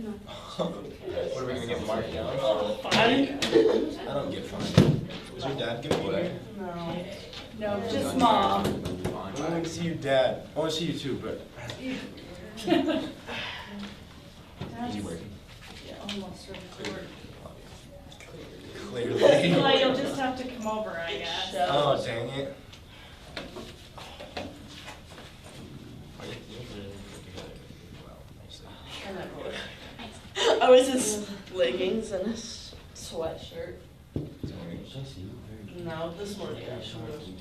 What are we gonna get marked down? Fine. I don't get fined. Is your dad gonna be there? No. No, just mom. I want to see your dad. I want to see you too, but. Is he working? Yeah, almost record. Clearly. Well, you'll just have to come over, I guess. Oh, dang it. I was in leggings and a sweatshirt. No, this morning actually.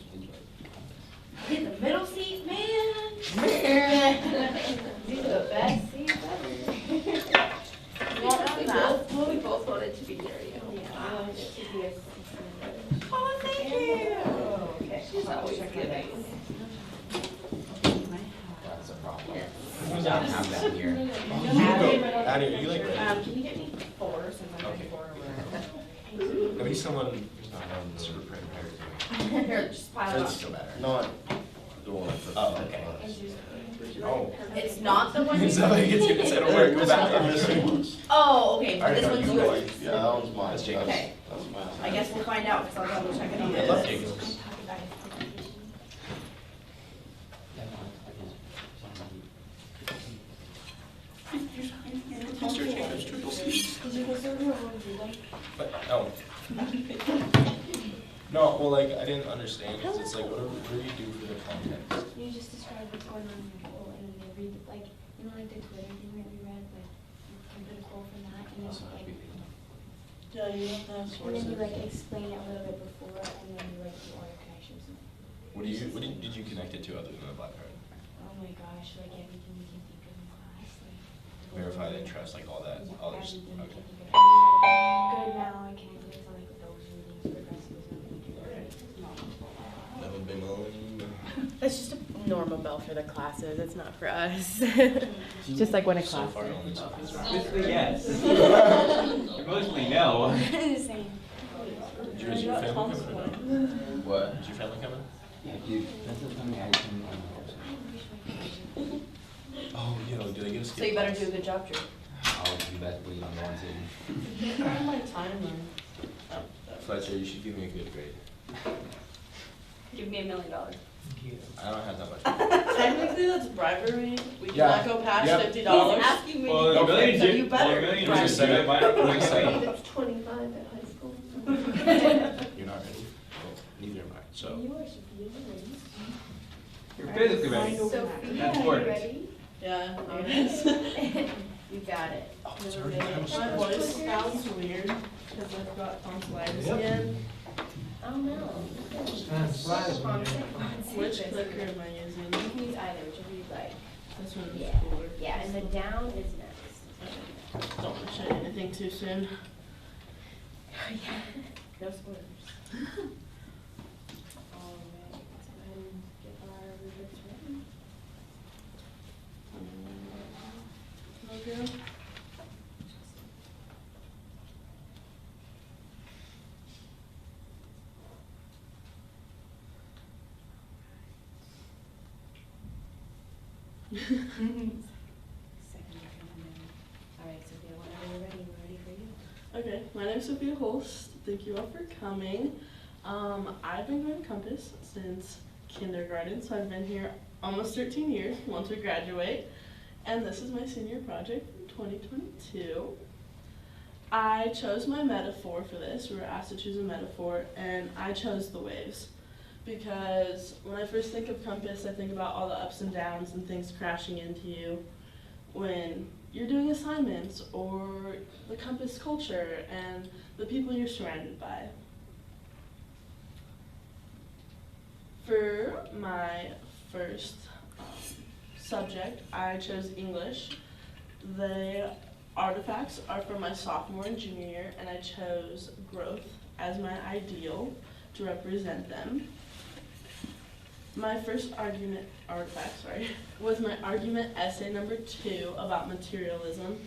In the middle seat, man. These are the best seats ever. Well, we both wanted to be near you. Yeah. Oh, thank you. Oh, okay. She's always giving. That's a problem. Yes. We don't have that here. Addie, are you like ready? Can you get me 4 since I'm Okay. 4 or I need someone who's not super prepared. Here, just pile it It's on. still better. Not the one. Oh, okay. Oh. It's not the one. It's not like it's gonna work. Go back on this one. Oh, okay, but Alright, this no, one's you go. yours. Yeah, that one's mine. That's Jacob's. Okay. That's mine. I guess we'll find out because I'll double check it on I this. love Jacob's. Mr. Jacob's triple C. But, oh. No, well, like, I didn't understand, 'cause it's like, what do you do for the context? You just describe what's going on in your poll, and then they read, like, you know, like the Twitter thing that we read, like, you can put a poll from that, and then, like, Yeah, you have to have and then sources. you, like, explain it a little bit before, and then you, like, do all your connections. Did you connect it to other than the black card? Oh my gosh, like, everything you can think of in class, like. Verified interest, like all that, all this, Everything you okay. can think of. I mean, like, good now, I can't do it, like, those readings, progressivism, Never been on. It's just a normal bell for the classes. It's not for us. Just like when a So class. far, only Sophie's Basically, yes. Mostly no. Same. Is your family coming? What? Is your family coming? Yeah, dude, that's the thing I can Oh, do they get a skip? So you better do a good job, Drew. I'll do that when I'm going to. I have my timer. Fletcher, you should give me a good grade. Give me $1 million. I don't have that much. Technically, that's bribery. We Yeah. cannot go past Yep. He's $50. asking me Well, to you go really so did. you better. Really Right. just said it. Why don't you say it? It's 25 at high school. You're not ready? Well, neither am I, so. You are Sophia, ready? You're physically ready. Sophia, That's are you work. ready? Yeah. You got it. It's already kind of My voice sounds weird because I've got tonsillitis again. Oh no. Which clicker am I using? You can use either, whichever you like. This one is Yeah. cooler. Yeah, and the down is next. Don't want to say anything too soon. No spoilers. Alright, let's go ahead and get our rubrics ready. Okay. Second Alright, Sophia, whenever you're ready, we're ready for you. Okay, my name is Sophia Holst. Thank you all for coming. I've been going to Compass since kindergarten, so I've been here almost 13 years once we graduate. And this is my senior project for 2022. I chose my metaphor for this. We were asked to choose a metaphor, and I chose the waves. Because when I first think of Compass, I think about all the ups and downs and things crashing into you when you're doing assignments, or the Compass culture and the people you're surrounded by. For my first subject, I chose English. The artifacts are for my sophomore and junior year, and I chose growth as my ideal to represent them. My first artifact was my argument essay number 2 about materialism.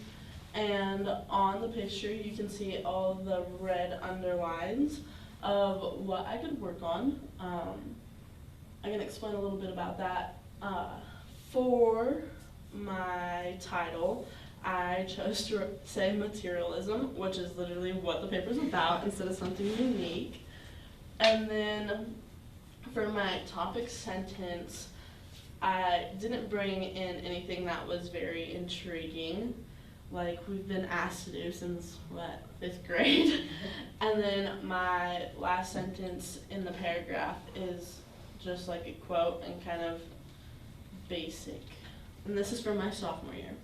And on the picture, you can see all the red underlines of what I could work on. I can explain a little bit about that. For my title, I chose to say materialism, which is literally what the paper's about instead of something unique. And then for my topic sentence, I didn't bring in anything that was very intriguing, like we've been asked to do since, 5th grade. And then my last sentence in the paragraph is just like a quote and kind of basic. And this is from my sophomore year.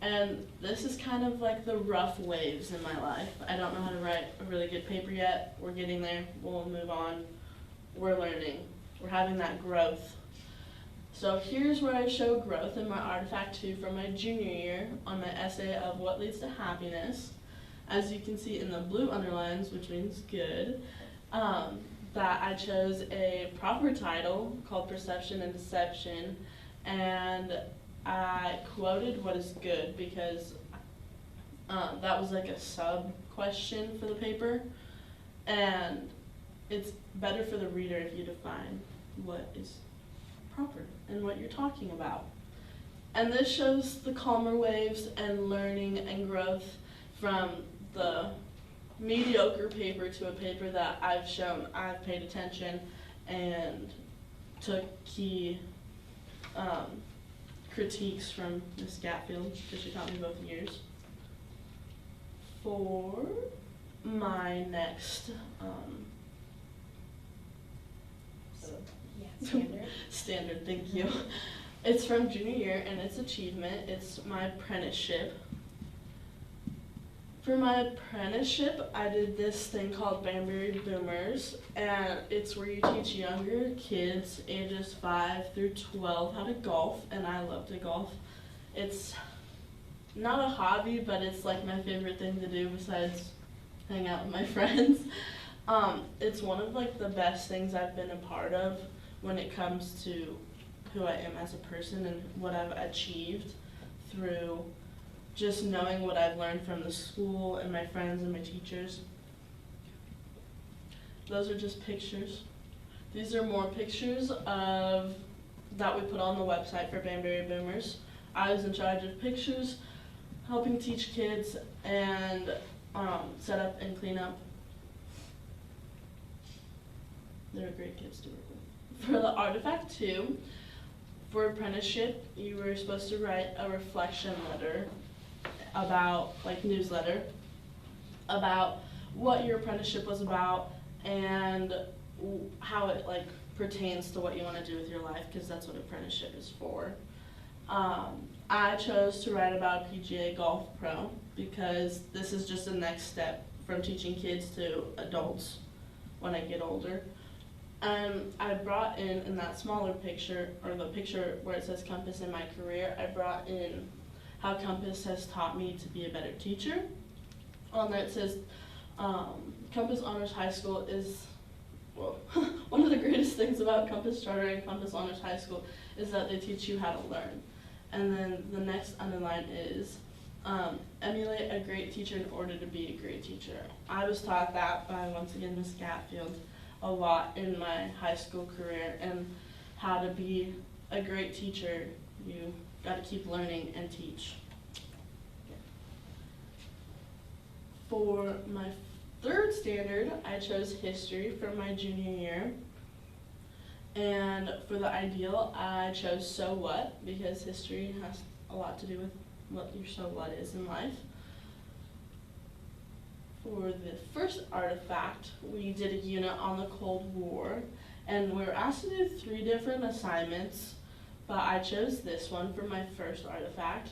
And this is kind of like the rough waves in my life. I don't know how to write a really good paper yet. We're getting there. We'll move on. We're learning. We're having that growth. So here's where I show growth in my artifact 2 from my junior year on my essay of what leads to happiness. As you can see in the blue underlines, which means good, that I chose a proper title called Perception and Deception, and I quoted what is good because that was like a sub question for the paper, and it's better for the reader if you define what is proper and what you're talking about. And this shows the calmer waves and learning and growth from the mediocre paper to a paper that I've paid attention and took key critiques from Miss Gatfield, because she taught me both years. For my next standard, thank you. It's from junior year and it's achievement. It's my apprenticeship. For my apprenticeship, I did this thing called Banbury Boomers, and it's where you teach younger kids ages 5 through 12 how to golf, and I love to golf. It's not a hobby, but it's like my favorite thing to do besides hang out with my friends. It's one of like the best things I've been a part of when it comes to who I am as a person and what I've achieved through just knowing what I've learned from the school and my friends and my teachers. Those are just pictures. These are more pictures of that we put on the website for Banbury Boomers. I was in charge of pictures, helping teach kids, and set up and clean up. They were great kids to work with. For the artifact 2, for apprenticeship, you were supposed to write a reflection letter about, like, newsletter, about what your apprenticeship was about and how it, like, pertains to what you want to do with your life, because that's what apprenticeship is for. I chose to write about PGA Golf Pro because this is just the next step from teaching kids to adults when I get older. I brought in that smaller picture, or the picture where it says Compass in my career, I brought in how Compass has taught me to be a better teacher. On there it says, Compass Honors High School is, well, one of the greatest things about Compass Charter and Compass Honors High School is that they teach you how to learn. And then the next underline is, emulate a great teacher in order to be a great teacher. I was taught that by, once again, Miss Gatfield a lot in my high school career, and how to be a great teacher. You got to keep learning and teach. For my third standard, I chose history for my junior year. And for the ideal, I chose so what, because history has a lot to do with what your so what is in life. For the first artifact, we did a unit on the Cold War, and we were asked to do 3 different assignments, but I chose this one for my first artifact.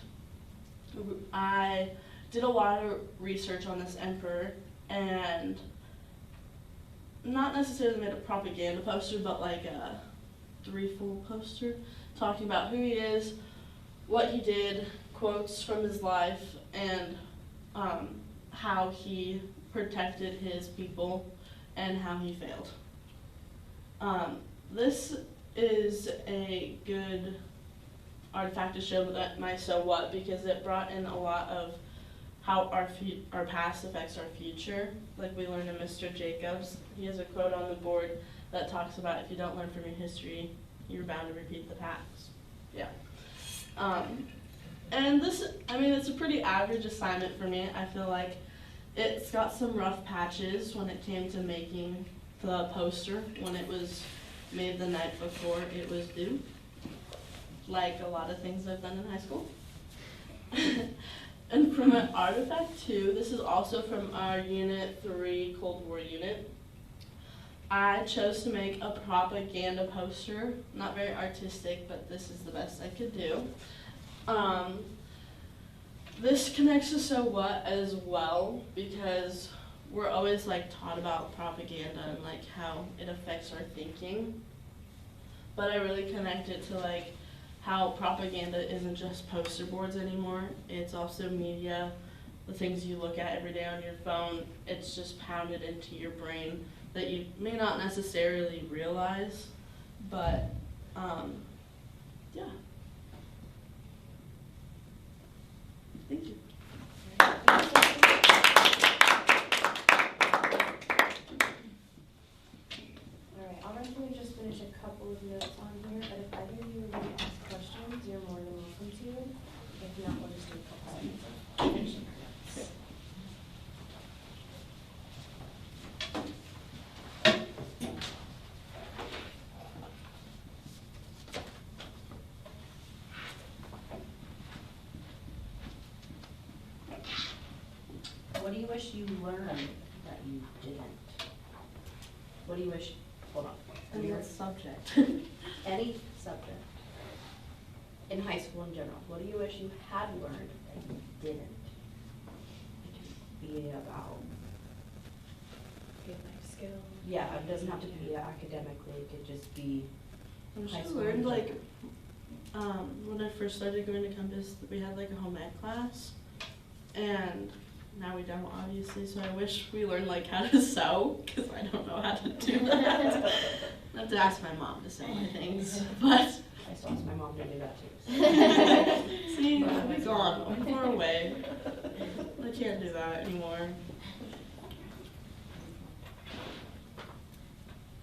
I did a lot of research on this emperor, and not necessarily made a propaganda poster, but like a 3-fold poster talking about who he is, what he did, quotes from his life, and how he protected his people and how he failed. This is a good artifact to show that my so what, because it brought in a lot of how our past affects our future. Like we learned in Mr. Jacobs, he has a quote on the board that talks about if you don't learn from your history, you're bound to repeat the past. Yeah. And this, I mean, it's a pretty average assignment for me. I feel like it's got some rough patches when it came to making the poster when it was made the night before it was due, like a lot of things I've done in high school. And from an artifact 2, this is also from our Unit 3 Cold War unit. I chose to make a propaganda poster, not very artistic, but this is the best I could do. This connects to So What as well, because we're always like taught about propaganda and like how it affects our thinking. But I really connect it to like how propaganda isn't just poster boards anymore. It's also media, the things you look at every day on your phone. It's just pounded into your brain that you may not necessarily realize, but yeah. Thank you. Alright, I'll definitely just finish a couple of notes on here, but if either of you would like to ask questions, you're more than welcome to. If not, we'll just do a couple seconds of finishing our notes. What do you wish you learned that you didn't? What do you wish, hold on. And what subject? Any subject. In high school in general, what do you wish you had learned that you didn't? It could be about, Good life skills. yeah, it doesn't have to be academically, it could just be I high should school. learn like when I first started going to campus, we had like a home ec class, and now we don't obviously. So I wish we learned like how to sew, because I don't know how to do that. I have to ask my mom to sew my things, but I still ask my mom to do that too. see, I'll be gone. I'm far away. I can't do that anymore.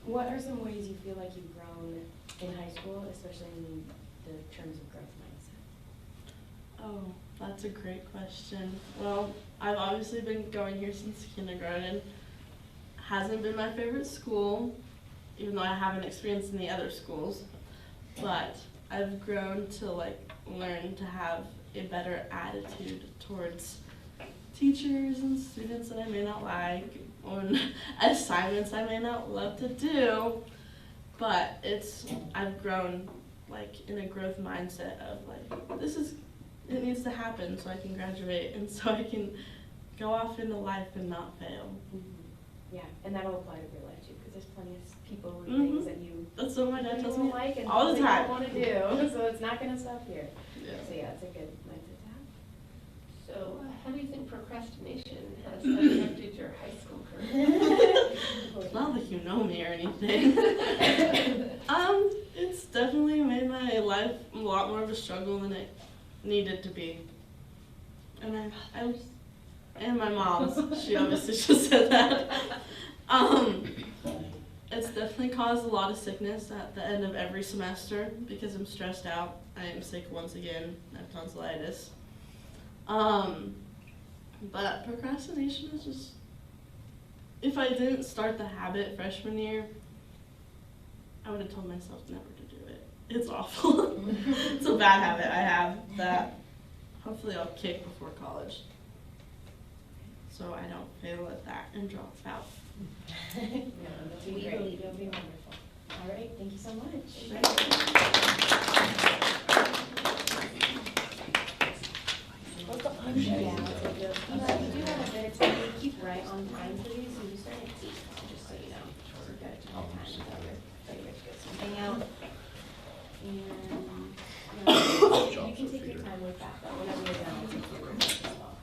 What are some ways you feel like you've grown in high school, especially in the terms of growth mindset? Oh, that's a great question. Well, I've obviously been going here since kindergarten. Hasn't been my favorite school, even though I haven't experienced in the other schools. But I've grown to like learn to have a better attitude towards teachers and students that I may not like, or assignments I may not love to do. But I've grown like in a growth mindset of like, it needs to happen so I can graduate and so I can go off into life and not fail. Yeah, and that'll apply to real life too, because there's plenty of people and Mhm. things that you That's what my dad tells me don't like and all the things that you time. don't want to do, so it's not gonna stop here. Yeah. So yeah, it's a good mindset to have. So, how do you think procrastination has affected your high school career? Not that you know me or anything. It's definitely made my life a lot more of a struggle than it needed to be. And and my mom's, she obviously just said that. It's definitely caused a lot of sickness at the end of every semester because I'm stressed out. I am sick once again. I have tonsillitis. But procrastination is just, if I didn't start the habit freshman year, I would have told myself never to do it. It's awful. It's a bad habit I have that hopefully I'll kick before college, so I don't fail at that and drop out. No, that'll be great, it'll be wonderful. All right, thank you so much. Yeah, you do have a bit of time, you keep right on time for these, and you start at 8, just so you know. So we've got a ton of time to get something out. And, you can take your time with that, but whenever you're done, I'll take your room as well.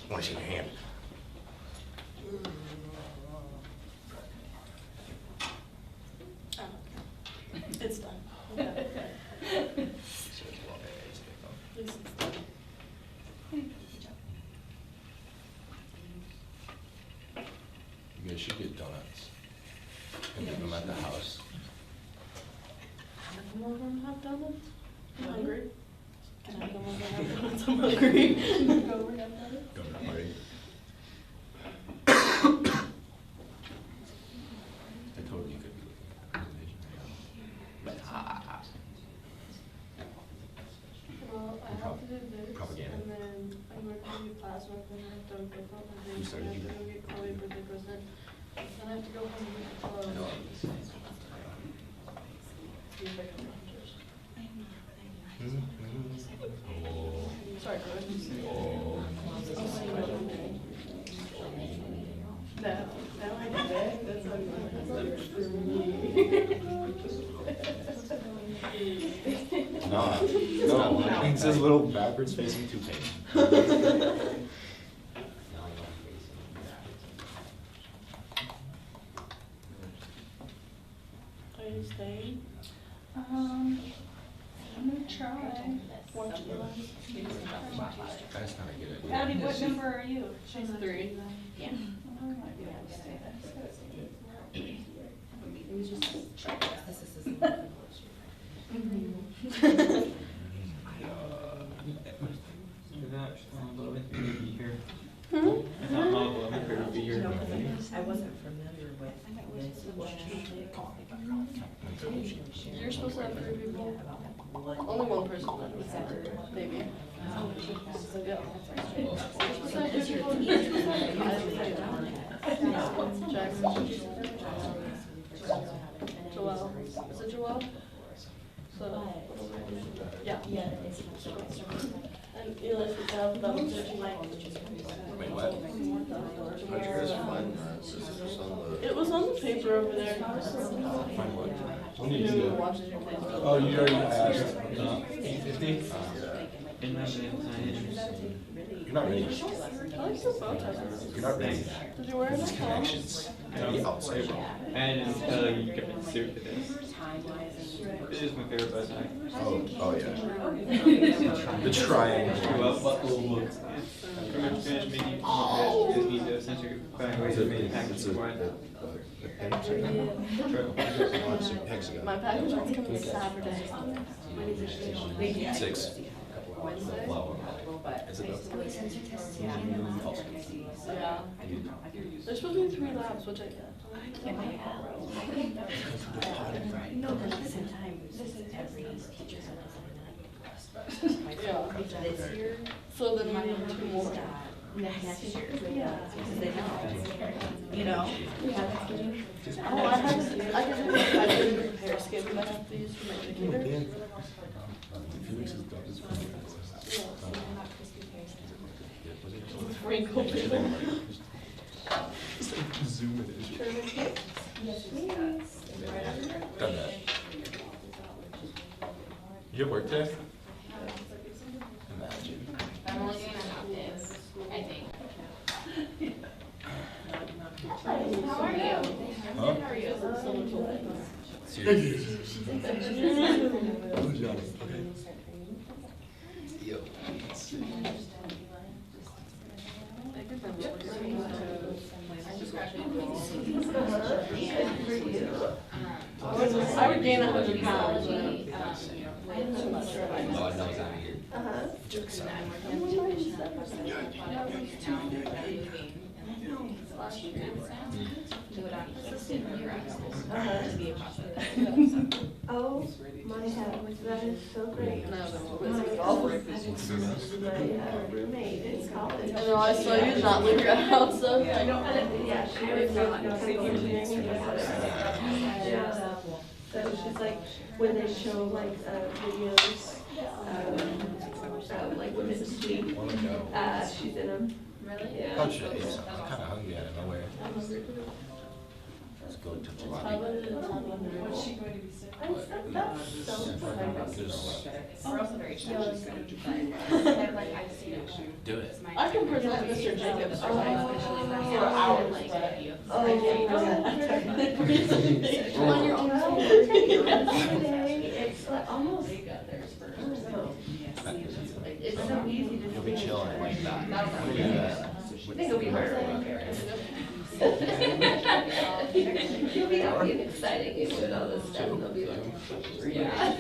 I want to see your hand. It's done. You guys should get donuts and leave them at the house. More from have donuts? I'm hungry. Can I come over and have donuts? I'm hungry. Go over and have donuts? Donut party. I totally could be looking at a presentation right now. But Well, I have to do this, Propaganda. and then I'm going to do class work, and then I have to go home, and You then I started have to doing go get Chloe for the present. Then I have to go home and get I know. clothes. See if I can remember. Oh. Sorry, Chloe. Oh. That I did it, that's for me. No, it says little backwards facing toupee. Are you staying? I'm gonna try. Watch the last. That's not a good idea. Addie, what number are you? She's 3. Yeah. I might be able to stay there. Is that Mom Lovett going to be here? Hmm? I thought Mom Lovett would be here. I wasn't familiar with this question. You're supposed to have 3 people. Only one person that was that baby. So yeah. You're supposed to have 3 people. Joelle. Is it Joelle? So, yeah. And Eli's supposed to have them. Wait, what? How'd you guys find that? Is this on the? It was on the paper over there. Find what? When You did you do it? watched your place. Oh, you already asked. 8:50? Didn't have it inside. You're not ready. I like the bow tie. You're not ready. Did you wear it? It's connections. The outside. I didn't tell you kept it suit for this. This is my favorite bow tie. Oh yeah. The triangle. Well, buckle looks. Pretty much finished making it. Just need to censor back away from the package for it. My package is coming Saturday. 6. Wednesday? Is it though? Yeah. There's supposed to be 3 labs, which I get. No, but at the same time, every teacher's Yeah. this year, So then we need 2 more. next year. Yeah. Because they know, you know? Oh, I have a repair skip that I have to use for my indicator. Felix has got his phone. Wrinkle bill. Zoom it in. Done that. You have work today? Imagine. I'm only gonna have this, I think. How are you? Huh? How are you? Seriously. Yo. I would gain 100 pounds. No, I know it's out of here. Oh, my heavens, that is so great. No, Roommate in college. I know, I saw you not leave your house, so. Yeah, she was yeah. So she's like, when they show like videos, like Women's Week, she's in them. Really? Yeah. Oh shit, yes, I'm kinda hungry out of nowhere. Let's go to the lobby. What's she going to be sick? I'm so, that's so fun. We're also very shy. Like, I've seen it. Do it. I can present Mr. Jacobs for hours, hours, but. On your own. It's like almost. It's so easy to. You'll be chilling like that. Look at that. think it'll be harder on parents. It'll be exciting, you doing all this stuff, and they'll be like, yeah.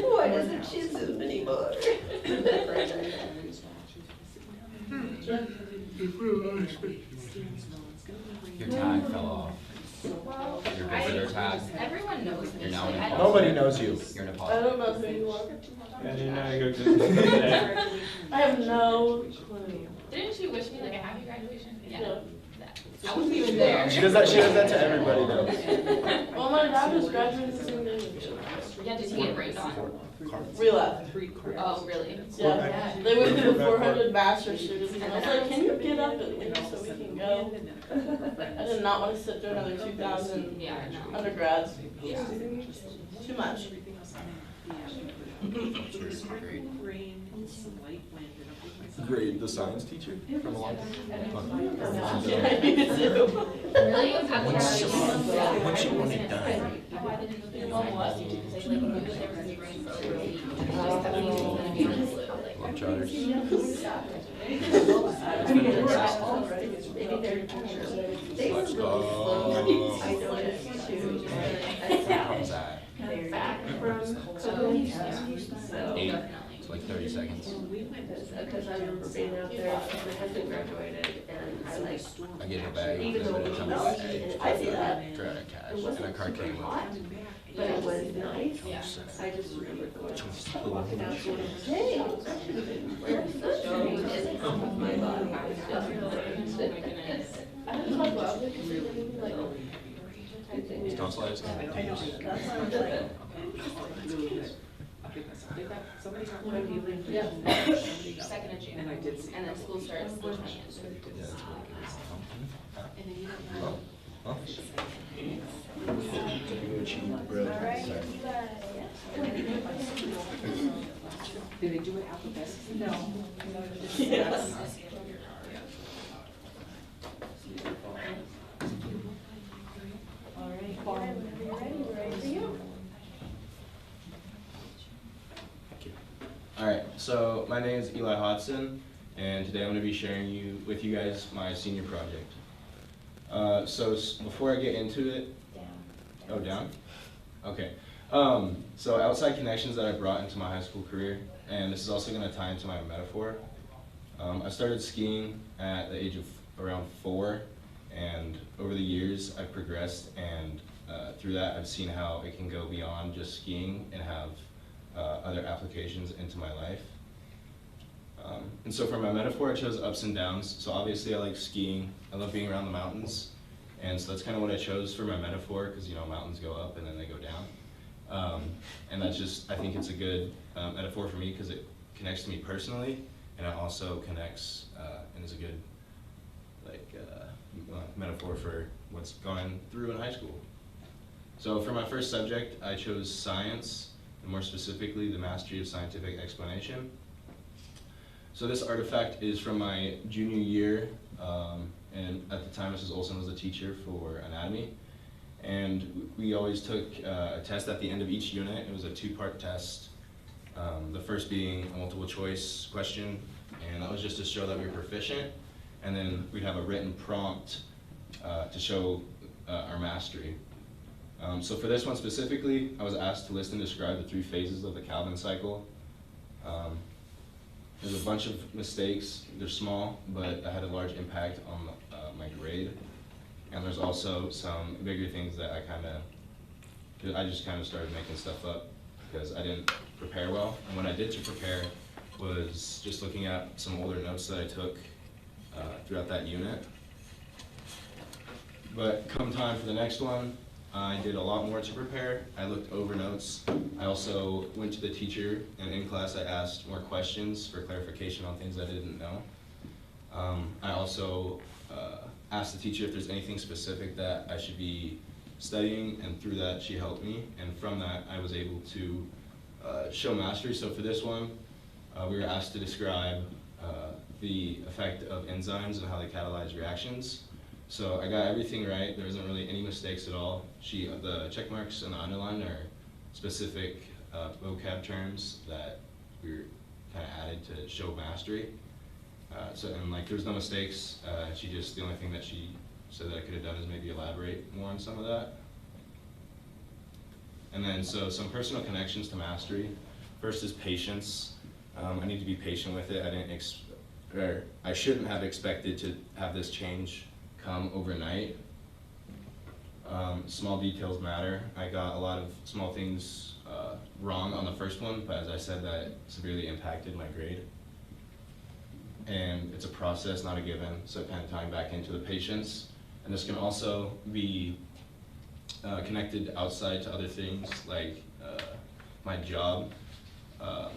Why doesn't she Zoom anymore? Your tag fell off. Your visitor tag. Everyone knows me. You're now so an I don't- Nobody knows you. You're an I apostle. don't know who you are. And then I go to. I have no clue. Didn't you wish me like a happy graduation? Yeah. No. I wasn't even there. She does that to everybody though. Well, my dad was graduating the same day as me. Yeah, did he get rained on? Relapse. Oh, really? Yeah. They went through the 400 master's students, and I was like, can you get up at least so we can go? I did not want to sit through another 2,000 Yeah, I know. undergrads. Yeah. Too much. Grade the science teacher from a long time. Yeah, you do. Really? Once you want it done. Love charters. Let's go. I noticed too. How was that? Back from COVID, so 8, definitely. it's like 30 seconds. Because I remember being out there, my husband graduated, and I like, I gave a bag, even though it was melty, I see that, credit cash, it and a wasn't card super came hot, with. but it was nice. Yeah. I just remember going, walking out, going, hey, I should have been wearing sunscreen, and half of my body was just burned. I was like, well, because they were really like, I think. Don't slide his I know. hand. That's why I'm like, When do you leave? Yeah. 2nd of June, and then school starts the 20th. Yeah, that's really good. Oh. Huh? Did they do it alphabetically? No. yes. All right, whenever you're ready, we're ready for you. Alright, so my name is Eli Hodson, and today I'm going to be sharing with you guys my senior project. Before I get into it, oh, down? Okay. So outside connections that I brought into my high school career, and this is also going to tie into my metaphor. I started skiing at the age of around 4, and over the years I've progressed, and through that I've seen how it can go beyond just skiing and have other applications into my life. And so for my metaphor, I chose ups and downs. So obviously I like skiing, I love being around the mountains, and so that's kind of what I chose for my metaphor, because mountains go up and then they go down. And that's just, I think it's a good metaphor for me because it connects to me personally, and it also connects and is a good metaphor for what's going through in high school. So for my first subject, I chose science, and more specifically, the mastery of scientific explanation. So this artifact is from my junior year, and at the time Mrs. Olson was the teacher for anatomy, and we always took a test at the end of each unit. It was a 2-part test, the first being a multiple choice question, and that was just to show that we were proficient, and then we'd have a written prompt to show our mastery. So for this one specifically, I was asked to list and describe the 3 phases of the Calvin cycle. There's a bunch of mistakes. They're small, but that had a large impact on my grade. And there's also some bigger things that I just kind of started making stuff up because I didn't prepare well. And what I did to prepare was just looking at some older notes that I took throughout that unit. But come time for the next one, I did a lot more to prepare. I looked over notes. I also went to the teacher, and in class I asked more questions for clarification on things I didn't know. I also asked the teacher if there's anything specific that I should be studying, and through that she helped me, and from that I was able to show mastery. So for this one, we were asked to describe the effect of enzymes and how they catalyze reactions. So I got everything right. There wasn't really any mistakes at all. The check marks and the underline are specific vocab terms that we kind of added to show mastery. And like there was no mistakes. The only thing that she said that I could have done is maybe elaborate more on some of that. And then so some personal connections to mastery. First is patience. I need to be patient with it. I shouldn't have expected to have this change come overnight. Small details matter. I got a lot of small things wrong on the first one, but as I said, that severely impacted my grade. And it's a process, not a given, so kind of tying back into the patience. And this can also be connected outside to other things, like my job. I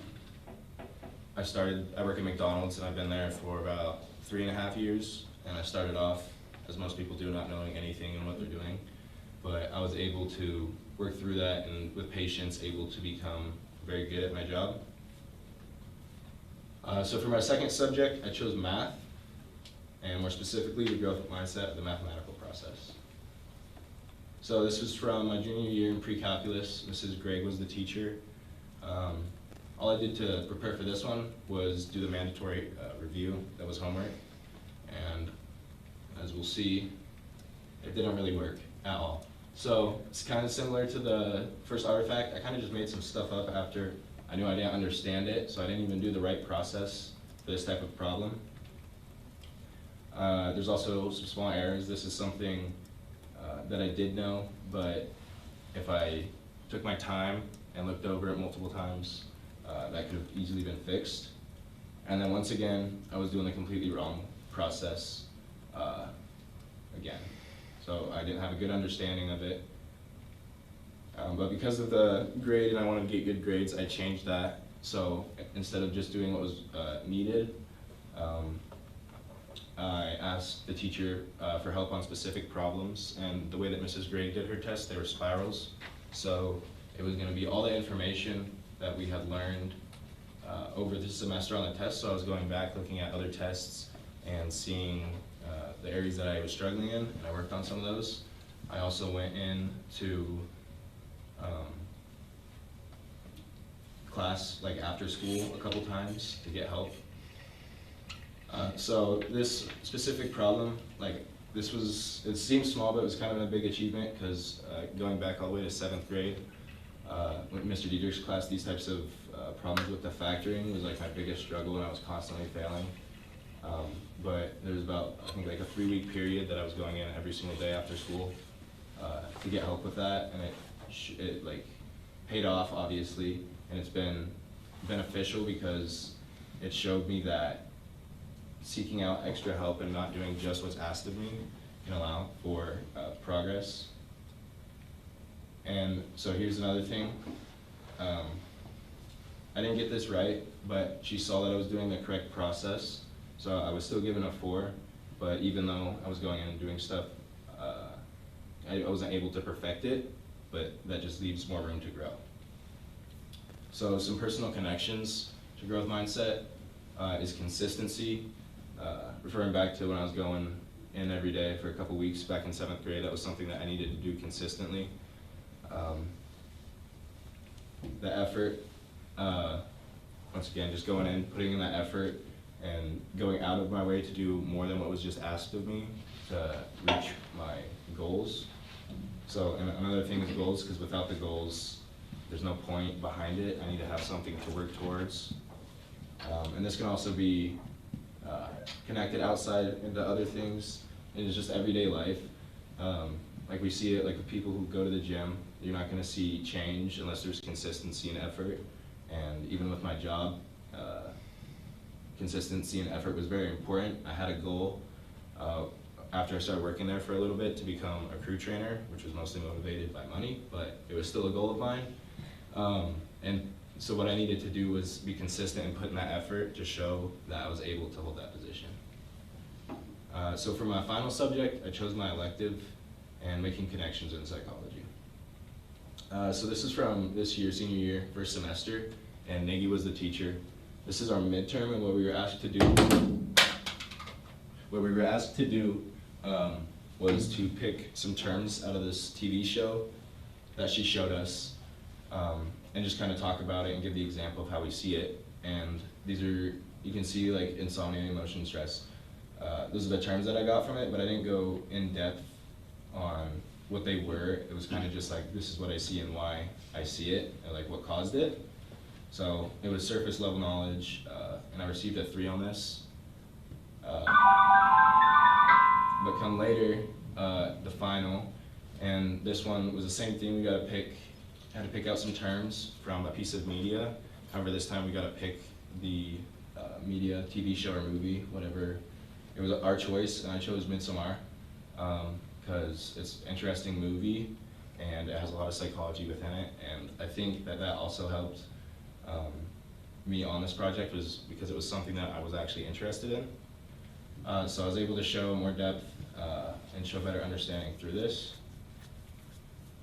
work at McDonald's, and I've been there for about 3.5 years, and I started off, as most people do, not knowing anything in what they're doing. But I was able to work through that, and with patience, able to become very good at my job. So for my second subject, I chose math, and more specifically, the growth mindset of the mathematical process. So this was from my junior year in pre-calculus. Mrs. Gregg was the teacher. All I did to prepare for this one was do the mandatory review that was homework, and as we'll see, it didn't really work at all. So it's kind of similar to the first artifact. I kind of just made some stuff up after I knew I didn't understand it, so I didn't even do the right process for this type of problem. There's also some small errors. This is something that I did know, but if I took my time and looked over it multiple times, that could have easily been fixed. And then once again, I was doing the completely wrong process again. So I didn't have a good understanding of it. But because of the grade and I wanted to get good grades, I changed that. So instead of just doing what was needed, I asked the teacher for help on specific problems, and the way that Mrs. Gray did her tests, they were spirals. So it was going to be all the information that we had learned over the semester on the test. So I was going back, looking at other tests, and seeing the areas that I was struggling in, and I worked on some of those. I also went into class like after school a couple times to get help. So this specific problem, it seems small, but it was kind of a big achievement because going back all the way to 7th grade, with Mr. Dietrich's class, these types of problems with the factoring was like my biggest struggle, and I was constantly failing. But there was about, I think, like a 3-week period that I was going in every single day after school to get help with that, and it like paid off, obviously, and it's been beneficial because it showed me that seeking out extra help and not doing just what's asked of me can allow for progress. And so here's another thing. I didn't get this right, but she saw that I was doing the correct process, so I was still given a 4, but even though I was going in and doing stuff, I wasn't able to perfect it, but that just leaves more room to grow. So some personal connections to growth mindset is consistency. Referring back to when I was going in every day for a couple weeks back in 7th grade, that was something that I needed to do consistently. The effort, once again, just going in, putting in that effort, and going out of my way to do more than what was just asked of me to reach my goals. So, and another thing is goals, because without the goals, there's no point behind it. I need to have something to work towards. And this can also be connected outside into other things. It's just everyday life. Like we see it like with people who go to the gym, you're not going to see change unless there's consistency and effort. And even with my job, consistency and effort was very important. I had a goal after I started working there for a little bit to become a crew trainer, which was mostly motivated by money, but it was still a goal of mine. And so what I needed to do was be consistent and put in that effort to show that I was able to hold that position. So for my final subject, I chose my elective and making connections in psychology. So this is from this year, senior year, first semester, and Niggy was the teacher. This is our midterm, and what we were asked to do, was to pick some terms out of this TV show that she showed us, and just kind of talk about it and give the example of how we see it. And these are you can see like insomnia, emotion, stress. Those are the terms that I got from it, but I didn't go in depth on what they were. It was kind of just like, this is what I see and why I see it, or like what caused it. So it was surface level knowledge, and I received a 3 on this. But come later, the final, and this one was the same thing. We had to pick out some terms from a piece of media. However, this time we got to pick the media, TV show or movie, whatever. It was our choice, and I chose Midsommar because it's an interesting movie and it has a lot of psychology within it. And I think that also helped me on this project, was because it was something that I was actually interested in. So I was able to show more depth and show better understanding through this.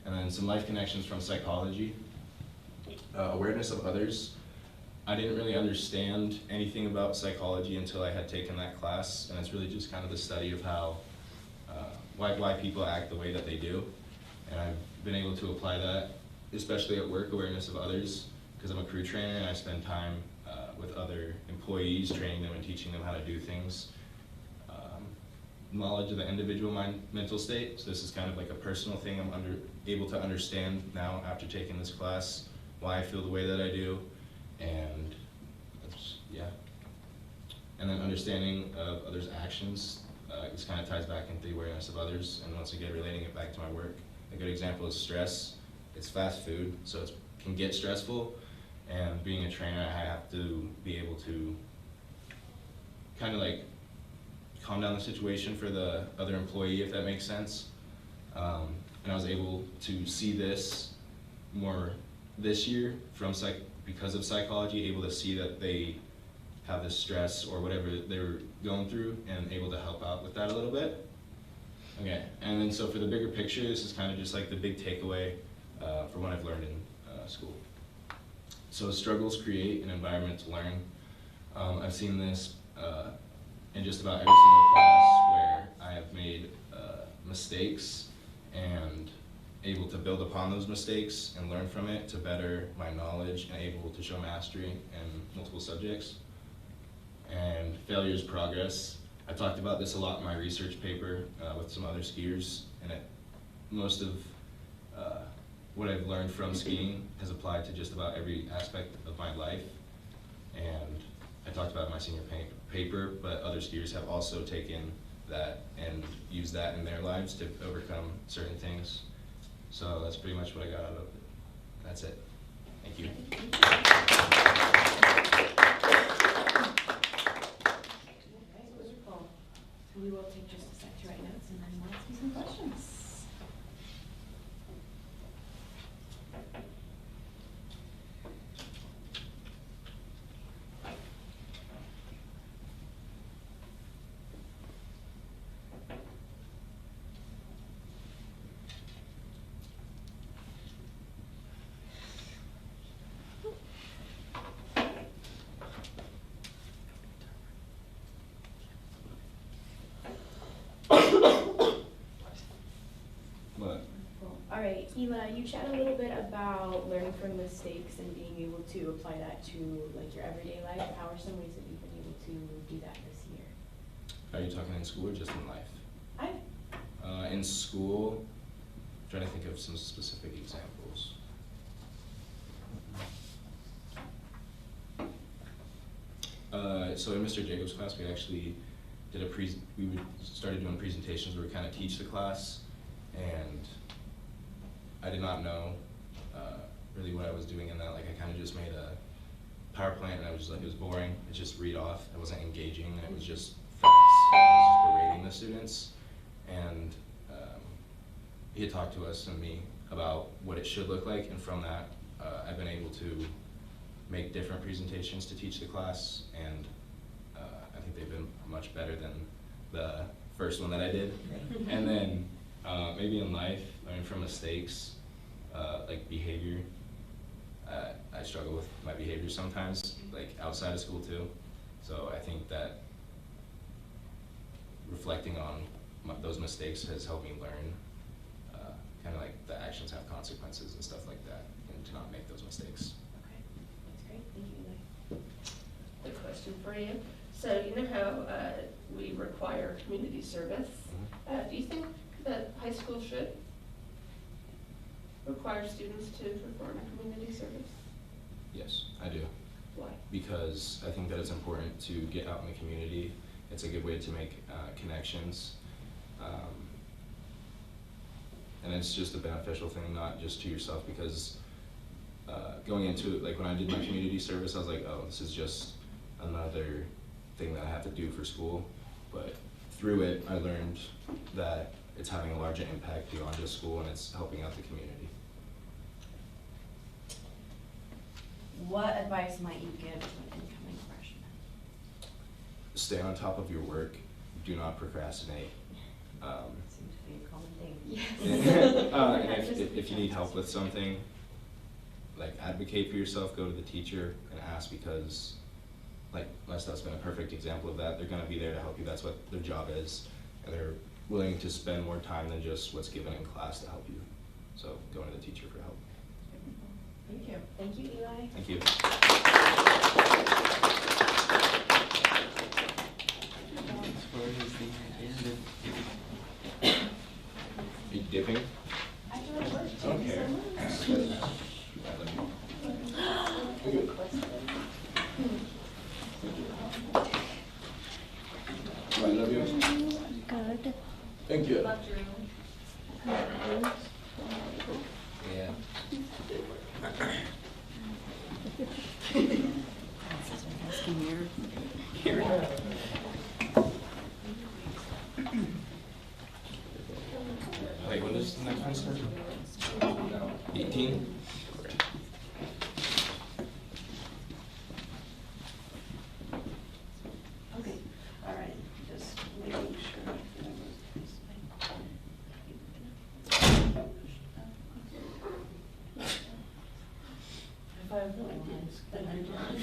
And then some life connections from psychology. Awareness of others. I didn't really understand anything about psychology until I had taken that class, and it's really just kind of the study of how, why people act the way that they do. And I've been able to apply that, especially at work, awareness of others, because I'm a crew trainer and I spend time with other employees, training them and teaching them how to do things. Knowledge of the individual mental state. So this is kind of like a personal thing. I'm able to understand now after taking this class why I feel the way that I do, and yeah. And then understanding of others' actions. This kind of ties back into the awareness of others, and once again relating it back to my work. A good example is stress. It's fast food, so it can get stressful, and being a trainer, I have to be able to kind of like calm down the situation for the other employee, if that makes sense. And I was able to see this more this year because of psychology, able to see that they have this stress or whatever they were going through, and able to help out with that a little bit. Okay, and then so for the bigger picture, this is kind of just like the big takeaway for what I've learned in school. So struggles create an environment to learn. I've seen this in just about every single class where I have made mistakes and able to build upon those mistakes and learn from it to better my knowledge and able to show mastery in multiple subjects. And failure is progress. I talked about this a lot in my research paper with some other skiers, and most of what I've learned from skiing has applied to just about every aspect of my life. And I talked about my senior paper, but other skiers have also taken that and used that in their lives to overcome certain things. So that's pretty much what I got out of it. That's it. Thank you. Wonderful. We will take just a sec to write notes and then we'll ask you some questions. All right, Hila, you chat a little bit about learning from mistakes and being able to apply that to like your everyday life. How are some ways that you've been able to do that this year? Are you talking in school or just in life? In school, I'm trying to think of some specific examples. So in Mr. Jacobs' class, we actually did started doing presentations where we kind of teach the class, and I did not know really what I was doing in that. Like I kind of just made a PowerPoint, and I was just like, it was boring. It just read off. It wasn't engaging. It was just facts. I was just berating the students, and he had talked to us and me about what it should look like, and from that, I've been able to make different presentations to teach the class, and I think they've been much better than the first one that I did. And then maybe in life, learning from mistakes, like behavior. I struggle with my behavior sometimes, like outside of school too. So I think that reflecting on those mistakes has helped me learn kind of like the actions have consequences and stuff like that, and to not make those mistakes. Okay, that's great. Thank you, Eli. a question for you. So you know how we require community service? Do you think that high school should require students to perform community service? Yes, I do. Why? Because I think that it's important to get out in the community. It's a good way to make connections. And it's just a beneficial thing, not just to yourself, because going into it, like when I did my community service, I was like, oh, this is just another thing that I have to do for school. But through it, I learned that it's having a larger impact beyond just school, and it's helping out the community. What advice might you give to an incoming freshman? Stay on top of your work. Do not procrastinate. Seems to be a common thing. Yes. And if you need help with something, like advocate for yourself, go to the teacher and ask, because like my stuff's been a perfect example of that. They're gonna be there to help you. That's what their job is. And they're willing to spend more time than just what's given in class to help you. So go to the teacher for help. Thank you. Thank you, Eli. Thank you. As far as the agenda. Are you dipping? I do it work. I don't care. I love you. Good. Thank you. Love Drew. Yeah. Wait, when does the next one start? 18? Okay, all right, just making sure. If I have no lines, then I'm done.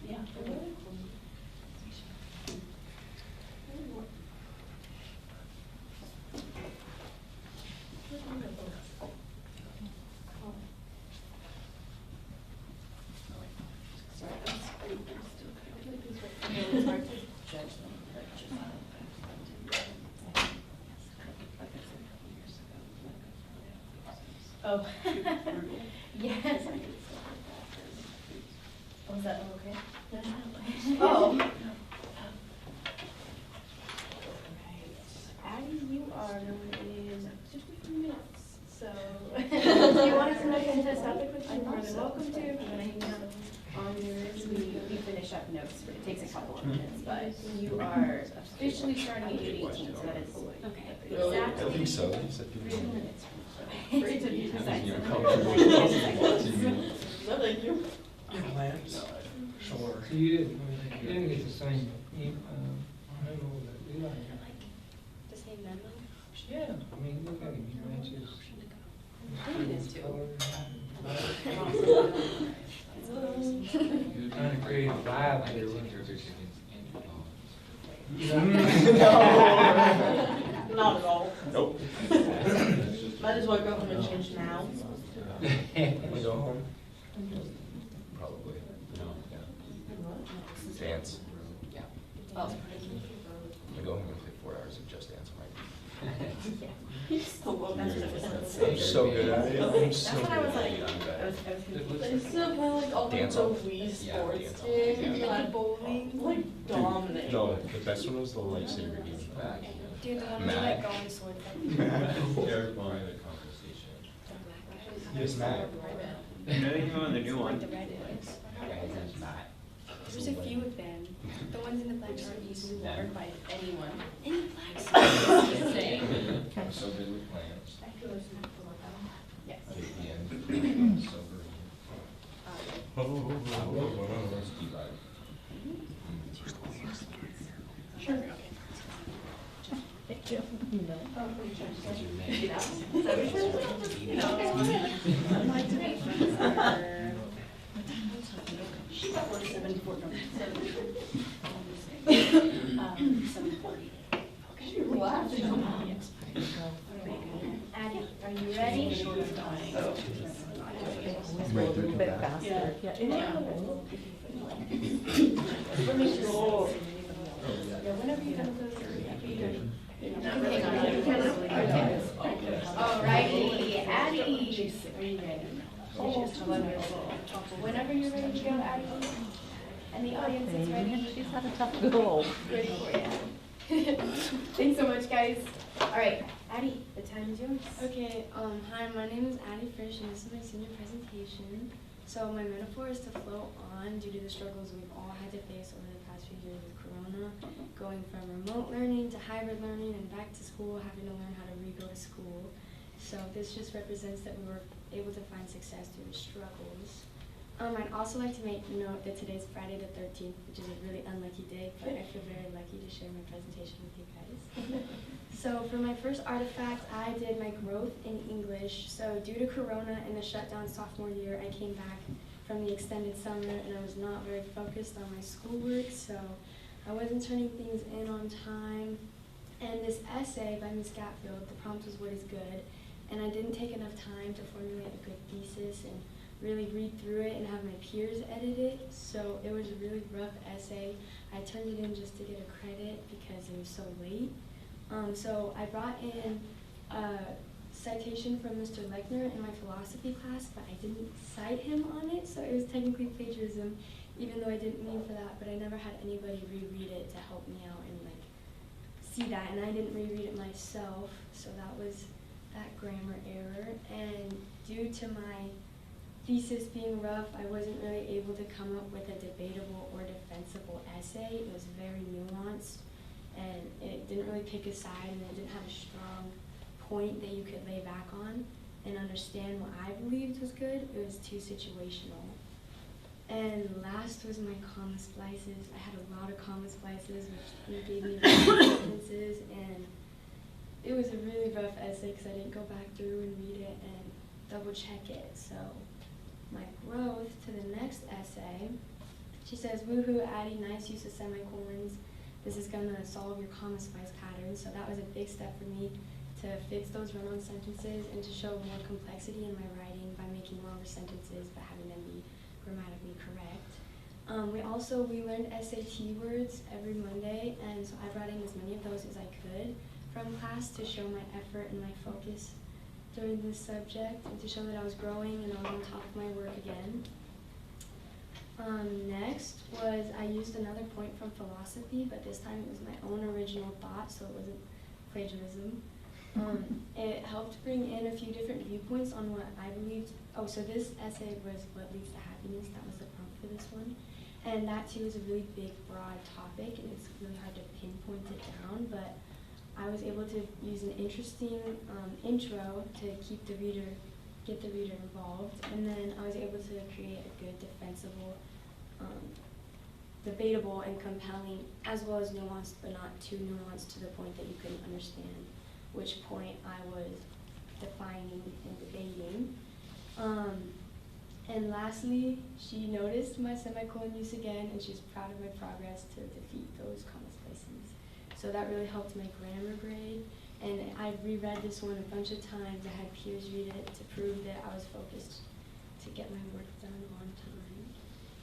Yeah. Sorry, I'm still it's hard to judge them, but just. Oh. Yes. Oh, is that okay? Oh. Addie, you are in 53 minutes, so. Do you want us to look into this topic with you? You're more than welcome to. If you want to hang out on yours, we finish up notes, but it takes a couple of minutes, but you are officially starting at 8:18, so that is I exactly think so. You said 3 minutes. No, thank you. Sure. So you didn't get the same, memo that Eli got? The same memo? Yeah, I mean, look at him, he matches. Trying to create a vibe here. Not at all. Nope. Might as well go home and change now. Wanna go home? Probably. No. Yeah. Dance. Yeah. Oh. I go home and play 4 hours of Just Dance. I'm so good at it. I'm so That's what I was good like, at it. I was I still play like all Dance the off. Wii Yeah, sports dance off. games, Yeah. like bowling, like dominate. No, the best one was the lightsaber game back. Dude, the one Matt. that going sword Private conversation. Yes, Matt. No, they came on the new one. The red ones. There's a few of them. The ones in the flags aren't easily worn by anyone. Any flags? I'm so good with plants. Yes. JPN. So green. Sure. Thank you. She's up for 7:40. 7:40. Addie, are you ready? A bit faster. Yeah. Whenever you're done closing. Alrighty, Addie. Whenever you're ready to go, Addie. And the audience is ready. She's had a tough go. Ready for you. Thanks so much, guys. Alright, Addie, the time is yours. Okay, hi, my name is Addie Frisch, and this is my senior presentation. So my metaphor is to float on due to the struggles we've all had to face over the past few years with Corona, going from remote learning to hybrid learning and back to school, having to learn how to re-go to school. So this just represents that we were able to find success through the struggles. I'd also like to make note that today's Friday the 13th, which is a really unlucky day, but I feel very lucky to share my presentation with you guys. So for my first artifact, I did my growth in English. So due to Corona and the shutdown sophomore year, I came back from the extended summer and I was not very focused on my schoolwork, so I wasn't turning things in on time. And this essay by Ms. Gatfield, the prompt was "What is good?" And I didn't take enough time to formulate a good thesis and really read through it and have my peers edit it, so it was a really rough essay. I turned it in just to get a credit because it was so late. So I brought in a citation from Mr. Lechner in my philosophy class, but I didn't cite him on it, so it was technically plagiarism, even though I didn't mean for that, but I never had anybody reread it to help me out and like see that, and I didn't reread it myself, so that was that grammar error. And due to my thesis being rough, I wasn't really able to come up with a debatable or defensible essay. It was very nuanced, and it didn't really pick a side, and it didn't have a strong point that you could lay back on and understand what I believed was good. It was too situational. And last was my comma splices. I had a lot of comma splices, which gave me sentences, and it was a really rough essay because I didn't go back through and read it and double check it. So my growth to the next essay, she says, "Woohoo, Addie, nice use of semicolons. This is gonna solve your comma splice pattern." So that was a big step for me to fix those run-on sentences and to show more complexity in my writing by making longer sentences but having them be grammatically correct. We learned SAT words every Monday, and so I brought in as many of those as I could from class to show my effort and my focus during this subject and to show that I was growing and I was on top of my work again. Next was I used another point from philosophy, but this time it was my own original thought, so it wasn't plagiarism. It helped bring in a few different viewpoints on what I believed. Oh, so this essay was what leads to happiness. That was the prompt for this one. And that too is a really big, broad topic, and it's really hard to pinpoint it down, but I was able to use an interesting intro to get the reader involved, and then I was able to create a good, defensible, debatable, and compelling, as well as nuanced, but not too nuanced to the point that you couldn't understand which point I was defining and debating. And lastly, she noticed my semicolon use again, and she's proud of my progress to defeat those comma splices. So that really helped my grammar grade, and I reread this one a bunch of times. I had peers read it to prove that I was focused to get my work done on time.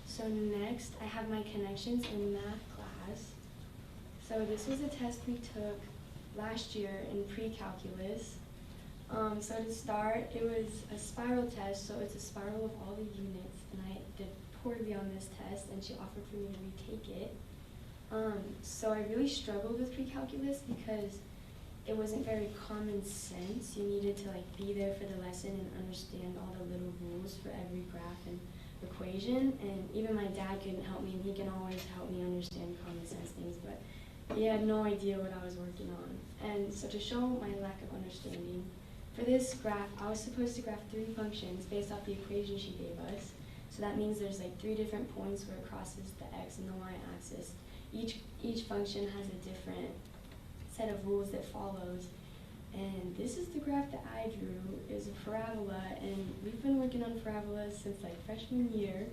So next, I have my connections in math class. So this was a test we took last year in pre-calculus. So to start, it was a spiral test, so it's a spiral of all the units, and I did poorly on this test, and she offered for me to retake it. So I really struggled with pre-calculus because it wasn't very common sense. You needed to be there for the lesson and understand all the little rules for every graph and equation, and even my dad couldn't help me, and he can always help me understand common sense things, but he had no idea what I was working on. And so to show my lack of understanding, for this graph, I was supposed to graph 3 functions based off the equation she gave us. So that means there's 3 different points where it crosses the x and the y axis. Each function has a different set of rules that follows. And this is the graph that I drew. Is a parabola, and we've been working on parabolas since freshman year.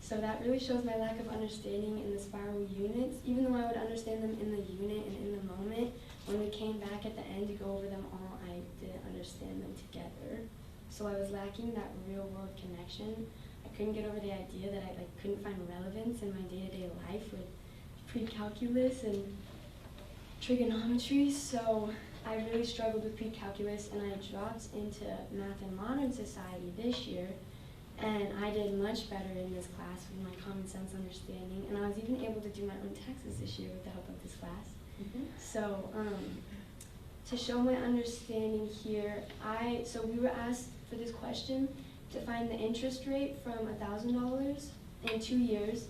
So that really shows my lack of understanding in the spiral units. Even though I would understand them in the unit and in the moment, when we came back at the end to go over them all, I didn't understand them together. So I was lacking that real world connection. I couldn't get over the idea that I couldn't find relevance in my day-to-day life with pre-calculus and trigonometry. So I really struggled with pre-calculus, and I dropped into math and modern society this year. And I did much better in this class with my common sense understanding, and I was even able to do my own taxes this year with the help of this class. So, to show my understanding here, so we were asked for this question to find the interest rate from $1,000 in 2 years,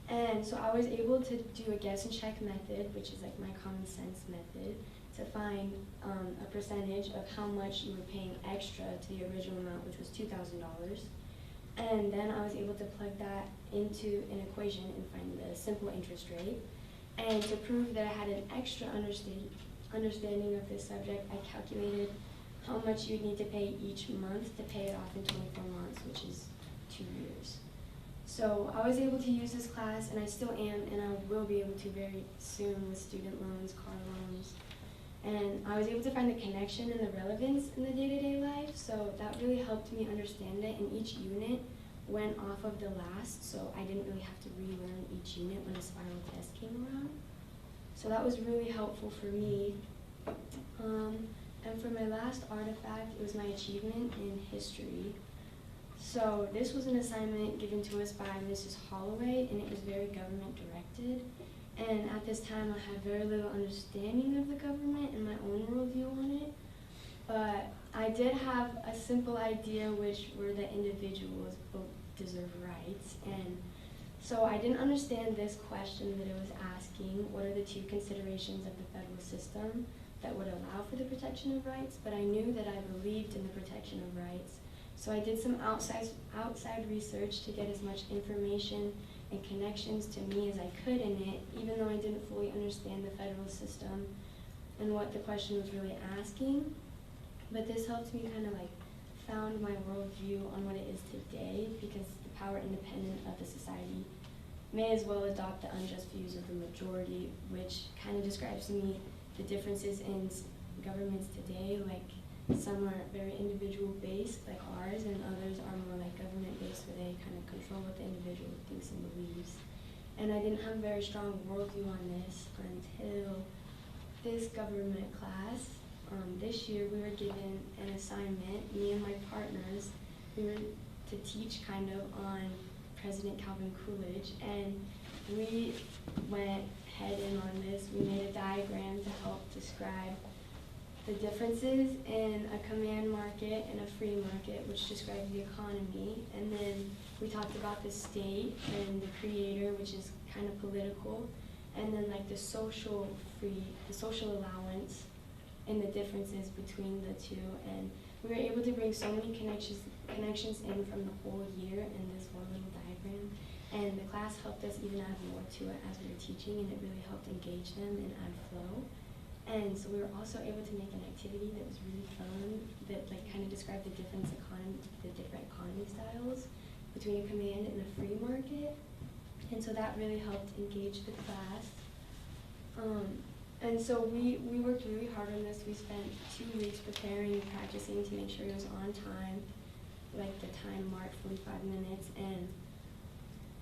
and so I was able to do a guess and check method, which is like my common sense method, to find a percentage of how much you were paying extra to the original amount, which was $2,000. And then I was able to plug that into an equation and find the simple interest rate. And to prove that I had an extra understanding of this subject, I calculated how much you'd need to pay each month to pay it off in 24 months, which is 2 years. So I was able to use this class, and I still am, and I will be able to very soon with student loans, car loans. And I was able to find the connection and the relevance in the day-to-day life, so that really helped me understand it, and each unit went off of the last, so I didn't really have to relearn each unit when the spiral test came around. So that was really helpful for me. And for my last artifact, it was my achievement in history. So this was an assignment given to us by Mrs. Holloway, and it was very government directed. And at this time, I had very little understanding of the government and my own worldview on it. But I did have a simple idea, which were that individuals both deserve rights. And so I didn't understand this question that it was asking, what are the 2 considerations of the federal system that would allow for the protection of rights? But I knew that I believed in the protection of rights. So I did some outside research to get as much information and connections to me as I could in it, even though I didn't fully understand the federal system and what the question was really asking. But this helped me kind of found my worldview on what it is today, because the power independent of the society may as well adopt the unjust views of the majority, which kind of describes to me the differences in governments today. Some are very individual-based, like ours, and others are more like government-based, where they kind of control what the individual thinks and believes. And I didn't have a very strong worldview on this until this government class. This year we were given an assignment, me and my partners, we were to teach kind of on President Calvin Coolidge, and we went head in on this. We made a diagram to help describe the differences in a command market and a free market, which describes the economy. And then we talked about the state and the creator, which is kind of political, and then the social allowance and the differences between the 2. And we were able to bring so many connections in from the whole year in this one little diagram. And the class helped us even add more to it as we were teaching, and it really helped engage them and add flow. And so we were also able to make an activity that was really fun, that kind of described the different economy styles between a command and a free market. And so that really helped engage the class. And so we worked really hard on this. We spent 2 weeks preparing and practicing to make sure it was on time, the time marked 45 minutes. And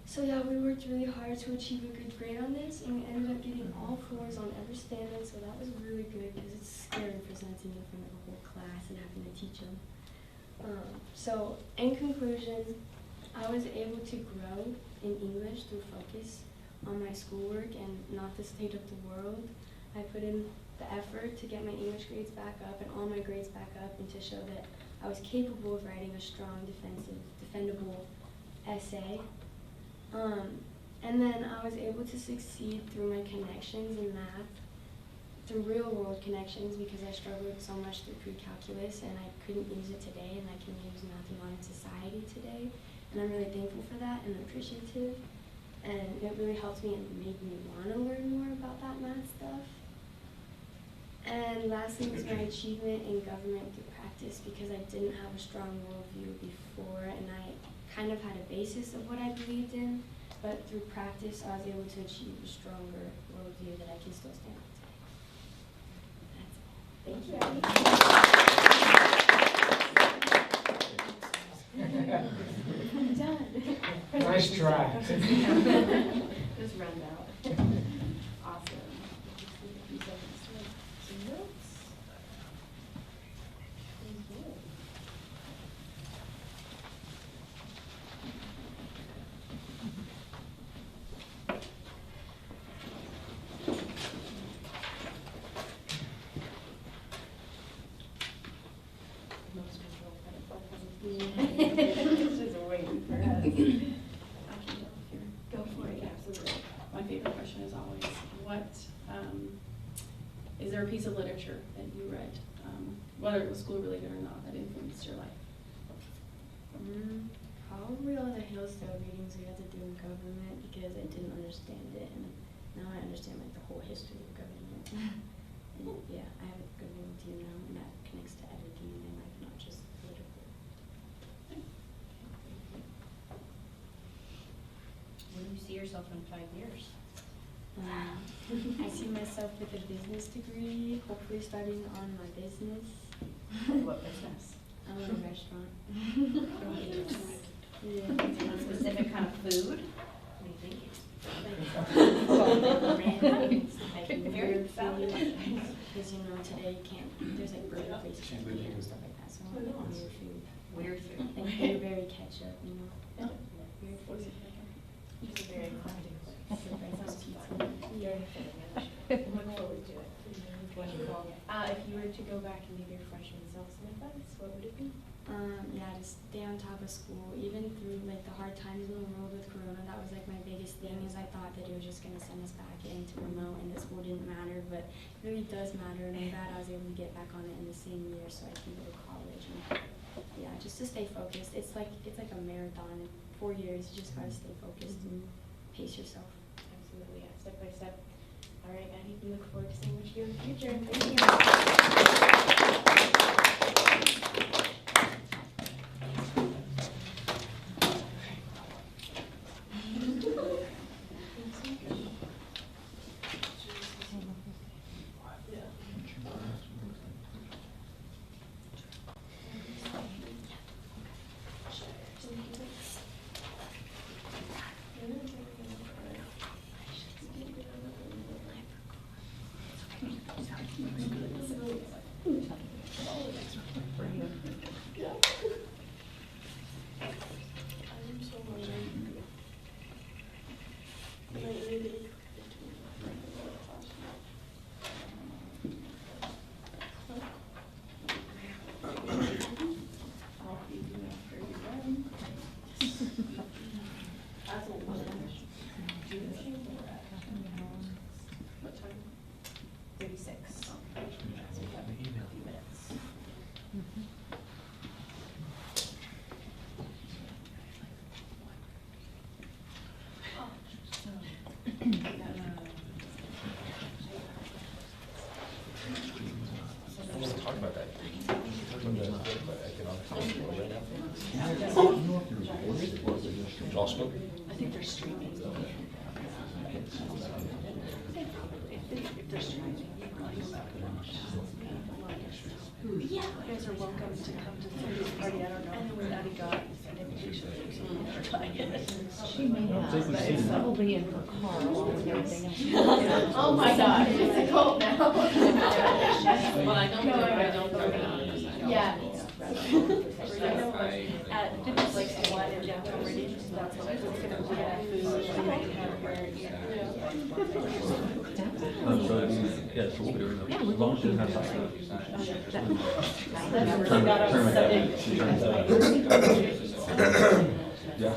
so yeah, we worked really hard to achieve a good grade on this, and we ended up getting all 4s on every standard, so that was really good, because it's scary presenting in front of a whole class and having to teach them. So in conclusion, I was able to grow in English through focus on my schoolwork and not the state of the world. I put in the effort to get my English grades back up and all my grades back up, and to show that I was capable of writing a strong, defendable essay. And then I was able to succeed through my connections in math, through real world connections, because I struggled so much through pre-calculus and I couldn't use it today, and I can use math and modern society today. And I'm really thankful for that and appreciative. And it really helped me and made me want to learn more about that math stuff. And lastly was my achievement in government through practice, because I didn't have a strong worldview before, and I kind of had a basis of what I believed in, but through practice I was able to achieve a stronger worldview that I can still stand on today. Thank you, Abby. I'm done. Nice try. Just run out. Awesome. Some notes. Thank you. Just waiting for us. I can go here. Go for it, absolutely. My favorite question is always, what, is there a piece of literature that you read, whether it was school related or not, that influenced your life? Probably all the Hailstone readings we had to do in government because I didn't understand it, and now I understand like the whole history of government. And yeah, I have a good worldview now, and that connects to everything in my life, not just political. Where do you see yourself in 5 years? I see myself with a business degree, hopefully starting on my business. What business? I own a restaurant. Yeah. A specific kind of food? What do you think? Very valid. Because you know today you can't. There's like burger places and stuff like that. So I want weird food. Weird food. Like very ketchup, you know. Yeah. Weird food. It's very eclectic. Breakfast pizza. Very fitting. Look forward to it. Wonderful. If you were to go back and give your freshman self some advice, what would it be? Yeah, to stay on top of school, even through like the hard times in the world with Corona. That was like my biggest thing. Is I thought that it was just gonna send us back into remote, and that school didn't matter, but it really does matter. And I'm glad I was able to get back on it in the same year, so I can go to college. And yeah, just to stay focused. It's like a marathon. In 4 years, you just gotta stay focused and pace yourself. Absolutely, yeah, step by step. All right, Addie, we look forward to seeing what you do in the future. Thank you. I think they're streaming. If they're streaming, you yeah. You guys are welcome to come to somebody's party. I don't know where Addie got an invitation. She may have, but it's probably in her car along with everything else. Oh my God, it's a cult now. Well, I don't know. Yeah. It's like the one in downtown Riordan, so that's what it's gonna be at food, so you can have your, Yeah, so we'll be doing that. As long as she doesn't have something. Yeah.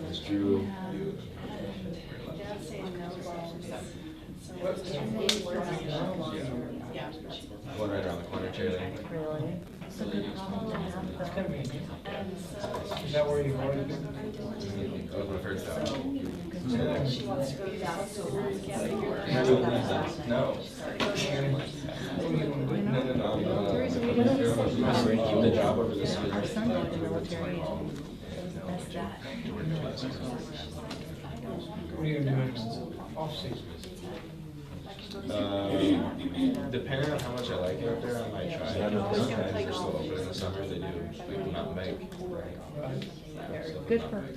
It's true. One right around the corner, Charlie. Really? It's a good problem to have. Is that where you voted? That was my first time. she wants to go down to school together. No. No, no, no. keep the job over the school. Our son joined the military and it was the best job. What are you gonna do next? Off season. Depending on how much I like it up there, I might try. They're still open in the summer. They do like mountain bike. Good for her.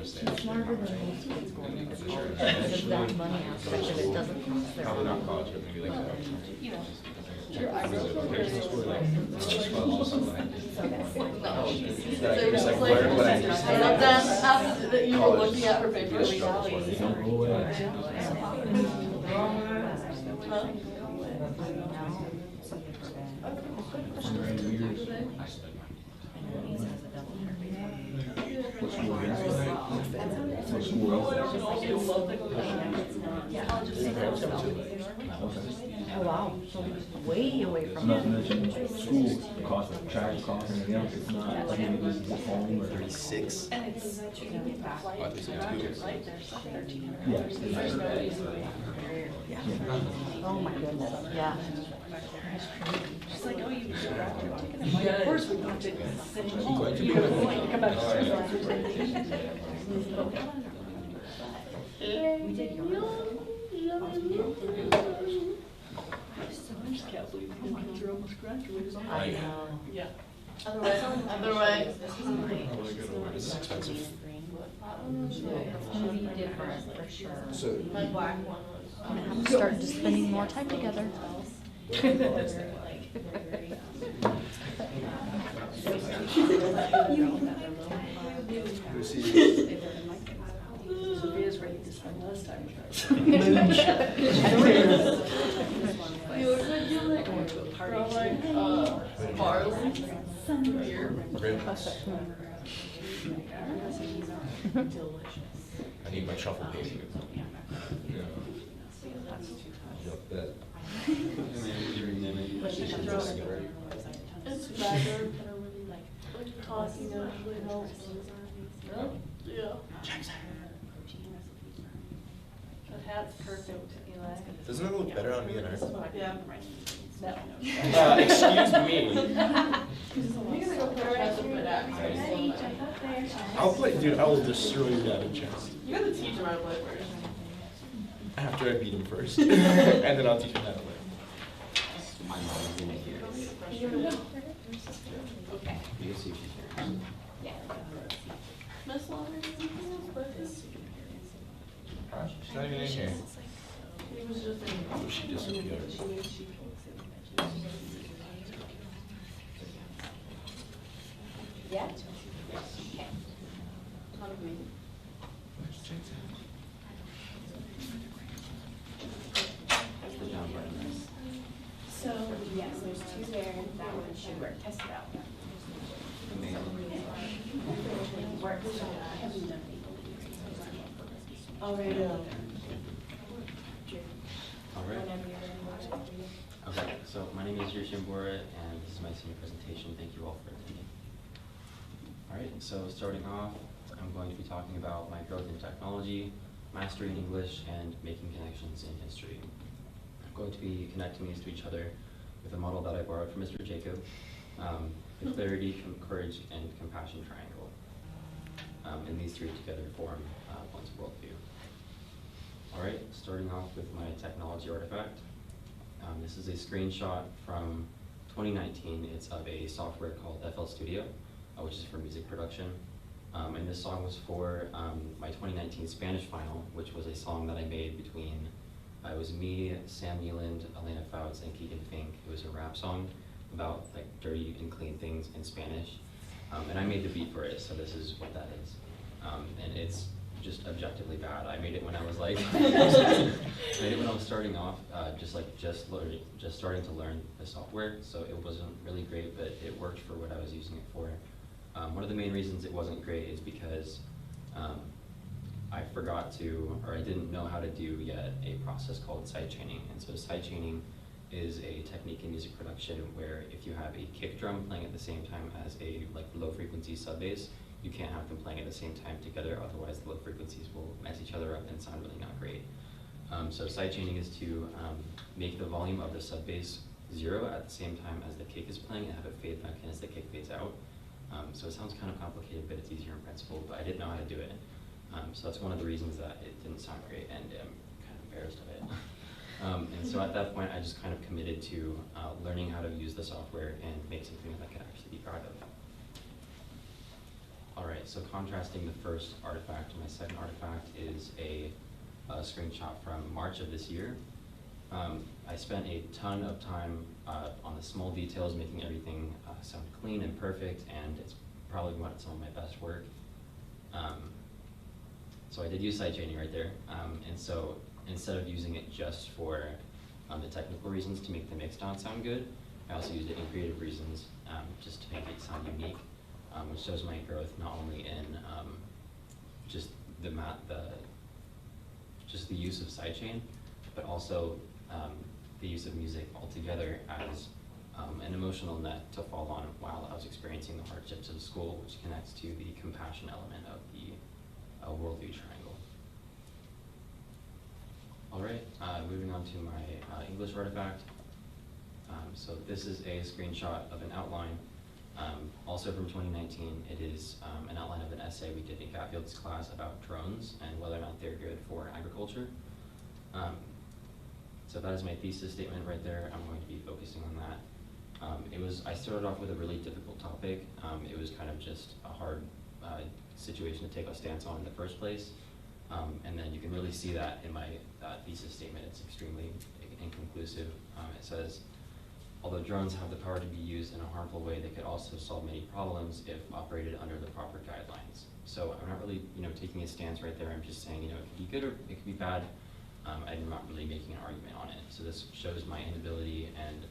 She's smarter than most kids going to school. Because that money aspect of it doesn't cost their Probably not college, but maybe like vocational school, like 12 or something like that. That I can just like learn what I just And then after that you were looking at her paper reality. Oh, wow. So way away from Not to them. mention school cost, travel costs, and everything else. It's not like you just get home or 36. And it's Yeah. Oh, my goodness. Yeah. She's like, oh, you of course we want to sit home. You come back to We did I just can't believe you guys are almost graduated. I know. Yeah. Other way. This is expensive. It's gonna be different for sure. So, My black one was. I'm gonna have to start just spending more time together. Sophia's ready to spend less time with us. You look like you like going to a party. Bars. Beer. I need my truffle paste. Yup, that. It's better. Talking actually helps. Yeah. That hat's perfect, Eli. Doesn't it look better on me and her? Yeah. Excuse me. I'll play, dude, I will destroy your dad in chess. You gotta teach him how to play first. After I beat him first. And then I'll teach him how to play. Okay. Miss Longer, She's not even in here. he was just in. Oh, she disappeared. Yeah? Okay. So, yes, there's two there, that one should work, test it out. Alright. Alright. Okay, so my name is Riordan, and this is my senior presentation. Thank you all for attending. Alright, so starting off, I'm going to be talking about my growth in technology, mastering English, and making connections in history. I'm going to be connecting these to each other with a model that I borrowed from Mr. Jacob, the clarity, courage, and compassion triangle. And these three together form one's worldview. Alright, starting off with my technology artifact. This is a screenshot from 2019. It's of a software called FL Studio, which is for music production. And this song was for my 2019 Spanish final, which was a song that I made between, it was me, Sam Nealand, Elena Fouts, and Keegan Fink. It was a rap song about like dirty and clean things in Spanish. And I made the beat for it, so this is what that is. And it's just objectively bad. I made it when I was like, I made it when I was starting off, just starting to learn the software. So it wasn't really great, but it worked for what I was using it for. One of the main reasons it wasn't great is because I forgot to, or I didn't know how to do yet a process called sidechaining. And so sidechaining is a technique in music production where if you have a kick drum playing at the same time as a low frequency sub bass, you can't have them playing at the same time together, otherwise the low frequencies will mess each other up and sound really not great. So sidechaining is to make the volume of the sub bass 0 at the same time as the kick is playing and have it fade back in as the kick fades out. So it sounds kind of complicated, but it's easier in principle, but I didn't know how to do it. So that's one of the reasons that it didn't sound great, and I'm kind of embarrassed of it. And so at that point, I just kind of committed to learning how to use the software and make something that I could actually be proud of. All right, so contrasting the first artifact, my second artifact is a screenshot from March of this year. I spent a ton of time on the small details, making everything sound clean and perfect, and it's probably some of my best work. So I did use sidechaining right there, and so instead of using it just for the technical reasons to make the mixdown sound good, I also used it in creative reasons, just to make it sound unique, which shows my growth not only in just the use of sidechain, but also the use of music altogether as an emotional net to fall on while I was experiencing the hardships of school, which connects to the compassion element of the worldview triangle. All right, moving on to my English artifact. So this is a screenshot of an outline, also from 2019. It is an outline of an essay we did in Gatfield's class about drones and whether or not they're good for agriculture. So that is my thesis statement right there. I'm going to be focusing on that. I started off with a really difficult topic. It was kind of just a hard situation to take a stance on in the first place. And then you can really see that in my thesis statement. It's extremely inconclusive. It says, although drones have the power to be used in a harmful way, they could also solve many problems if operated under the proper guidelines. So I'm not really, taking a stance right there. I'm just saying, it could be good or it could be bad. I'm not really making an argument on it. So this shows my inability and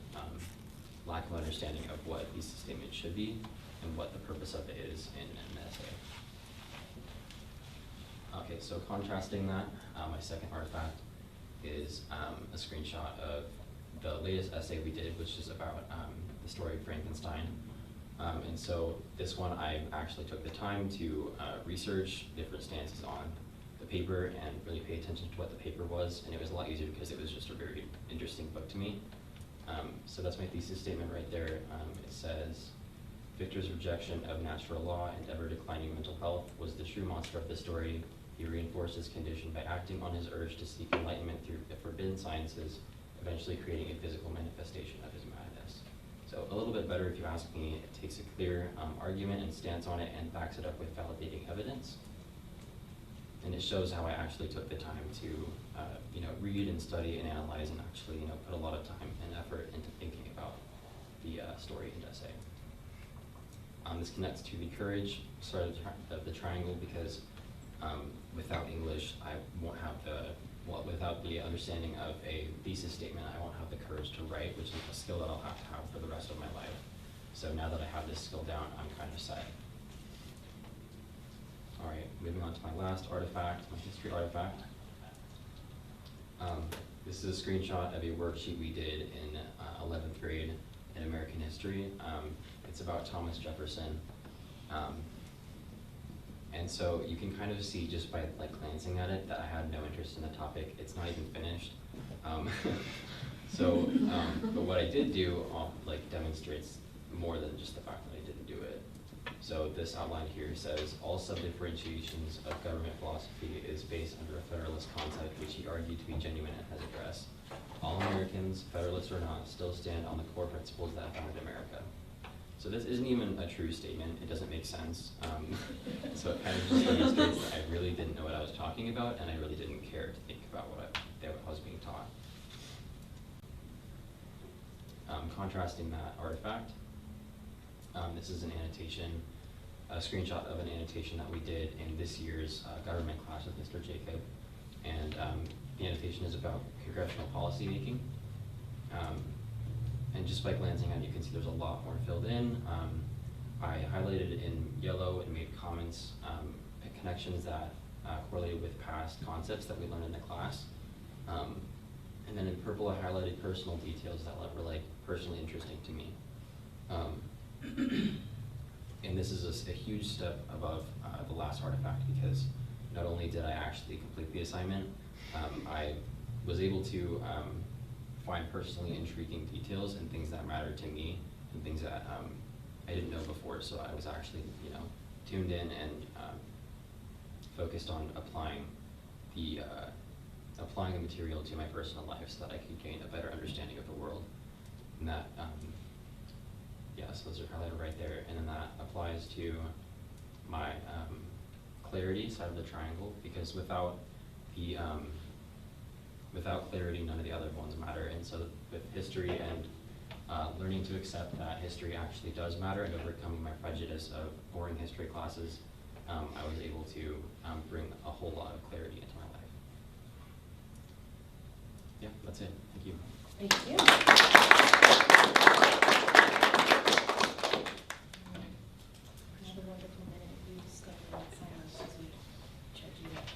lack of understanding of what a thesis statement should be and what the purpose of it is in an essay. Okay, so contrasting that, my second artifact is a screenshot of the latest essay we did, which is about the story of Frankenstein. And so this one, I actually took the time to research different stances on the paper and really pay attention to what the paper was, and it was a lot easier because it was just a very interesting book to me. So that's my thesis statement right there. It says, Victor's rejection of natural law and ever-declining mental health was the true monster of the story. He reinforced his condition by acting on his urge to seek enlightenment through the forbidden sciences, eventually creating a physical manifestation of his madness. So a little bit better if you ask me. It takes a clear argument and stance on it and backs it up with validating evidence. And it shows how I actually took the time to read and study and analyze and actually put a lot of time and effort into thinking about the story and essay. This connects to the courage side of the triangle because without English, I won't have without the understanding of a thesis statement, I won't have the courage to write, which is a skill that I'll have to have for the rest of my life. So now that I have this skill down, I'm kind of set. All right, moving on to my last artifact, my history artifact. This is a screenshot of a worksheet we did in 11th grade in American history. It's about Thomas Jefferson. And so you can kind of see just by glancing at it that I had no interest in the topic. It's not even finished. But what I did do demonstrates more than just the fact that I didn't do it. So this outline here says, all sub-differentiations of government philosophy is based under a federalist concept, which he argued to be genuine and has addressed. All Americans, federalists or not, still stand on the core principles that founded America. So this isn't even a true statement. It doesn't make sense. So it kind of just demonstrates that I really didn't know what I was talking about, and I really didn't care to think about what I was being taught. Contrasting that artifact, this is an annotation, a screenshot of an annotation that we did in this year's government class with Mr. Jacob. And the annotation is about congressional policy making. And just by glancing at it, you can see there's a lot more filled in. I highlighted it in yellow and made comments, connections that correlated with past concepts that we learned in the class. And then in purple, I highlighted personal details that were personally interesting to me. And this is a huge step above the last artifact because not only did I actually complete the assignment, I was able to find personally intriguing details and things that matter to me and things that I didn't know before. So I was actually, tuned in and focused on applying the material to my personal life so that I could gain a better understanding of the world. And that, so those are highlighted right there. And then that applies to my clarity side of the triangle, because without clarity, none of the other ones matter. And so with history and learning to accept that history actually does matter and overcoming my prejudice of boring history classes, I was able to bring a whole lot of clarity into my life. Yeah, that's it. Thank you. Thank you. Have a wonderful minute. You stand in silence as we check you out.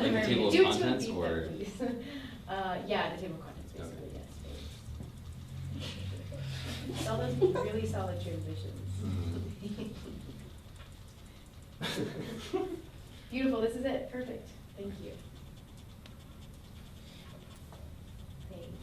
Like the table of contents, or? Yeah, the table of contents, basically, yes. All those really solid transitions. Beautiful, this is it, perfect, thank you. Thanks.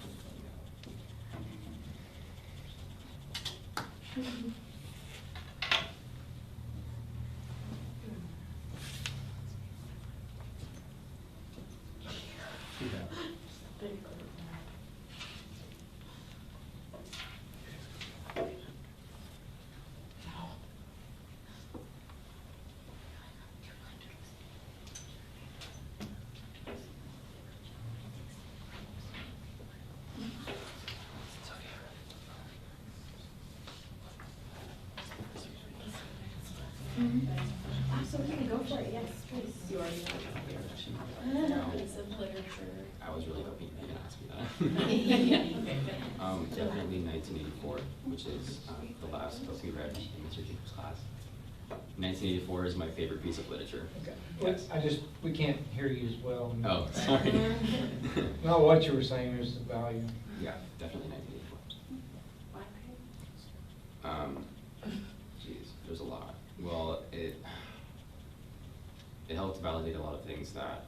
Absolutely, go for it, yes, please. You already know. Piece of literature. I was really hoping you were going to ask me that. Definitely 1984, which is the last book we read in Mr. Jacobs' class. 1984 is my favorite piece of literature. Okay. Yes. We can't hear you as well. Oh, sorry. No, what you were saying is the value. Yeah, definitely 1984. Geez, there's a lot. Well, it helped validate a lot of things that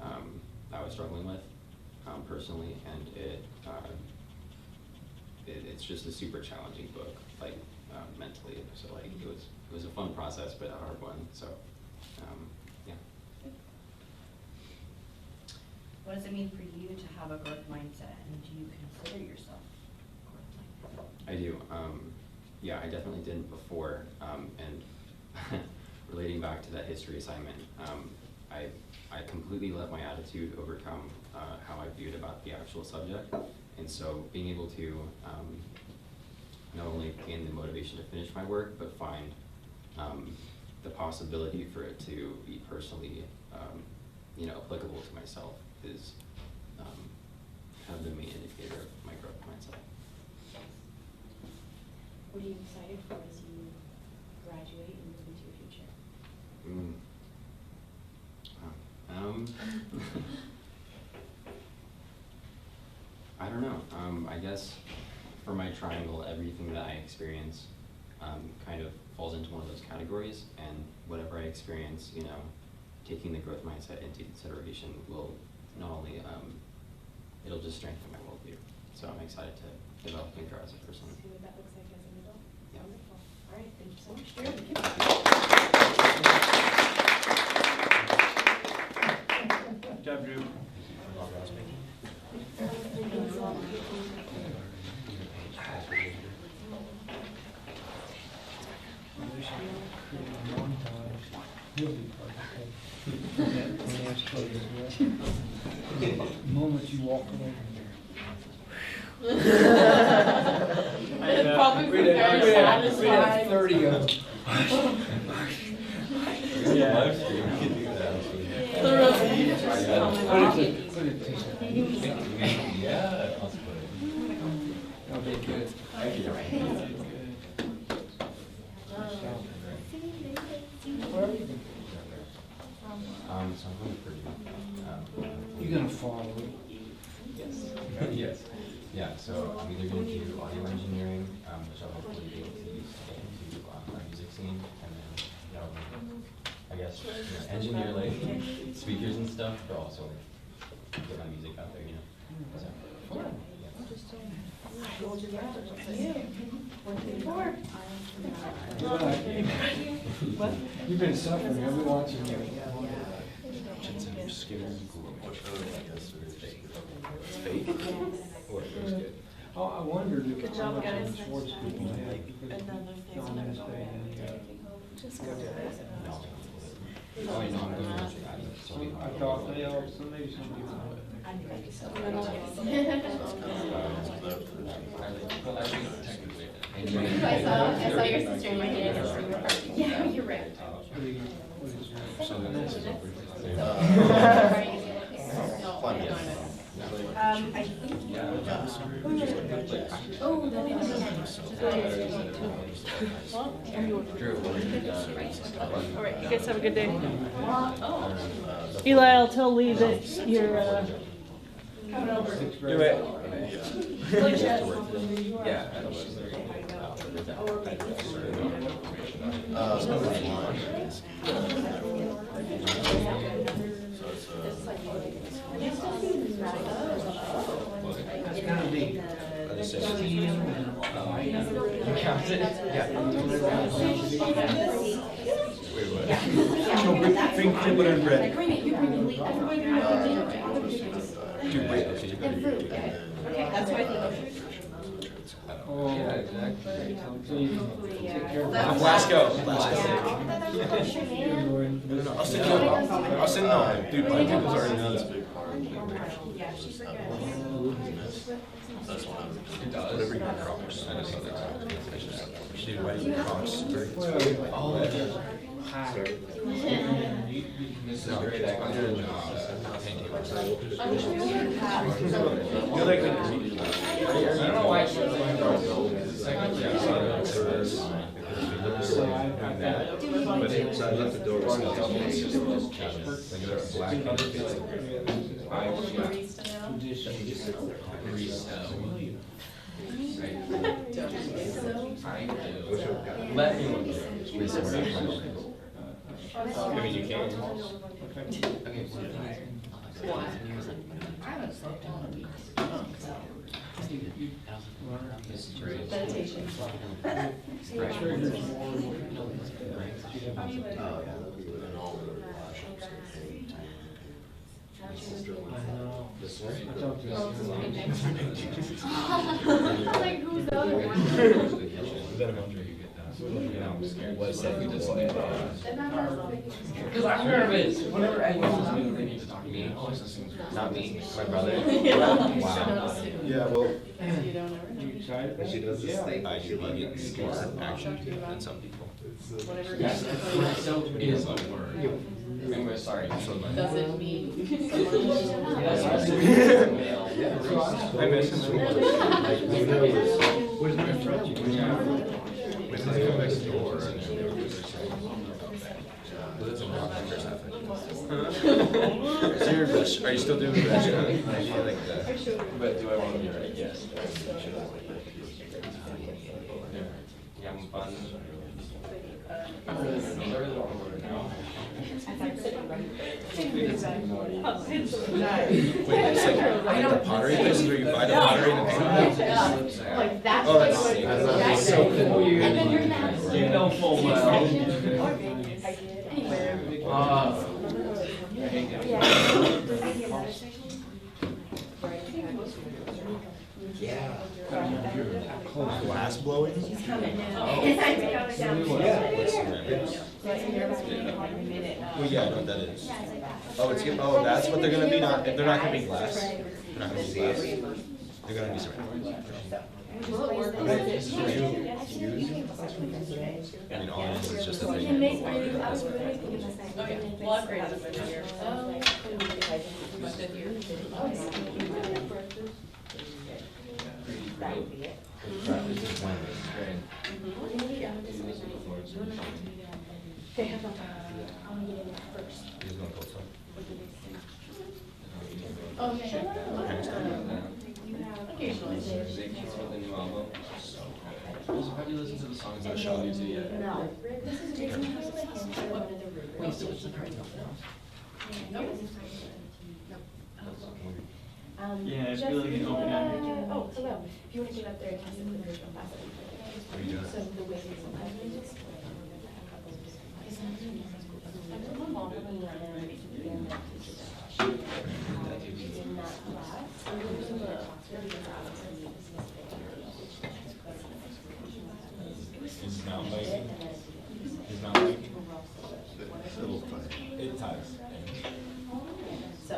I was struggling with personally, and it's just a super challenging book, like mentally. So like it was a fun process, but a hard one. So yeah. What does it mean for you to have a growth mindset, and do you consider yourself growth mindset? I do. Yeah, I definitely didn't before. And relating back to that history assignment, I completely let my attitude overcome how I viewed about the actual subject. And so being able to not only gain the motivation to finish my work, but find the possibility for it to be personally applicable to myself is kind of the main indicator of my growth mindset. What are you excited for as you graduate and move into your future? I don't know. I guess for my triangle, everything that I experience kind of falls into one of those categories, and whatever I experience, taking the growth mindset into consideration will not only, it'll just strengthen my worldview. So I'm excited to develop and grow as a person. See what that looks like as an adult. Yeah. Wonderful. All right, thank you so much, Jared. Good job, Drew. You'll be part of it. you walk away from Probably there. We'd have satisfied. 30 of them. Yeah. The rest of you Yeah. Okay, good. Thank you. Where are you going? So I'm going to Purdue. You gonna follow? Yes. Yes. Yeah, so I'm either going to do audio engineering, which I'll hopefully be able to use to get into our music scene, and then, I guess, engineer like speakers and stuff, but also like, get my music out there, So, You've been suffering. I've been watching you. It's fake? Or it was good? Oh, I wondered if Good how job, much guys. of sports people had because Another thing John that was I've saying. Just go to it. Oh, I know, I'm going to I thought, well, so maybe some people. I saw your sister in my hand. Yeah, you're right. I think. Oh, that is. All right, you guys have a good day. Eli, I'll tell Lee that you're coming over. Do it. Yeah. It's not like lunch. So it's It's gonna be 16. You count it? Yeah. Wait, what? No, bring peanut butter and bread. Bring it, you bring the lead. Everybody bring the Dude, wait, okay, you gotta do it. Okay, that's what I think. Oh, yeah, exactly. So you can take care of Blasco. I'll send you. No, dude, my people's already done. that's what I'm. It does. Whatever your Crocs. I just saw that. Dude, why do you Crocs? Oh, Hi. this is great. I'm doing painting. You're like, I don't know why it's my Crocs. But inside left the door was black. Let me I mean, you can. Meditation. Like, who's the other one? Was that you just Because I'm nervous. Whenever I use they need to talk to me. Not me, my brother. Wow. Yeah, well. You excited? She does this thing. I do love it. It's more action than some people. Yes, so it is a word. Anyway, sorry. Does it mean? I miss him so much. Where's my friend? When I go next door and are you still doing that? But do I want to be right? Yes. Yeah, I'm fun. I really don't want to order now. Wait, it's like the pottery places where you buy the pottery and the paint? Like that's Oh, that's what sick. that's so cool. And then you're not. You know full well. Yeah. Glass blowing? She's coming now. Oh. I have to count it down. Well, yeah, I know what that is. Oh, oh, that's what they're gonna be, not, they're not gonna be glass. They're not gonna be glass. They're gonna be ceramic. I mean, all it is just a thing. Okay, well, I've graded it by year. My fifth year. That would be it. They have I want to get in there first. He's gonna put some. Okay. You have occasionally. Thanks for the new album. Have you listened to the songs that I showed you to yet? No. This is Jason House and one of the rubrics. Yeah, I feel like an open ended. Oh, hello. If you want to get up there and test it with the original class. What are you doing? So the way it's Is mountain biking? Is mountain biking? It ties. So,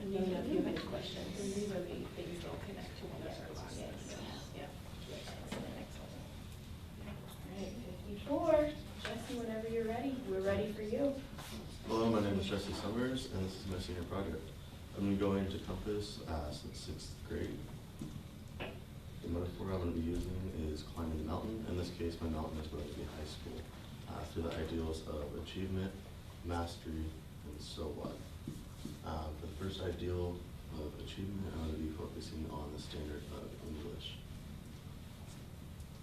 and you know, if you have any questions, and these are the things that will connect to one another. Yeah. All right, 54. Jesse, whenever you're ready, we're ready for you. Hello, my name is Jesse Summers, and this is my senior project. I've been going to Compass since 6th grade. The metaphor I'm going to be using is climbing the mountain. In this case, my mountain is going to be high school, through the ideals of achievement, mastery, and so what. For the first ideal of achievement, I'm going to be focusing on the standard of English.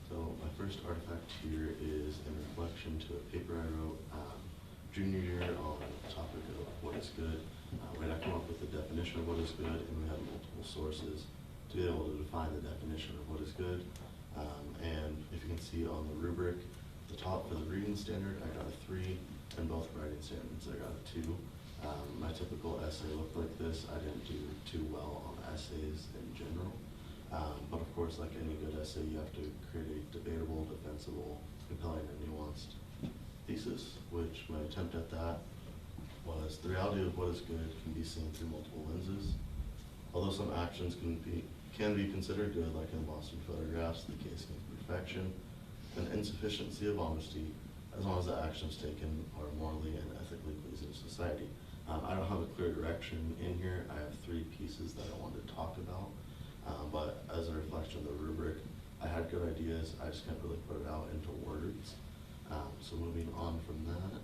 So my first artifact here is in reflection to a paper I wrote junior year on the topic of what is good. We had to come up with the definition of what is good, and we had multiple sources to be able to define the definition of what is good. And if you can see on the rubric, the top for the reading standard, I got a 3, and both writing standards, I got a 2. My typical essay looked like this. I didn't do too well on essays in general. But of course, like any good essay, you have to create a debatable, defensible, compelling, and nuanced thesis, which my attempt at that was the reality of what is good can be seen through multiple lenses. Although some actions can be considered good, like in Boston Photographs, the case against perfection, an insufficiency of honesty, as long as the actions taken are morally and ethically pleasing to society. I don't have a clear direction in here. I have 3 pieces that I wanted to talk about, but as a reflection of the rubric, I had good ideas. I just can't really put it out into words. So moving on from that,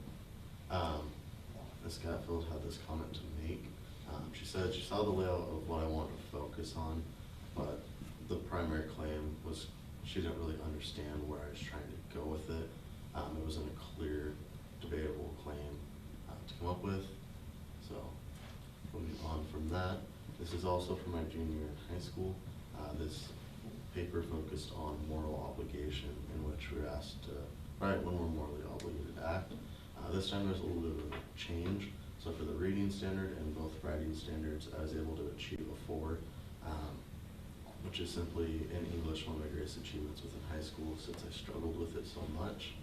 Ms. Catfield had this comment to make. She said she saw the layout of what I wanted to focus on, but the primary claim was she didn't really understand where I was trying to go with it. It wasn't a clear, debatable claim to come up with. So moving on from that, this is also from my junior year in high school. This paper focused on moral obligation, in which we were asked to write when we're morally obligated to act. This time there's a little bit of a change. So for the reading standard and both writing standards, I was able to achieve a 4, which is simply in English one of my greatest achievements within high school since I struggled with it so much.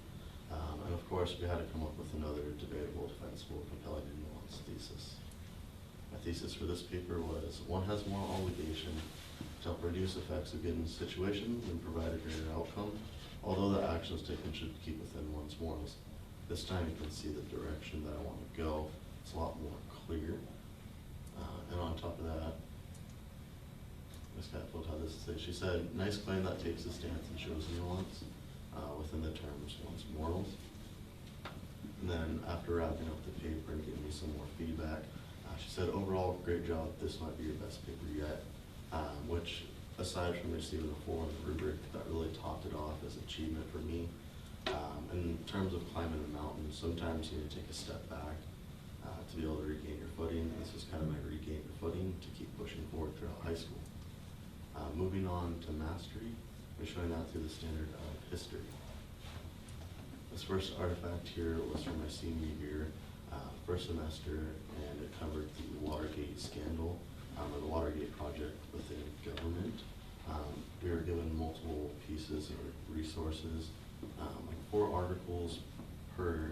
And of course, we had to come up with another debatable, defensible, compelling, and nuanced thesis. My thesis for this paper was, one has moral obligation to help reduce effects of given situations and provide a greater outcome, although the actions taken should keep within one's morals. This time you can see the direction that I want to go. It's a lot more clear. And on top of that, Ms. Catfield had this to say. She said, nice claim that takes a stance and shows nuance within the terms one's morals. And then after wrapping up the paper and giving me some more feedback, she said, overall, great job. This might be your best paper yet, which aside from receiving a 4 on the rubric, that really topped it off as achievement for me. In terms of climbing a mountain, sometimes you need to take a step back to be able to regain your footing. This is kind of my regain your footing to keep pushing forward throughout high school. Moving on to mastery, we're showing that through the standard of history. This first artifact here was from my senior year, first semester, and it covered the Watergate scandal, or the Watergate project within sources, like 4 articles per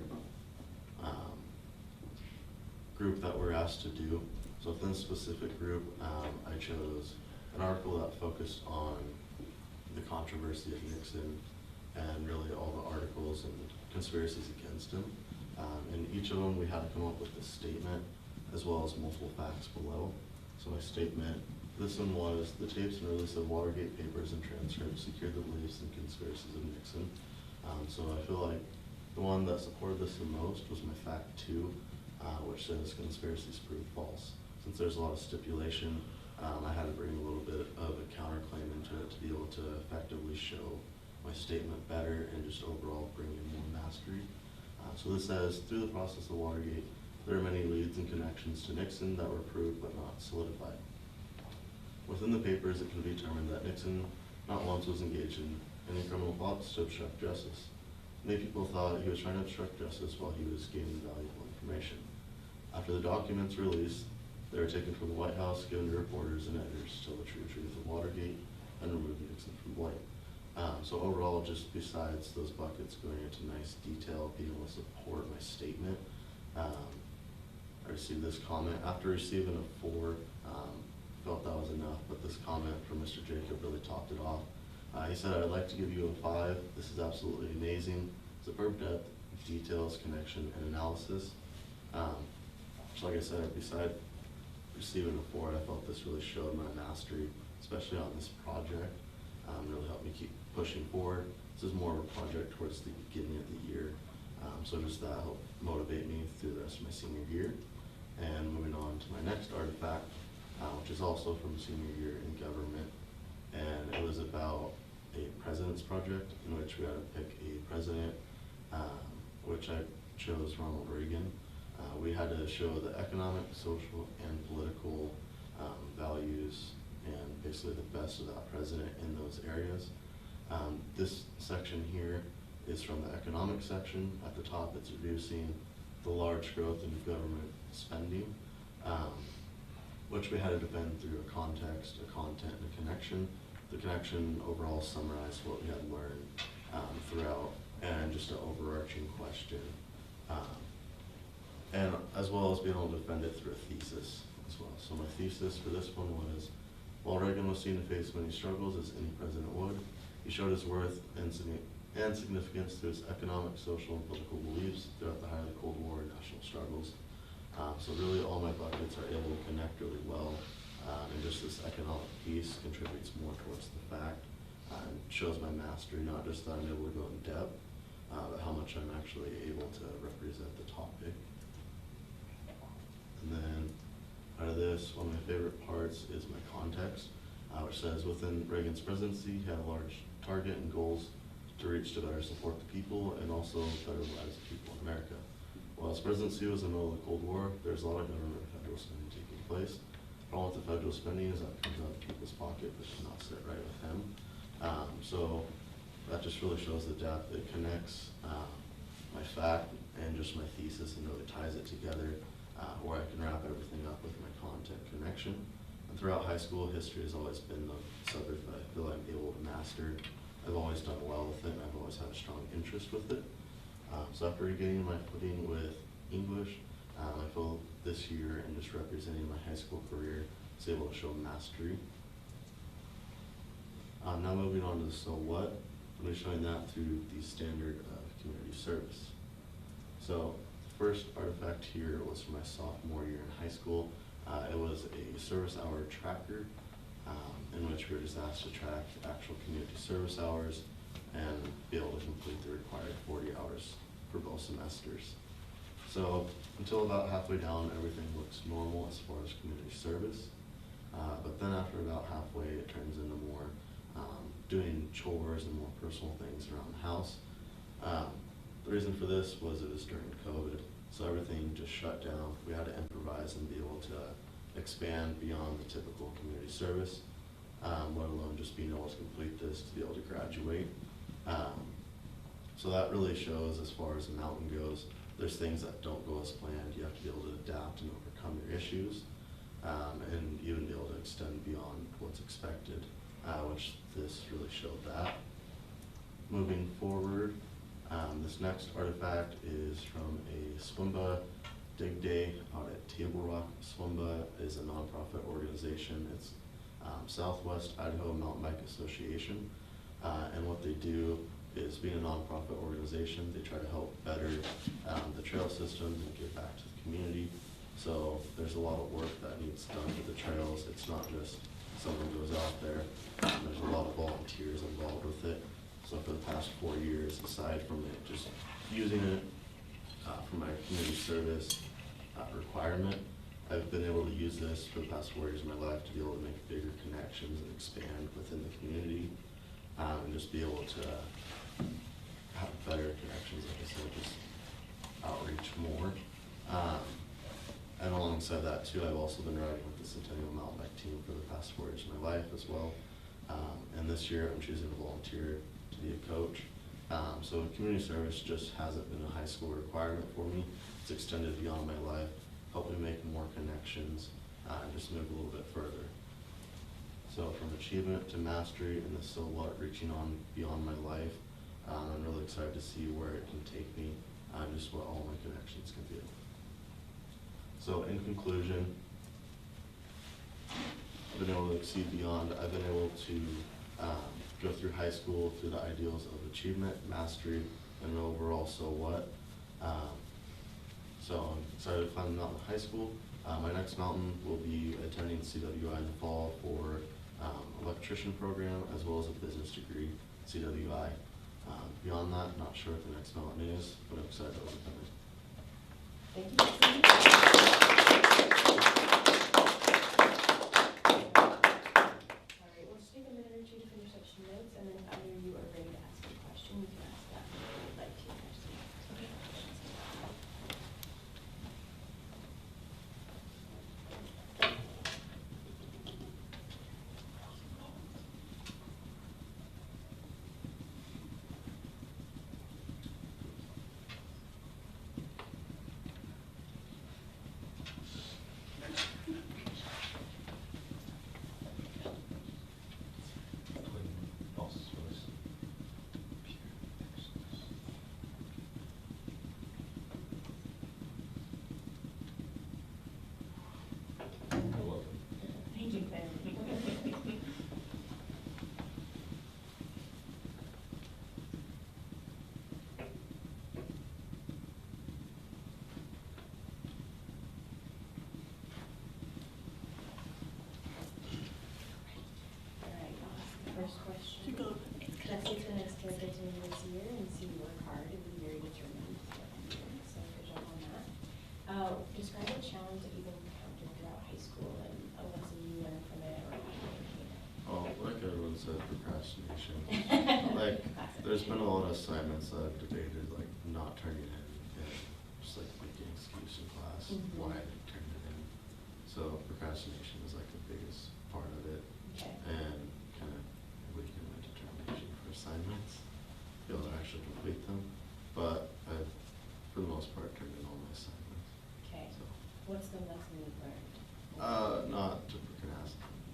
group that we're asked to do. So within a specific group, I chose an article that focused on the controversy of Nixon and really all the articles and conspiracies against him. In each of them, we had to come up with a statement as well as multiple facts below. So my statement, this one was, the tapes and release of Watergate papers and transcripts secured the beliefs and conspiracies of Nixon. So I feel like the one that supported this the most was my fact 2, which says conspiracies prove false. Since there's a lot of stipulation, I had to bring a little bit of a counterclaim into it to be able to effectively show my statement better and just overall bring in more mastery. So this says, through the process of Watergate, there are many leads and connections to Nixon that were proved but not solidified. Within the papers, it can be determined that Nixon not once was engaged in any criminal plots to obstruct justice. Many people thought he was trying to obstruct justice while he was gaining valuable information. After the documents were released, they were taken from the White House, given to reporters and editors to tell the true truth of Watergate and remove Nixon from light. So overall, just besides those buckets going into nice detail, being able to support my statement, I received this comment. After receiving a 4, felt that was enough, but this comment from Mr. Jacob really topped it off. He said, I'd like to give you a 5. This is absolutely amazing. Superb depth, details, connection, and analysis. So like I said, beside receiving a 4, I felt this really showed my mastery, especially on this project. Really helped me keep pushing forward. This is more of a project towards the beginning of the year. So just that helped motivate me through the rest of my senior year. And moving on to my next artifact, which is also from senior year in government. And it was about a president's project in which we had to pick a president, which I chose Ronald Reagan. We had to show the economic, social, and political values and basically the best of that president in those areas. This section here is from the economic section. At the top, it's reducing the large growth in government spending, which we had to defend through a context, a content, and a connection. The connection overall summarized what we had learned throughout, and just an overarching question, and as well as being able to defend it through a thesis as well. So my thesis for this one was, while Reagan was seen to face many struggles as any president would, he showed his worth and significance through his economic, social, and political beliefs throughout the height of the Cold War and national struggles. So really all my buckets are able to connect really well, and just this economic piece contributes more towards the fact, and shows my mastery, not just that I'm able to go in depth, but how much I'm actually able to represent the topic. And then out of this, one of my favorite parts is my context, which says, within Reagan's presidency, he had a large target and goals to reach to better support the people and also better the lives of people in America. While his presidency was in the middle of the Cold War, there's a lot of government and federal spending taking place. The problem with the federal spending is that it comes out of people's pocket, but does not sit right with him. So that just really shows the depth. It connects my fact and just my thesis and really ties it together, where I can wrap everything up with my content connection. And throughout high school, history has always been the subject that I feel I'm able to master. I've always done well with it, and I've always had a strong interest with it. So after getting my footing with English, I feel this year and just representing my high school career is able to show mastery. Now moving on to the so what, I'm going to be showing that through the standard of community service. So first artifact here was from my sophomore year in high school. It was a service hour tracker, in which we were just asked to track actual community service hours and be able to complete the required 40 hours for both semesters. So until about halfway down, everything looks normal as far as community service. But then after about halfway, it turns into more doing chores and more personal things around the house. The reason for this was it was during COVID, so everything just shut down. We had to improvise and be able to expand beyond the typical community service, let alone just being able to complete this to be able to graduate. So that really shows, as far as the mountain goes, there's things that don't go as planned. You have to be able to adapt and overcome your issues, and even be able to extend beyond what's expected, which this really showed that. moving forward, this next artifact is from a Swimba Dig Day out at Table Rock. Swimba is a nonprofit organization. It's Southwest Idaho Mountain Bike Association. And what they do is, being a nonprofit organization, they try to help better the trail systems and give back to the community. So there's a lot of work that needs done with the trails. It's not just someone goes out there. There's a lot of volunteers involved with it. So for the past 4 years, aside from it just using it for my community service requirement, I've been able to use this for the past 4 years of my life to be able to make bigger connections and expand within the community, and just be able to have better connections, like I said, just outreach more. And alongside that too, I've also been riding with the Centennial Mountain Bike team for the past 4 years of my life as well. And this year I'm choosing to volunteer to be a coach. So community service just hasn't been a high school requirement for me. It's extended beyond my life, helped me make more connections, and just move a little bit further. So from achievement to mastery and the so what, reaching on beyond my life, I'm really excited to see where it can take me, just what all my connections can be. So in conclusion, I've been able to exceed beyond. I've been able to go through high school through the ideals of achievement, mastery, and overall so what. So I'm excited to climb the mountain in high school. My next mountain will be attending CWI in the fall for electrician program as well as a business degree, CWI. Beyond that, not sure what the next mountain is, but I'm excited to overcome it. Thank you. All right, we'll just take a minute or two to finish up some notes, and then if either of you are ready to ask a question, you can ask that if you'd like to. Okay. Thank you, Ben. First question. Jesse's been extended to me this year and see you work hard and be very determined. So good job on that. Describe a challenge that you've encountered throughout high school and a lesson you learned from it or how you overcame it. Oh, like everyone said, procrastination. Like, there's been a lot of assignments that I've debated, like not turning in and just like making an excuse in class why I didn't turn it in. So procrastination is like the biggest part of it. Okay. And kind of weaken my determination for assignments, be able to actually complete them. But I've, for the most part, turned in all my assignments. Okay. So, What's the lesson you've learned?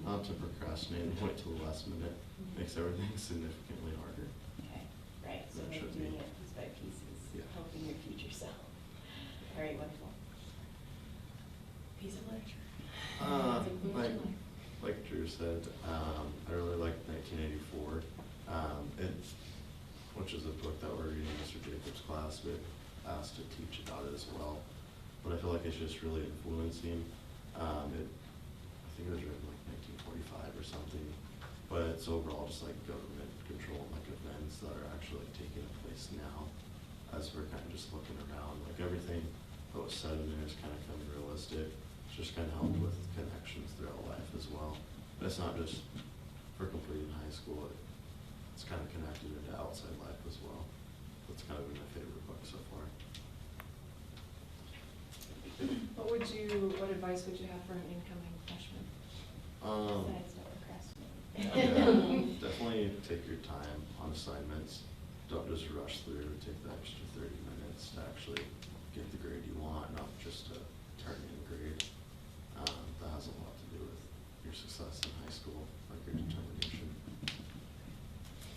not to procrastinate and wait till the last minute. Makes everything significantly harder. Okay, right, so That like should doing be. it piece by piece is Yeah. helping your future self. All right, wonderful. Piece of literature. Like Drew said, I really like 1984, which is a book that we're reading in Mr. Jacobs' class. We're asked to teach about it as well. But I feel like it's just really influencing. I think it was written like 1945 or something, but it's overall just like government control, like events that are actually like, taking place now as we're kind of just looking around. Like everything that was said in there is kind of coming realistic. It's just kind of helped with connections throughout life as well. But it's not just for completing high school, it's kind of connected into outside life as well. That's kind of been my favorite book so far. What advice would you have for an incoming freshman? Besides don't procrastinate. Yeah, definitely take your time on assignments. Don't just rush through. Take the extra 30 minutes to actually get the grade you want, not just to turn in a grade. That has a lot to do with your success in high school, like your determination.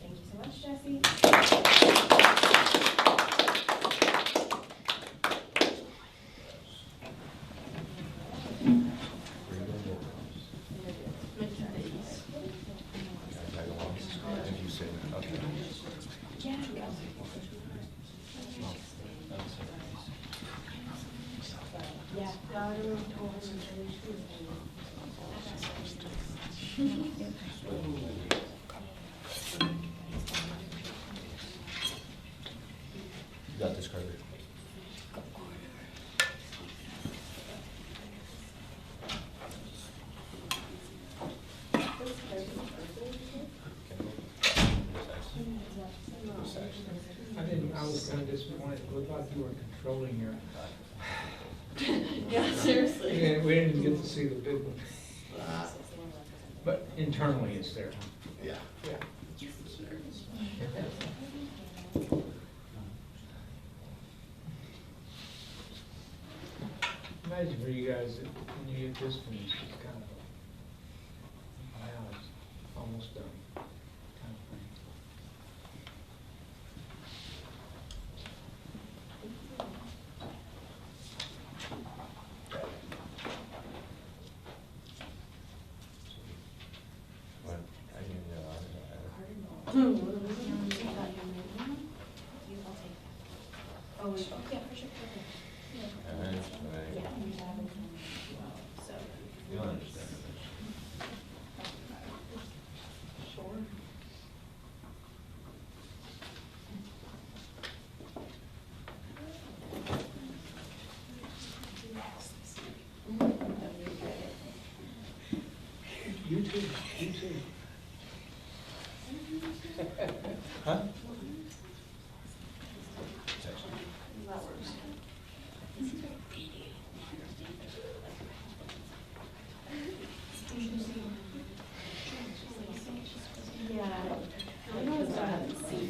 Thank you so much, Jesse. You got this, Carter. I was kind of disappointed. It looked like you were controlling your. Yeah, seriously. Yeah, we didn't get to see the big one. But internally it's there. Yeah. Yeah. Imagine for you guys that when you get this finished, it's kind of a, wow, it's almost done kind of thing. What? I didn't know. Oh, yeah, for sure. You don't understand. You too, you too. Huh? That works. Yeah. I know it's not seen.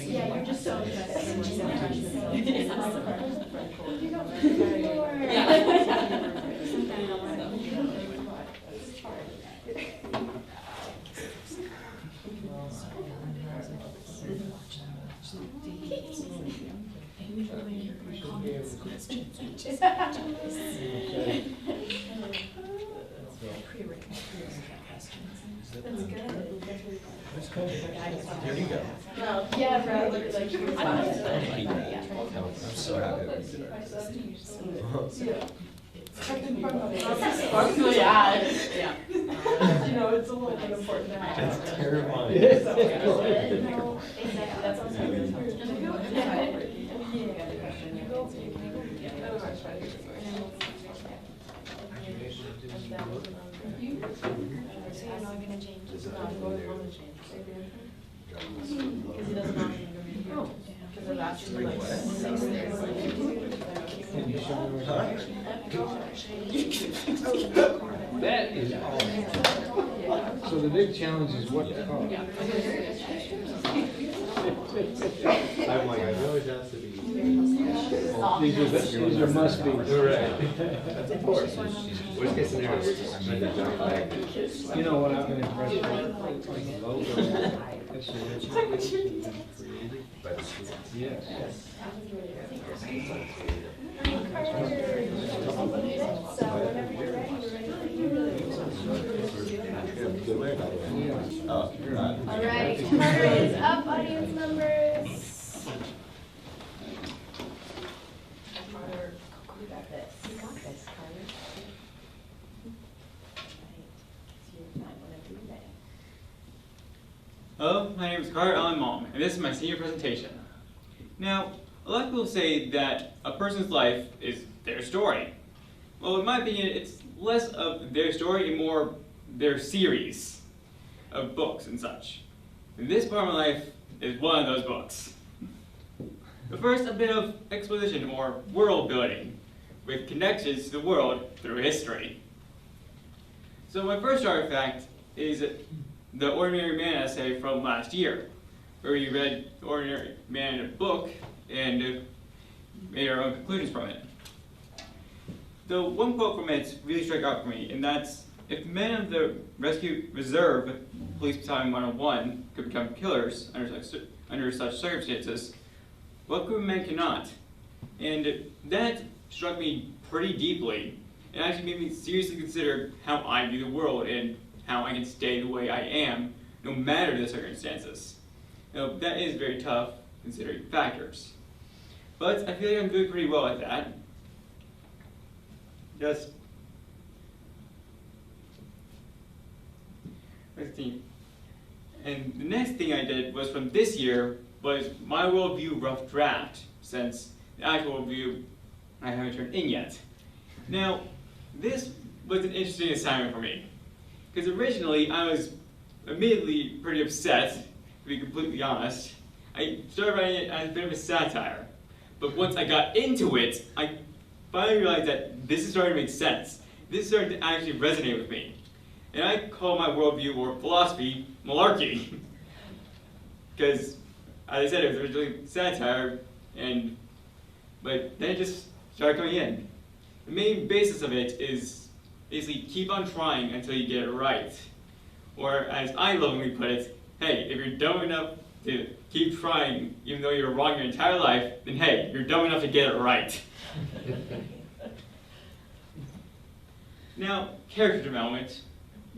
Yeah, you're just so Here you go. No. Yeah, bro, like you were I'm so happy that we did Yeah. Yeah. You know, it's a little bit important to have. It's terrifying. No, exactly, that sounds good. So you're not gonna change? Because he doesn't know. Oh. Because I've asked you like 6 days. Can you show me where? That is all. So the big challenge is what to call. I'm like, I know it has to be. These are must be. Right. That's important. Worst case scenario, I'm in the giant bag. You know what I've been impressed with? Like the logo. It's created By the students. Yes. So whenever you're ready, Good way, by the way. Oh, you're not. All right, Carter is up, audience members. Carter, you got this. You got this, Carter. It's your time whenever you're ready. Hello, my name is Carter Allen Malm, and this is my senior presentation. Now, a lot of people say that a person's life is their story. Well, in my opinion, it's less of their story and more their series of books and such. And this part of my life is one of those books. But first, a bit of exposition or world building with connections to the world through history. So my first artifact is the Ordinary Man essay from last year, where we read The Ordinary Man in a book and made our own conclusions from it. The one quote from it really struck out for me, and that's, if the men of the Rescue Reserve Police Battalion 101 could become killers under such circumstances, what group of men cannot? And that struck me pretty deeply, and actually made me seriously consider how I view the world and how I can stay the way I am, no matter the circumstances. Now, that is very tough, considering factors. But I feel like I'm doing pretty well at that. Let's see. And the next thing I did was from this year was my Worldview rough draft, since the actual Worldview I haven't turned in yet. Now, this was an interesting assignment for me, because originally I was immediately pretty upset, to be completely honest. I started writing it as a bit of a satire, but once I got into it, I finally realized that this is starting to make sense. This is starting to actually resonate with me. And I call my worldview or philosophy malarkey. Because, as I said, it was originally satire, but then it just started coming in. The main basis of it is basically keep on trying until you get it right. Or, as I lovingly put it, hey, if you're dumb enough to keep trying even though you're wrong your entire life, then hey, you're dumb enough to get it right. Now, character development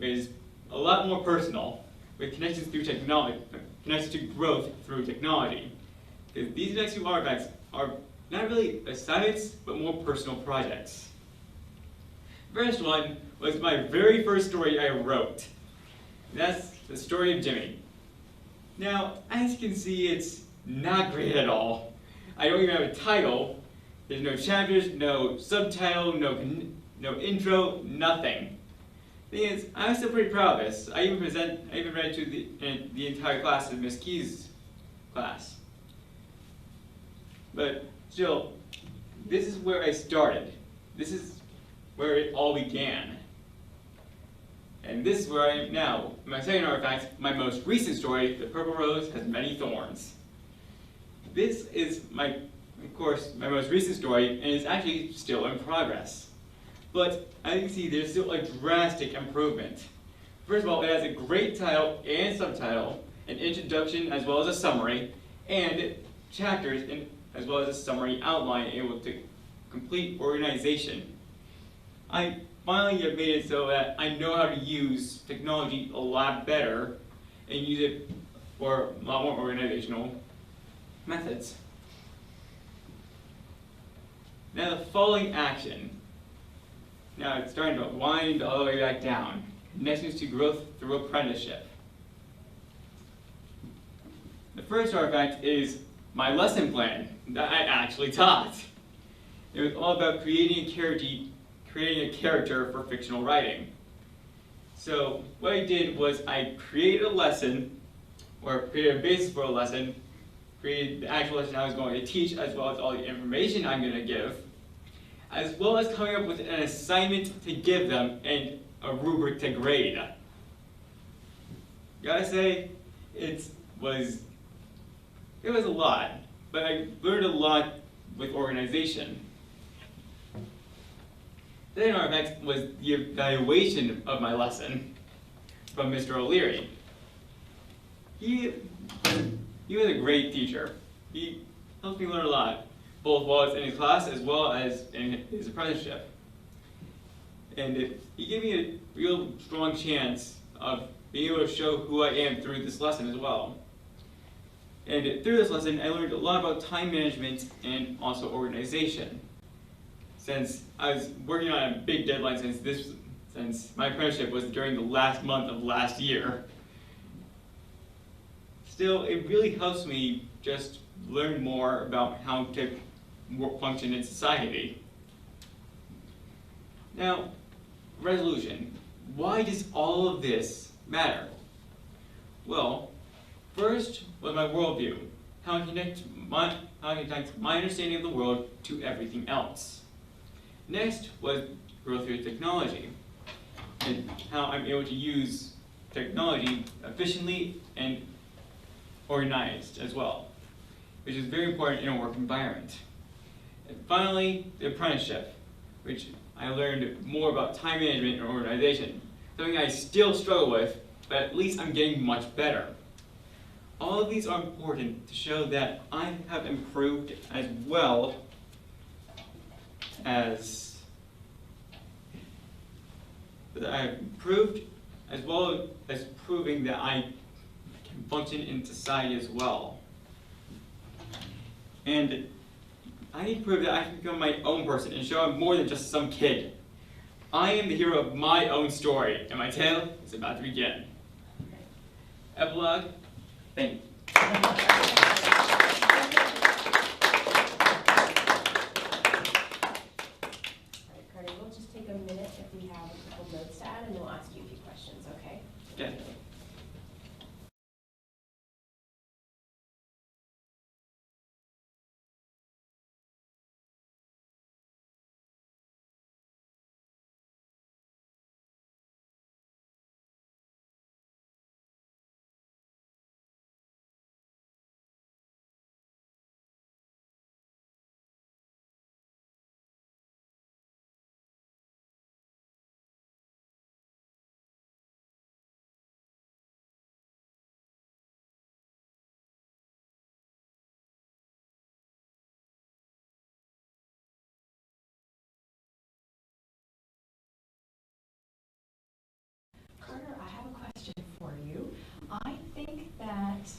is a lot more personal, with connections through technology, connections to growth through technology. Because these next two artifacts are not really assignments, but more personal projects. First one was my very first story I wrote. That's the story of Jimmy. Now, as you can see, it's not great at all. I don't even have a title. There's no chapters, no subtitle, no intro, nothing. Thing is, I'm still pretty proud of this. I even read it to the entire class of Miss Key's class. But still, this is where I started. This is where it all began. And this is where I am now. My second artifact, my most recent story, The Purple Rose Has Many Thorns. This is of course, my most recent story, and it's actually still in progress. But as you can see, there's still a drastic improvement. First of all, it has a great title and subtitle, an introduction as well as a summary, and chapters as well as a summary outline able to complete organization. I finally have made it so that I know how to use technology a lot better and use it for a lot more organizational methods. Now the following action. Now it's starting to wind all the way back down. Next is to growth through apprenticeship. The first artifact is my lesson plan that I actually taught. It was all about creating a character for fictional writing. So what I did was I created a lesson, or created a basis for a lesson, created the actual lesson I was going to teach, as well as all the information I'm going to give, as well as coming up with an assignment to give them and a rubric to grade. Gotta say, it was a lot, but I learned a lot with organization. Then our next was the evaluation of my lesson from Mr. O'Leary. He was a great teacher. He helped me learn a lot, both while I was in his class as well as in his apprenticeship. And he gave me a real strong chance of being able to show who I am through this lesson as well. And through this lesson, I learned a lot about time management and also organization. Since I was working on a big deadline since my apprenticeship was during the last month of last year. Still, it really helps me just learn more about how to function in society. Now, resolution. Why does all of this matter? Well, first was my worldview, how I connect my understanding of the world to everything else. Next was growth through technology, and how I'm able to use technology efficiently and organized as well, which is very important in a work environment. And finally, the apprenticeship, which I learned more about time management and organization, something I still struggle with, but at least I'm getting much better. All of these are important to show that I have improved as well as that I've proved, as well as proving that I can function in society as well. And I need to prove that I can become my own person and show I'm more than just some kid. I am the hero of my own story, and my tale is about to begin. Epilogue, thank you. Carter, we'll just take a minute if we have a couple notes to add, and we'll ask you a few questions, okay? Okay. Carter, I have a question for you. I think that,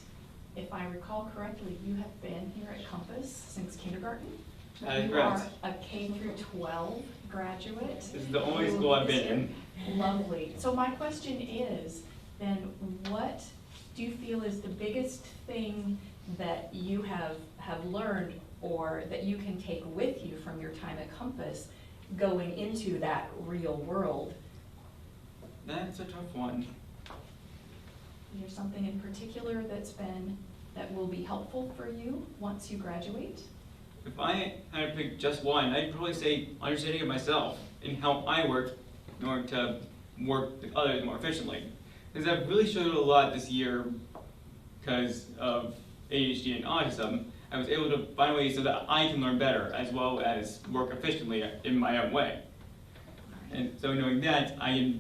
if I recall correctly, you have been here at Compass since kindergarten. You are a K through 12 graduate. This is the only school I've been in. Lovely. So my question is, then, what do you feel is the biggest thing that you have learned or that you can take with you from your time at Compass going into that real world? That's a tough one. Is there something in particular that will be helpful for you once you graduate? If I had to pick just one, I'd probably say understanding of myself and how I work in order to work with others more efficiently. Because I've really struggled a lot this year because of ADHD and autism. I was able to find ways so that I can learn better as well as work efficiently in my own way. And so knowing that, I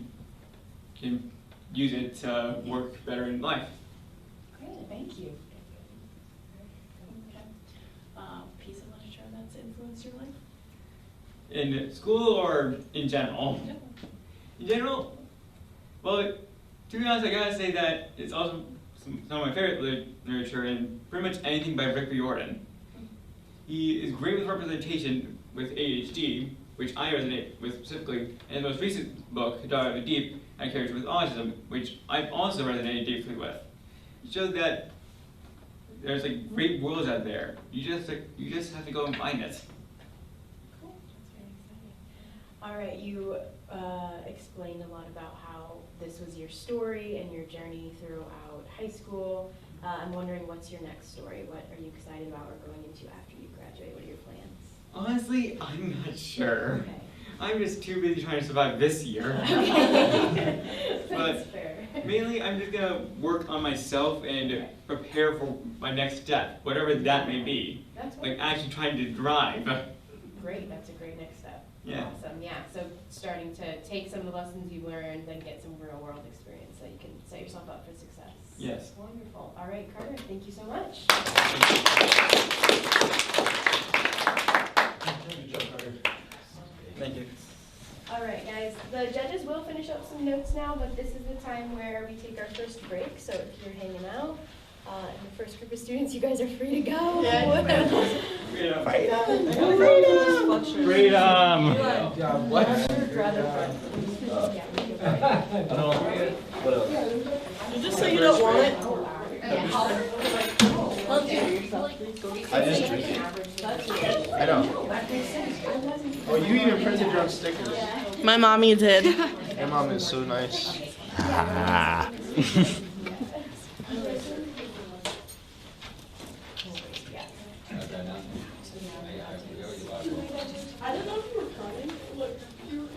can use it to work better in life. Great, thank you. Piece of literature that's influenced your life? In school or in general? In general, well, to be honest, I gotta say that it's also some of my favorite literature, and pretty much anything by Riordan. He is great with representation with ADHD, which I resonate with specifically, and his most recent book, Dive of the Deep, and character with autism, which I've also resonated deeply with. It shows that there's like great worlds out there. You just have to go and find it. Cool, that's very exciting. All right, you explained a lot about how this was your story and your journey throughout high school. I'm wondering, what's your next story? What are you excited about or going into after you graduate? What are your plans? Honestly, I'm not sure. Okay. I'm just too busy trying to survive this year. But fair. mainly, I'm just gonna work on myself and prepare for my next step, whatever that may be. That's like actually trying to drive. Great, that's a great next step. Yeah. Awesome, yeah. So starting to take some of the lessons you learned and get some real world experience so you can set yourself up for success. Yes. Wonderful. All right, Carter, thank you so much. Thank you. All right, guys, the judges will finish up some notes now, but this is the time where we take our first break. So if you're hanging out, and the first group of students, you guys are free to go. Freedom. Freedom. Freedom. You just say you don't want it. I just drink it. I know. Oh, you even printed your own stickers. My mommy did. Your mom is so nice. I didn't know if you were coming. Look, you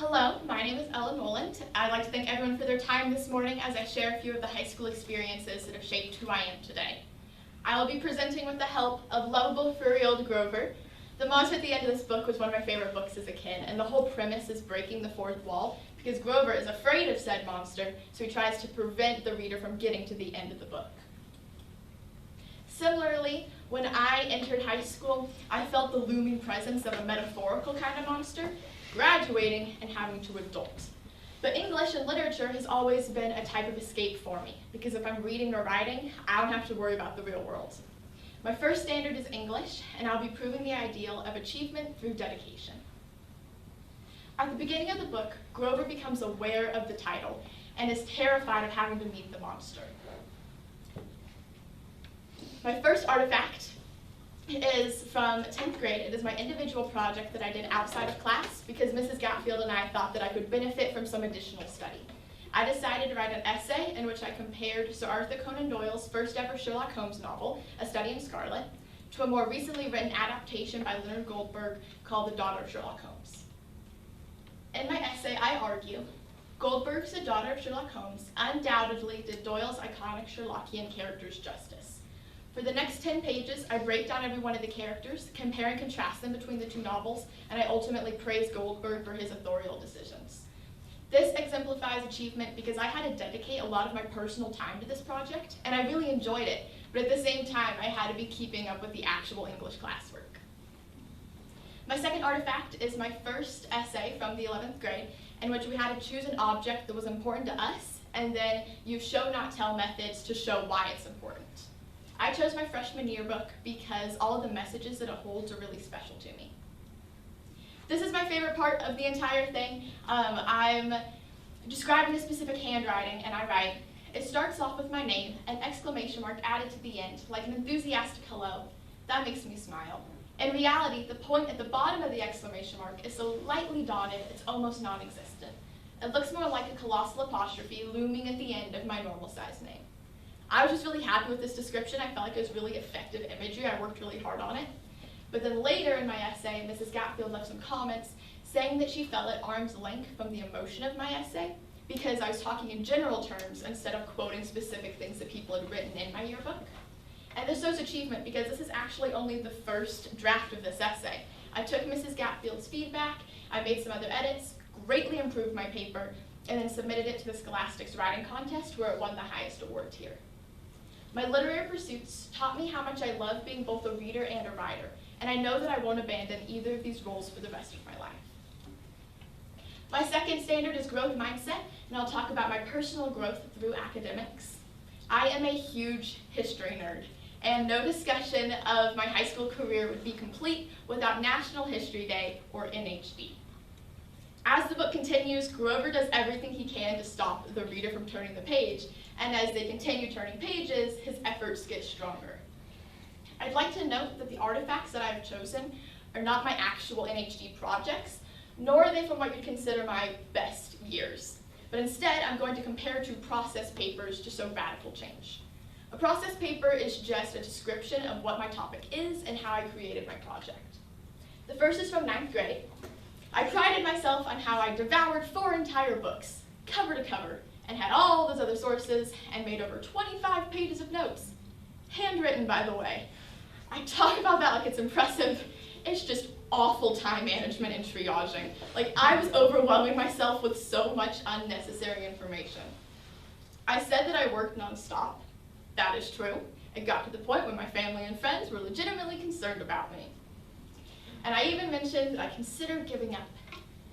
Hello, my name is Ella Noland. I'd like to thank everyone for their time this morning as I share a few of the high school experiences that have shaped who I am today. I will be presenting with the help of lovable furry-old Grover. The monster at the end of this book was one of my favorite books as a kid, and the whole premise is breaking the fourth wall because Grover is afraid of said monster, so he tries to prevent the reader from getting to the end of the book. Similarly, when I entered high school, I felt the looming presence of a metaphorical kind of monster, graduating and having to adult. But English and literature has always been a type of escape for me, because if I'm reading or writing, I don't have to worry about the real world. My first standard is English, and I'll be proving the ideal of achievement through dedication. At the beginning of the book, Grover becomes aware of the title and is terrified of having to meet the monster. My first artifact is from 10th grade. It is my individual project that I did outside of class because Mrs. Gatfield and I thought that I could benefit from some additional study. I decided to write an essay in which I compared Sir Arthur Conan Doyle's first ever Sherlock Holmes novel, A Study in Scarlet, to a more recently written adaptation by Leonard Goldberg called The Daughter of Sherlock Holmes. In my essay, I argue, Goldberg's The Daughter of Sherlock Holmes undoubtedly did Doyle's iconic Sherlockian characters justice. For the next 10 pages, I break down every one of the characters, compare and contrast them between the two novels, and I ultimately praise Goldberg for his authorial decisions. This exemplifies achievement because I had to dedicate a lot of my personal time to this project, and I really enjoyed it, but at the same time, I had to be keeping up with the actual English classwork. My second artifact is my first essay from the 11th grade, in which we had to choose an object that was important to us, and then use show not tell methods to show why it's important. I chose my freshman yearbook because all of the messages that it holds are really special to me. This is my favorite part of the entire thing. I'm describing a specific handwriting, and I write, "It starts off with my name, an exclamation mark added to the end, like an enthusiastic hello. That makes me smile." In reality, the point at the bottom of the exclamation mark is so lightly dotted, it's almost non-existent. It looks more like a colossal apostrophe looming at the end of my normal size name. I was just really happy with this description. I felt like it was really effective imagery. I worked really hard on it. But then later in my essay, Mrs. Gatfield left some comments saying that she felt at arm's length from the emotion of my essay because I was talking in general terms instead of quoting specific things that people had written in my yearbook. And this shows achievement because this is actually only the first draft of this essay. I took Mrs. Gatfield's feedback, I made some other edits, greatly improved my paper, and then submitted it to the Scholastics writing contest where it won the highest award tier. My literary pursuits taught me how much I love being both a reader and a writer, and I know that I won't abandon either of these roles for the rest of my life. My second standard is growth mindset, and I'll talk about my personal growth through academics. I am a huge history nerd, and no discussion of my high school career would be complete without National History Day, or NHD. As the book continues, Grover does everything he can to stop the reader from turning the page, and as they continue turning pages, his efforts get stronger. I'd like to note that the artifacts that I've chosen are not my actual NHD projects, nor are they from what you'd consider my best years. But instead, I'm going to compare two process papers to show radical change. A process paper is just a description of what my topic is and how I created my project. The first is from 9th grade. I prided myself on how I devoured 4 entire books, cover to cover, and had all those other sources, and made over 25 pages of notes. Handwritten, by the way. I talk about that like it's impressive. It's just awful time management and triaging. Like, I was overwhelming myself with so much unnecessary information. I said that I worked nonstop. That is true. It got to the point where my family and friends were legitimately concerned about me. And I even mentioned that I considered giving up.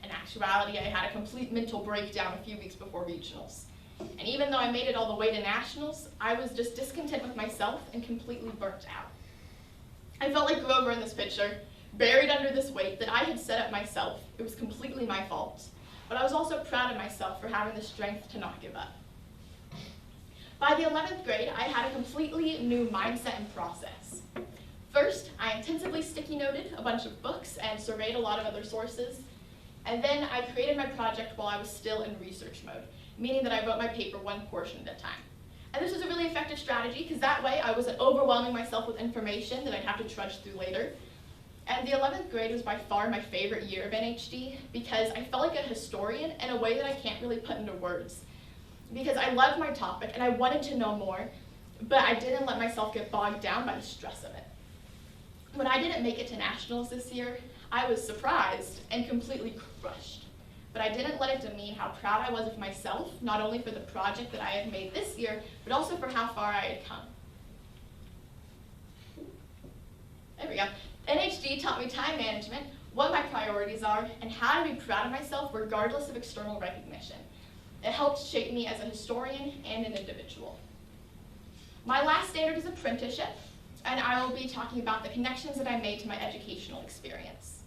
In actuality, I had a complete mental breakdown a few weeks before regionals. And even though I made it all the way to nationals, I was just discontent with myself and completely burnt out. I felt like Grover in this picture, buried under this weight that I had set up myself. It was completely my fault. But I was also proud of myself for having the strength to not give up. By the 11th grade, I had a completely new mindset and process. First, I intensively sticky noted a bunch of books and surveyed a lot of other sources. And then I created my project while I was still in research mode, meaning that I wrote my paper one portion at a time. And this was a really effective strategy because that way I wasn't overwhelming myself with information that I'd have to trudge through later. And the 11th grade was by far my favorite year of NHD because I felt like a historian in a way that I can't really put into words. Because I loved my topic and I wanted to know more, but I didn't let myself get bogged down by the stress of it. When I didn't make it to nationals this year, I was surprised and completely crushed. But I didn't let it demean how proud I was of myself, not only for the project that I had made this year, but also for how far I had come. There we go. NHD taught me time management, what my priorities are, and how to be proud of myself regardless of external recognition. It helped shape me as a historian and an individual. My last standard is apprenticeship, and I will be talking about the connections that I made to my educational experience.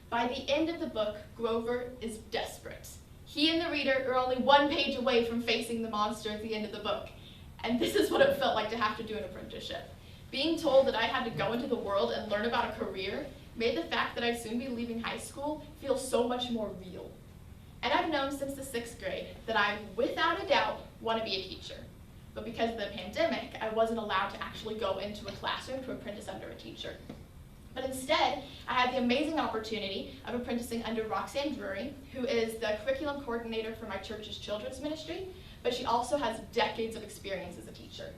By the end of the book, Grover is desperate. He and the reader are only one page away from facing the monster at the end of the book, and this is what it felt like to have to do an apprenticeship. Being told that I had to go into the world and learn about a career made the fact that I'd soon be leaving high school feel so much more real. And I've known since the 6th grade that I, without a doubt, want to be a teacher. But because of the pandemic, I wasn't allowed to actually go into a classroom to apprentice under a teacher. But instead, I had the amazing opportunity of apprenticing under Roxanne Drury, who is the curriculum coordinator for my church's children's ministry, but she also has decades of experience as a teacher.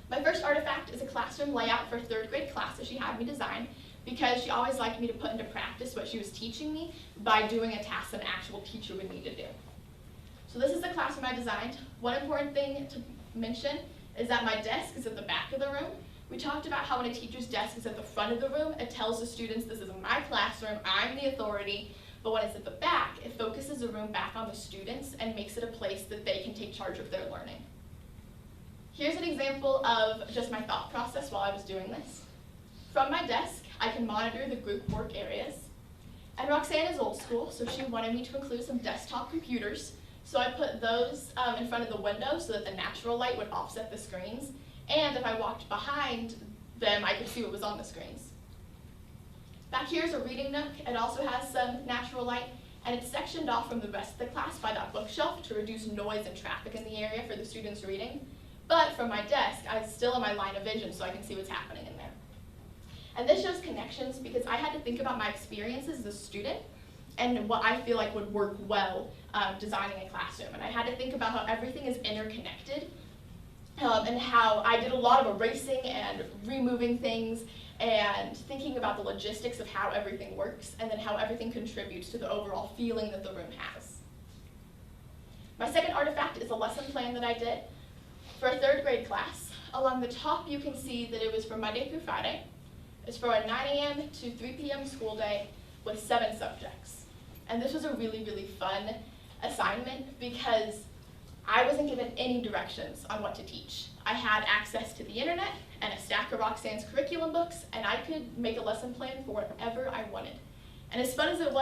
My first artifact is a classroom layout for 3rd grade class that she had me design because she always liked me to put into practice what she was teaching me by doing a task that an actual teacher would need to do. So this is the classroom I designed. One important thing to mention is that my desk is at the back of the room. We talked about how when a teacher's desk is at the front of the room, it tells the students this is my classroom, I'm the authority, but when it's at the back, it focuses the room back on the students and makes it a place that they can take charge of their learning. Here's an example of just my thought process while I was doing this. From my desk, I can monitor the group work areas. And Roxanne is old school, so she wanted me to include some desktop computers. So I put those in front of the window so that the natural light would offset the screens. And if I walked behind them, I could see what was on the screens. Back here is a reading nook. It also has some natural light, and it's sectioned off from the rest of the class by that bookshelf to reduce noise and traffic in the area for the students reading. But from my desk, I'm still in my line of vision so I can see what's happening in there. And this shows connections because I had to think about my experiences as a student and what I feel like would work well designing a classroom. And I had to think about how everything is interconnected and how I did a lot of erasing and removing things and thinking about the logistics of how everything works and then how everything contributes to the overall feeling that the room has. My second artifact is a lesson plan that I did for a 3rd grade class. Along the top, you can see that it was for Monday through Friday. It's for a 9 a.m. to 3 p.m. school day with 7 subjects. And this was a really, really fun assignment because I wasn't given any directions on what to teach. I had access to the internet and a stack of Roxanne's curriculum books, and I could make a lesson plan for whatever I wanted. And as fun as it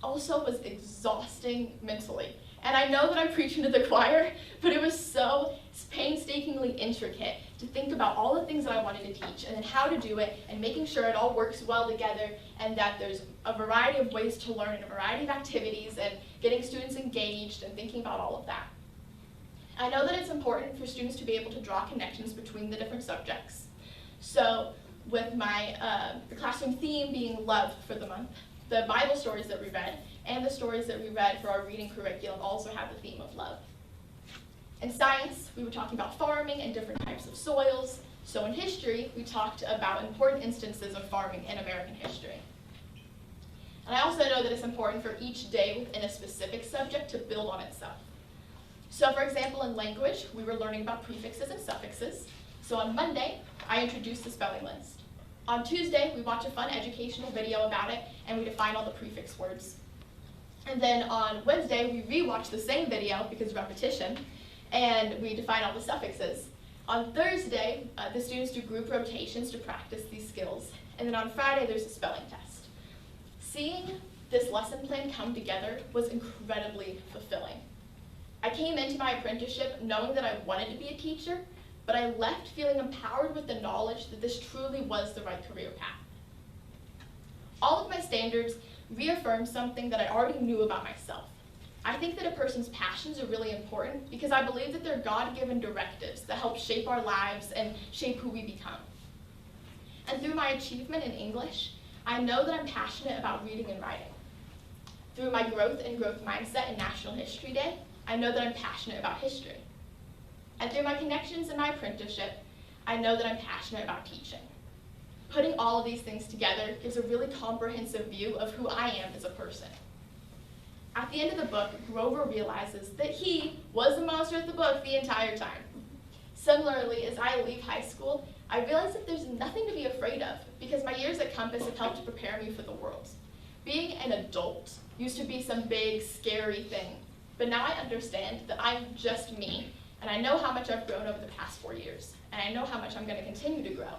also was exhausting mentally. And I know that I'm preaching to the choir, but it was so painstakingly intricate to think about all the things that I wanted to teach and then how to do it and making sure it all works well together and that there's a variety of ways to learn and a variety of activities and getting students engaged and thinking about all of that. I know that it's important for students to be able to draw connections between the different subjects. So with my the classroom theme being love for the month, the Bible stories that we read and the stories that we read for our reading curriculum also have the theme of love. In science, we were talking about farming and different types of soils. So in history, we talked about important instances of farming in American history. And I also know that it's important for each day within a specific subject to build on itself. So for example, in language, we were learning about prefixes and suffixes. So on Monday, I introduced the spelling list. On Tuesday, we watch a fun educational video about it, and we define all the prefix words. And then on Wednesday, we rewatch the same video, because repetition, and we define all the suffixes. On Thursday, the students do group rotations to practice these skills. And then on Friday, there's a spelling test. Seeing this lesson plan come together was incredibly fulfilling. I came into my apprenticeship knowing that I wanted to be a teacher, but I left feeling empowered with the knowledge that this truly was the right career path. All of my standards reaffirmed something that I already knew about myself. I think that a person's passions are really important because I believe that they're God-given directives that help shape our lives and shape who we become. And through my achievement in English, I know that I'm passionate about reading and writing. Through my growth and growth mindset in National History Day, I know that I'm passionate about history. And through my connections in my apprenticeship, I know that I'm passionate about teaching. Putting all of these things together gives a really comprehensive view of who I am as a person. At the end of the book, Grover realizes that he was the monster of the book the entire time. Similarly, as I leave high school, I realize that there's nothing to be afraid of because my years at Compass have helped to prepare me for the world. Being an adult used to be some big, scary thing, but now I understand that I'm just me, and I know how much I've grown over the past 4 years, and I know how much I'm going to continue to grow.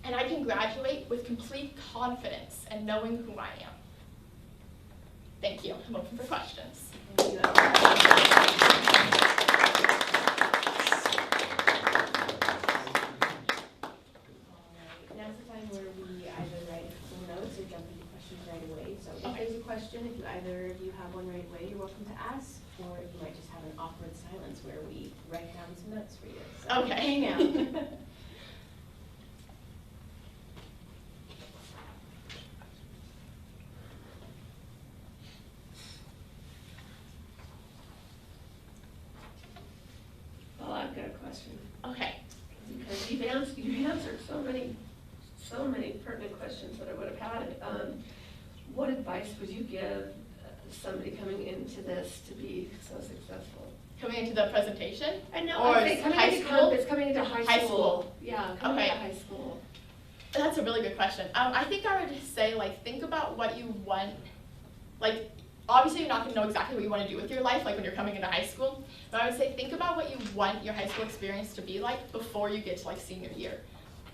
And I can graduate with complete confidence and knowing who I am. Thank you. I'm open for questions. Thank you. Now's the time where we either write full notes or jump into questions right away. So if there's a question, if either of you have one right away, you're welcome to ask, or you might just have an awkward silence where we write down some notes for you. So Okay. hang out. Well, I've got a question. Okay. Because you've answered so many pertinent questions that I would have had. What advice would you give somebody coming into this to be so successful? Coming into the presentation? I know, Or okay, coming high into school? Compass, coming into high school. Yeah, coming Okay. into high school. That's a really good question. I think I would say, like, think about what you want. Like, obviously you're not going to know exactly what you want to do with your life, like when you're coming into high school. But I would say think about what you want your high school experience to be like before you get to, like, senior year.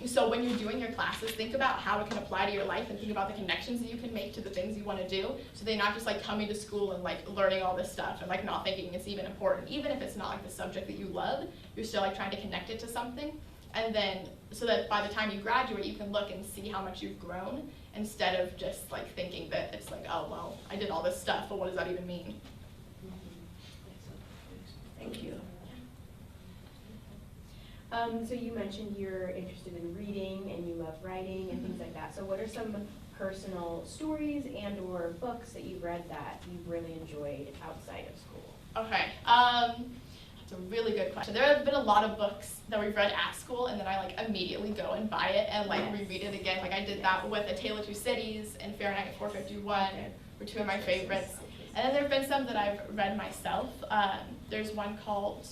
So when you're doing your classes, think about how it can apply to your life and think about the connections that you can make to the things you want to do. So they're not just, like, coming to school and, like, learning all this stuff and, like, not thinking it's even important. Even if it's not, like, the subject that you love, you're still, like, trying to connect it to something. And then, so that by the time you graduate, you can look and see how much you've grown instead of just, like, thinking that it's like, oh, well, I did all this stuff, but what does that even mean? Thank you. So you mentioned you're interested in reading and you love writing and things like that. So what are some personal stories and or books that you've read that you've really enjoyed outside of school? Okay, that's a really good question. There have been a lot of books that we've read at school and then I, like, immediately go and buy it and, like, reread it again. Like, I did that with A Tale of Two Cities and Fahrenheit 451 were two of my favorites. And then there have been some that I've read myself. There's one called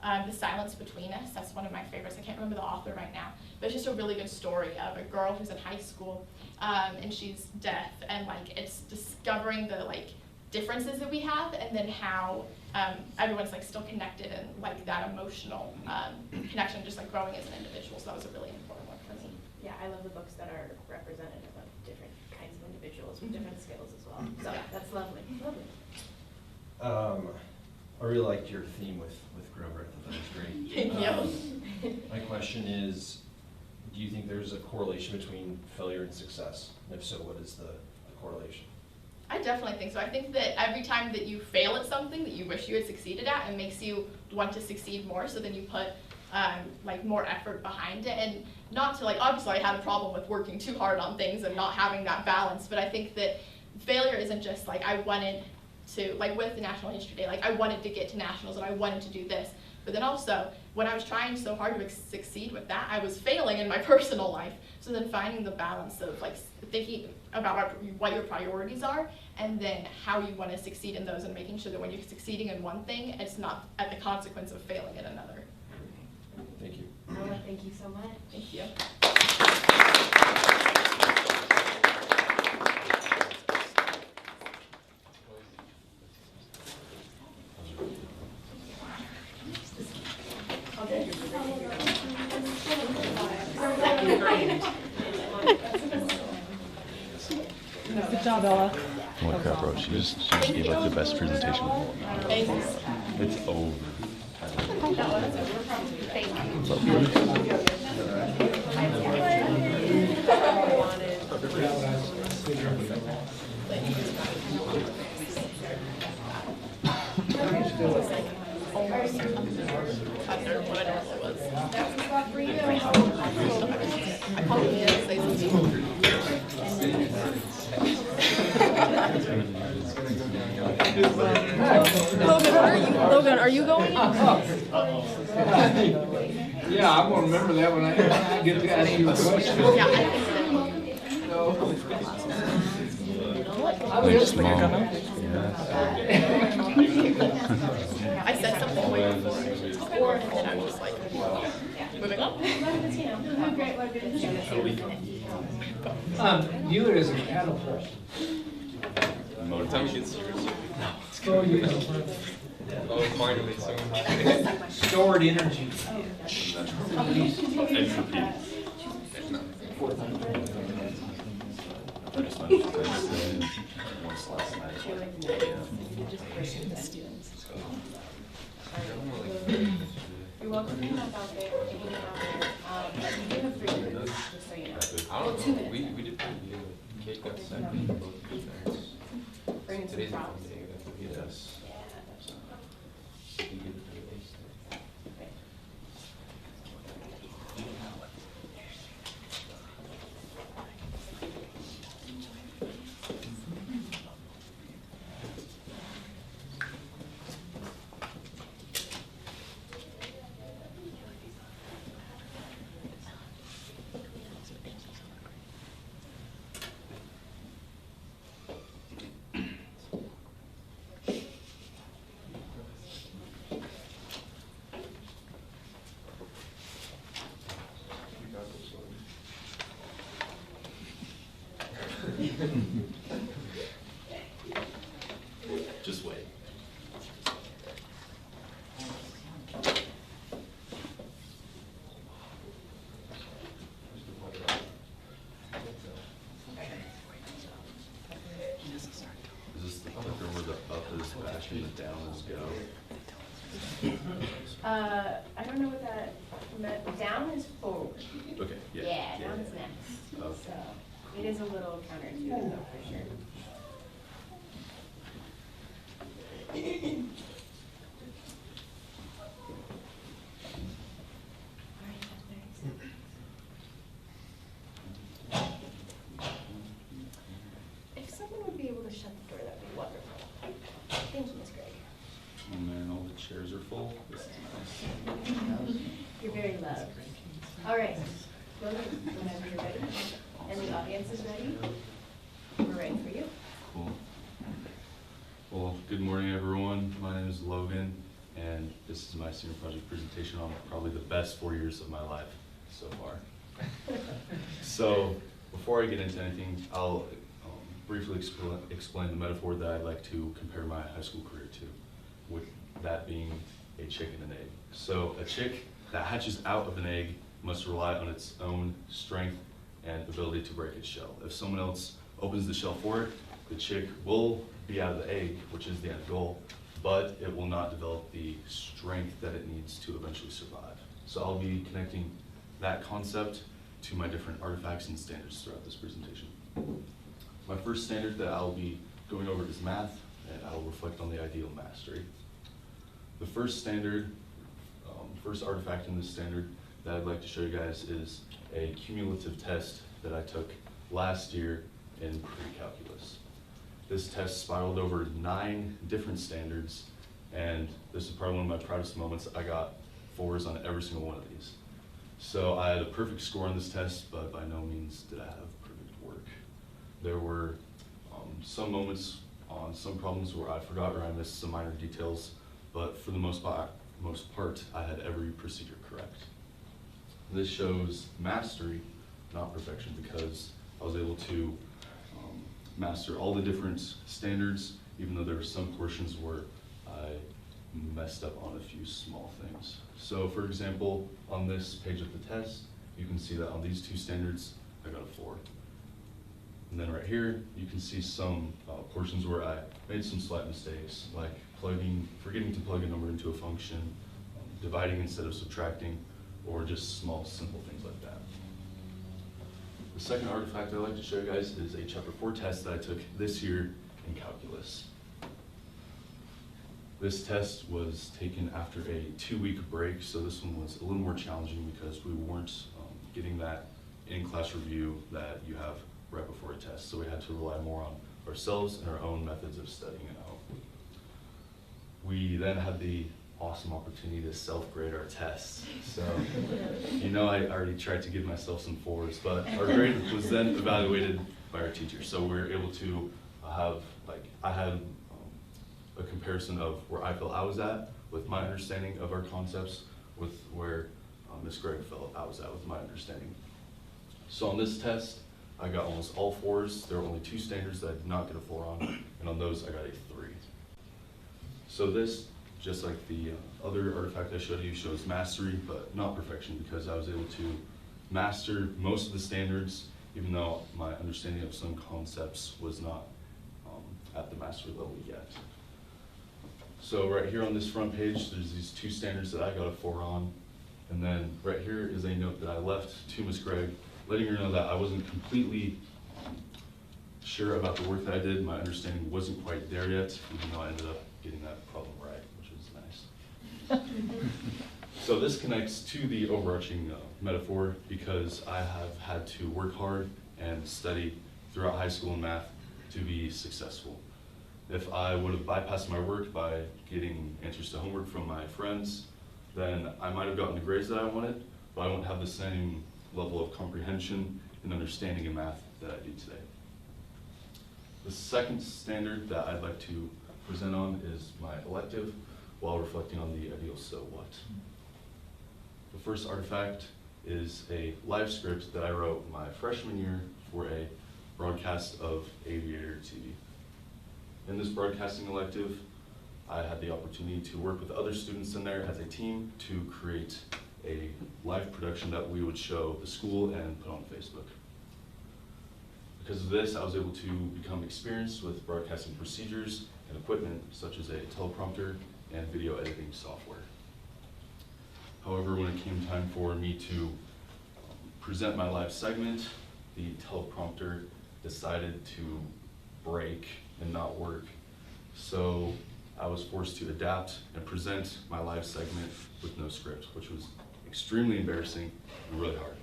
The Silence Between Us. That's one of my favorites. I can't remember the author right now, but it's just a really good story of a girl who's in high school and she's deaf, and, like, it's discovering the, like, differences that we have and then how everyone's, like, still connected and, like, that emotional connection, just, like, growing as an individual. So that was a really important one for me. Yeah, I love the books that are representative of different kinds of individuals with different skills as well. So that's lovely. Lovely. I really liked your theme with Grover. I thought that was great. Thank you. My question is, do you think there's a correlation between failure and success? And if so, what is the correlation? I definitely think so. I think that every time that you fail at something that you wish you had succeeded at, it makes you want to succeed more, so then you put like more effort behind it. And not to, like, obviously I had a problem with working too hard on things and not having that balance, but I think that failure isn't just like I wanted to, like with the National History Day, like I wanted to get to nationals and I wanted to do this. But then also, when I was trying so hard to succeed with that, I was failing in my personal life. So then finding the balance of, like, thinking about what your priorities are and then how you want to succeed in those, and making sure that when you're succeeding in one thing, it's not at the consequence of failing at another. Thank you. Thank you so much. Thank you. Good job, Ella. Holy crap, bro. She just gave like the best presentation. Thanks. It's over. I Yeah, I'm gonna remember that when I get to ask you a question. Thanks, Mom. I said something way before, and then I'm just like, moving on. You as an adult. By the time you get serious. Oh, you know. Oh, finally, someone. Stored energy. Entropy. You're welcome to come out there, hang out there. You do have 3 minutes, just so you know. I don't know. 2 minutes. We did pretty good. Cake got sent to both parents. Bring in some Today's props. the day. Yes. Just wait. Is this the clicker where the up is back and the down is go? I don't know what that meant. Down is forward. Okay, yeah. Yeah, down is next. Okay. So it is a little counterintuitive though, for sure. If someone would be able to shut the door, that'd be wonderful. Thank you, Ms. Gregg. Oh man, all the chairs are full. This is nice. You're very loud. All right, Logan, whenever you're ready, and the audience is ready, we're ready for you. Cool. Well, good morning, everyone. My name is Logan, and this is my senior project presentation on probably the best 4 years of my life so far. So, before I get into anything, I'll briefly explain the metaphor that I'd like to compare my high school career to, with that being a chicken and egg. So, a chick that hatches out of an egg must rely on its own strength and ability to break its shell. If someone else opens the shell for it, the chick will be out of the egg, which is the end goal, but it will not develop the strength that it needs to eventually survive. So I'll be connecting that concept to my different artifacts and standards throughout this presentation. My first standard that I'll be going over is math, and I'll reflect on the ideal mastery. The first standard, first artifact in this standard that I'd like to show you guys is a cumulative test that I took last year in pre-calculus. This test spiraled over 9 different standards, and this is probably one of my proudest moments. I got 4s on every single one of these. So I had a perfect score on this test, but by no means did I have perfect work. There were some moments on some problems where I forgot or I missed some minor details, but for the most part, I had every procedure correct. This shows mastery, not perfection, because I was able to master all the different standards, even though there were some portions where I messed up on a few small things. So for example, on this page of the test, you can see that on these 2 standards, I got a 4. And then right here, you can see some portions where I made some slight mistakes, like forgetting to plug a number into a function, dividing instead of subtracting, or just small, simple things like that. The second artifact I'd like to show you guys is a Chapter 4 test that I took this year in calculus. This test was taken after a 2-week break, so this one was a little more challenging because we weren't getting that in-class review that you have right before a test, so we had to rely more on ourselves and our own methods of studying it out. We then had the awesome opportunity to self-grade our tests. So, I already tried to give myself some 4s, but our grade was then evaluated by our teacher. So we were able to have, I had a comparison of where I felt I was at with my understanding of our concepts with where Ms. Gregg felt I was at with my understanding. So on this test, I got almost all 4s. There were only 2 standards that I did not get a 4 on, and on those I got a 3. So this, just like the other artifact I showed you, shows mastery, but not perfection, because I was able to master most of the standards, even though my understanding of some concepts was not at the mastery level yet. So right here on this front page, there's these 2 standards that I got a 4 on, and then right here is a note that I left to Ms. Gregg, letting her know that I wasn't completely sure about the work that I did. My understanding wasn't quite there yet, even though I ended up getting that problem right, which is nice. So this connects to the overarching metaphor, because I have had to work hard and study throughout high school in math to be successful. If I would have bypassed my work by getting answers to homework from my friends, then I might have gotten the grades that I wanted, but I won't have the same level of comprehension and understanding in math that I do today. The second standard that I'd like to present on is my elective, while reflecting on the ideal so what. The first artifact is a live script that I wrote my freshman year for a broadcast of Aviator TV. In this broadcasting elective, I had the opportunity to work with other students in there as a team to create a live production that we would show the school and put on Facebook. Because of this, I was able to become experienced with broadcasting procedures and equipment such as a teleprompter and video editing software. However, when it came time for me to present my live segment, the teleprompter decided to break and not work. So I was forced to adapt and present my live segment with no script, which was extremely embarrassing and really hard.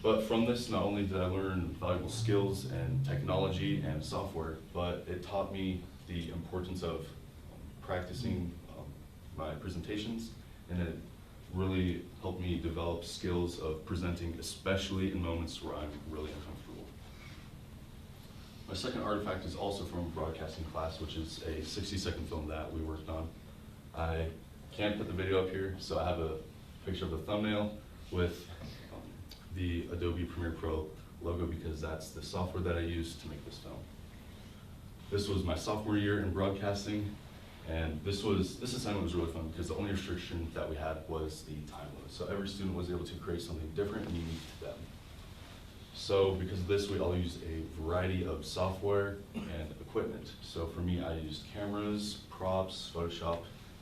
But from this, not only did I learn valuable skills and technology and software, but it taught me the importance of practicing my presentations, and it really helped me develop skills of presenting, especially in moments where I'm really uncomfortable. My second artifact is also from broadcasting class, which is a 60-second film that we worked on. I can't put the video up here, so I have a picture of the thumbnail with the Adobe Premiere Pro logo, because that's the software that I used to make this film. This was my sophomore year in broadcasting, and this assignment was really fun because the only restriction that we had was the time limit. So every student was able to create something different and unique to them. So because of this, we all used a variety of software and equipment. So for me, I used cameras, props, Photoshop,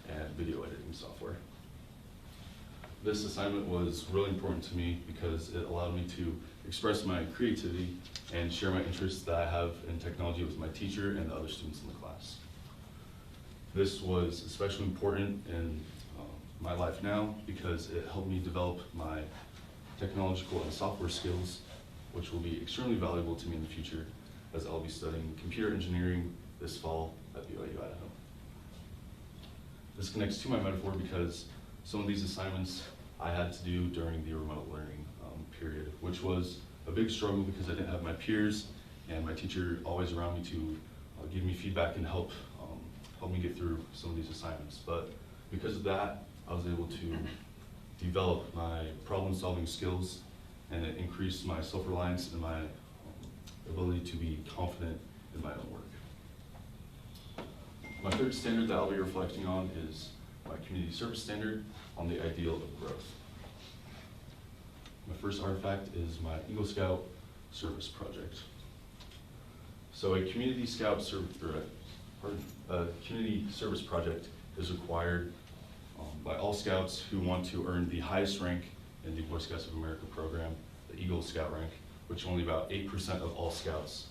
and video editing software. This assignment was really important to me because it allowed me to express my creativity and share my interests that I have in technology with my teacher and the other students in the class. This was especially important in my life now because it helped me develop my technological and software skills, which will be extremely valuable to me in the future as I'll be studying computer engineering this fall at BYU Idaho. This connects to my metaphor because some of these assignments I had to do during the remote learning period, which was a big struggle because I didn't have my peers and my teacher always around me to give me feedback and help me get through some of these assignments. But because of that, I was able to develop my problem-solving skills, and it increased my self-reliance and my ability to be confident in my own work. My third standard that I'll be reflecting on is my community service standard on the ideal of growth. My first artifact is my Eagle Scout service project. So a community service project is required by all scouts who want to earn the highest rank in the Boy Scouts of America program, the Eagle Scout rank, which only about 8% of all scouts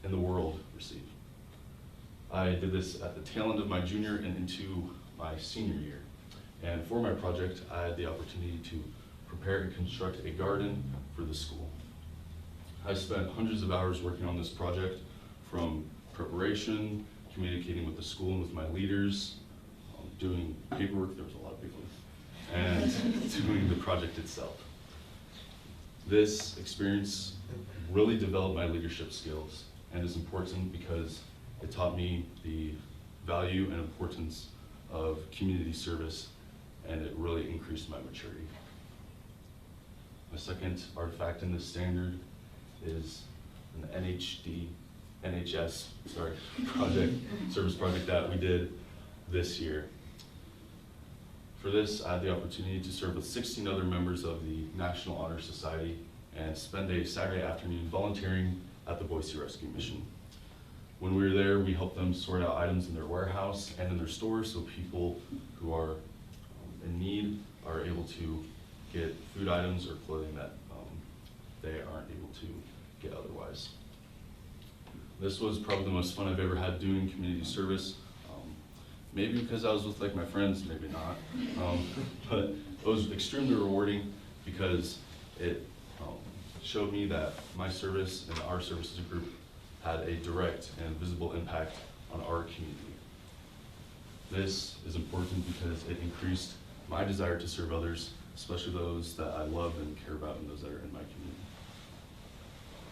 in the world receive. I did this at the tail end of my junior and into my senior year. And for my project, I had the opportunity to prepare and construct a garden for the school. I spent hundreds of hours working on this project, from preparation, communicating with the school and with my leaders, doing paperwork, there was a lot of paperwork, and doing the project itself. This experience really developed my leadership skills, and is important because it taught me the value and importance of community service, and it really increased my maturity. My second artifact in this standard is an NHS service project that we did this year. For this, I had the opportunity to serve with 16 other members of the National Honor Society and spend a Saturday afternoon volunteering at the Boise Rescue Mission. When we were there, we helped them sort out items in their warehouse and in their stores so people who are in need are able to get food items or clothing that they aren't able to get otherwise. This was probably the most fun I've ever had doing community service. Maybe because I was with like my friends, maybe not. But it was extremely rewarding because it showed me that my service and our service as a group had a direct and visible impact on our community. This is important because it increased my desire to serve others, especially those that I love and care about and those that are in my community.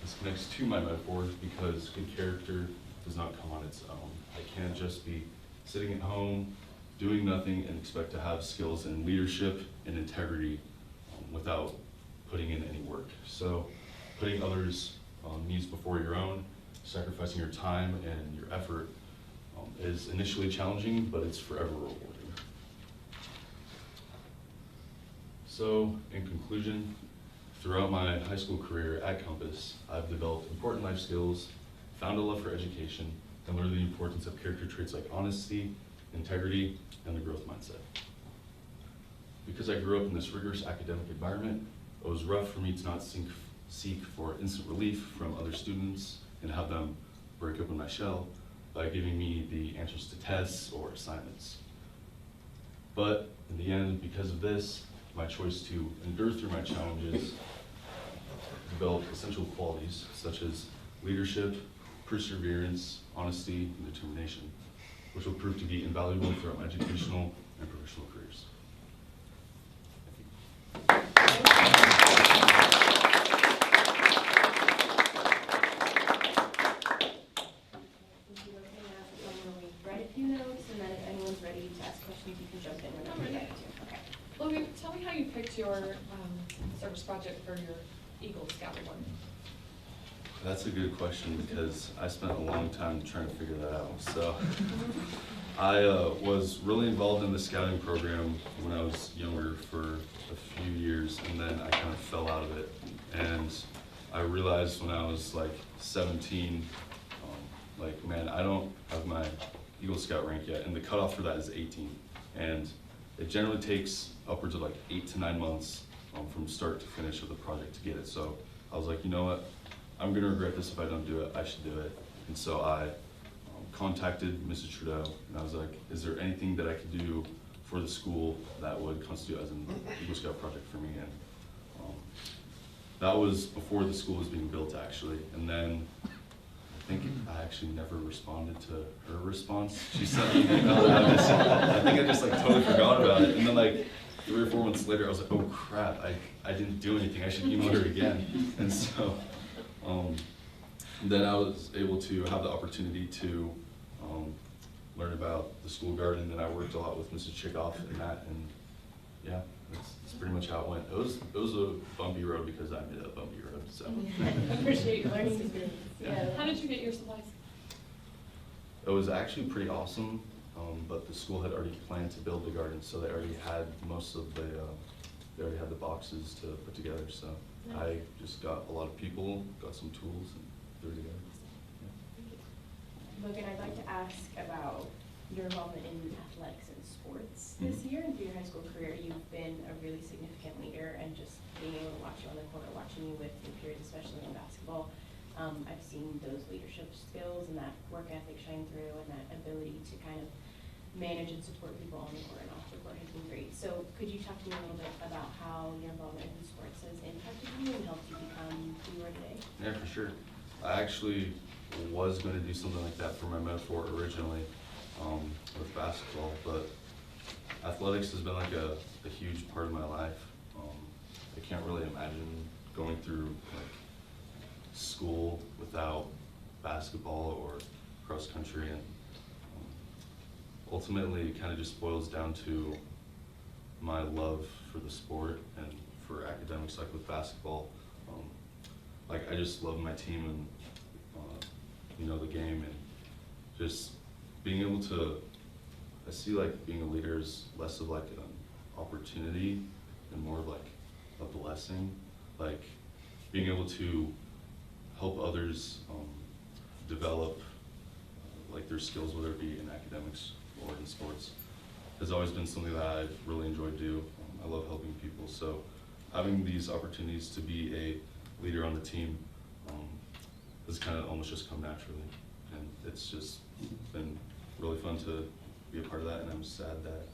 This connects to my metaphor because good character does not come on its own. I can't just be sitting at home, doing nothing, and expect to have skills in leadership and integrity without putting in any work. So putting others' needs before your own, sacrificing your time and your effort is initially challenging, but it's forever rewarding. So in conclusion, throughout my high school career at Compass, I've developed important life skills, found a love for education, and learned the importance of character traits like honesty, integrity, and the growth mindset. Because I grew up in this rigorous academic environment, it was rough for me to not seek for instant relief from other students and have them break open my shell by giving me the answers to tests or assignments. But in the end, because of this, my choice to endure through my challenges developed essential qualities such as leadership, perseverance, honesty, and determination, which will prove to be invaluable throughout my educational and professional careers. Tell me how you picked your service project for your Eagle Scout one. That's a good question because I spent a long time trying to figure that out. So I was really involved in the scouting program when I was younger for a few years, and then I kind of fell out of it. And I realized when I was like 17, like, man, I don't have my Eagle Scout rank yet, and the cutoff for that is 18. And it generally takes upwards of like 8 to 9 months from start to finish of the project to get it. So I was like, you know what? I'm gonna regret this if I don't do it. I should do it. And so I contacted Mrs. Trudeau, and I was like, is there anything that I could do for the school that would constitute as an Eagle Scout project for me? And that was before the school was being built, actually. And then I think I actually never responded to her response. She sent me an email, and I think I just like totally forgot about it. And then like 3 or 4 months later, I was like, oh crap, I didn't do anything. I should email her again. And so then I was able to have the opportunity to learn about the school garden, and I worked a lot with Mrs. Chickoff in that, and yeah, that's pretty much how it went. It was a bumpy road because I made a bumpy road, so. I appreciate your learning experience. Yeah. How did you get your supplies? It was actually pretty awesome, but the school had already planned to build the garden, so they already had most of the, they already had the boxes to put together, so nice. I just got a lot of people, got some tools, and threw it together. Logan, I'd like to ask about your involvement in athletics and sports this year, and through your high school career, you've been a really significant leader, and just being able to watch you on the court, watching you with your peers, especially in basketball, I've seen those leadership skills and that work ethic shine through, and that ability to kind of manage and support people on the court and off the court has been great. So could you talk to me a little bit about how your involvement in sports has impacted you and helped you become who you are today? Yeah, for sure. I actually was going to do something like that for my metaphor originally with basketball, but athletics has been like a huge part of my life. I can't really imagine going through like school without basketball or cross country, and ultimately it kind of just boils down to my love for the sport and for academics, like with basketball. Like I just love my team and you know, the game, and just being able to, I see like being a leader is less of like an opportunity and more of like a blessing. Like being able to help others develop like their skills, whether it be in academics or in sports, has always been something that I've really enjoyed do. I love helping people, so having these opportunities to be a leader on the team has kind of almost just come naturally, and it's just been really fun to be a part of that, and I'm sad that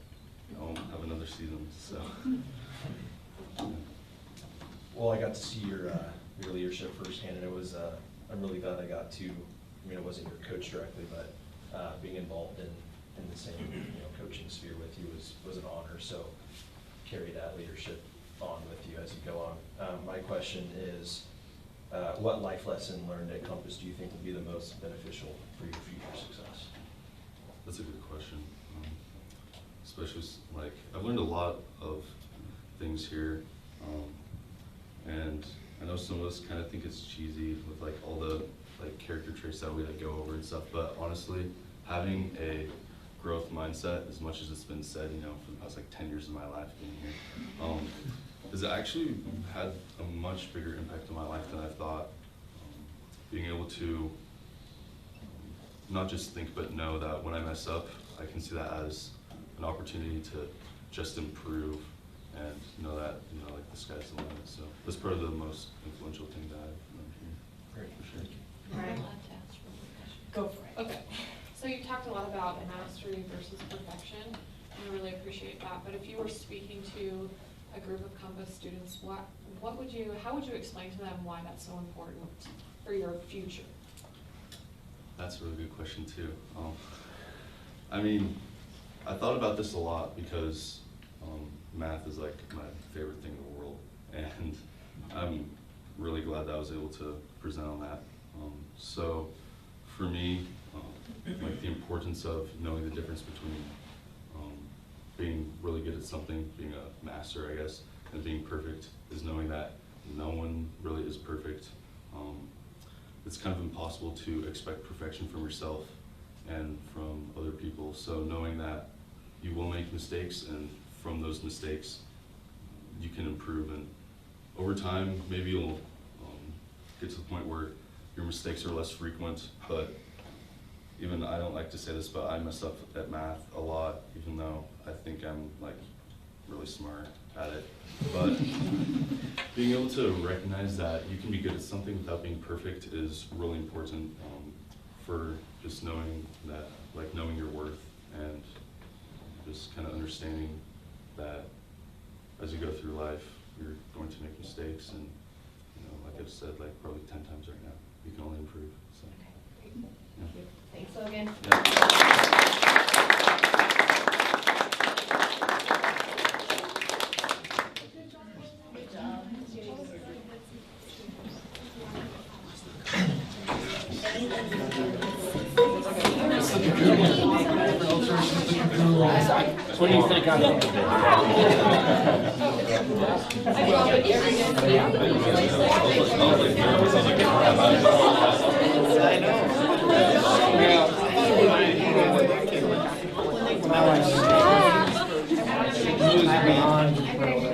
I won't have another season, so. Well, I got to see your leadership firsthand, and it was, I'm really glad I got to, I mean, I wasn't your coach directly, but being involved in the same, you know, coaching sphere with you was an honor, so carry that leadership on with you as you go on. My question is, what life lesson learned at Compass do you think will be the most beneficial for your future success? That's a good question. Especially like, I've learned a lot of things here, and I know some of us kind of think it's cheesy with like all the like character traits that we like go over and stuff, but honestly, having a growth mindset, as much as it's been said, you know, for the past like 10 years of my life being here, has actually had a much bigger impact on my life than I thought. Being able to not just think but know that when I mess up, I can see that as an opportunity to just improve and know that, you know, like the sky's the limit. So that's probably the most influential thing that I've learned here. Great. For sure. Right. Go for it. Okay, so you talked a lot about mastery versus perfection, and I really appreciate that, but if you were speaking to a group of Compass students, how would you explain to them why that's so important for your future? That's a really good question too. I mean, I thought about this a lot because math is like my favorite thing in the world, and I'm really glad that I was able to present on that. So for me, like the importance of knowing the difference between being really good at something, being a master, I guess, and being perfect, is knowing that no one really is perfect. It's kind of impossible to expect perfection from yourself and from other people. So knowing that you will make mistakes, and from those mistakes, you can improve, and over time, maybe you'll get to the point where your mistakes are less frequent. But even, I don't like to say this, but I mess up at math a lot, even though I think I'm like really smart at it. But being able to recognize that you can be good at something without being perfect is really important for just knowing that, like knowing your worth, and just kind of understanding that as you go through life, you're going to make mistakes, and you know, like I've said, like probably 10 times right now, you can only improve. So. Okay, great. Yeah. Thank you. Thanks, Logan. Yeah. What do you think I'm doing?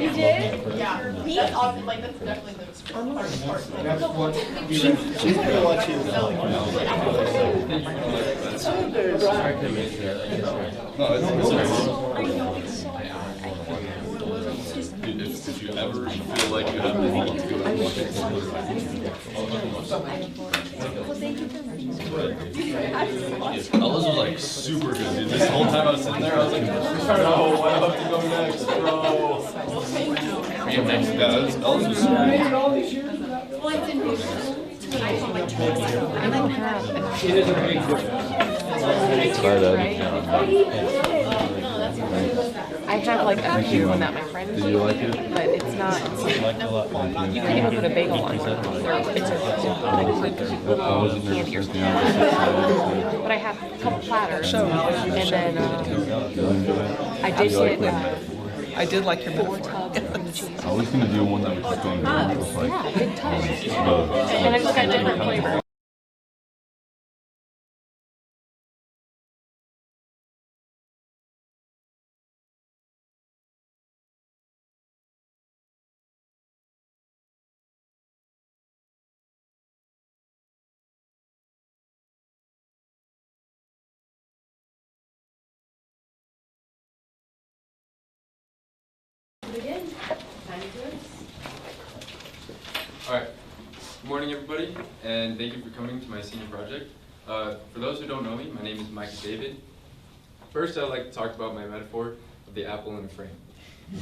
You did? Yeah. That's awesome. Like, that's definitely the hardest part. That's what She's gonna watch you. Dude, if you ever feel like you have to go Ellis was like super good, dude. This whole time I was sitting there, I was like, no, I have to go next, bro. Yeah, Ellis was super good. It is a big difference. Try that. I I have like a few that my friends Did you like it? but it's not. I liked it a lot. You can even put a bagel on one. It's a little candy or something. But I have a couple platters, and then I did get. I did like your 4 tubs of cream cheese. I was gonna do one that was just on the with like Yeah, big tubs. the And I just got different flavors. Begin. Time is yours. All right. Good morning, everybody, and thank you for coming to my senior project. For those who don't know me, my name is Micah David. First, I'd like to talk about my metaphor of the apple in the frame.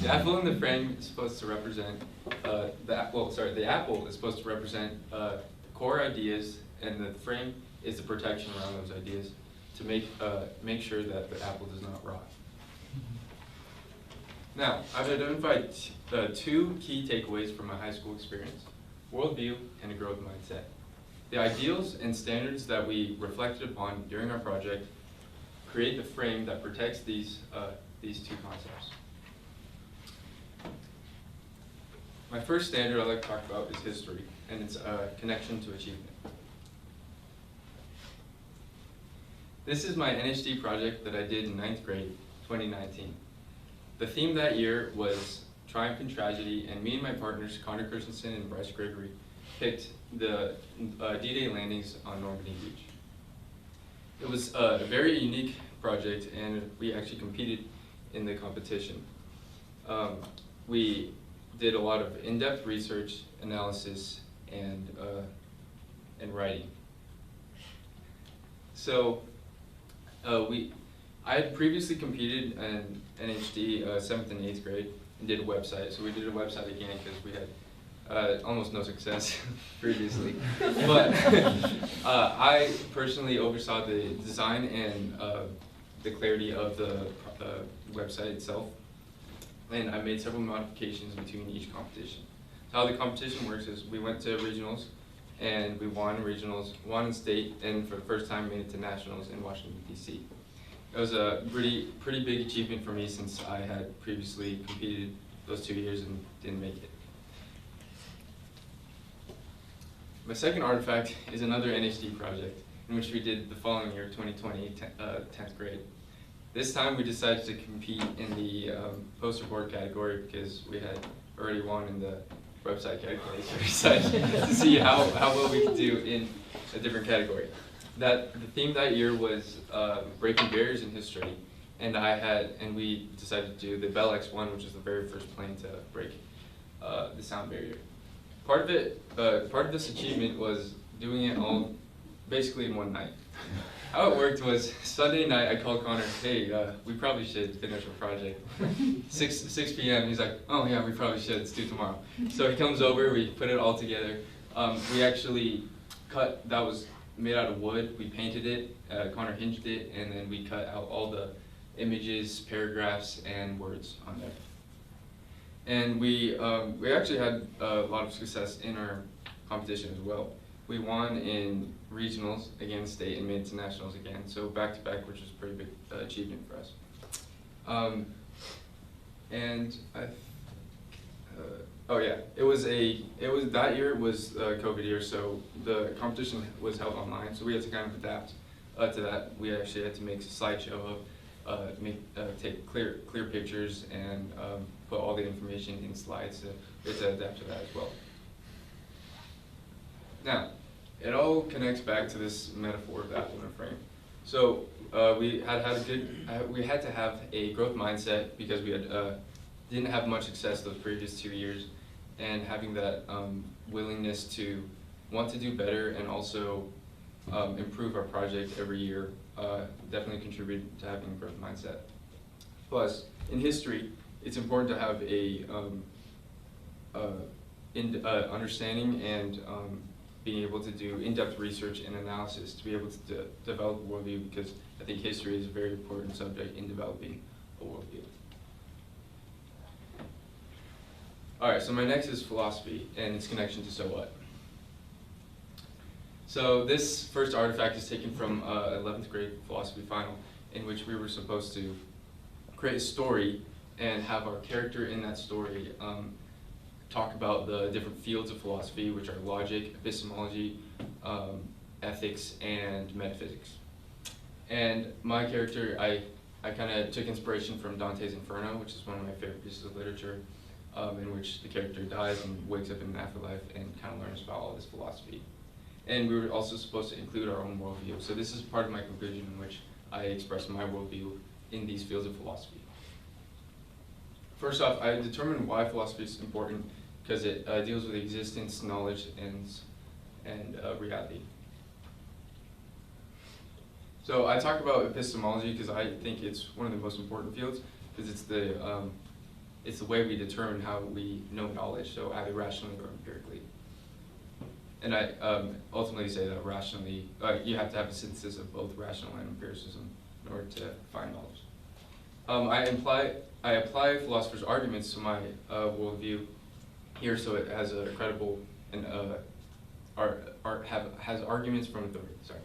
The apple in the frame is supposed to represent the apple is supposed to represent core ideas, and the frame is the protection around those ideas to make sure that the apple does not rot. Now, I've identified 2 key takeaways from my high school experience: worldview and a growth mindset. The ideals and standards that we reflected upon during our project create the frame that protects these 2 concepts. My first standard I'd like to talk about is history and its connection to achievement. This is my NHD project that I did in 9th grade, 2019. The theme that year was Triumph and Tragedy, and me and my partners, Connor Christensen and Bryce Gregory, picked the D-Day landings on Normandy Beach. It was a very unique project, and we actually competed in the competition. We did a lot of in-depth research, analysis, and writing. So I had previously competed in NHD 7th and 8th grade and did a website. So we did a website again because we had almost no success previously. But I personally oversaw the design and the clarity of the website itself. And I made several modifications between each competition. So how the competition works is we went to regionals and we won regionals, won in state, and for the first time made it to nationals in Washington, D.C. It was a pretty big achievement for me since I had previously competed those 2 years and didn't make it. My second artifact is another NHD project in which we did the following year, 2020, 10th grade. This time we decided to compete in the poster board category because we had already won in the website category, so we decided to see how well we could do in a different category. The theme that year was breaking barriers in history, and we decided to do the Bell X1, which is the very first plane to break the sound barrier. Part of this achievement was doing it all basically in one night. How it worked was Sunday night I called Connor, hey, we probably should finish our project. 6 p.m. He's like, oh yeah, we probably should, let's do tomorrow. So he comes over, we put it all together. We actually that was made out of wood, we painted it, Connor hinged it, and then we cut out all the images, paragraphs, and words on there. And we actually had a lot of success in our competition as well. We won in regionals against state and made it to nationals again, so back to back, which was a pretty big achievement for us. That year was COVID year, so the competition was held online, so we had to kind of adapt to that. We actually had to make a slideshow of take clear pictures and put all the information in slides, so we had to adapt to that as well. Now, it all connects back to this metaphor of the apple in a frame. So we had to have a growth mindset because we didn't have much success those previous 2 years, and having that willingness to want to do better and also improve our project every year definitely contributed to having a growth mindset. Plus, in history, it's important to have a understanding and being able to do in-depth research and analysis to be able to develop a worldview, because I think history is a very important subject in developing a worldview. Alright, so my next is philosophy and its connection to so what. So this first artifact is taken from 11th grade philosophy final, in which we were supposed to create a story and have our character in that story talk about the different fields of philosophy, which are logic, epistemology, ethics, and metaphysics. And my character, I kind of took inspiration from Dante's Inferno, which is one of my favorite pieces of literature, in which the character dies and wakes up in an afterlife and kind of learns about all this philosophy. And we were also supposed to include our own worldview. So this is part of my conclusion in which I express my worldview in these fields of philosophy. First off, I determined why philosophy is important because it deals with existence, knowledge, and reality. So I talk about epistemology because I think it's one of the most important fields because it's the way we determine how we know knowledge, so either rationally or empirically. And I ultimately say that rationally, you have to have a synthesis of both rational and empiricism in order to find knowledge. I apply philosophers' arguments to my worldview here, so it has a credible and has arguments from authority. Sorry.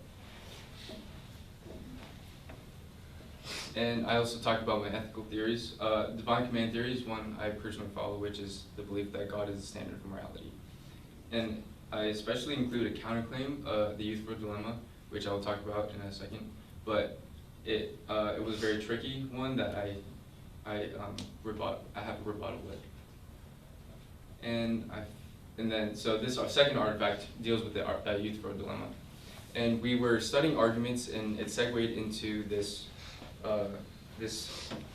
And I also talk about my ethical theories. Divine command theory is one I personally follow, which is the belief that God is the standard of morality. And I especially include a counterclaim, the youthful dilemma, which I'll talk about in a second. But it was a very tricky one that I have a rebuttal with. So this our second artifact deals with the youthful dilemma. And we were studying arguments, and it segued into this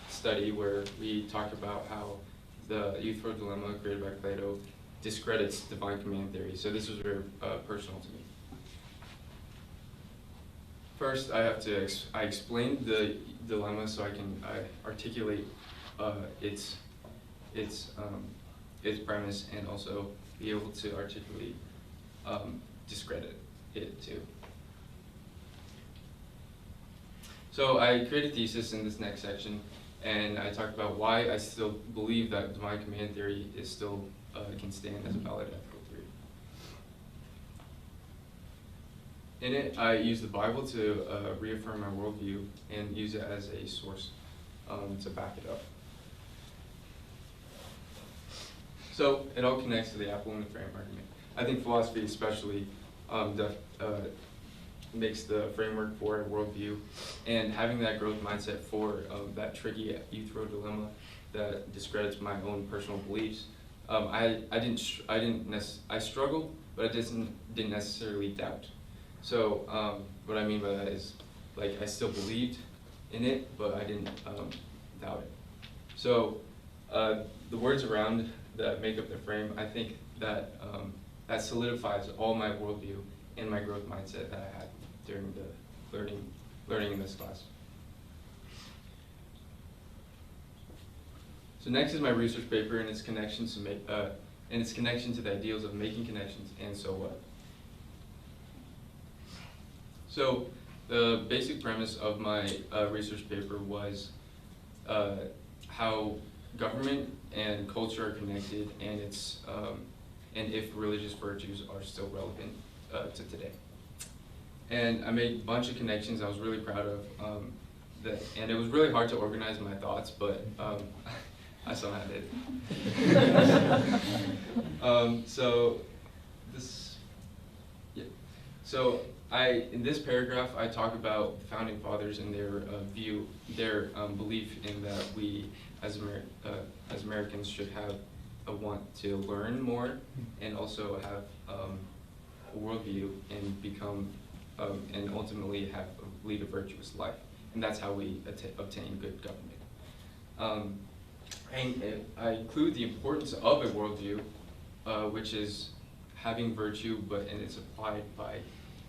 study where we talked about how the youthful dilemma created by Plato discredits divine command theory. So this was very personal to me. First, I explained the dilemma so I can articulate its premise and also be able to articulate discredit it too. So I created a thesis in this next section, and I talked about why I still believe that divine command theory is still can stand as a valid ethical theory. In it, I use the Bible to reaffirm my worldview and use it as a source to back it up. So it all connects to the apple and the frame argument. I think philosophy especially makes the framework for a worldview, and having that growth mindset for that tricky youthful dilemma that discredits my own personal beliefs. I struggled, but I didn't necessarily doubt. So what I mean by that is, like, I still believed in it, but I didn't doubt it. So the words around that make up the frame, I think that that solidifies all my worldview and my growth mindset that I had during the learning in this class. So next is my research paper and its connection to the ideals of making connections and so what. So the basic premise of my research paper was how government and culture are connected, and and if religious virtues are still relevant to today. And I made a bunch of connections I was really proud of, and it was really hard to organize my thoughts, but I somehow did. In this paragraph, I talk about the founding fathers and their belief in that we, as Americans, should have a want to learn more and also have a worldview and become and ultimately lead a virtuous life. And that's how we obtain good government. And I include the importance of a worldview, which is having virtue, and it's applied by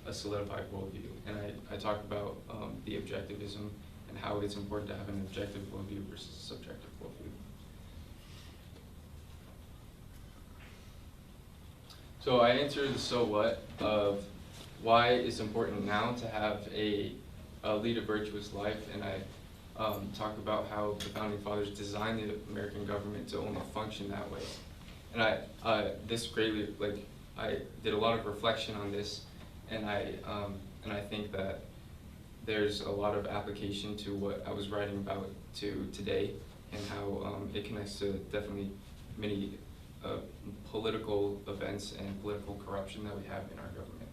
a solidified worldview. And I talk about the objectivism and how it's important to have an objective worldview versus a subjective worldview. So I answer the so what of why it's important now to have lead a virtuous life, and I talk about how the founding fathers designed the American government to only function that way. and this greatly, like, I did a lot of reflection on this, and I think that there's a lot of application to what I was writing about to today, and how it connects to definitely many political events and political corruption that we have in our government.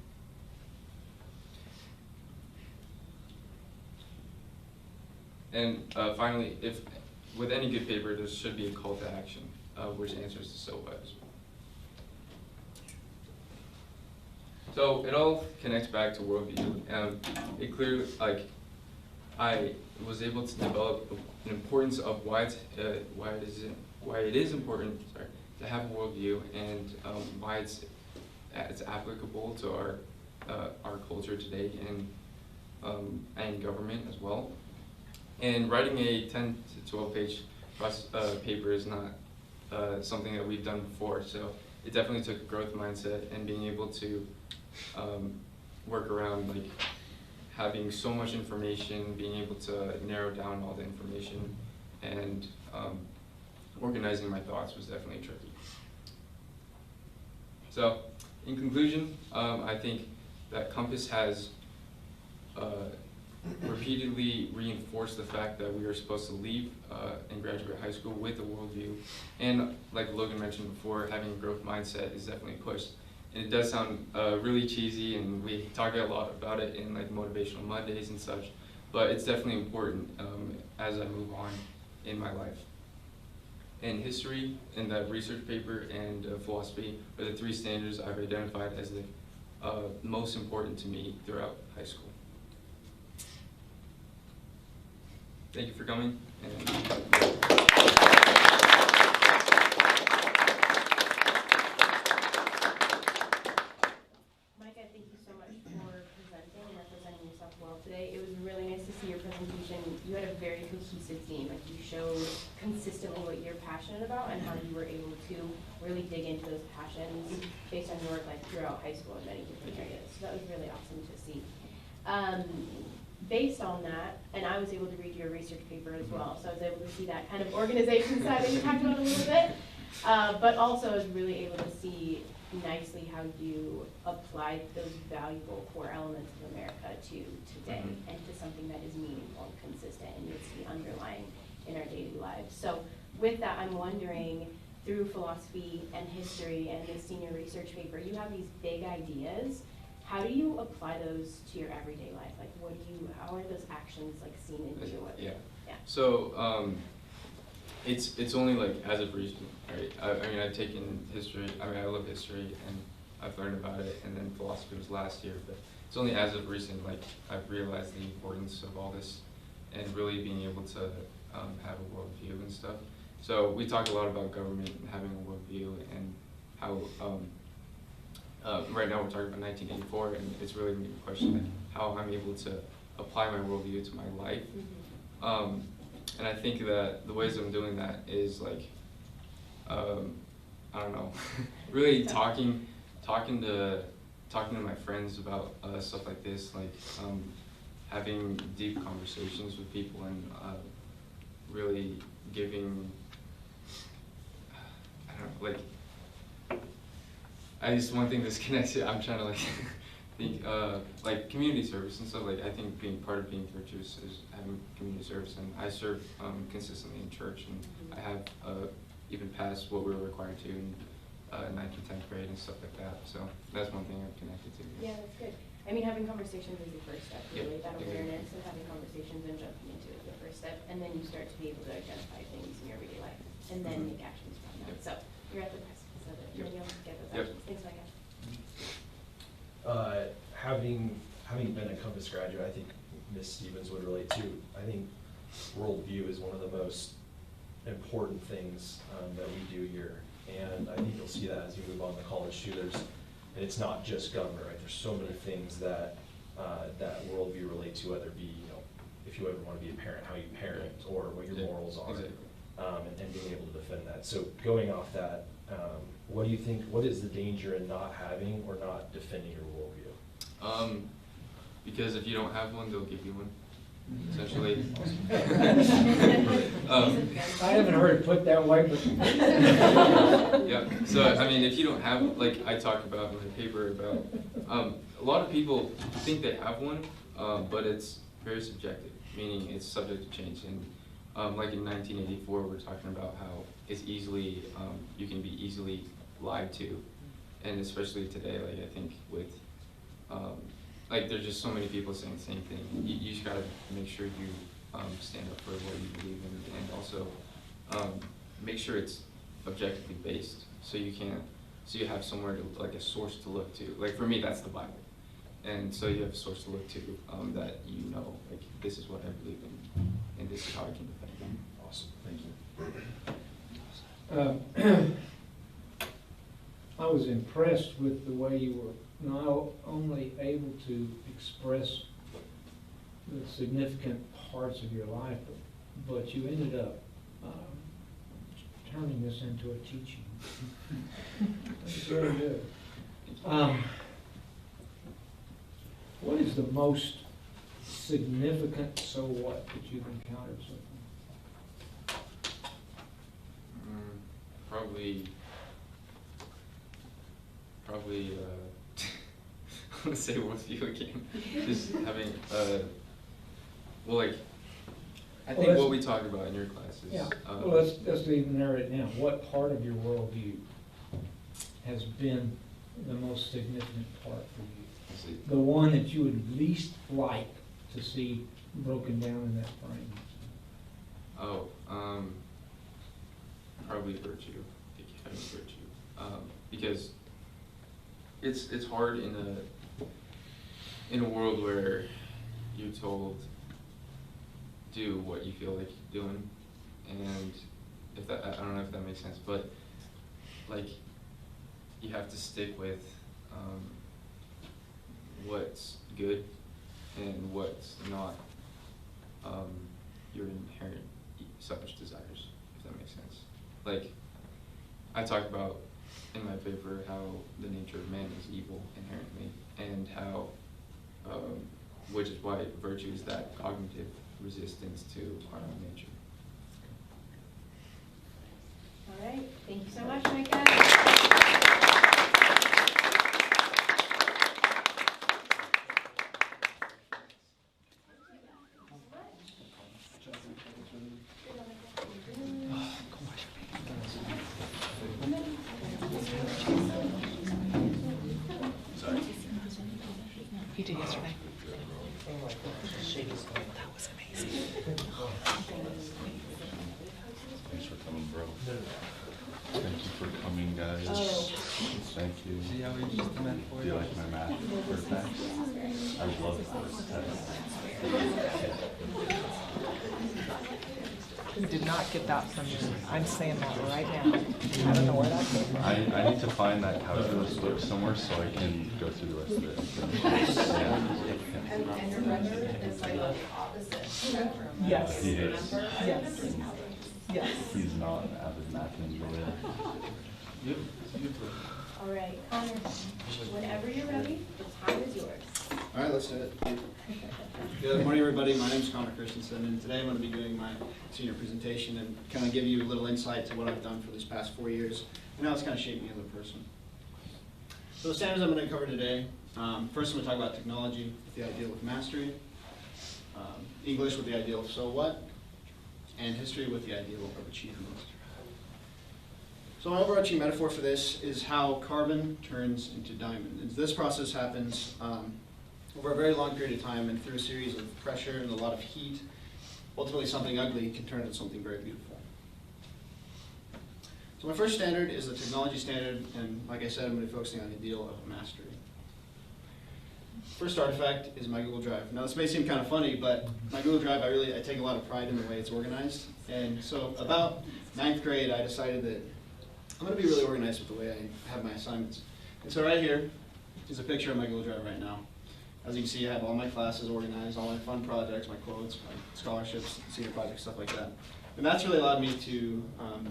And finally, if with any good paper, there should be a call to action, which answers to so what as well. So it all connects back to worldview. It clearly, like, I was able to develop an importance of why it is important, sorry, to have a worldview, and why it's applicable to our culture today and government as well. And writing a 10 to 12 page paper is not something that we've done before, so it definitely took a growth mindset and being able to work around, like, having so much information, being able to narrow down all the information, and organizing my thoughts was definitely tricky. So, in conclusion, I think that Compass has repeatedly reinforced the fact that we are supposed to leave and graduate high school with a worldview, and like Logan mentioned before, having a growth mindset is definitely pushed. And it does sound really cheesy, and we talk a lot about it in like motivational Mondays and such, but it's definitely important as I move on in my life. And history, and that research paper, and philosophy are the three standards I've identified as the most important to me throughout high school. Thank you for coming. Micah, thank you so much for presenting and representing yourself well today. It was really nice to see your presentation. You had a very cohesive theme. Like, you showed consistently what you're passionate about and how you were able to really dig into those passions based on your work, like, throughout high school in many different areas. So that was really awesome to see. Based on that, and I was able to read your research paper as well, so I was able to see that kind of organization side that you talked about a little bit, but also I was really able to see nicely how you applied those valuable core elements of America to today and to something that is meaningful and consistent and you see underlying in our daily lives. So with that, I'm wondering, through philosophy and history and this senior research paper, you have these big ideas. How do you apply those to your everyday life? Like, how are those actions like seen into it? Yeah. So it's only like as of recent, right? I mean, I've taken history. I mean, I love history and I've learned about it, and then philosophy was last year. But it's only as of recent, like, I've realized the importance of all this and really being able to have a worldview and stuff. So we talk a lot about government and having a worldview, and how. Right now we're talking about 1984, and it's really making a question like how I'm able to apply my worldview to my life. And I think that the ways I'm doing that is like, I don't know, really talking to my friends about stuff like this, like having deep conversations with people, and really giving, I don't know, like, I just one thing that's connected. I'm trying to like think like community service and stuff. Like, I think being part of being virtuous is having community service, and I serve consistently in church, and I have even passed what we were required to in 9th and 10th grade and stuff like that. So that's one thing I'm connected to. Yeah, that's good. I mean, having conversations is the first step, really. That awareness of having conversations and jumping into it is the first step, and then you start to be able to identify things in your everyday life, and then make actions from that. So you're at the precipice of it, and you'll get those actions. Thanks, Micah. Having been a Compass graduate, I think Ms. Stevens would relate too. I think worldview is one of the most important things that we do here, and I think you'll see that as you move on to college too. And it's not just government, right? There's so many things that that worldview relate to, whether it be, if you ever want to be a parent, how you parent, or what your morals are, and being able to defend that. So going off that, what do you think? What is the danger in not having or not defending your worldview? Because if you don't have one, they'll give you one. essentially. I haven't heard it put that way, but. Yeah, so I mean, if you don't have, like I talk about in my paper about, a lot of people think they have one, but it's very subjective, meaning it's subject to change. And like in 1984, we're talking about how it's easily, you can be easily lied to. And especially today, like I think with, like there's just so many people saying the same thing. You just gotta make sure you stand up for what you believe in, and also make sure it's objectively based, so you can't, so you have somewhere to, like a source to look to. Like for me, that's the Bible, and so you have a source to look to that you know, like this is what I believe in, and this is how I can defend it. Awesome, thank you. I was impressed with the way you were not only able to express the significant parts of your life, but you ended up turning this into a teaching. That's very good. What is the most significant so what that you've encountered so far? Probably, I want to say Worldview again. Just having, well, like, I think what we talked about in your classes. Yeah. Well, let's even narrow it down. What part of your worldview has been the most significant part for you? The one that you would least like to see broken down in that frame? Oh, probably virtue. Having virtue, because it's hard in a world where you're told do what you feel like you're doing, and if that, I don't know if that makes sense, but like you have to stick with what's good and what's not your inherent selfish desires, if that makes sense. Like I talk about in my paper how the nature of man is evil inherently, and how which is why virtue is that cognitive resistance to our own nature. All right, thank you so much, Micah. You did yesterday. That was amazing. Thanks for coming, bro. Thank you for coming, guys. Thank you. See how we just met for Do you like my math artifacts? I love those tests. We did not get that from you. I'm saying that right now. I don't know where that came from. I need to find that calculus book somewhere so I can go through the rest of it. Yeah. And your brother is like the opposite. Yes. He is. Yes. Yes. He's not an avid math enjoyer. Yep. All right, Connor, whenever you're ready, the time is yours. All right, let's do it. Good morning, everybody. My name is Connor Christensen, and today I'm going to be doing my senior presentation and kind of give you a little insight to what I've done for these past 4 years and how it's kind of shaped me as a person. So the standards I'm going to cover today, first I'm going to talk about technology with the ideal of mastery, English with the ideal of so what, and history with the ideal of achievement. So my overarching metaphor for this is how carbon turns into diamond. And this process happens over a very long period of time and through a series of pressure and a lot of heat. Ultimately, something ugly can turn into something very beautiful. So my first standard is the technology standard, and like I said, I'm going to be focusing on the ideal of mastery. First artifact is my Google Drive. Now this may seem kind of funny, but my Google Drive, I take a lot of pride in the way it's organized. And so about 9th grade, I decided that I'm going to be really organized with the way I have my assignments. And so right here is a picture of my Google Drive right now. As you can see, I have all my classes organized, all my fun projects, my quotes, my scholarships, senior projects, stuff like that. And that's really allowed me to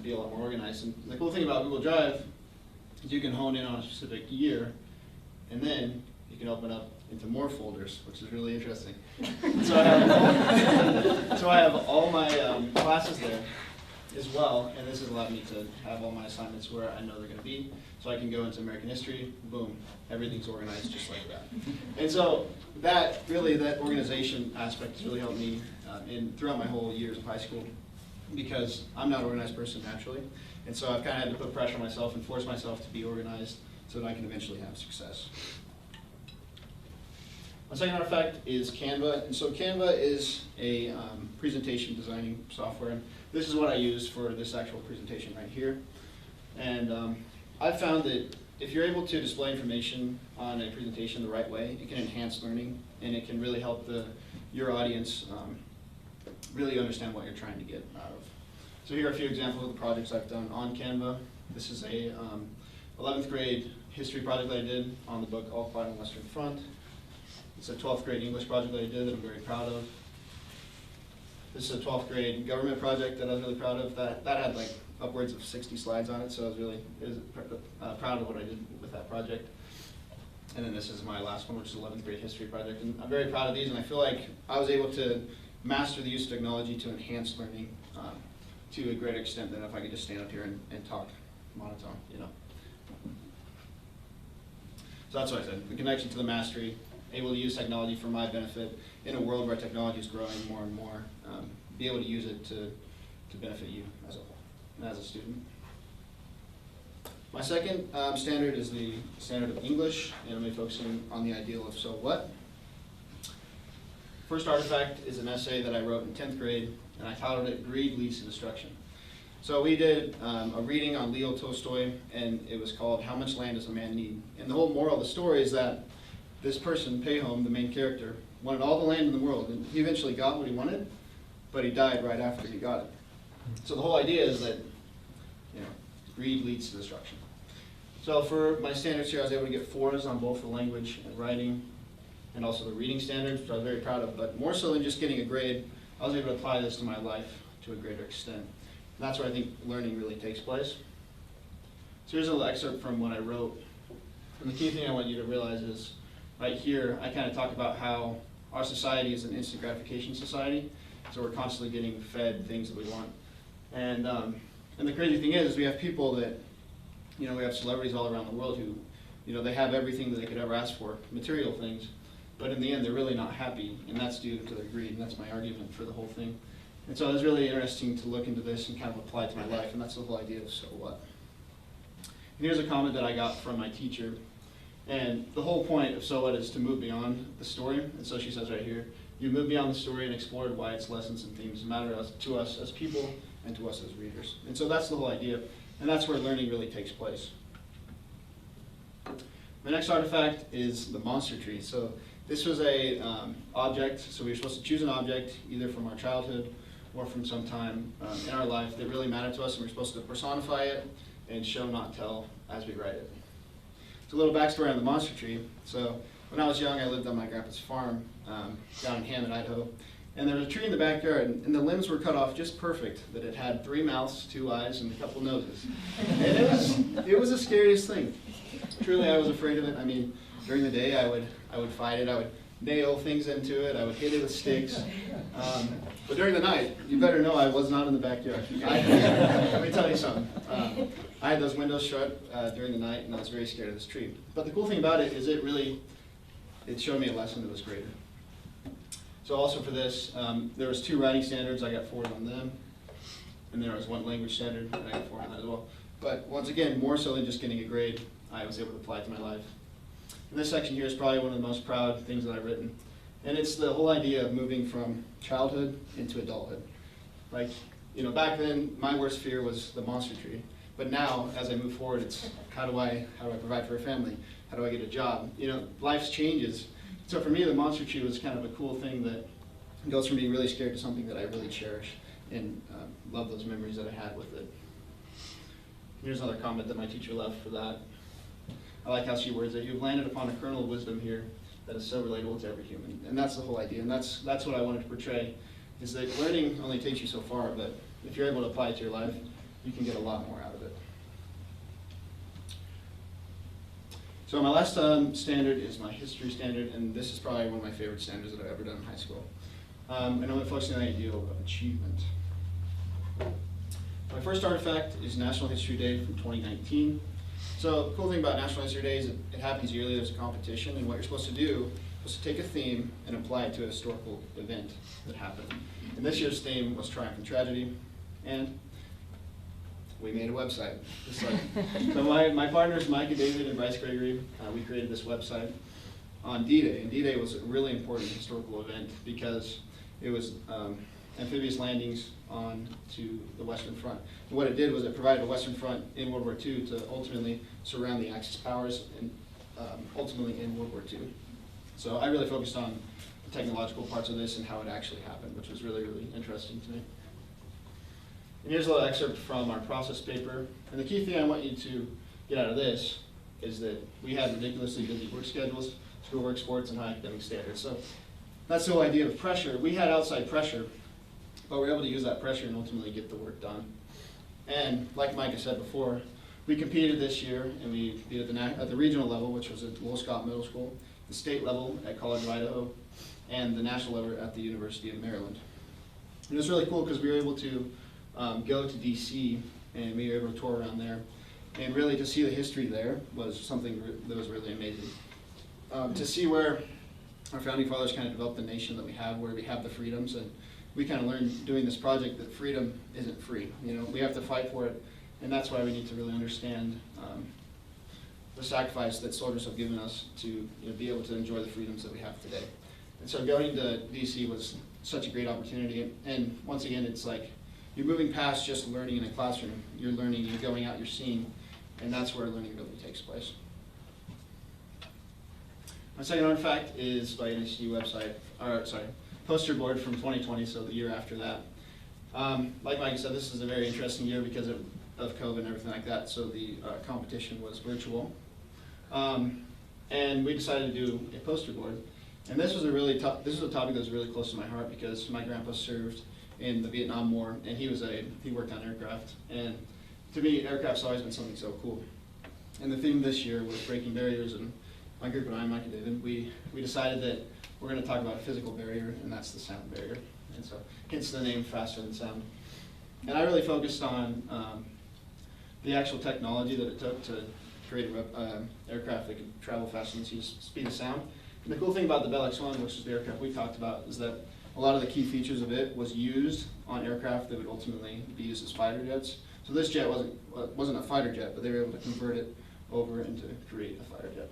be a lot more organized. And the cool thing about Google Drive is you can hone in on a specific year, and then you can open up into more folders, which is really interesting. So I have all my classes there as well, and this has allowed me to have all my assignments where I know they're going to be. So I can go into American history, boom, everything's organized just like that. And so that organization aspect has really helped me throughout my whole years of high school, because I'm not an organized person naturally. And so I've kind of had to put pressure on myself and force myself to be organized so that I can eventually have success. My second artifact is Canva. And so Canva is a presentation designing software. And this is what I use for this actual presentation right here. And I've found that if you're able to display information on a presentation the right way, it can enhance learning, and it can really help your audience really understand what you're trying to get out of. So here are a few examples of the projects I've done on Canva. This is a 11th grade history project that I did on the book All Quiet on the Western Front. It's a 12th grade English project that I did that I'm very proud of. This is a 12th grade government project that I was really proud of. That had like upwards of 60 slides on it, so I was really proud of what I did with that project. And then this is my last one, which is 11th grade history project. And I'm very proud of these, and I feel like I was able to master the use of technology to enhance learning to a greater extent than if I could just stand up here and talk monotone, you know. So that's what I said, the connection to the mastery, able to use technology for my benefit in a world where technology is growing more and more, be able to use it to benefit you as a whole and as a student. My second standard is the standard of English, and I'm going to be focusing on the ideal of so what. First artifact is an essay that I wrote in 10th grade, and I titled it Greed Leads to Destruction. So we did a reading on Leo Tolstoy, and it was called How Much Land Does a Man Need? And the whole moral of the story is that this person, Payhom, the main character, wanted all the land in the world, and he eventually got what he wanted, but he died right after he got it. So the whole idea is that, you know, greed leads to destruction. So for my standards here, I was able to get 4s on both the language and writing, and also the reading standards, which I was very proud of. But more so than just getting a grade, I was able to apply this to my life to a greater extent. And that's where I think learning really takes place. So here's a little excerpt from what I wrote. And the key thing I want you to realize is, right here, I kind of talk about how our society is an instant gratification society. So we're constantly getting fed things that we want. And the crazy thing is we have people that, you know, we have celebrities all around the world who, you know, they have everything that they could ever ask for, material things, but in the end they're really not happy, and that's due to their greed, and that's my argument for the whole thing. And so it was really interesting to look into this and kind of apply it to my life, and that's the whole idea of so what. And here's a comment that I got from my teacher, and the whole point of so what is to move beyond the story. And so she says right here, you move beyond the story and explored why its lessons and themes matter to us as people and to us as readers. And so that's the whole idea, and that's where learning really takes place. The next artifact is the monster tree. So this was a object, so we were supposed to choose an object either from our childhood or from some time in our life that really mattered to us, and we're supposed to personify it and show, not tell, as we write it. So a little backstory on the monster tree. So when I was young, I lived on my grandpa's farm down in Hammond, Idaho. And there was a tree in the backyard, and the limbs were cut off just perfect, that it had 3 mouths, 2 eyes, and a couple noses. And it was the scariest thing. Truly, I was afraid of it. I mean, during the day, I would fight it. I would nail things into it. I would hit it with sticks. But during the night, you better know I was not in the backyard. Let me tell you something. I had those windows shut during the night, and I was very scared of this tree. But the cool thing about it is it showed me a lesson that was greater. So also for this, there was 2 writing standards. I got 4s on them. And there was 1 language standard, and I got 4 on that as well. But once again, more so than just getting a grade, I was able to apply it to my life. And this section here is probably one of the most proud things that I've written. And it's the whole idea of moving from childhood into adulthood. Like, you know, back then, my worst fear was the monster tree. But now, as I move forward, it's how do I provide for a family? How do I get a job? You know, life changes. So for me, the monster tree was kind of a cool thing that goes from being really scared to something that I really cherish and love those memories that I had with it. Here's another comment that my teacher left for that. I like how she words it. You've landed upon a kernel of wisdom here that is so relatable to every human. And that's the whole idea. And that's what I wanted to portray, is that learning only takes you so far, but if you're able to apply it to your life, you can get a lot more out of it. So my last standard is my history standard, and this is probably one of my favorite standards that I've ever done in high school. And I'm focusing on the ideal of achievement. My first artifact is National History Day from 2019. So the cool thing about National History Day is it happens yearly. There's a competition, and what you're supposed to do is to take a theme and apply it to a historical event that happened. And this year's theme was Triumph and Tragedy, and we made a website. So my partners, Mike and David and Bryce Gregory, we created this website on D-Day. And D-Day was a really important historical event because it was amphibious landings on to the Western Front. And what it did was it provided a Western Front in World War II to ultimately surround the Axis powers and ultimately in World War II. So I really focused on the technological parts of this and how it actually happened, which was really, really interesting to me. And here's a little excerpt from our process paper. And the key thing I want you to get out of this is that we had ridiculously busy work schedules, schoolwork, sports, and high academic standards. So that's the whole idea of pressure. We had outside pressure, but we were able to use that pressure and ultimately get the work done. And like Micah said before, we competed this year, and we competed at the regional level, which was at Lowell Scott Middle School, the state level at College of Idaho, and the national level at the University of Maryland. And it was really cool because we were able to go to DC, and we were able to tour around there. And really to see the history there was something that was really amazing. To see where our founding fathers kind of developed the nation that we have, where we have the freedoms, and we kind of learned doing this project that freedom isn't free. You know, we have to fight for it, and that's why we need to really understand the sacrifice that soldiers have given us to be able to enjoy the freedoms that we have today. And so going to DC was such a great opportunity, and once again, it's like you're moving past just learning in a classroom. You're learning, you're going out, you're seeing, and that's where learning really takes place. My second artifact is by NHG website, poster board from 2020, so the year after that. Like Mike said, this is a very interesting year because of COVID and everything like that, so the competition was virtual. And we decided to do a poster board. And this was a topic that was really close to my heart because my grandpa served in the Vietnam War, and he worked on aircraft. And to me, aircraft's always been something so cool. And the theme this year was breaking barriers, and my group and I, Mike and David, we decided that we're going to talk about a physical barrier, and that's the sound barrier. And so, hence the name Faster Than Sound. And I really focused on the actual technology that it took to create an aircraft that could travel faster than the speed of sound. And the cool thing about the Bell X-1, which is the aircraft we talked about, is that a lot of the key features of it was used on aircraft that would ultimately be used as fighter jets. So this jet wasn't a fighter jet, but they were able to convert it over and to create a fighter jet.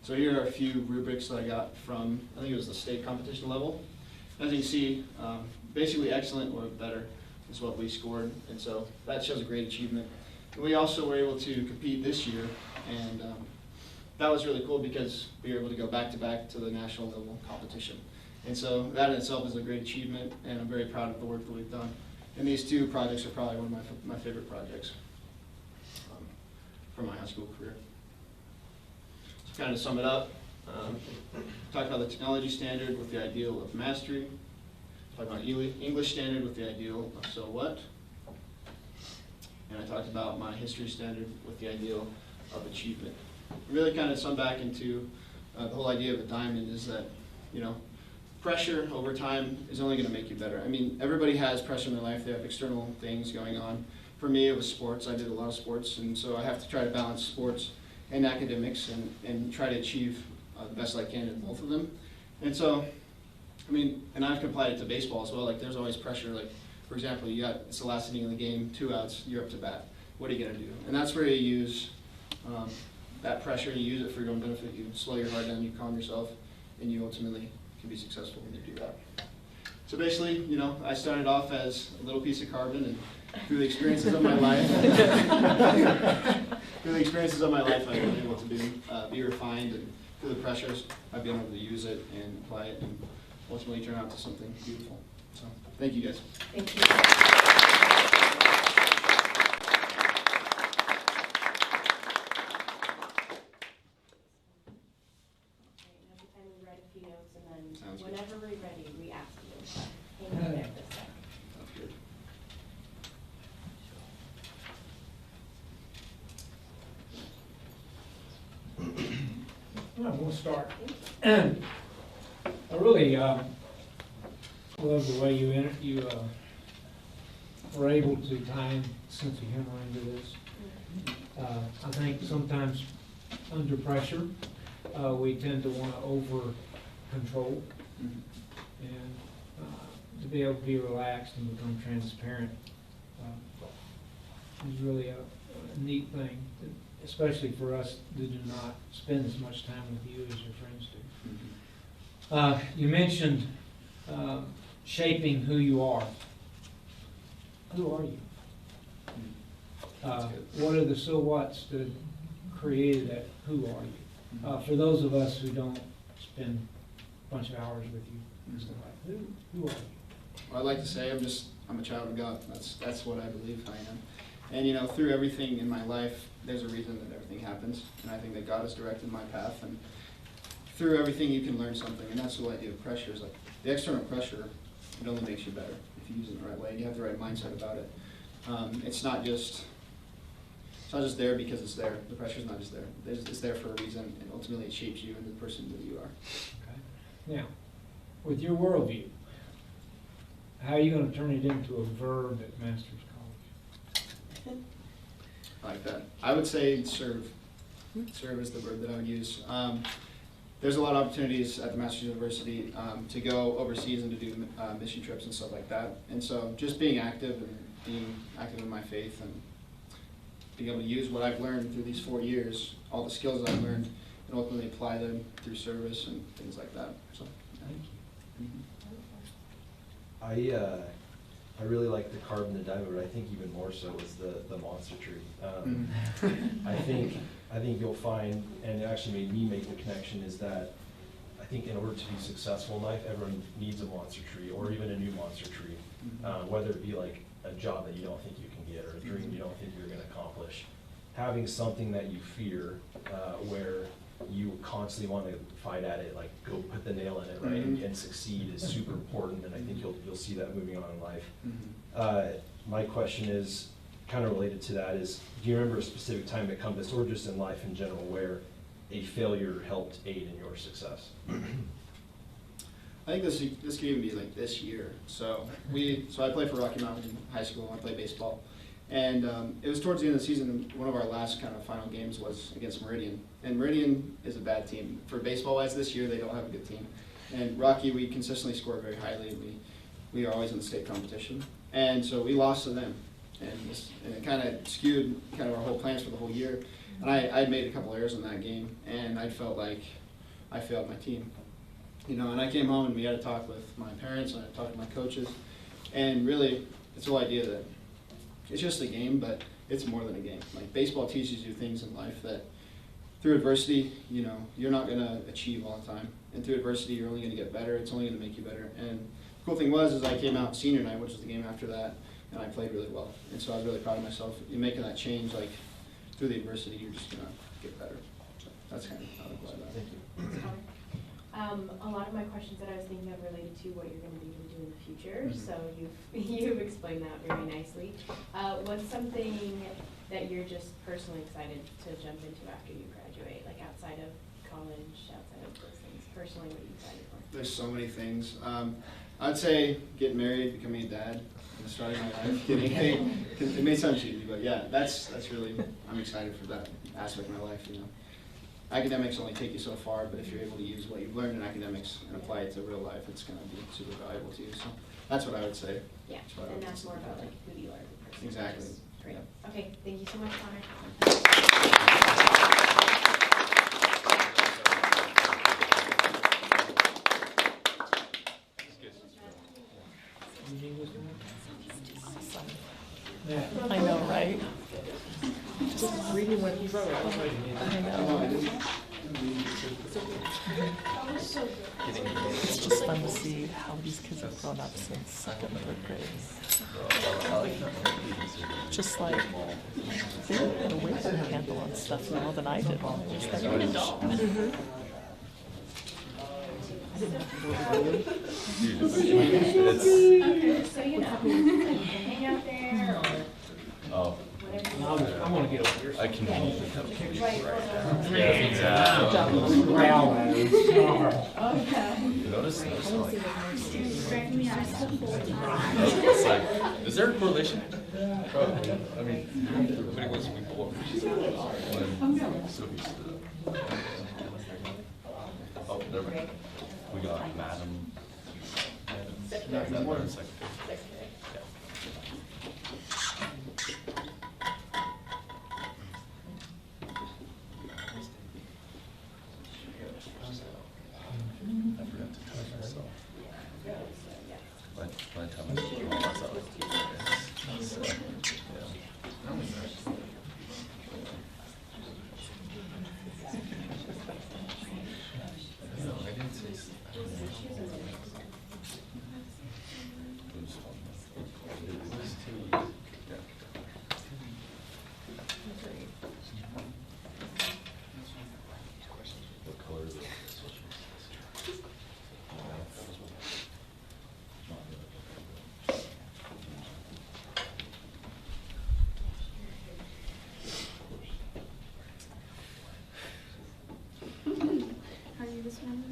So here are a few rubrics that I got from, I think it was the state competition level. As you can see, basically excellent or better is what we scored, and so that shows a great achievement. And we also were able to compete this year, and that was really cool because we were able to go back-to-back to the national level competition. And so that in itself is a great achievement, and I'm very proud of the work that we've done. And these two projects are probably one of my favorite projects from my high school career. So kind of to sum it up, talk about the technology standard with the ideal of mastery, talk about English standard with the ideal of so what, and I talked about my history standard with the ideal of achievement. Really kind of sum back into the whole idea of a diamond is that, pressure over time is only going to make you better. I mean, everybody has pressure in their life. They have external things going on. For me, it was sports. I did a lot of sports, and so I have to try to balance sports and academics and try to achieve the best I can in both of them. And so, I mean, and I've applied it to baseball as well. Like, there's always pressure. Like, for example, it's the last inning of the game, 2 outs, you're up to bat. What are you going to do? And that's where you use that pressure. You use it for your own benefit. You slow your heart down, you calm yourself, and you ultimately can be successful when you do that. So basically, I started off as a little piece of carbon, and through the experiences of my life, I've been able to be refined, and through the pressures, I've been able to use it and apply it, and ultimately turn out to something beautiful. So, thank you guys. Thank you. Whenever we're ready, we ask you. Hang in there for a second. Sounds good. We'll start. I really love the way you were able to tie sense of humor into this. I think sometimes under pressure, we tend to want to over control, and to be able to be relaxed and become transparent is really a neat thing, especially for us that do not spend as much time with you as your friends do. You mentioned shaping who you are. Who are you? What are the so whats that have created that who are you? For those of us who don't spend a bunch of hours with you, and stuff like, who are you? Well, I'd like to say I'm a child of God. That's what I believe I am. And you know, through everything in my life, there's a reason that everything happens, and I think that God has directed my path. And through everything, you can learn something, and that's the idea of pressure. Is like the external pressure, it only makes you better if you use it the right way. And you have the right mindset about it. It's not just there because it's there. The pressure's not just there. It's there for a reason, and ultimately it shapes you into the person that you are. Okay. Now, with your worldview, how are you going to turn it into a verb at Master's College? I like that. I would say serve. Serve is the verb that I would use. There's a lot of opportunities at the Master's University to go overseas and to do mission trips and stuff like that. And so just being active in my faith and being able to use what I've learned through these 4 years, all the skills I've learned, and ultimately apply them through service and things like that. So, thank you. I really like the carving the diamond, but I think even more so is the monster tree. I think you'll find, and it actually made me make the connection, is that I think in order to be successful in life, everyone needs a monster tree or even a new monster tree, whether it be like a job that you don't think you can get or a dream you don't think you're going to accomplish. Having something that you fear, where you constantly want to fight at it, like go put the nail in it, right, and succeed is super important, and I think you'll see that moving on in life. My question is kind of related to that is, do you remember a specific time at Compass or just in life in general where a failure helped aid in your success? I think this could even be like this year. So I played for Rocky Mountain High School. I played baseball. And it was towards the end of the season, one of our last kind of final games was against Meridian. And Meridian is a bad team. For baseball-wise this year, they don't have a good team. And Rocky, we consistently score very highly. We are always in the state competition. And so we lost to them. And it kind of skewed kind of our whole plans for the whole year. And I'd made a couple errors in that game, and I felt like I failed my team. You know, and I came home and we had a talk with my parents and I talked to my coaches. And really, it's the whole idea that it's just a game, but it's more than a game. Like baseball teaches you things in life that through adversity, you know, you're not going to achieve all the time. And through adversity, you're only going to get better. It's only going to make you better. And the cool thing was, is I came out senior night, which was the game after that, and I played really well. And so I was really proud of myself. In making that change, like through the adversity, you're just going to get better. So that's kind of how I apply that. Thank you. A lot of my questions that I was thinking of related to what you're going to be able to do in the future, so you've explained that very nicely. What's something that you're just personally excited to jump into after you graduate, like outside of college, outside of those things? Personally, what are you excited for? There's so many things. I'd say getting married, becoming a dad, and starting my life. It may sound cheesy, but yeah, that's really, I'm excited for that aspect of my life, you know. Academics only take you so far, but if you're able to use what you've learned in academics and apply it to real life, it's going to be super valuable to you. So that's what I would say. Yeah, and that's more about like who you are as a person. Exactly. Great. Yeah. Okay, thank you so much, Connor. I know, right? Just reading what he wrote. I know. It's just fun to see how these kids have grown up since second and third grade. Just like they had a way to handle on stuff more than I did when I was their age. I didn't have to Okay, so you know, hang out there or whatever. I'm gonna get over here. I can. Growl at it. Notice I want to see it's like, is there a correlation? Probably. I mean, everybody wants to be bored. Oh, never mind. We got Madam. Secretary. I forgot to touch myself. By the time I draw myself. So, yeah. No, I didn't say. What color is it? Are you this one?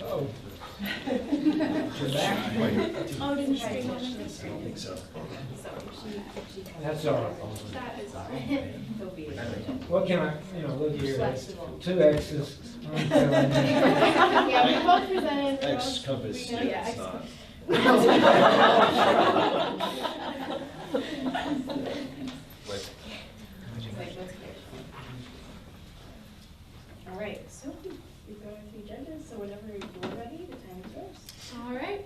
Oh. You're back? Oh, didn't you bring one? I think so. That's all right. That is all right. What can I, look here, that's 2 X's. Yeah, we both presented. X compass, Yeah, yeah, X it's not. All right, so we've got our 3 judges, so whenever you're ready, the time is yours. All right.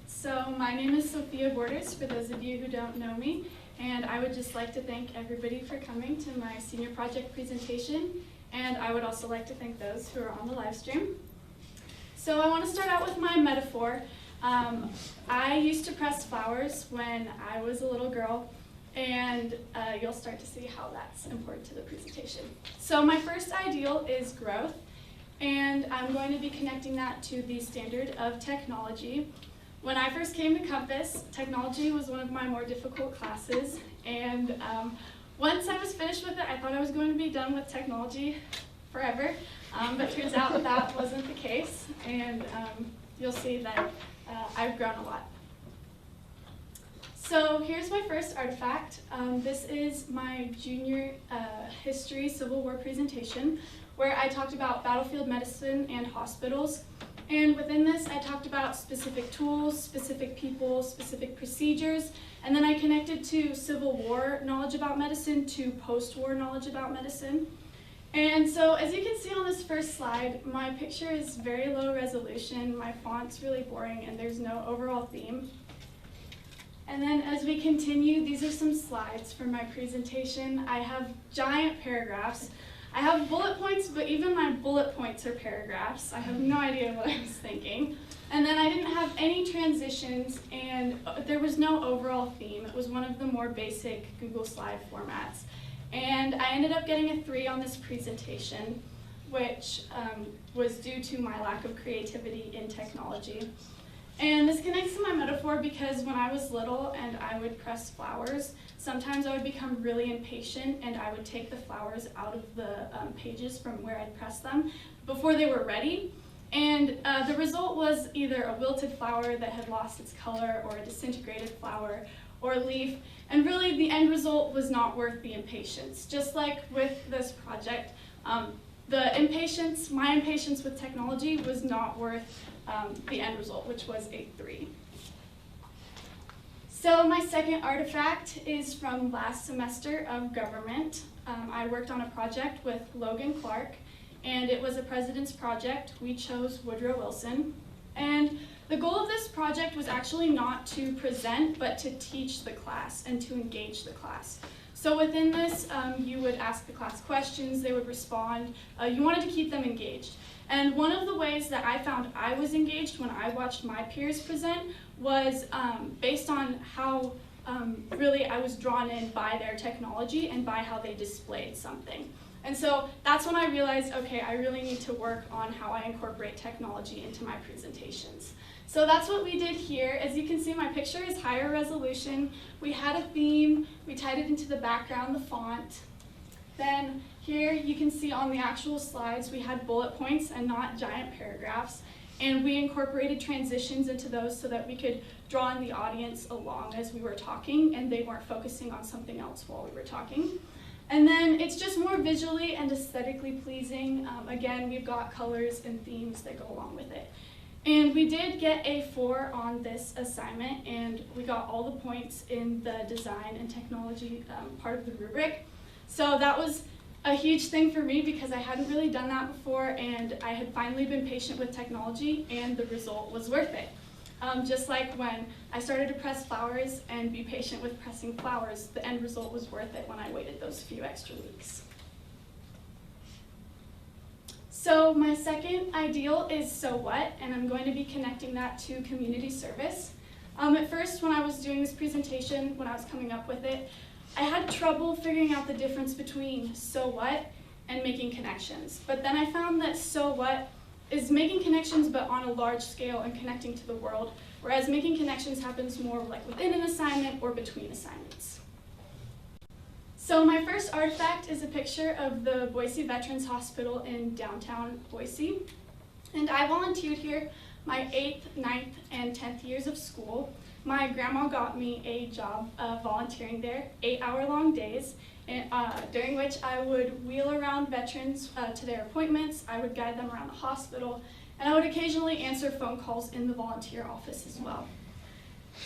So my name is Sophia Borders, for those of you who don't know me, and I would just like to thank everybody for coming to my senior project presentation, and I would also like to thank those who are on the live stream. So I want to start out with my metaphor. I used to press flowers when I was a little girl, and you'll start to see how that's important to the presentation. So my first ideal is growth, and I'm going to be connecting that to the standard of technology. When I first came to Compass, technology was one of my more difficult classes, and once I was finished with it, I thought I was going to be done with technology forever, but turns out that wasn't the case, and you'll see that I've grown a lot. So here's my first artifact. This is my junior history Civil War presentation, where I talked about battlefield medicine and hospitals. And within this, I talked about specific tools, specific people, specific procedures, and then I connected to Civil War knowledge about medicine to post-war knowledge about medicine. And so as you can see on this first slide, my picture is very low resolution, my font's really boring, and there's no overall theme. And then as we continue, these are some slides for my presentation. I have giant paragraphs. I have bullet points, but even my bullet points are paragraphs. I have no idea what I was thinking. And then I didn't have any transitions, and there was no overall theme. It was one of the more basic Google Slide formats. And I ended up getting a 3 on this presentation, which was due to my lack of creativity in technology. And this connects to my metaphor because when I was little and I would press flowers, sometimes I would become really impatient and I would take the flowers out of the pages from where I'd pressed them before they were ready. And the result was either a wilted flower that had lost its color or a disintegrated flower or leaf. And really the end result was not worth the impatience. Just like with this project, the impatience, my impatience with technology was not worth the end result, which was a 3. So my second artifact is from last semester of government. I worked on a project with Logan Clark, and it was a president's project. We chose Woodrow Wilson. And the goal of this project was actually not to present, but to teach the class and to engage the class. So within this, you would ask the class questions, they would respond. You wanted to keep them engaged. And one of the ways that I found I was engaged when I watched my peers present was based on how really I was drawn in by their technology and by how they displayed something. And so that's when I realized, okay, I really need to work on how I incorporate technology into my presentations. So that's what we did here. As you can see, my picture is higher resolution. We had a theme. We tied it into the background, the font. Then here you can see on the actual slides, we had bullet points and not giant paragraphs. And we incorporated transitions into those so that we could draw in the audience along as we were talking and they weren't focusing on something else while we were talking. And then it's just more visually and aesthetically pleasing. Again, we've got colors and themes that go along with it. And we did get a 4 on this assignment, and we got all the points in the design and technology part of the rubric. So that was a huge thing for me because I hadn't really done that before, and I had finally been patient with technology, and the result was worth it. Just like when I started to press flowers and be patient with pressing flowers, the end result was worth it when I waited those few extra weeks. So my second ideal is so what, and I'm going to be connecting that to community service. At first, when I was doing this presentation, when I was coming up with it, I had trouble figuring out the difference between so what and making connections. But then I found that so what is making connections but on a large scale and connecting to the world, whereas making connections happens more like within an assignment or between assignments. So my first artifact is a picture of the Boise Veterans Hospital in downtown Boise. And I volunteered here my 8th, 9th, and 10th years of school. My grandma got me a job volunteering there, 8-hour-long days, and, during which I would wheel around veterans to their appointments, I would guide them around the hospital, and I would occasionally answer phone calls in the volunteer office as well.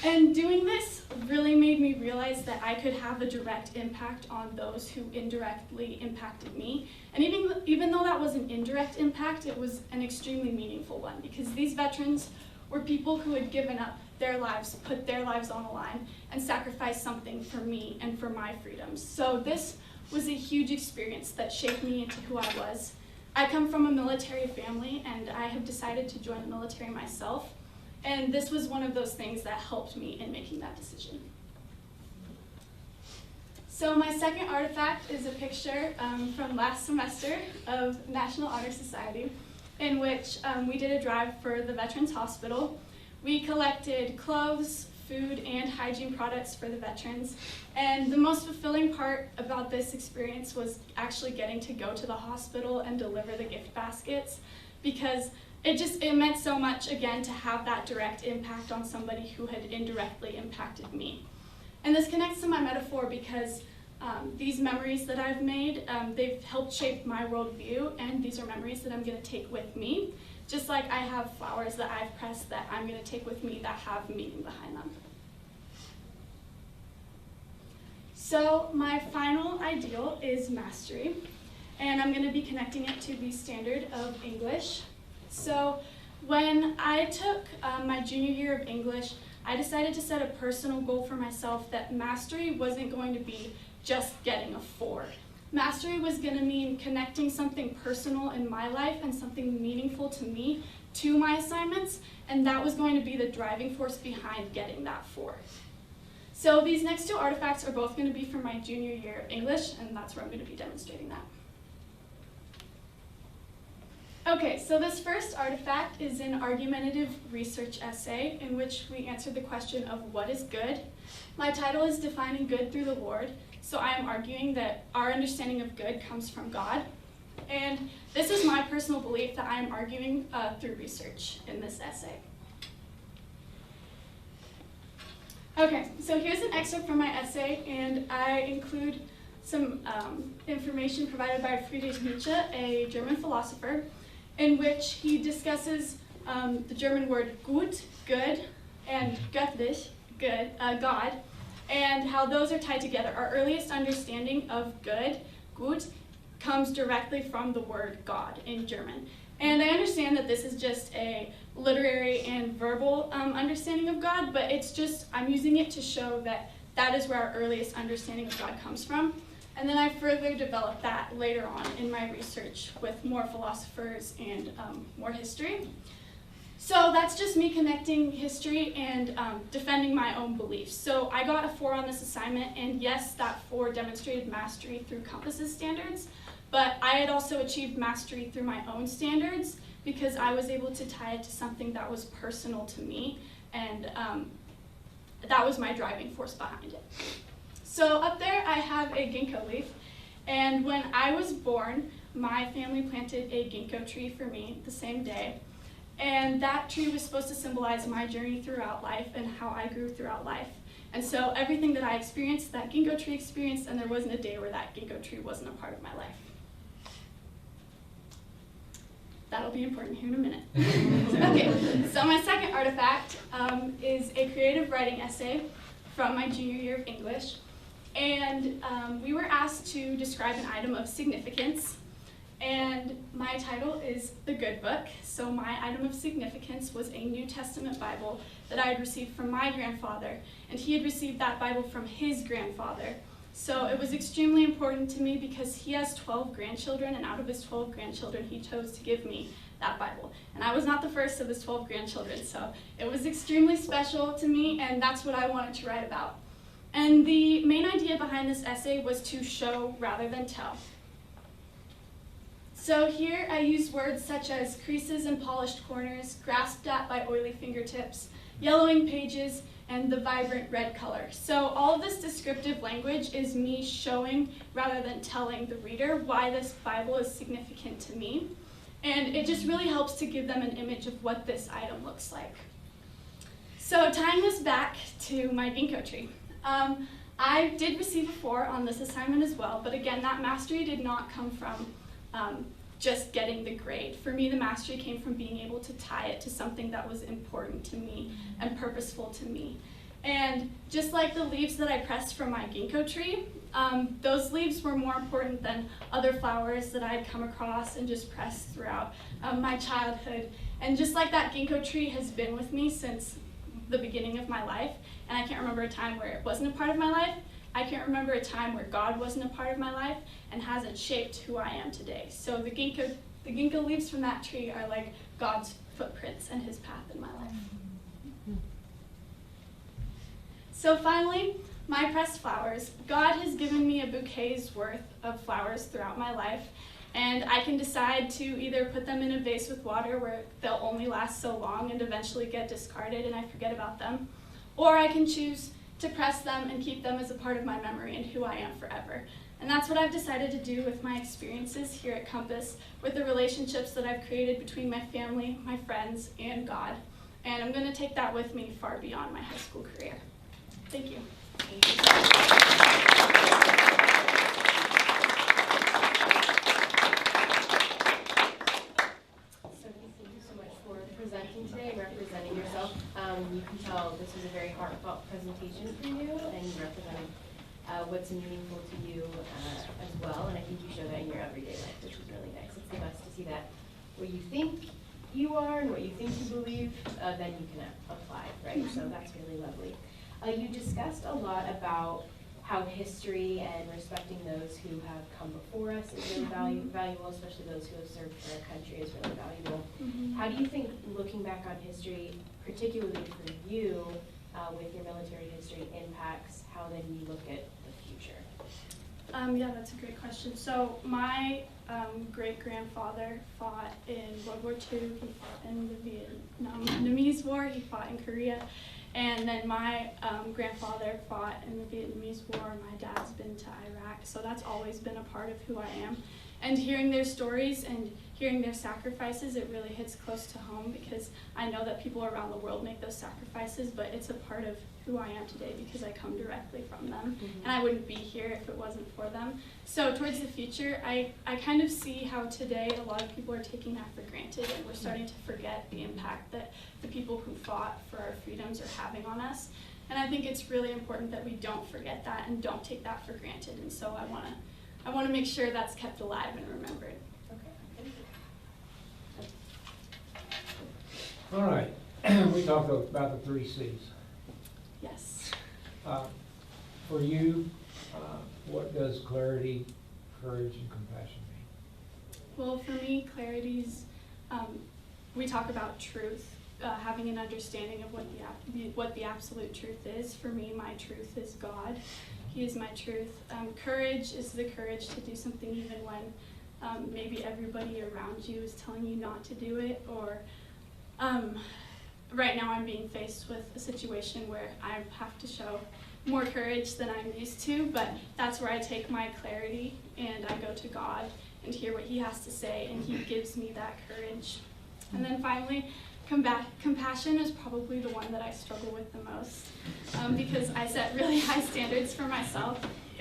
And doing this really made me realize that I could have a direct impact on those who indirectly impacted me. And even though that was an indirect impact, it was an extremely meaningful one because these veterans were people who had given up their lives, put their lives on the line, and sacrificed something for me and for my freedoms. So this was a huge experience that shaped me into who I was. I come from a military family, and I have decided to join the military myself. And this was one of those things that helped me in making that decision. So my second artifact is a picture from last semester of National Honor Society, in which we did a drive for the Veterans Hospital. We collected clothes, food, and hygiene products for the veterans. And the most fulfilling part about this experience was actually getting to go to the hospital and deliver the gift baskets, because it meant so much, again, to have that direct impact on somebody who had indirectly impacted me. And this connects to my metaphor because these memories that I've made, they've helped shape my worldview, and these are memories that I'm going to take with me, just like I have flowers that I've pressed that I'm going to take with me that have meaning behind them. So my final ideal is mastery, and I'm going to be connecting it to the standard of English. So when I took my junior year of English, I decided to set a personal goal for myself that mastery wasn't going to be just getting a 4. Mastery was going to mean connecting something personal in my life and something meaningful to me to my assignments, and that was going to be the driving force behind getting that 4. So these next 2 artifacts are both going to be from my junior year of English, and that's where I'm going to be demonstrating that. Okay, so this first artifact is an argumentative research essay in which we answered the question of what is good. My title is Defining Good Through the Lord, so I am arguing that our understanding of good comes from God. And this is my personal belief that I am arguing through research in this essay. Okay, so here's an excerpt from my essay, and I include some information provided by Friedrich Nietzsche, a German philosopher, in which he discusses the German word gut, good, and göttlich, good, God, and how those are tied together. Our earliest understanding of good, gut, comes directly from the word God in German. And I understand that this is just a literary and verbal understanding of God, but it's just, I'm using it to show that that is where our earliest understanding of God comes from. And then I further developed that later on in my research with more philosophers and more history. So that's just me connecting history and defending my own beliefs. So I got a 4 on this assignment, and yes, that 4 demonstrated mastery through Compass's standards, But I had also achieved mastery through my own standards because I was able to tie it to something that was personal to me, and that was my driving force behind it. So up there I have a ginkgo leaf, and when I was born, my family planted a ginkgo tree for me the same day, and that tree was supposed to symbolize my journey throughout life and how I grew throughout life. And so everything that I experienced, that ginkgo tree experienced, and there wasn't a day where that ginkgo tree wasn't a part of my life. That'll be important here in a minute. Okay, so my second artifact is a creative writing essay from my junior year of English. And we were asked to describe an item of significance. And my title is The Good Book. So my item of significance was a New Testament Bible that I had received from my grandfather. And he had received that Bible from his grandfather. So it was extremely important to me because he has 12 grandchildren, and out of his 12 grandchildren, he chose to give me that Bible. And I was not the first of his 12 grandchildren, so it was extremely special to me, and that's what I wanted to write about. And the main idea behind this essay was to show rather than tell. So here I used words such as creases and polished corners, grasped at by oily fingertips, yellowing pages, and the vibrant red color. So all of this descriptive language is me showing rather than telling the reader why this Bible is significant to me. And it just really helps to give them an image of what this item looks like. So tying this back to my ginkgo tree. I did receive a 4 on this assignment as well, but again, that mastery did not come from just getting the grade. For me, the mastery came from being able to tie it to something that was important to me and purposeful to me. And just like the leaves that I pressed from my ginkgo tree, those leaves were more important than other flowers that I had come across and just pressed throughout my childhood. And just like that ginkgo tree has been with me since the beginning of my life, and I can't remember a time where it wasn't a part of my life, I can't remember a time where God wasn't a part of my life and hasn't shaped who I am today. So the ginkgo leaves from that tree are like God's footprints and his path in my life. So finally, my pressed flowers. God has given me a bouquet's worth of flowers throughout my life, and I can decide to either put them in a vase with water where they'll only last so long and eventually get discarded and I forget about them, or I can choose to press them and keep them as a part of my memory and who I am forever. And that's what I've decided to do with my experiences here at Compass, with the relationships that I've created between my family, my friends, and God. And I'm going to take that with me far beyond my high school career. Thank you. Presenting today and representing yourself. You can tell this was a very heartfelt presentation for you, and you represented what's meaningful to you as well, and I think you show that in your everyday life, which is really nice. It's the best to see that what you think you are and what you think you believe, then you can apply, right? So that's really lovely. You discussed a lot about how history and respecting those who have come before us is really valuable, especially those who have served for our country is really valuable. How do you think looking back on history, particularly for you, with your military history, impacts how then you look at the future? Yeah, that's a great question. So my great-grandfather fought in World War II, he fought in the Vietnamese War, he fought in Korea. And then my grandfather fought in the Vietnamese War. My dad's been to Iraq, so that's always been a part of who I am. And hearing their stories and hearing their sacrifices, it really hits close to home because I know that people around the world make those sacrifices, but it's a part of who I am today because I come directly from them. And I wouldn't be here if it wasn't for them. So towards the future, I kind of see how today a lot of people are taking that for granted, and we're starting to forget the impact that the people who fought for our freedoms are having on us. And I think it's really important that we don't forget that and don't take that for granted. And so I want to make sure that's kept alive and remembered. All right, we talked about the 3 C's. Yes. For you, what does clarity, courage, and compassion mean? Well, for me, clarity's, we talk about truth, having an understanding of what the absolute truth is. For me, my truth is God. He is my truth. Courage is the courage to do something even when maybe everybody around you is telling you not to do it, or right now I'm being faced with a situation where I have to show more courage than I'm used to, but that's where I take my clarity and I go to God and hear what He has to say, and He gives me that courage. And then finally, compassion is probably the one that I struggle with the most, because I set really high standards for myself,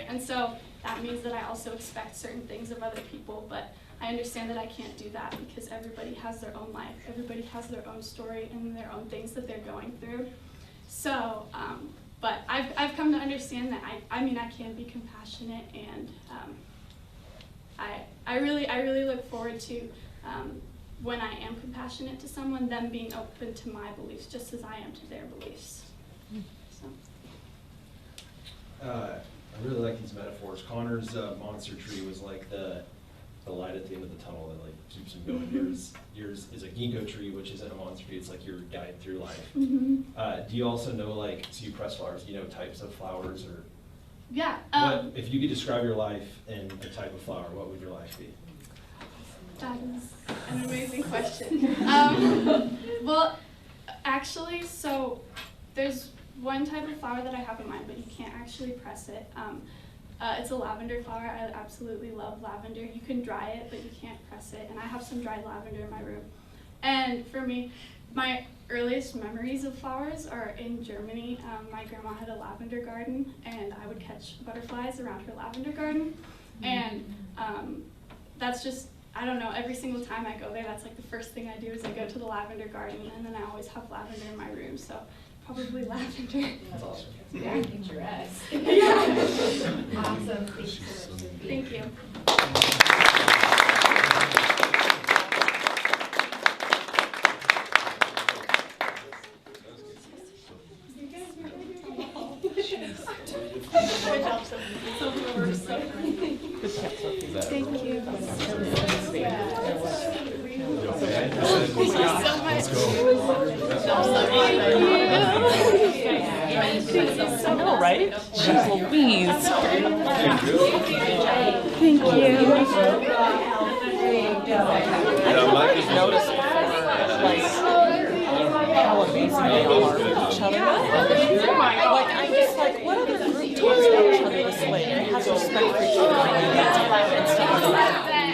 and so that means that I also expect certain things of other people, but I understand that I can't do that because everybody has their own life, everybody has their own story and their own things that they're going through. So, but I've come to understand that I mean I can be compassionate, and I really look forward to when I am compassionate to someone, them being open to my beliefs just as I am to their beliefs. So. I really like these metaphors. Connor's monster tree was like the light at the end of the tunnel that like keeps him going. Yours is a ginkgo tree, which isn't a monster tree. It's like your guide through life. Mm-hmm. Do you also know, like, so you press flowers, do you know types of flowers, or? Yeah. What, if you could describe your life in a type of flower, what would your life be? That is an amazing question. Well, actually, so there's one type of flower that I have in mind, but you can't actually press it. It's a lavender flower. I absolutely love lavender. You can dry it, but you can't press it. And I have some dried lavender in my room. And for me, my earliest memories of flowers are in Germany. My grandma had a lavender garden, and I would catch butterflies around her lavender garden. And that's just, I don't know, every single time I go there, that's like the first thing I do is I go to the lavender garden, and then I always have lavender in my room, so probably lavender. That's awesome. It's very picturesque. Yeah. Awesome. Thank you. Thank you. I know, right? Jeez Louise. Thank you. I just noticed like how amazing they are with each other. Like I'm just like, what other group talks about each other this way and has respect for each other and stuff like that?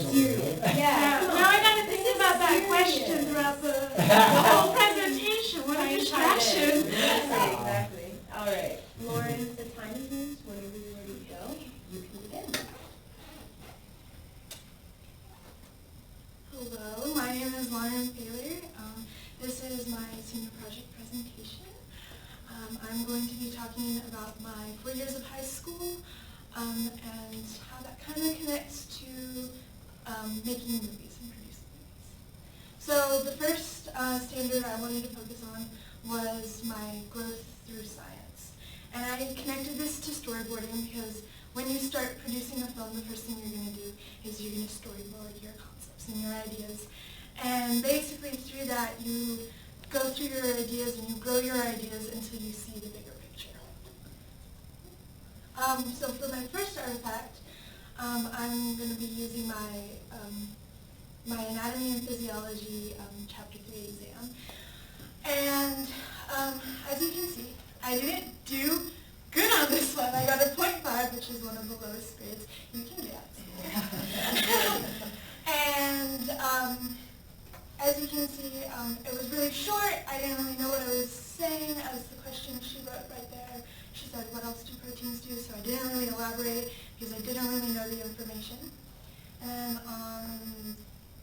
eyes on you. Yeah. Now I gotta think about that question throughout the whole presentation. What a distraction. Exactly. All right. Lauren, the time is moved. Whenever you're ready to go, you can begin. Hello, my name is Lauren Taylor. This is my senior project presentation. I'm going to be talking about my 4 years of high school and how that kind of connects to making movies and producing movies. So the first standard I wanted to focus on was my growth through science. And I connected this to storyboarding because when you start producing a film, the first thing you're going to do is you're going to storyboard your concepts and your ideas. And basically through that, you go through your ideas and you grow your ideas until you see the bigger picture. So for my first artifact, I'm going to be using my Anatomy and Physiology Chapter 3 exam. And as you can see, I didn't do good on this one. I got a 0.5, which is one of the lowest grades you can get. And as you can see, it was really short. I didn't really know what I was saying as the question she wrote right there. She said, what else do proteins do? So I didn't really elaborate because I didn't really know the information. And on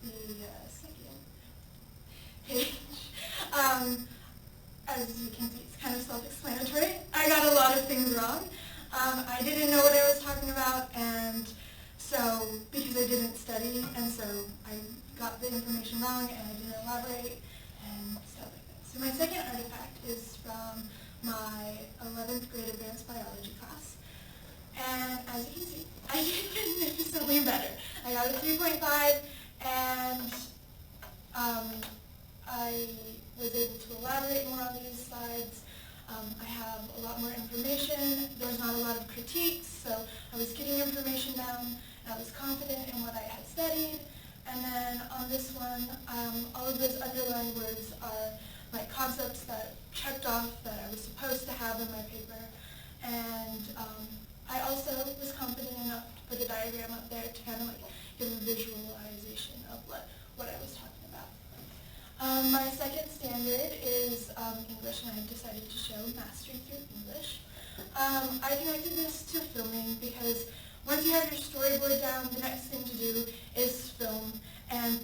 the second page, as you can see, it's kind of self-explanatory. I got a lot of things wrong. I didn't know what I was talking about, and so because I didn't study, and so I got the information wrong, and I didn't elaborate, and stuff like that. So my second artifact is from my 11th grade advanced biology class. And as you can see, I did magnificently better. I got a 3.5, and I was able to elaborate more on these slides. I have a lot more information. There's not a lot of critiques, so I was getting information down, and I was confident in what I had studied. And then on this one, all of those underlined words are like concepts that checked off that I was supposed to have in my paper. And I also was confident enough to put a diagram up there to kind of like give a visualization of what I was talking about. My second standard is English, and I decided to show mastery through English. I connected this to filming because once you have your storyboard down, the next thing to do is film and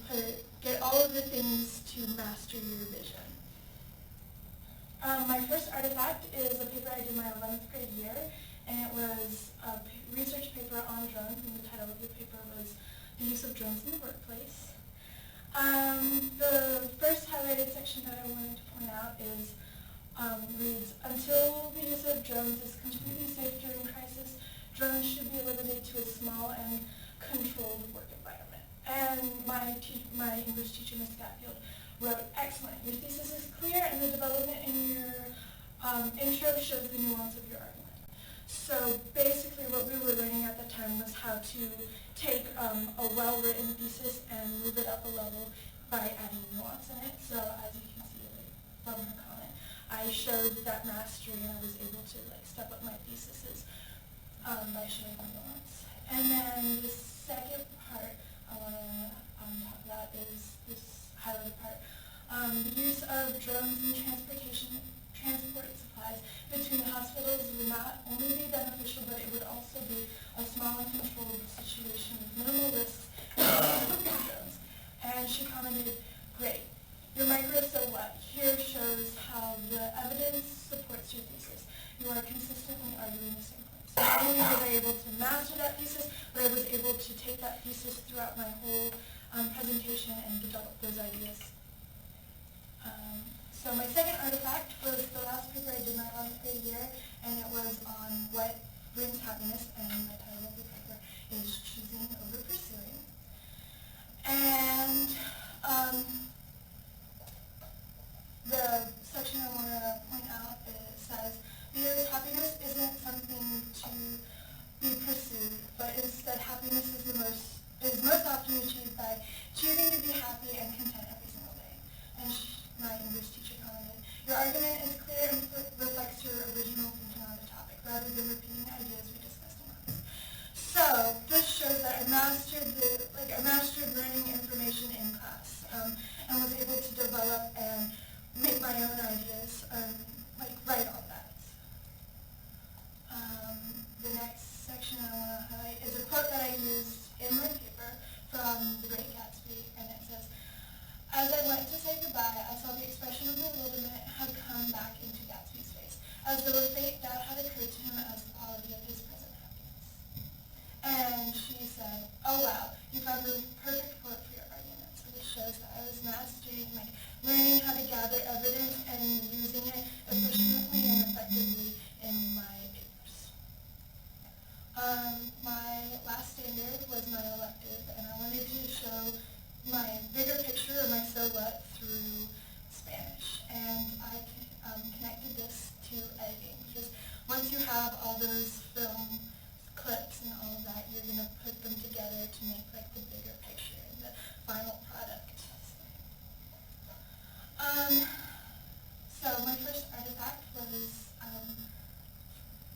get all of the things to master your vision. My first artifact is a paper I did my 11th grade year, and it was a research paper on drones, and the title of the paper was The Use of Drones in the Workplace. The first highlighted section that I wanted to point out is reads, until the use of drones is completely safe during crisis, drones should be limited to a small and controlled work environment. And my English teacher, Ms. Gatfield, wrote, excellent, your thesis is clear and the development in your intro shows the nuance of your argument. So basically what we were learning at the time was how to take a well-written thesis and move it up a level by adding nuance in it. So as you can see from her comment, I showed that mastery and I was able to step up my theses by showing the nuance. And then the second part I want to talk about is this highlighted part. The use of drones in transport supplies between hospitals would not only be beneficial, but it would also be a small and controlled situation with minimal risks and drones. And she commented, great, your micro so what? Here shows how the evidence supports your thesis. You are consistently arguing the same points. So not only was I able to master that thesis, but I was able to take that thesis throughout my whole presentation and develop those ideas. So my second artifact was the last paper I did my 11th grade year, and it was on what brings happiness, and the title of the paper is Choosing Over Pursuing. And the section I want to point out says, because happiness isn't something to be pursued, but instead happiness is most often achieved by choosing to be happy and content every single day. And my English teacher commented, your argument is clear and reflects your original thinking on the topic, rather than repeating ideas we discussed in class. So this shows that I mastered I mastered learning information in class, and was able to develop and make my own ideas, like write on that. The next section I want to highlight is a quote that I used in my paper from The Great Gatsby, and it says, "As I went to say goodbye, I saw the expression of bewilderment had come back into Gatsby's face, as though a faint doubt had occurred to him as the quality of his present happiness." And she said, "Oh wow, you found the perfect quote for your argument. So this shows that I was mastering, like, learning how to gather evidence and using it efficiently and effectively in my papers." My last standard was my elective, and I wanted to show my bigger picture of my so what through Spanish. And I connected this to editing, because once you have all those film clips and all of that, you're going to put them together to make like the bigger picture and the final product. So my first artifact was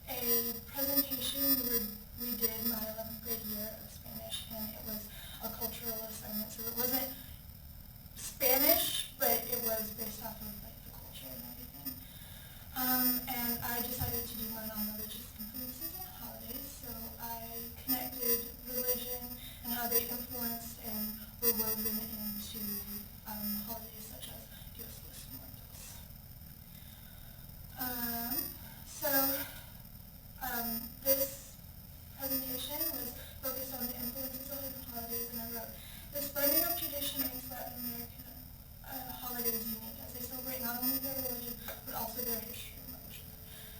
a presentation we did my 11th grade year of Spanish, and it was a cultural assignment. So it wasn't Spanish, but it was based off of like the culture and everything. And I decided to do mine on religious influences and holidays. So I connected religion and how they influenced and were woven into holidays such as Dios los Muertos. This presentation was focused on the influences of the holidays, and I wrote, "This blending of tradition makes Latin American holidays unique, as they celebrate not only their religion, but also their history and culture."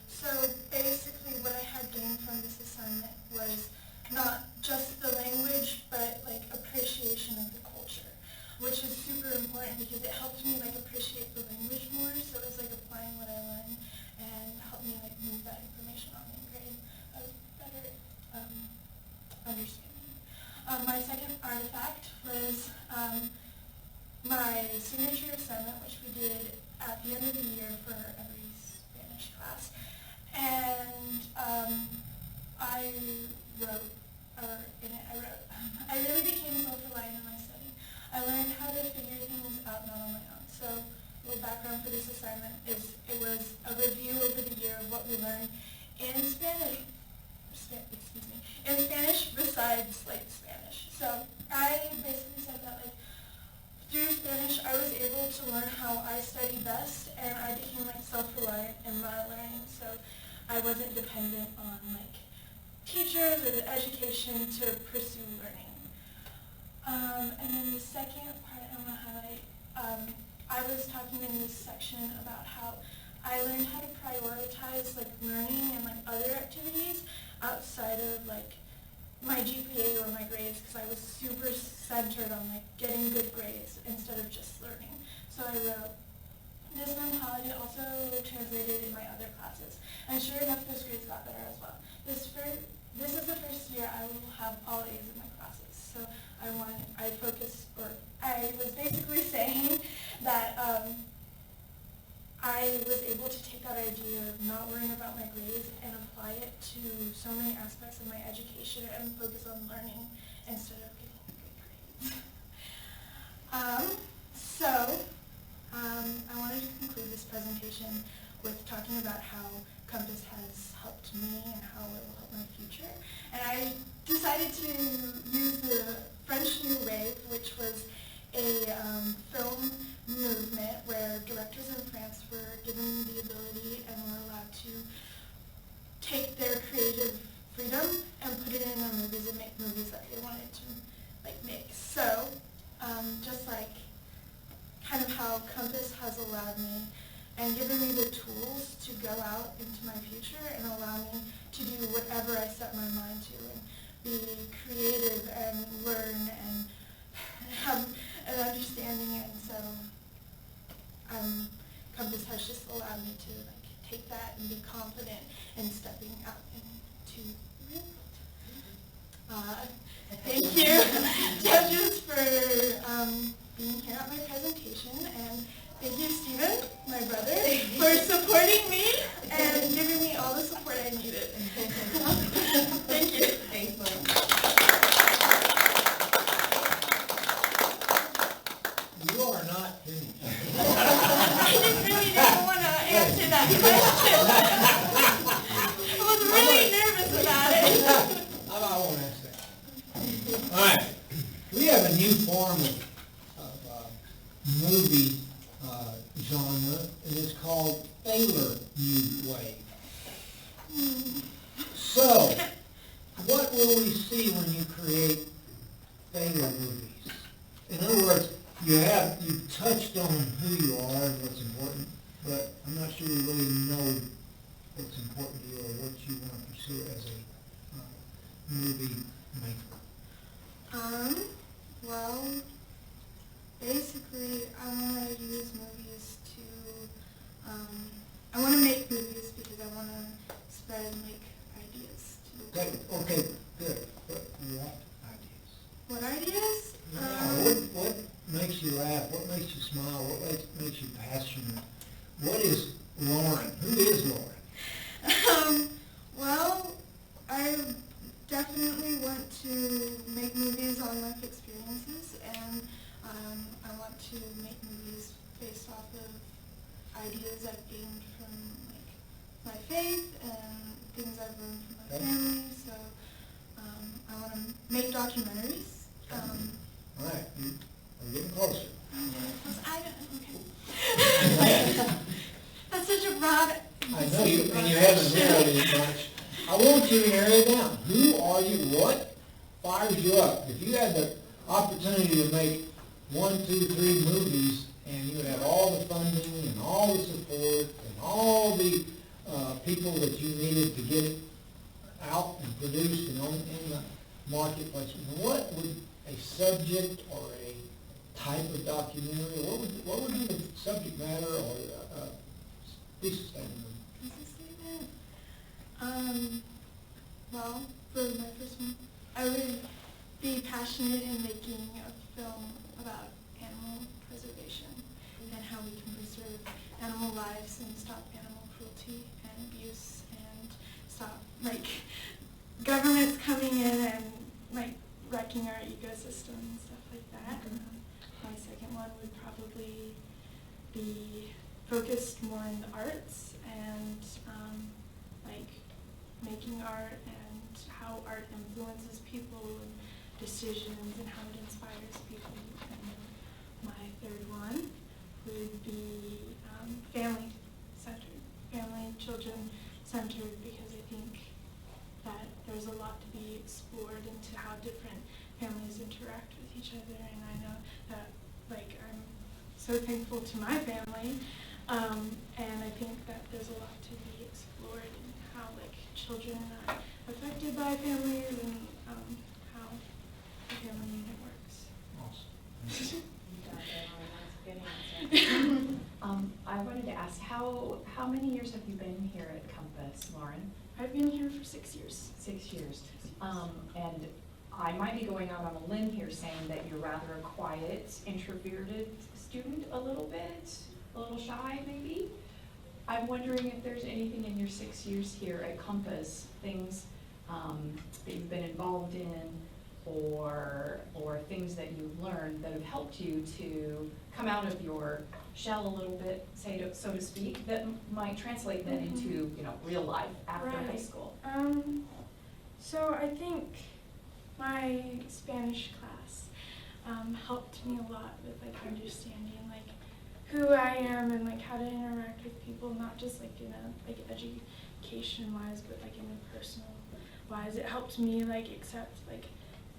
So basically what I had gained from this assignment was not just the language, but like appreciation of the culture, which is super important because it helped me like appreciate the language more. So it was like applying what I learned and helped me like move that information on and gain a better understanding. My second artifact was my signature assignment, which we did at the end of the year for every Spanish class. And I wrote, I really became self-reliant in my study. I learned how to figure things out not on my own. So a little background for this assignment is it was a review over the year of what we learned in Spanish, besides like Spanish. So I basically said that like through Spanish I was able to learn how I study best, and I became like self-reliant in my learning. So I wasn't dependent on like teachers or the education to pursue learning. And then the second part I want to highlight, I was talking in this section about how I learned how to prioritize like learning and like other activities outside of like my GPA or my grades, because I was super centered on like getting good grades instead of just learning. So I wrote, "This mentality also translated in my other classes, and sure enough those grades got better as well. This is the first year I will have all A's in my classes." So I was basically saying that I was able to take that idea of not worrying about my grades and apply it to so many aspects of my education and focus on learning instead of getting good grades. I wanted to conclude this presentation with talking about how Compass has helped me and how it will help my future. And I decided to use the French New Wave, which was a film movement where directors in France were given the ability and were allowed to take their creative freedom and put it in their movies and make movies that they wanted to like make. So just like kind of how Compass has allowed me and given me the tools to go out into my future and allow me to do whatever I set my mind to and be creative and learn and have an understanding. And so Compass has just allowed me to like take that and be confident in stepping out into the real world. Thank you, judges, for being here at my presentation, and thank you, Stephen, my brother, for supporting me and giving me all the support I needed. Thank you. Thanks, Lauren. last question. I was really nervous about it. I won't ask that. All right, we have a new form of movie genre, and it's called Thaler New Wave. So, what will we see when you create Thaler movies? In other words, you've touched on who you are and what's important, but I'm not sure you really know what's important to you or what you want to pursue as a movie maker. Well, basically, I want to use movies to, I want to make movies because I want to spread and make ideas to. Okay, good. What ideas? What ideas? What makes you laugh? What makes you smile? What makes you passionate? What is Lauren? Who is Lauren? Well, I definitely want to make movies on life experiences, and I want to make movies based off of ideas I've gained from my faith and things I've learned from my family. So I want to make documentaries. All right, we're getting closer. Okay. That's such a broad. I know you, and you haven't narrowed it much. I want you to narrow it down. Who are you? What fires you up? If you had the opportunity to make 1, 2, 3 movies, and you would have all the funding and all the support and all the people that you needed to get it out and produced and in the marketplace, what would a subject or a type of documentary, what would be the subject matter or thesis statement? Well, for my first one, I would be passionate in making a film about animal preservation and how we can preserve animal lives and stop animal cruelty and abuse and stop, governments coming in and, wrecking our ecosystem and stuff like that. My second one would probably be focused more in the arts and, making art and how art influences people and decisions and how it inspires people. And my third one would be family-centered, family, children-centered, because I think that there's a lot to be explored into how different families interact with each other. And I know that, I'm so thankful to my family, and I think that there's a lot to be explored in how, children are affected by families and how the family unit works. Awesome. I wanted to ask, how many years have you been here at Compass, Lauren? I've been here for 6 years. 6 years. And I might be going out on a limb here saying that you're rather a quiet, introverted student a little bit, a little shy maybe. I'm wondering if there's anything in your 6 years here at Compass, things that you've been involved in or things that you've learned that have helped you to come out of your shell a little bit, so to speak, that might translate then into real life after high school. So I think my Spanish class helped me a lot with understanding who I am and how to interact with people, not just in a education wise, but in a personal wise. It helped me accept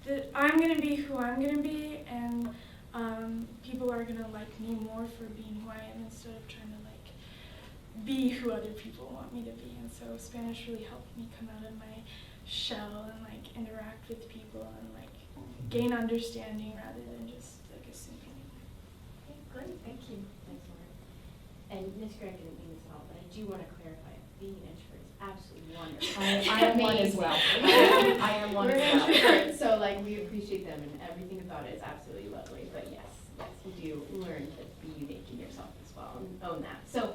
that I'm gonna be who I'm gonna be, and people are gonna like me more for being who I am instead of trying to be who other people want me to be. And so Spanish really helped me come out of my shell and interact with people and gain understanding rather than just assuming. Okay, great, thank you. Thanks, Lauren. And Ms. Greg didn't mean this at all, but I do want to clarify, being an introvert is absolutely wonderful. I am one as well. I am one as well. Introverts, so we appreciate them and everything about it is absolutely lovely. But yes, you do learn to be unique in yourself as well and own that. So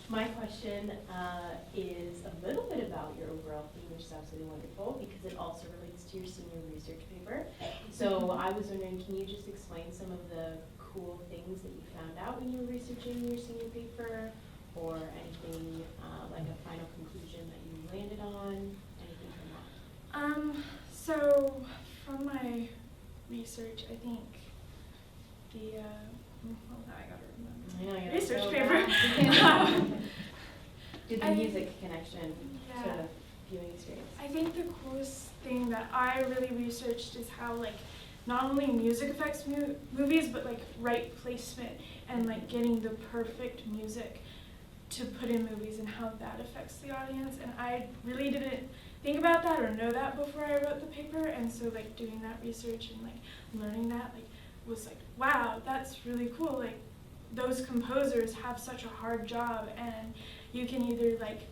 my question is a little bit about your overall theme, which is absolutely wonderful because it also relates to your senior research paper. So I was wondering, can you just explain some of the cool things that you found out when you were researching your senior paper, or anything, like a final conclusion that you landed on, anything from that? So from my research, I think the, well, now I gotta remember. I know, Research so paper. Did the I- music connection Yeah. to the viewing experience? I think the coolest thing that I really researched is how, like, not only music affects movies, but like right placement and like getting the perfect music to put in movies and how that affects the audience. And I really didn't think about that or know that before I wrote the paper. And so like doing that research and like learning that like was like, wow, that's really cool. Like those composers have such a hard job, and you can either like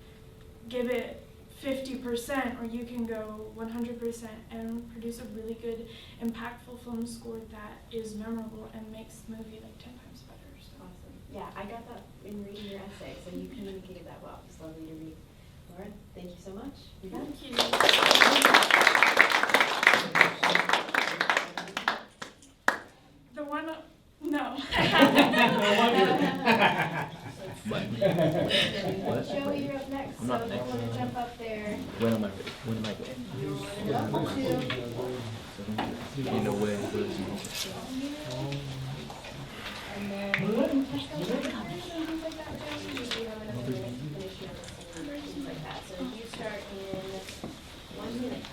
give it 50% or you can go 100% and produce a really good, impactful film score that is memorable and makes the movie like 10 times better. So. Awesome. Yeah, I got that in reading your essay, so you communicated that well. It's lovely to read. Laura, thank you so much. Thank you. The one, no. What? Joey, you're up next, I'm so not if you next. want to jump up there. When am I ready? When am I ready? You know where it is. And then you can touch those and things like that, Joey. You have another minute to finish your things like that. So you start in 1 minute.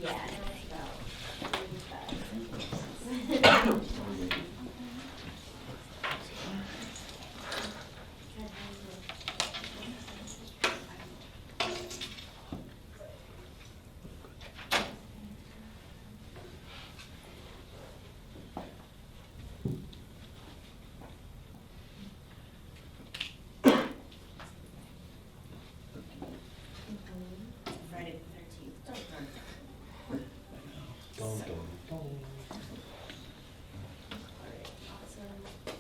Yeah, Friday the 13th. Alright, awesome.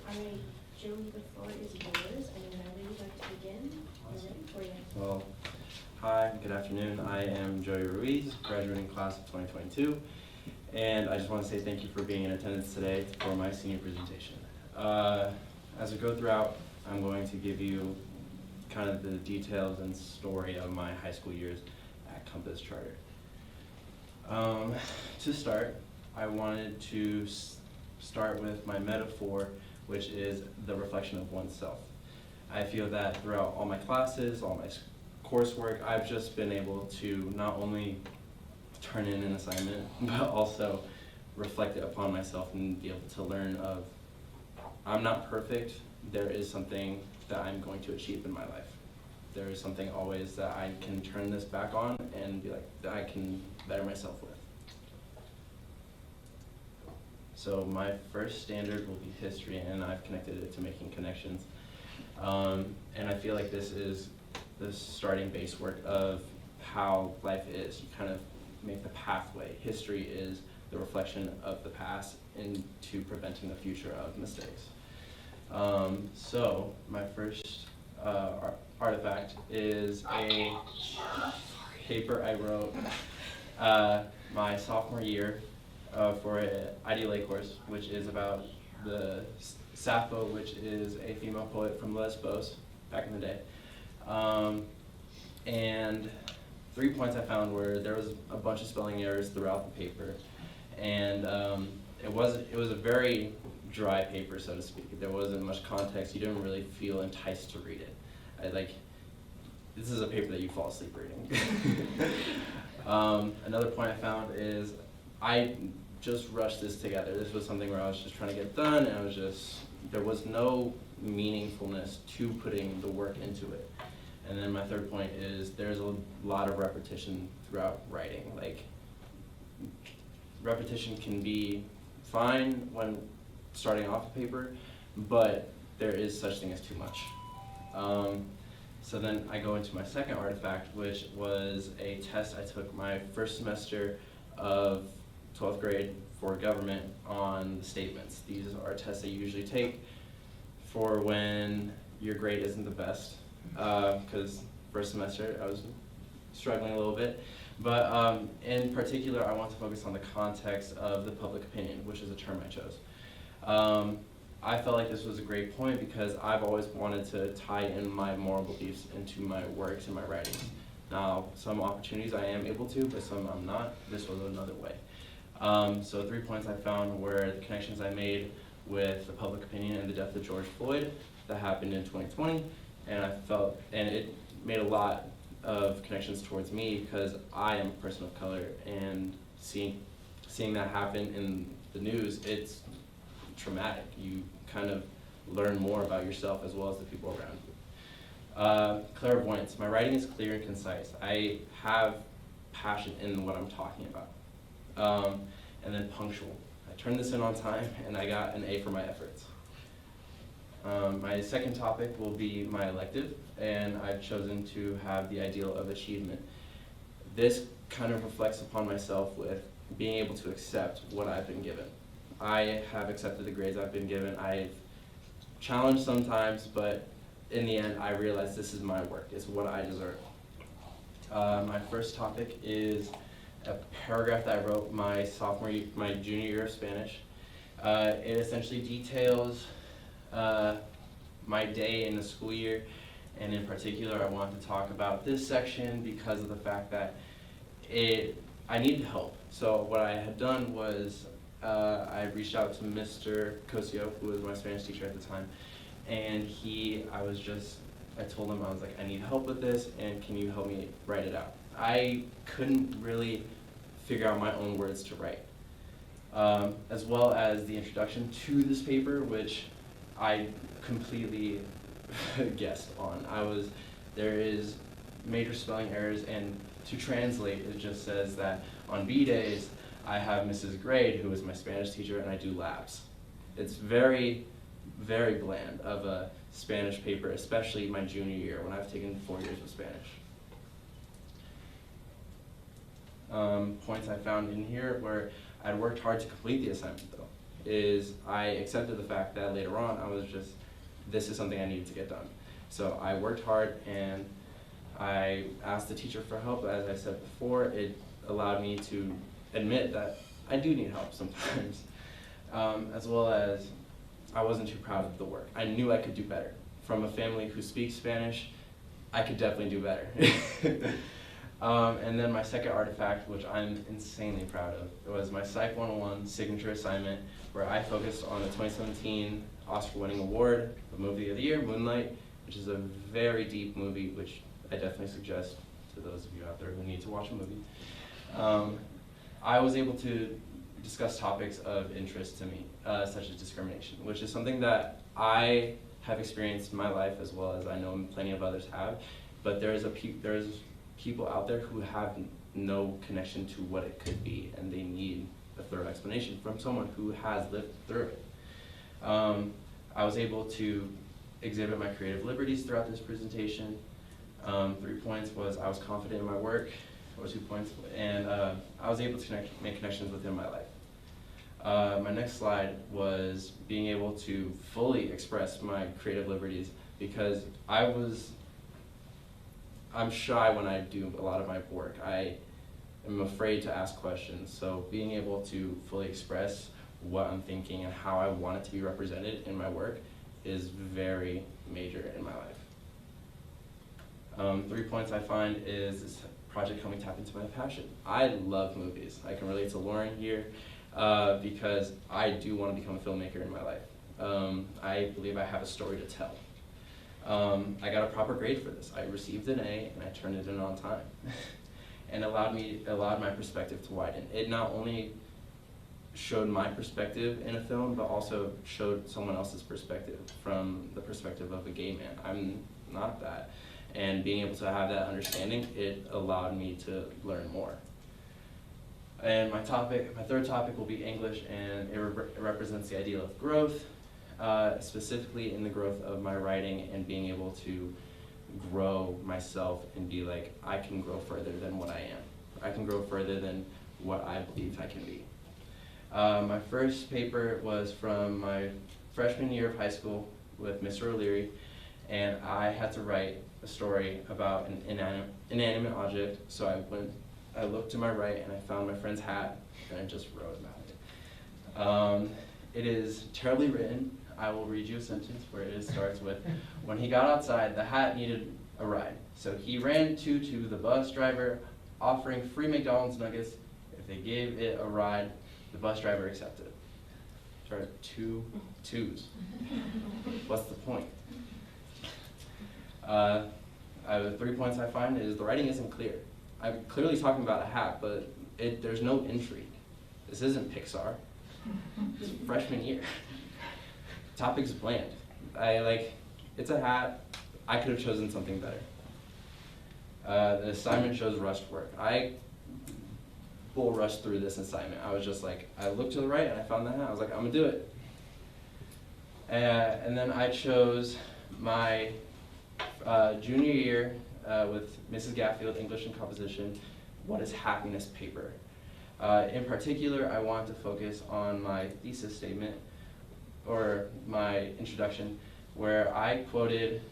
Alright, Joey, the floor is yours, and whenever you'd like to begin, we're ready for you. Well, hi, good afternoon. I am Joey Ruiz, graduating class of 2022, and I just want to say thank you for being in attendance today for my senior presentation. As we go throughout, I'm going to give you kind of the details and story of my high school years at Compass Charter. To start, I wanted to start with my metaphor, which is the reflection of oneself. I feel that throughout all my classes, all my coursework, I've just been able to not only turn in an assignment, but also reflect it upon myself and be able to learn of, I'm not perfect, there is something that I'm going to achieve in my life. There is something always that I can turn this back on and be like, that I can better myself with. So my first standard will be history, and I've connected it to making connections. And I feel like this is the starting base work of how life is. You kind of make the pathway. History is the reflection of the past into preventing the future of mistakes. So my first artifact is a paper I wrote my sophomore year for an IDLA course, which is about the Sappho, which is a female poet from Lesbos back in the day. And 3 points I found were there was a bunch of spelling errors throughout the paper, and it was a very dry paper, so to speak. There wasn't much context. You didn't really feel enticed to read it. This is a paper that you fall asleep reading. Another point I found is I just rushed this together. This was something where I was just trying to get done, and there was no meaningfulness to putting the work into it. And then my third point is there's a lot of repetition throughout writing. Repetition can be fine when starting off a paper, but there is such thing as too much. So then I go into my second artifact, which was a test I took my first semester of 12th grade for government on the statements. These are tests that you usually take for when your grade isn't the best, because first semester I was struggling a little bit. But in particular, I want to focus on the context of the public opinion, which is a term I chose. I felt like this was a great point because I've always wanted to tie in my moral beliefs into my works and my writings. Now, some opportunities I am able to, but some I'm not. This was another way. So 3 points I found were the connections I made with the public opinion and the death of George Floyd that happened in 2020, and it made a lot of connections towards me because I am a person of color, and seeing that happen in the news, it's traumatic. You kind of learn more about yourself as well as the people around you. Clairvoyance. My writing is clear and concise. I have passion in what I'm talking about. And then punctual. I turned this in on time and I got an A for my efforts. My second topic will be my elective, and I've chosen to have the ideal of achievement. This kind of reflects upon myself with being able to accept what I've been given. I have accepted the grades I've been given. I've challenged sometimes, but in the end, I realize this is my work. It's what I deserve. My first topic is a paragraph that I wrote my junior year of Spanish. It essentially details my day in the school year, and in particular, I wanted to talk about this section because of the fact that I needed help. So what I had done was I reached out to Mr. Cosio, who was my Spanish teacher at the time, and I told him, I was like, I need help with this, and can you help me write it out? I couldn't really figure out my own words to write, as well as the introduction to this paper, which I completely guessed on. There is major spelling errors, and to translate, it just says that on B days, I have Mrs. Grade, who is my Spanish teacher, and I do labs. It's very, very bland of a Spanish paper, especially my junior year when I've taken 4 years of Spanish. Points I found in here where I'd worked hard to complete the assignment though, is I accepted the fact that later on this is something I needed to get done. So I worked hard and I asked the teacher for help. As I said before, it allowed me to admit that I do need help sometimes, as well as I wasn't too proud of the work. I knew I could do better. From a family who speaks Spanish, I could definitely do better. And then my second artifact, which I'm insanely proud of, it was my Psych 101 signature assignment, where I focused on the 2017 Oscar-winning award, the movie of the year, Moonlight, which is a very deep movie, which I definitely suggest to those of you out there who need to watch a movie. I was able to discuss topics of interest to me, such as discrimination, which is something that I have experienced in my life, as well as I know plenty of others have, but there's people out there who have no connection to what it could be, and they need a thorough explanation from someone who has lived through it. I was able to exhibit my creative liberties throughout this presentation. 3 points was I was confident in my work, or 2 points, and I was able to make connections within my life. My next slide was being able to fully express my creative liberties, because I'm shy when I do a lot of my work. I am afraid to ask questions, so being able to fully express what I'm thinking and how I want it to be represented in my work is very major in my life. 3 points I find is this project helped me tap into my passion. I love movies. I can relate to Lauren here because I do want to become a filmmaker in my life. I believe I have a story to tell. I got a proper grade for this. I received an A and I turned it in on time. And allowed my perspective to widen. It not only showed my perspective in a film, but also showed someone else's perspective from the perspective of a gay man. I'm not that. And being able to have that understanding, it allowed me to learn more. And my third topic will be English, and it represents the ideal of growth, specifically in the growth of my writing and being able to grow myself and be like, I can grow further than what I am. I can grow further than what I believe I can be. My first paper was from my freshman year of high school with Mr. O'Leary, and I had to write a story about an inanimate object. So I looked to my right and I found my friend's hat, and I just wrote about it. It is terribly written. I will read you a sentence where it starts with, when he got outside, the hat needed a ride. So he ran to the bus driver, offering free McDonald's nuggets if they gave it a ride. The bus driver accepted. Sorry, 2 twos. What's the point? The 3 points I find is the writing isn't clear. I'm clearly talking about a hat, but there's no intrigue. This isn't Pixar. It's freshman year. Topic's bland. It's a hat. I could have chosen something better. The assignment shows rushed work. I bull rushed through this assignment. I was just like, I looked to the right and I found the hat. I was like, I'm gonna do it. And then I chose my junior year with Mrs. Gatfield, English and Composition, What is Happiness paper. In particular, I wanted to focus on my thesis statement, or my introduction, where I quoted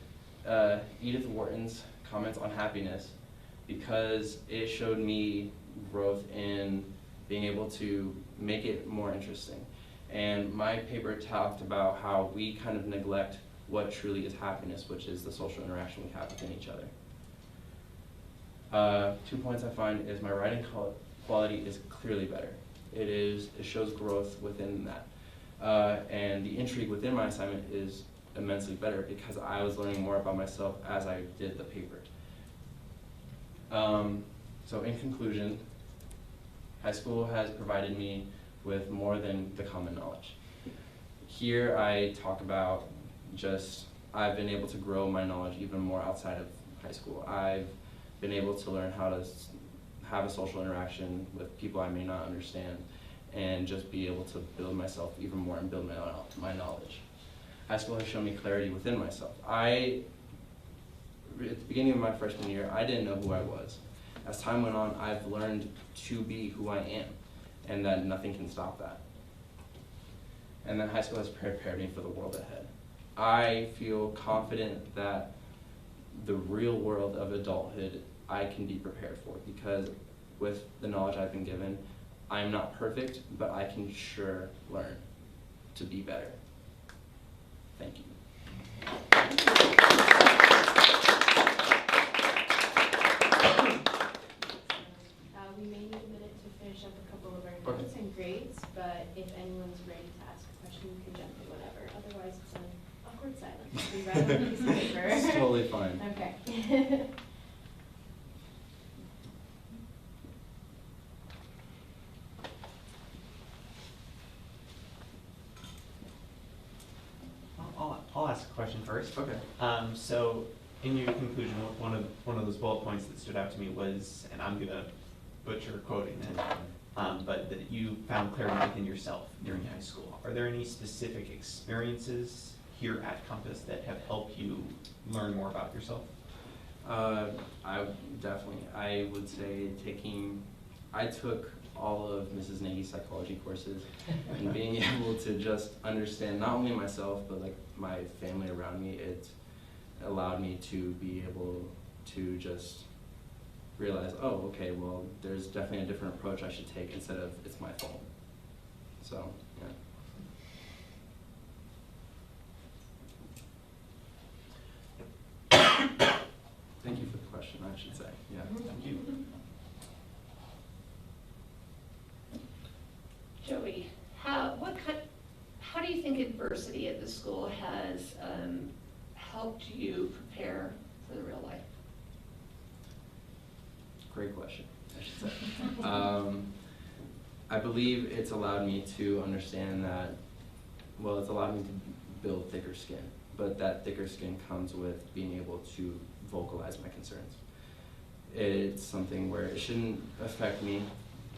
Edith Wharton's comments on happiness, because it showed me growth in being able to make it more interesting. And my paper talked about how we kind of neglect what truly is happiness, which is the social interaction we have within each other. 2 points I find is my writing quality is clearly better. It shows growth within that. And the intrigue within my assignment is immensely better because I was learning more about myself as I did the paper. So in conclusion, high school has provided me with more than the common knowledge. Here I talk about I've been able to grow my knowledge even more outside of high school. I've been able to learn how to have a social interaction with people I may not understand, and just be able to build myself even more and build my knowledge. High school has shown me clarity within myself. At the beginning of my freshman year, I didn't know who I was. As time went on, I've learned to be who I am, and that nothing can stop that. And then high school has prepared me for the world ahead. I feel confident that the real world of adulthood I can be prepared for, because with the knowledge I've been given, I am not perfect, but I can sure learn to be better. Thank you. We may need a minute to finish up a couple of our notes and grades, but if anyone's ready to ask a question, you can jump in whenever. Otherwise, it's an awkward silence. We write on a piece of paper. It's totally fine. Okay. I'll ask a question first. Okay. So in your conclusion, one of those bullet points that stood out to me was, and I'm gonna butcher quoting it, but that you found clarity within yourself during high school. Are there any specific experiences here at Compass that have helped you learn more about yourself? I would say I took all of Mrs. Nagy's psychology courses, and being able to just understand not only myself, but like my family around me, it allowed me to be able to just realize, oh, okay, well, there's definitely a different approach I should take instead of it's my fault. So, yeah. Thank you for the question, I should say. Yeah, thank you. Joey, how do you think adversity at the school has helped you prepare for the real life? Great question, I should say. I believe it's allowed me to understand that, well, it's allowed me to build thicker skin, but that thicker skin comes with being able to vocalize my concerns. It's something where it shouldn't affect me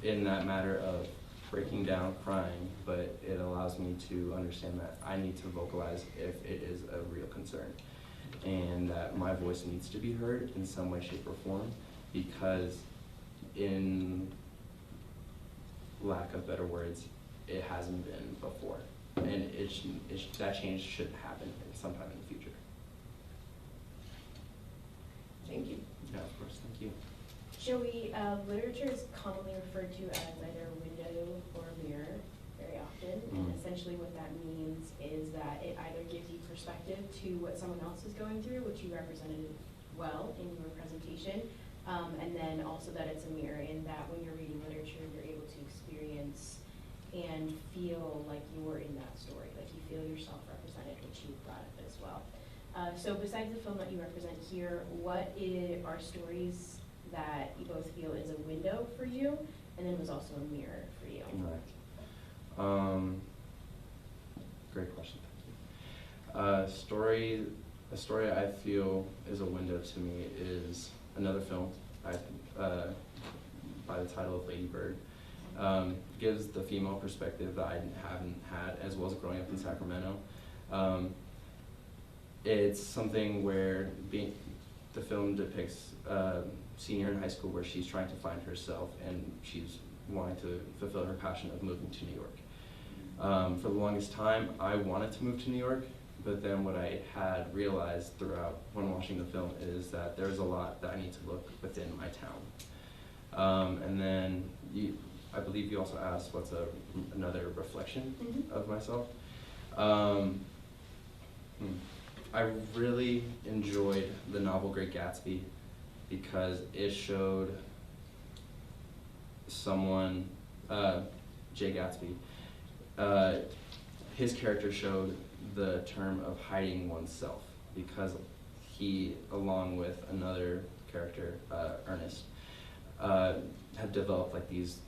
in that matter of breaking down, crying, but it allows me to understand that I need to vocalize if it is a real concern, and that my voice needs to be heard in some way, shape, or form, because in lack of better words, it hasn't been before, and that change should happen sometime in the future. Thank you. Yeah, of course, thank you. Joey, literature is commonly referred to as either a window or a mirror very often. And essentially what that means is that it either gives you perspective to what someone else is going through, which you represented well in your presentation, and then also that it's a mirror in that when you're reading literature, you're able to experience and feel like you're in that story, like you feel yourself represented, which you brought up as well. So besides the film that you represent here, what are stories that you both feel is a window for you, and then was also a mirror for you? Right. Great question, thank you. A story I feel is a window to me is another film by the title of Lady Bird. Gives the female perspective that I haven't had, as well as growing up in Sacramento. It's something where the film depicts a senior in high school where she's trying to find herself and she's wanting to fulfill her passion of moving to New York. For the longest time, I wanted to move to New York, but then what I had realized throughout when watching the film is that there's a lot that I need to look within my town. And then I believe you also asked what's another reflection of myself. I really enjoyed the novel Great Gatsby because it showed someone, Jay Gatsby, his character showed the term of hiding oneself because he, along with another character, Ernest, had developed like these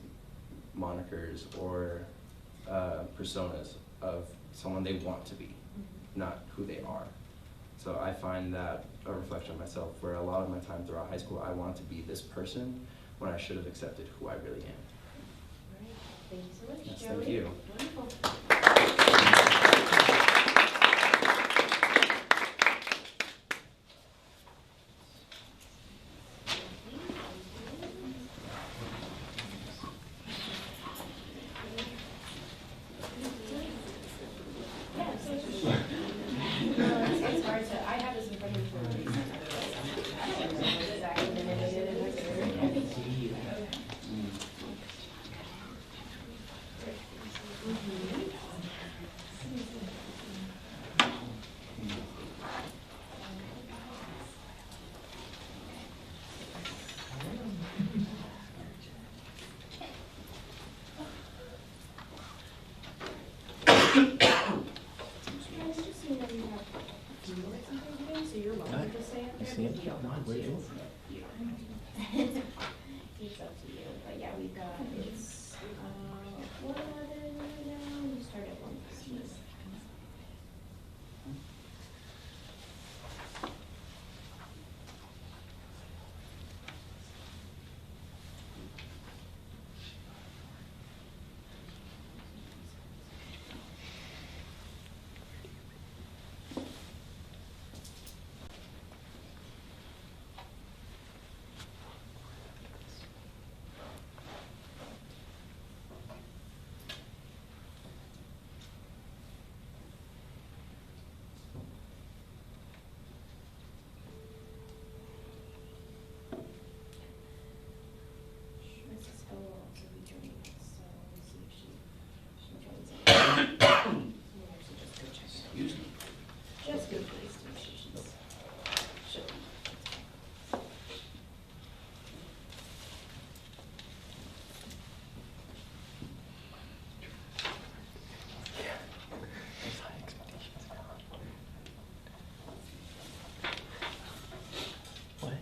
monikers or personas of someone they want to be, not who they are. So I find that a reflection of myself, where a lot of my time throughout high school I wanted to be this person when I should have accepted who I really am. All right. Thank you so much, Yes, Joey. thank you. Wonderful. It's hard to, I have this in front of me for a reason. I don't remember exactly the name of it. So you're welcome to say it there, see it? if you don't want to. Where is it? It's up to you, but yeah, we've got, it's, 111 right now, we start at 115. Mrs. Hill will also be joining us, so we'll see if she joins in. We'll actually just go check it out. Excuse me. Just go please to make sure she'll be. What?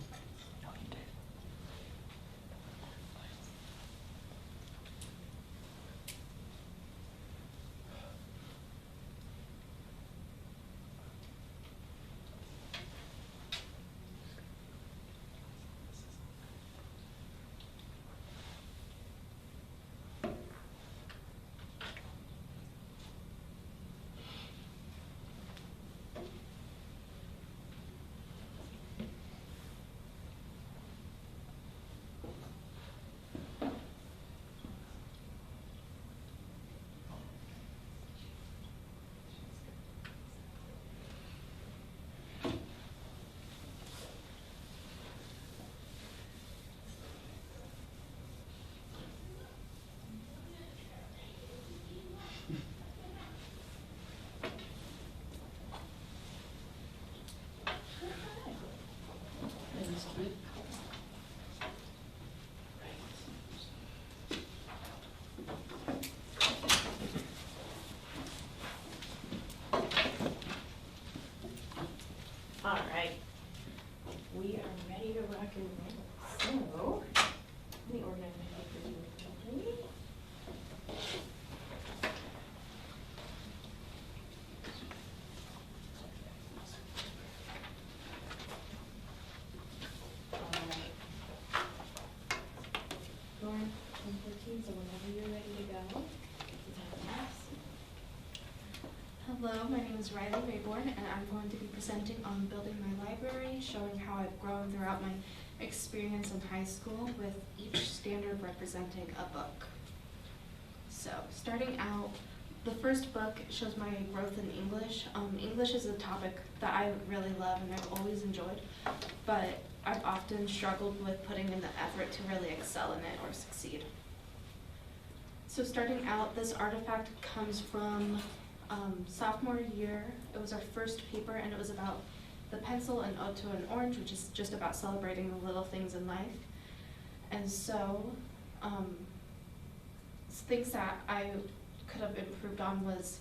All right, we are ready to rock and roll. So, let me organize my papers really quickly. All right. Lauren, 10:14, so whenever you're ready to go. Hello, my name is Riley Riordan, and I'm going to be presenting on building my library, showing how I've grown throughout my experience in high school, with each standard representing a book. So, starting out, the first book shows my growth in English. English is a topic that I really love and I've always enjoyed, but I've often struggled with putting in the effort to really excel in it or succeed. So starting out, this artifact comes from sophomore year. It was our first paper, and it was about the pencil and Ode to an Orange, which is just about celebrating the little things in life. And so, things that I could have improved on was,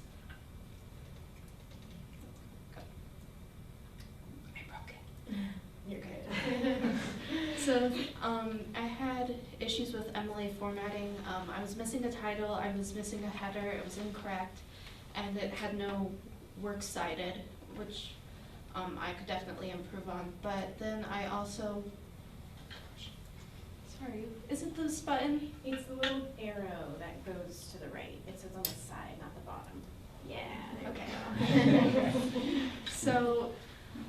I broke it. You're good. So, I had issues with Emily formatting. I was missing a title, I was missing a header, it was incorrect, and it had no works cited, which I could definitely improve on. But then I also, sorry, is it this button? It's the little arrow that goes to the right. It says on the side, not the bottom. Yeah. Okay. So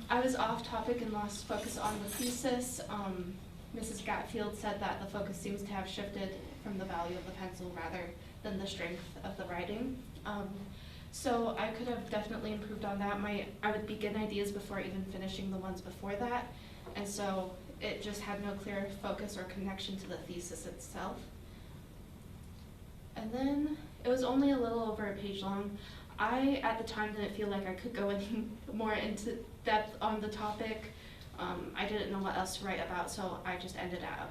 I was off topic and lost focus on the thesis. Mrs. Gatfield said that the focus seems to have shifted from the value of the pencil rather than the strength of the writing. So I could have definitely improved on that. I would begin ideas before even finishing the ones before that, and so it just had no clear focus or connection to the thesis itself. And then it was only a little over a page long. I, at the time, didn't feel like I could go any more into depth on the topic. I didn't know what else to write about, so I just ended at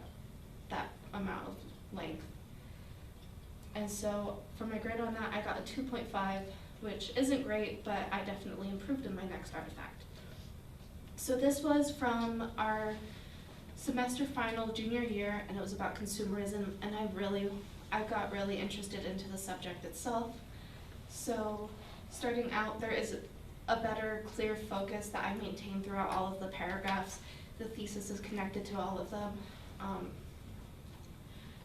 that amount of length. And so for my grade on that, I got a 2.5, which isn't great, but I definitely improved in my next artifact. So this was from our semester final junior year, and it was about consumerism, and I got really interested into the subject itself. So starting out, there is a better, clear focus that I maintain throughout all of the paragraphs. The thesis is connected to all of them,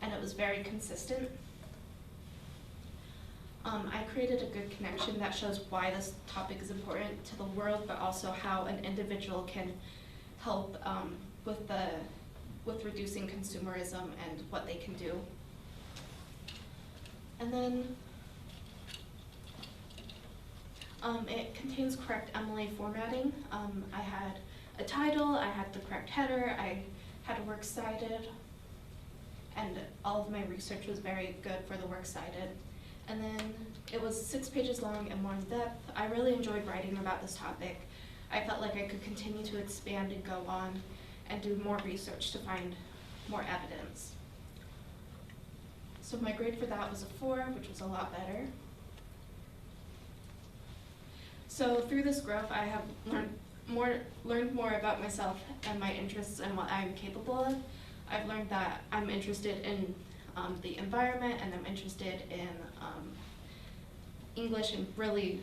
and it was very consistent. I created a good connection that shows why this topic is important to the world, but also how an individual can help with reducing consumerism and what they can do. And then it contains correct Emily formatting. I had a title, I had the correct header, I had a works cited, and all of my research was very good for the works cited. And then it was 6 pages long and more in depth. I really enjoyed writing about this topic. I felt like I could continue to expand and go on and do more research to find more evidence. So my grade for that was a 4, which was a lot better. So through this growth, I have learned more about myself and my interests and what I'm capable of. I've learned that I'm interested in the environment, and I'm interested in English and really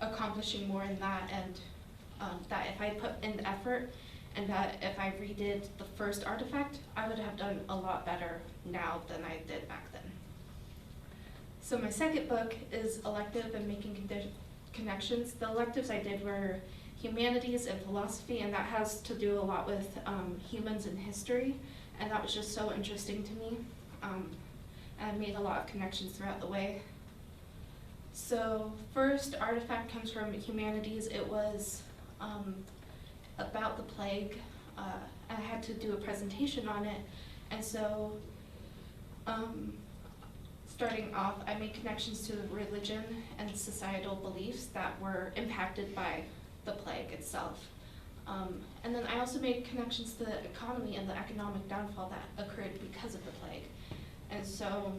accomplishing more in that, and that if I put in the effort and that if I redid the first artifact, I would have done a lot better now than I did back then. So my second book is Elective and Making Connections. The electives I did were humanities and philosophy, and that has to do a lot with humans and history, and that was just so interesting to me. And I made a lot of connections throughout the way. So first artifact comes from humanities. It was about the plague. I had to do a presentation on it, and so starting off, I made connections to religion and societal beliefs that were impacted by the plague itself. And then I also made connections to the economy and the economic downfall that occurred because of the plague. And so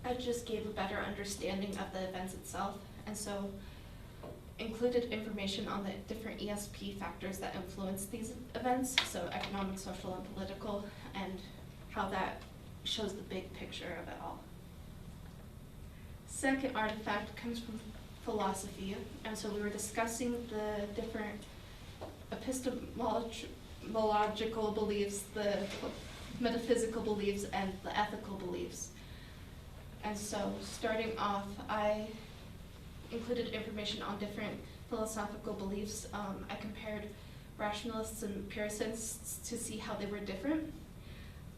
I just gave a better understanding of the events itself, and so included information on the different ESP factors that influence these events, so economic, social, and political, and how that shows the big picture of it all. Second artifact comes from philosophy, and so we were discussing the different epistemological beliefs, the metaphysical beliefs, and the ethical beliefs. And so starting off, I included information on different philosophical beliefs. I compared rationalists and empiricists to see how they were different.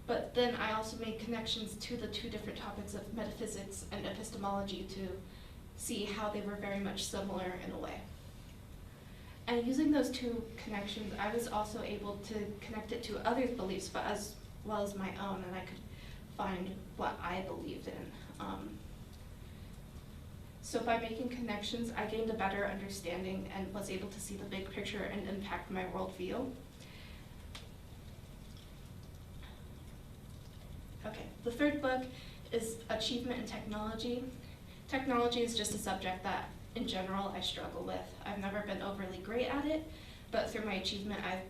But then I also made connections to the two different topics of metaphysics and epistemology to see how they were very much similar in a way. And using those two connections, I was also able to connect it to others' beliefs, but as well as my own, and I could find what I believed in. So by making connections, I gained a better understanding and was able to see the big picture and impact my worldview. Okay, the third book is Achievement in Technology. Technology is just a subject that, in general, I struggle with. I've never been overly great at it, but through my achievement, I've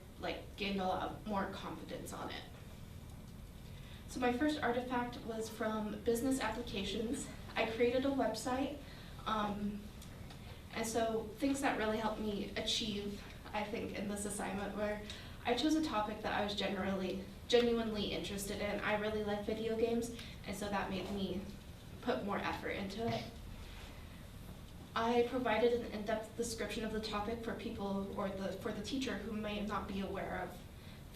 gained a lot more confidence on it. So my first artifact was from business applications. I created a website, and so things that really helped me achieve, I think, in this assignment were I chose a topic that I was genuinely interested in. I really like video games, and so that made me put more effort into it. I provided an in-depth description of the topic for people or for the teacher who may not be aware of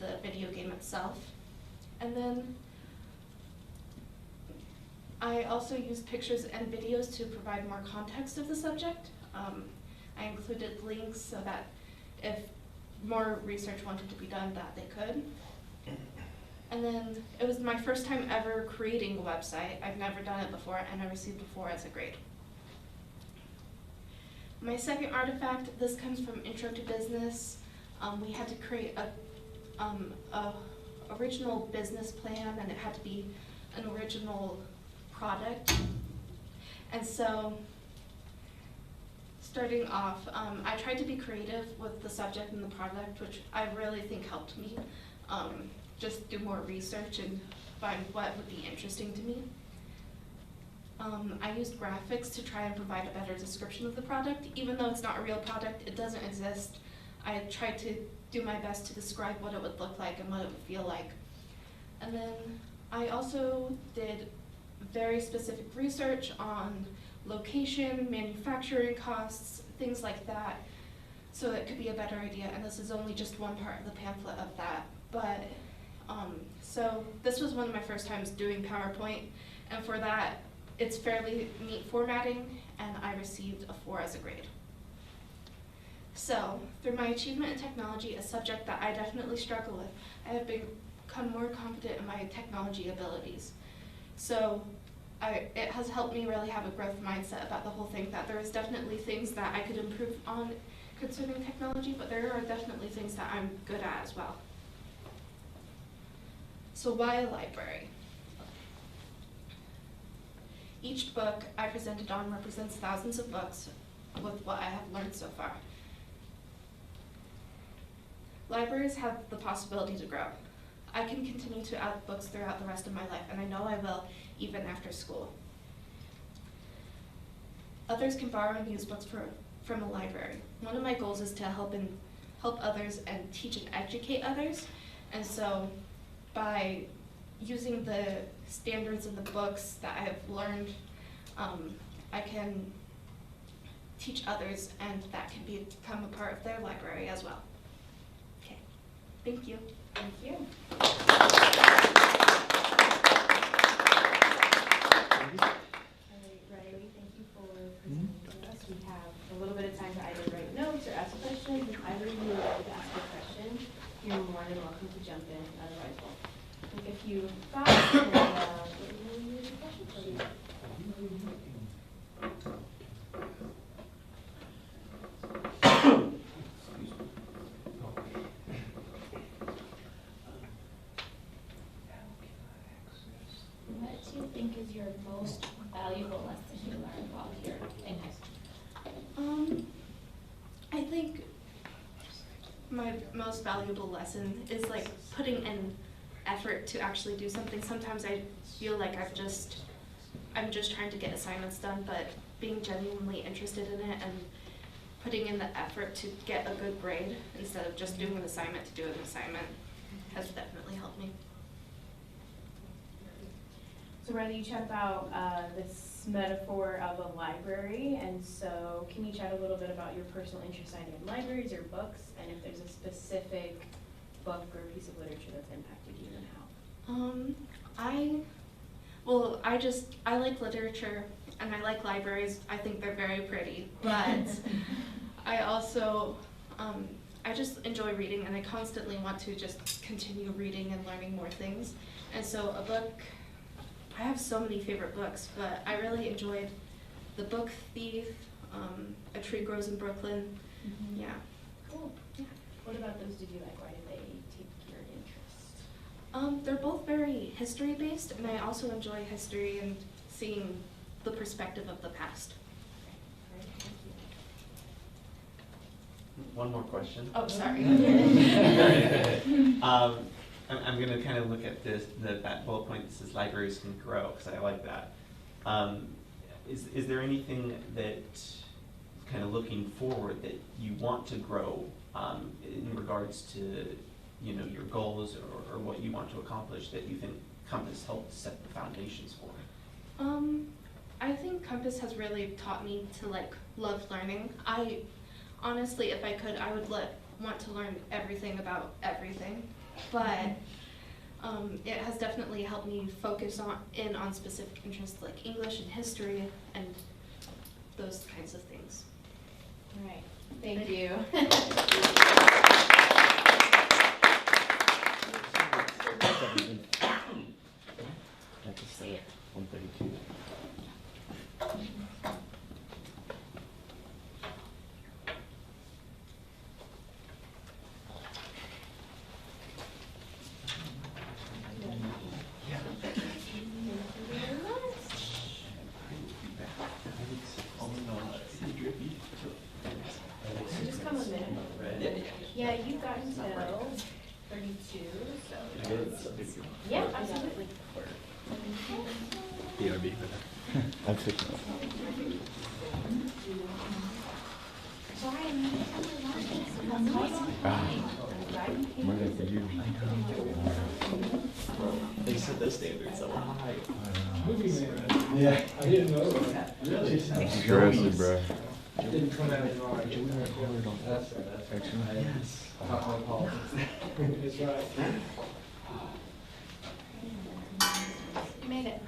the video game itself. And then I also used pictures and videos to provide more context of the subject. I included links so that if more research wanted to be done, that they could. And then it was my first time ever creating a website. I've never done it before, and I received a 4 as a grade. My second artifact, this comes from Intro to Business. We had to create a original business plan, and it had to be an original product. And so, starting off, I tried to be creative with the subject and the product, which I really think helped me just do more research and find what would be interesting to me. I used graphics to try and provide a better description of the product. Even though it's not a real product, it doesn't exist. I tried to do my best to describe what it would look like and what it would feel like. And then I also did very specific research on location, manufacturing costs, things like that, so it could be a better idea. And this is only just one part of the pamphlet of that. But so this was one of my first times doing PowerPoint, and for that, it's fairly neat formatting, and I received a 4 as a grade. So, through my achievement in technology, a subject that I definitely struggle with, I have become more confident in my technology abilities. So, it has helped me really have a growth mindset about the whole thing, that there is definitely things that I could improve on concerning technology, but there are definitely things that I'm good at as well. So why a library? Each book I presented on represents thousands of books with what I have learned so far. Libraries have the possibility to grow. I can continue to add books throughout the rest of my life, and I know I will, even after school. Others can borrow and use books from a library. One of my goals is to help others and teach and educate others, and so by using the standards in the books that I have learned, I can teach others, and that can become a part of their library as well. Okay, thank you. Thank you. Riley, thank you for presenting to us. We have a little bit of time to either write notes or ask questions. If either of you would like to ask a question, you're more than welcome to jump in. Otherwise, we'll take a few thoughts and we'll use a question for you. think my most valuable lesson is like putting in effort to actually do something. Sometimes I feel like I'm just trying to get assignments done, but being genuinely interested in it and putting in the effort to get a good grade instead of just doing an assignment to do an assignment has definitely helped me. So Riley, you chat about this metaphor of a library, and so can you chat a little bit about your personal interest either in libraries or books, and if there's a specific book or piece of literature that's impacted you and how? I like literature and I like libraries. I think they're very pretty, but I also, I just enjoy reading, and I constantly want to just continue reading and learning more things. And so a book, I have so many favorite books, but I really enjoyed The Book Thief, A Tree Grows in Brooklyn. Mm-hmm. Yeah. Cool. Yeah. What about those did you like? Why did they take your interest? They're both very history-based, and I also enjoy history and seeing the perspective of the past. Great, thank you. One more question. Oh, sorry. I'm going to kind of look at that bullet point that says libraries can grow, because I like that. Is there anything that, kind of looking forward, that you want to grow in regards to your goals or what you want to accomplish that you think Compass helped set the foundations for? I think Compass has really taught me to love learning. I honestly, if I could, I would want to learn everything about everything, but it has definitely helped me focus on specific interests like English and history and those kinds of things. All right, thank you. That's 132. Just come a minute. Yeah, you've got until 32, so. Yeah, absolutely. BRB. I'm sick now. More than for you. They set the standard so high. Yeah, I didn't know that. Really? Aggressive, bro. Didn't come out of line. That's Yes. That's right. You made it.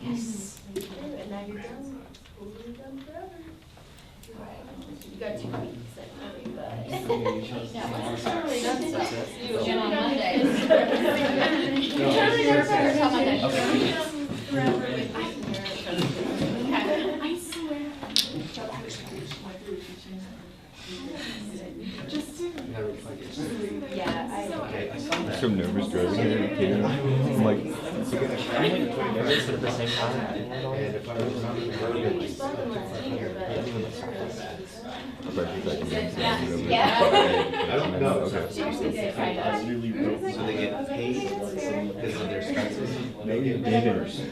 Yes. And now you're done. You're done forever. You got 2 weeks actually, but. You should be done Monday. I swear. Yeah, I saw that. So nervous driving here. I'm like, Everything at the same time. And if I remember the rodeo, I don't know. Okay. So they get paid because of their expenses? Neither. So I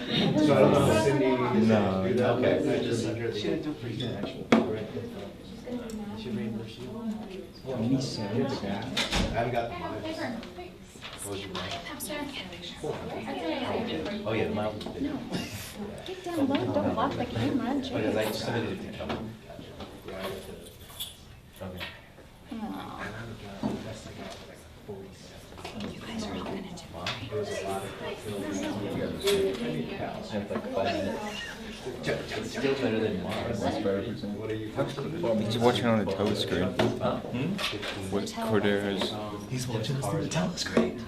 don't know if Cindy is No. do that. Okay. I just under the. She didn't do pretty good actually. She reimbursed you? I haven't got mine. What was your mileage? Oh, yeah, the mileage. No. Get down low, don't block the camera. Because I submitted it to Canva. Okay. Aw. You guys are all gonna do It was a lot of. I have like 5 minutes. It's still better than Mars. That's better for some. What are you? He's watching on the telescreen. What Cordero has? He's watching us through the telescreen.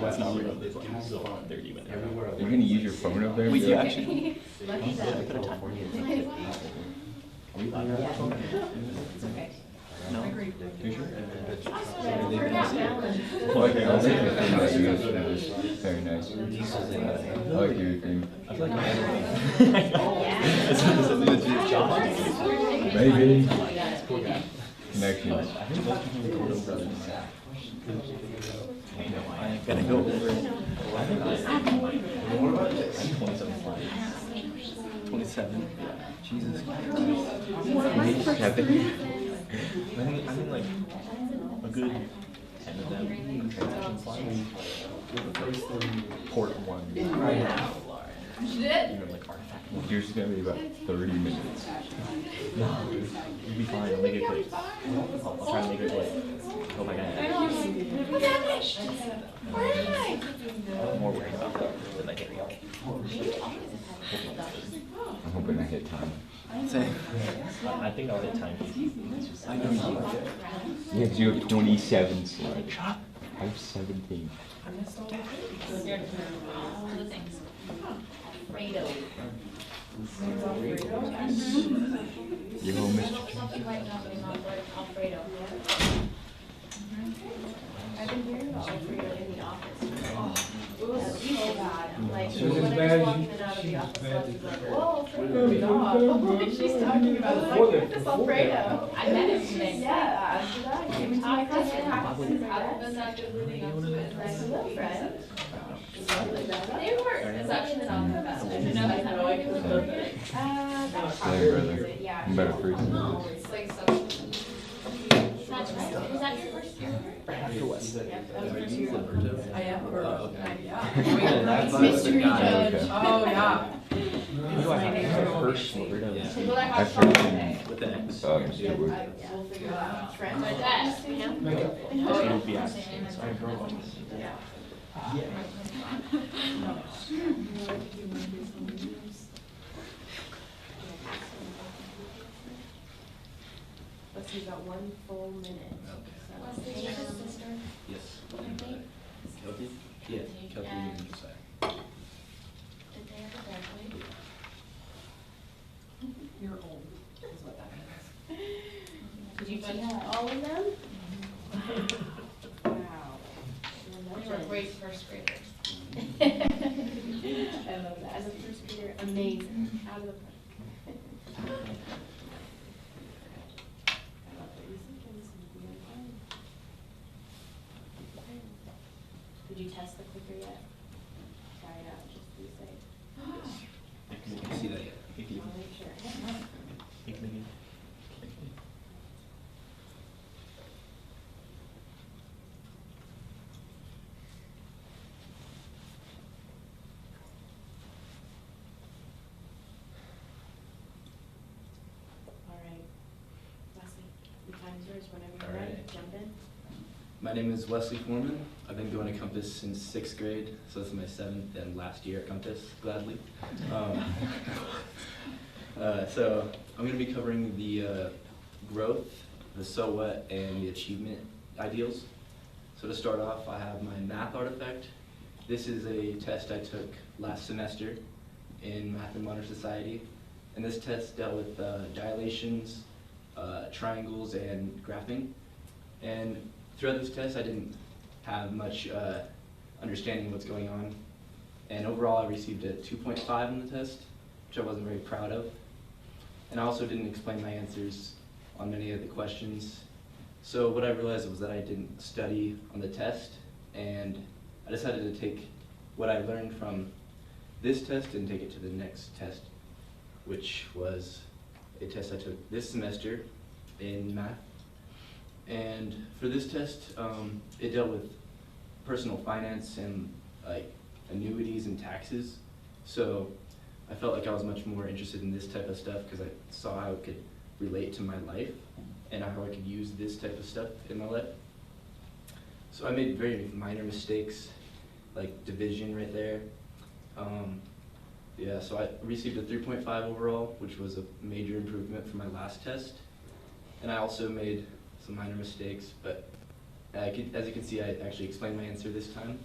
That's not real. You're gonna use your phone up there? We do actually. Lucky that. Are we live? It's okay. No? Agreed. You sure? Okay, I'll take it. Very nice. I like your thing. I feel like Maybe. Connections. Gotta go over it. 27. Jesus Christ. I think like a good 10 of them transaction files. Port one. She did? You know, like artifact. Yours is gonna be about 30 minutes. No, you'll be fine. I'll make it quick. I'll try to make it quick. Hope I got it. What's happening? Where am I? I'm more worried about that than I think. I'm hoping I hit time. Same. I think I'll hit time. I know you will. Yeah, 'cause you have 27 slides. I have 17. Alfredo. You home, Mr. Alfredo. I've been hearing about Alfredo in the office. It was so bad. Like, So when as I bad was as walking you- in and out of the she's office, bad I was as- like, whoa, Alfredo, stop. She's talking about it. Like, where's this Alfredo? I met him today. Yeah, did I? Came into my class and practices. Hello, friend. They were. It's actually not the best. No, I know I could have done it. Hey, brother. I'm better for you. It's like such. That's right. Was that your first year? After what? That was first year. I am. Oh, okay. Yeah. Mystery judge. Oh, yeah. Who do I have? First word of I first name. with an X. Mr. Wood. We'll figure it out. Friend. Like that. It's gonna be X. Sorry, girl. Let's see, about 1 full minute. Okay. So, your sister. Yes. Okay. Kelty? Yeah, Kelty and Josiah. Did they ever graduate? You're old, is what that means. Did you teach all of them? Wow. We were great first graders. I love that. As a first grader, amazing. Out of the park. Did you test the clicker yet? Try it out, just to be safe. You can see that yet. I'll make sure. All right. Wesley, the time's yours whenever you're All ready. right. Jump in. My name is Wesley Foreman. I've been going to Compass since 6th grade, so this is my 7th and last year at Compass, gladly. So I'm going to be covering the growth, the so what, and the achievement ideals. So to start off, I have my math artifact. This is a test I took last semester in Math and Modern Society, and this test dealt with dilations, triangles, and graphing. And throughout this test, I didn't have much understanding of what's going on. And overall, I received a 2.5 on the test, which I wasn't very proud of. And I also didn't explain my answers on many of the questions. So what I realized was that I didn't study on the test, and I decided to take what I learned from this test and take it to the next test, which was a test I took this semester in math. And for this test, it dealt with personal finance and like annuities and taxes. So I felt like I was much more interested in this type of stuff because I saw how it could relate to my life and how I could use this type of stuff in my life. So I made very minor mistakes, like division right there. Yeah, so I received a 3.5 overall, which was a major improvement from my last test. And I also made some minor mistakes, but as you can see, I actually explained my answer this time.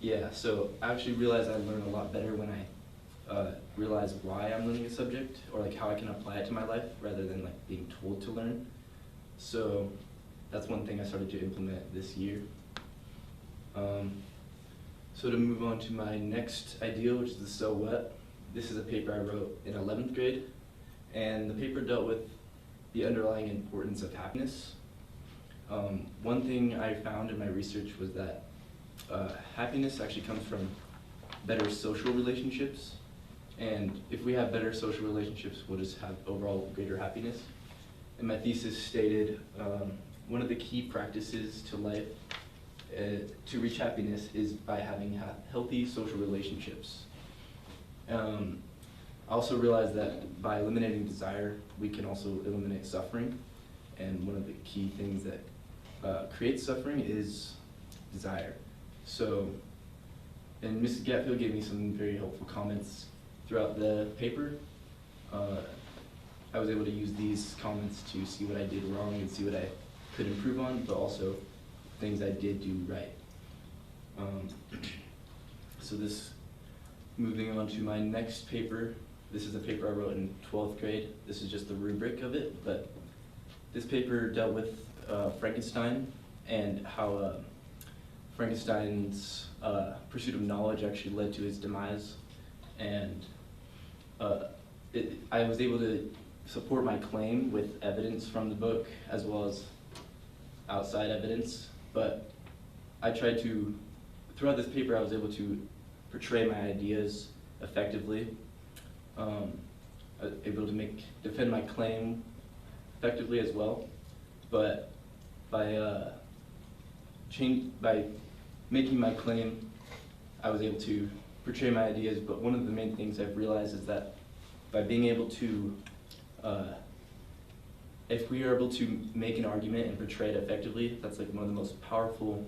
Yeah, so I actually realized I learned a lot better when I realize why I'm learning a subject, or like how I can apply it to my life rather than like being told to learn. So that's one thing I started to implement this year. So to move on to my next ideal, which is the so what, this is a paper I wrote in 11th grade, and the paper dealt with the underlying importance of happiness. One thing I found in my research was that happiness actually comes from better social relationships, and if we have better social relationships, we'll just have overall greater happiness. And my thesis stated one of the key practices to life to reach happiness is by having healthy social relationships. I also realized that by eliminating desire, we can also eliminate suffering. And one of the key things that creates suffering is desire. So, and Mrs. Gatfield gave me some very helpful comments throughout the paper. I was able to use these comments to see what I did wrong and see what I could improve on, but also things I did do right. So moving on to my next paper, this is a paper I wrote in 12th grade. This is just the rubric of it, but this paper dealt with Frankenstein and how Frankenstein's pursuit of knowledge actually led to his demise. And I was able to support my claim with evidence from the book as well as outside evidence, but I tried to, throughout this paper I was able to portray my ideas effectively, able to defend my claim effectively as well, but by making my claim I was able to portray my ideas, but one of the main things I've realized is that by being able to if we are able to make an argument and portray it effectively, that's like one of the most powerful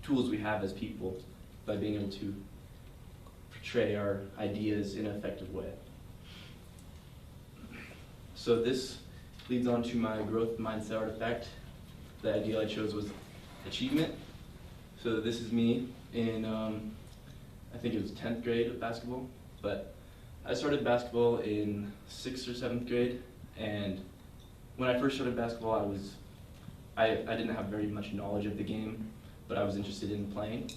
tools we have as people, by being able to portray our ideas in an effective way. So this leads on to my growth mindset artifact. The ideal I chose was achievement. So this is me in, I think it was 10th grade of basketball, but I started basketball in 6th or 7th grade, and when I first started basketball, I didn't have very much knowledge of the game, but I was interested in playing.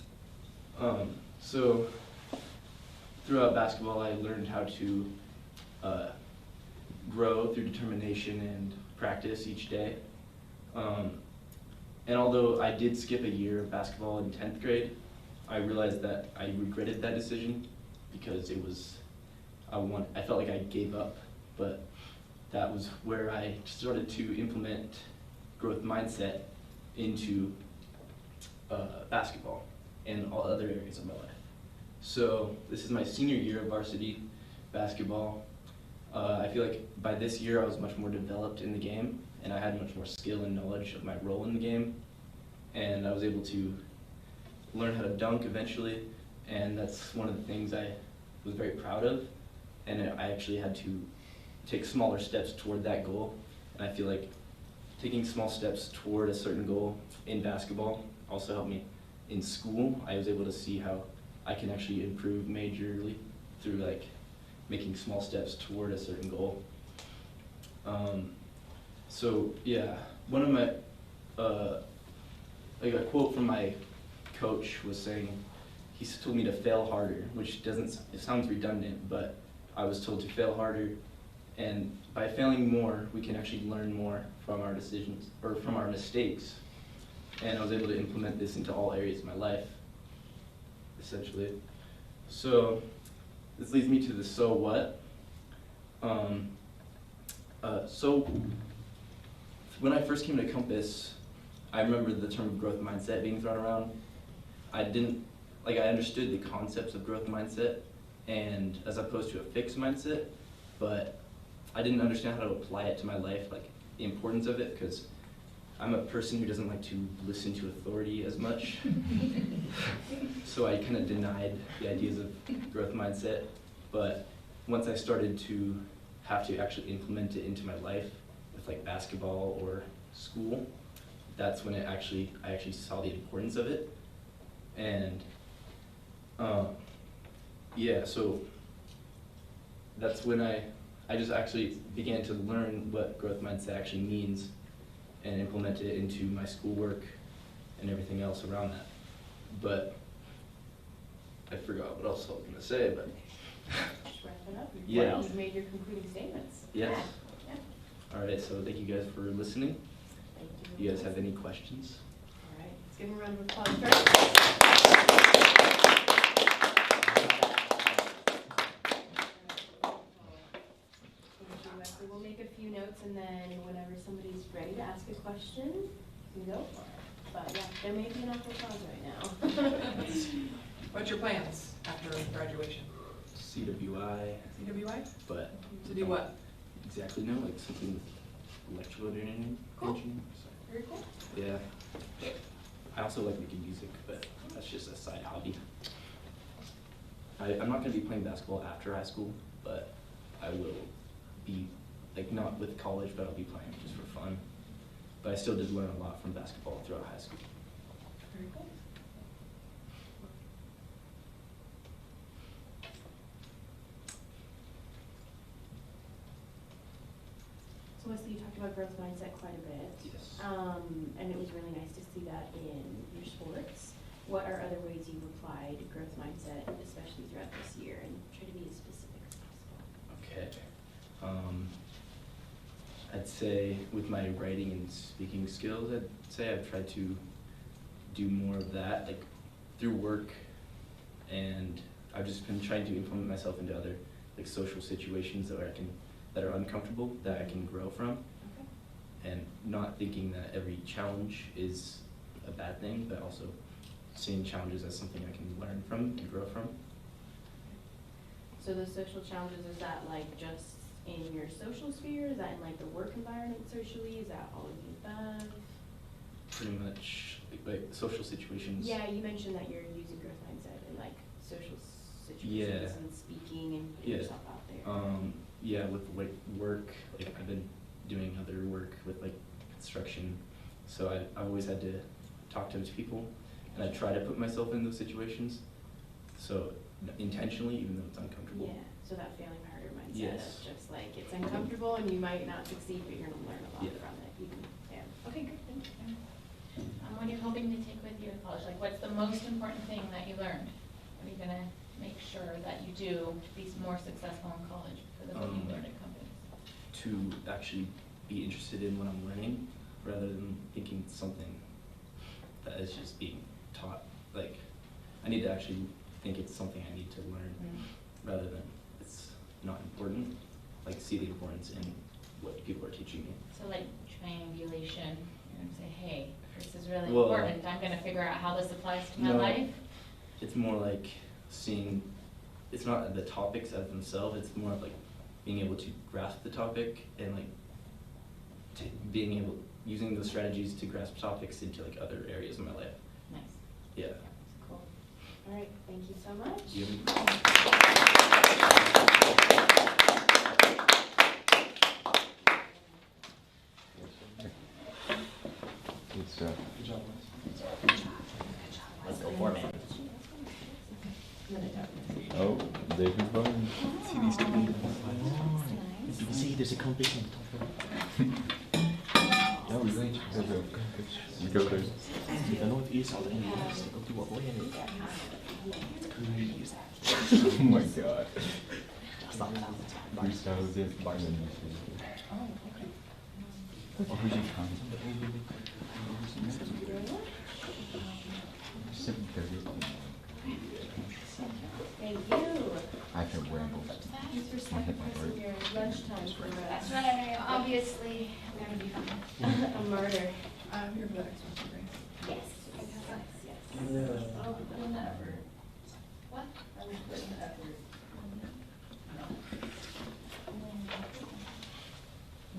So throughout basketball, I learned how to grow through determination and practice each day. And although I did skip a year of basketball in 10th grade, I realized that I regretted that decision because I felt like I gave up, but that was where I started to implement growth mindset into basketball and all other areas of my life. So this is my senior year of varsity basketball. I feel like by this year I was much more developed in the game, and I had much more skill and knowledge of my role in the game, and I was able to learn how to dunk eventually, and that's one of the things I was very proud of, and I actually had to take smaller steps toward that goal. And I feel like taking small steps toward a certain goal in basketball also helped me in school. I was able to see how I can actually improve majorly through like making small steps toward a certain goal. So yeah, one of my, like a quote from my coach was saying, he told me to fail harder, which it sounds redundant, but I was told to fail harder, and by failing more, we can actually learn more from our decisions, or from our mistakes. And I was able to implement this into all areas of my life, essentially. So this leads me to the so what. So when I first came to Compass, I remember the term growth mindset being thrown around. I understood the concepts of growth mindset, and as opposed to a fixed mindset, but I didn't understand how to apply it to my life, like the importance of it, because I'm a person who doesn't like to listen to authority as much. So I kind of denied the ideas of growth mindset, but once I started to have to actually implement it into my life with like basketball or school, that's when I actually saw the importance of it. And yeah, so that's when I just actually began to learn what growth mindset actually means and implement it into my schoolwork and everything else around that. But I forgot what else I was going to say, but Just wrap it up. yeah. You've made your concluding statements. Yes. Yeah. All right, so thank you guys for listening. Thank you. Do you guys have any questions? All right, let's give them a round of applause first. We'll make a few notes, and then whenever somebody's ready to ask a question, you can go for it. But yeah, there may be enough applause right now. What's your plans after graduation? CWI. CWI? But To do what? exactly know, like something with electrical engineering. Cool. So, Very cool. yeah. I also like making music, but that's just a side hobby. I'm not going to be playing basketball after high school, but I will be, like, not with college, but I'll be playing just for fun. But I still did learn a lot from basketball throughout high school. Very cool. So Wesley, you talked about growth mindset quite a bit. Yes. And it was really nice to see that in your sports. What are other ways you've applied growth mindset, especially throughout this year, and try to be as specific as possible? Okay. I'd say with my writing and speaking skills, I'd say I've tried to do more of that, like through work, and I've just been trying to implement myself into other like social situations that are uncomfortable, that I can grow from. Okay. And not thinking that every challenge is a bad thing, but also seeing challenges as something I can learn from and grow from. So those social challenges, is that like just in your social sphere? Is that in like the work environment socially? Is that all of the above? Pretty much like social situations. Yeah, you mentioned that you're using growth mindset in like social situations Yeah. and speaking and putting Yeah. yourself out there. Yeah, with like work, like I've been doing other work with like construction, so I always had to talk to those people, and I try to put myself in those situations, so intentionally, even though it's uncomfortable. Yeah, so that failing harder mindset Yes. of just like it's uncomfortable and you might not succeed, but you're gonna learn a lot Yeah. from it. Okay, good, thank you. What are you hoping to take with you to college? Like, what's the most important thing that you learned? What are you gonna make sure that you do to be more successful in college for the what you learned at companies? To actually be interested in what I'm learning, rather than thinking it's something that is just being taught. Like, I need to actually think it's something I need to learn, rather than it's not important. Like, see the importance in what people are teaching me. So like triangulation, you're gonna say, hey, this is really Well, important. I'm gonna figure out how this applies to my no, life. It's more like seeing, it's not the topics as themselves, it's more of like being able to grasp the topic and like using those strategies to grasp topics into like other areas of my life. Nice. Yeah. Cool. All right, thank you so much. Do you have Good stuff. Good job, Wes. Let's go for it, man. Oh, there's your button. See these two things? Did you see there's a compass on top of No, we going to you go there. the northeast, all the enemies to go through what way? Oh my god. Stop it. Freestyle this Byron. Oh, who's your time? 7:30. Thank you. I can ramble. Thanks for I hit my sacrificing break. your lunchtime for us. That's right, obviously, I'm gonna be fine. A murder. I'm here for the next one, right? Yes. Yeah. I'll put in the effort. What? I will put in the effort.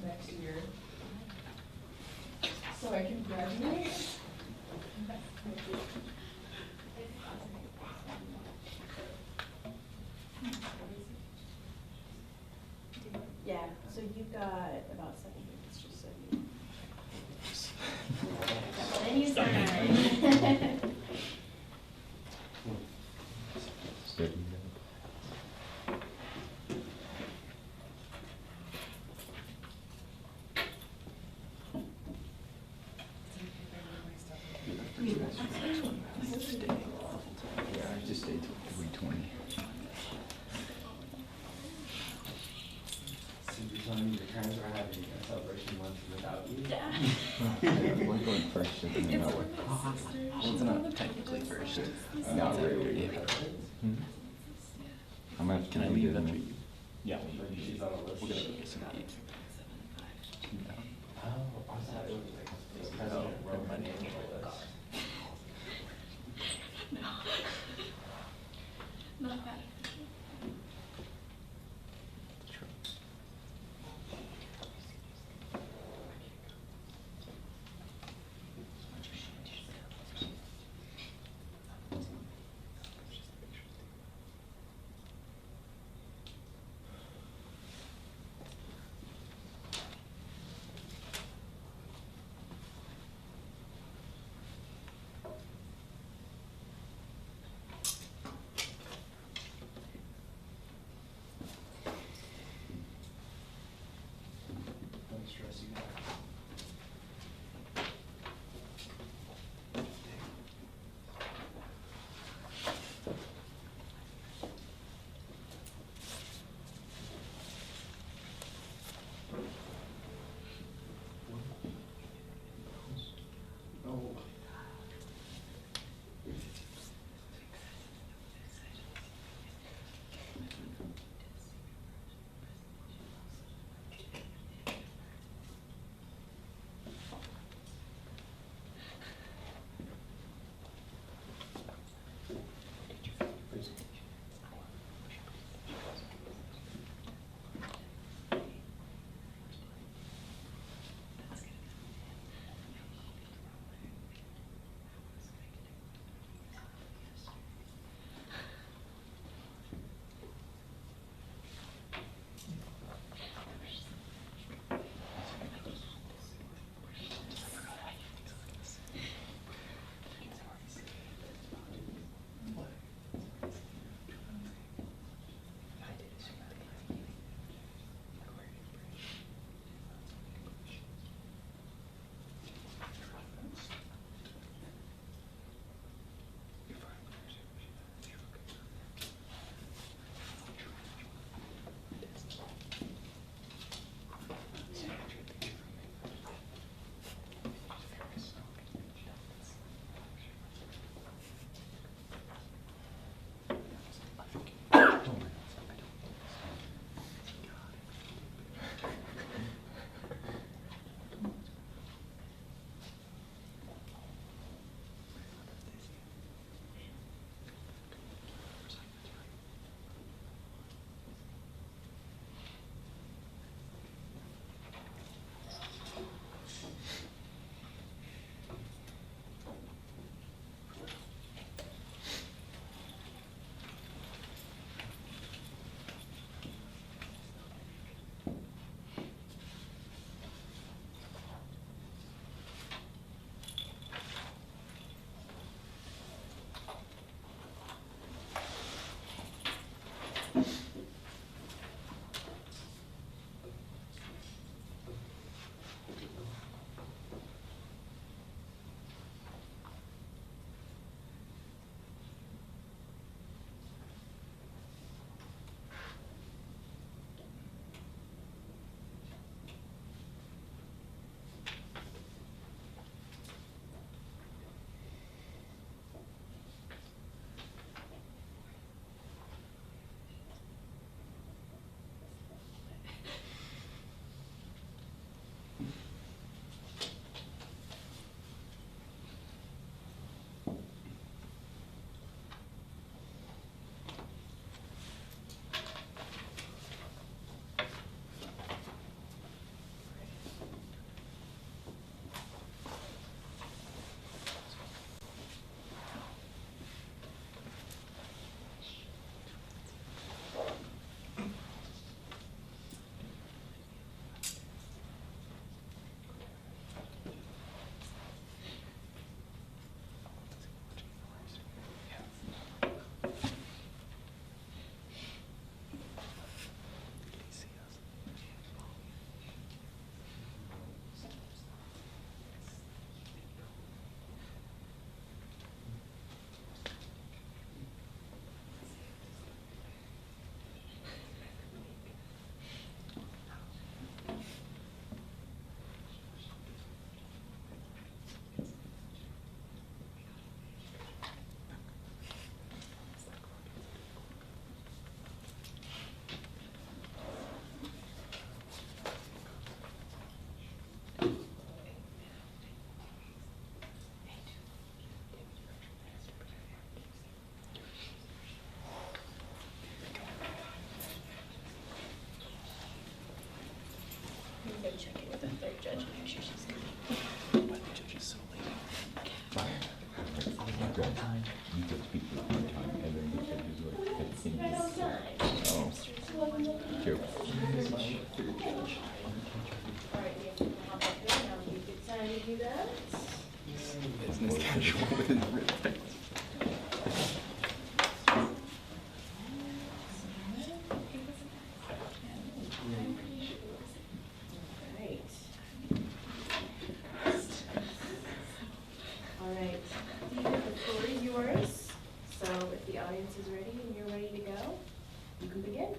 Next year. So I can graduate? Yeah, so you've got about 7 minutes, just so you. Then you start. Steady. telling me your parents are having a celebration month without you? We're going first, and then that way. Well, it's not technically first. Not It's really. yeah. I'm gonna have to Can I leave leave it, that man. for you? Yeah, she's on the list. We're gonna go get some to eat. Oh, I thought it was like the president wrote my name on the list. Not bad. go check it with the third judge and make sure she's good. Why the judge is so late? You get speak for one time, and then the judges like, oh, joke. Time to do that. Business casual within the respect. All right, the floor is yours. So if the audience is ready and you're ready to go, you can begin.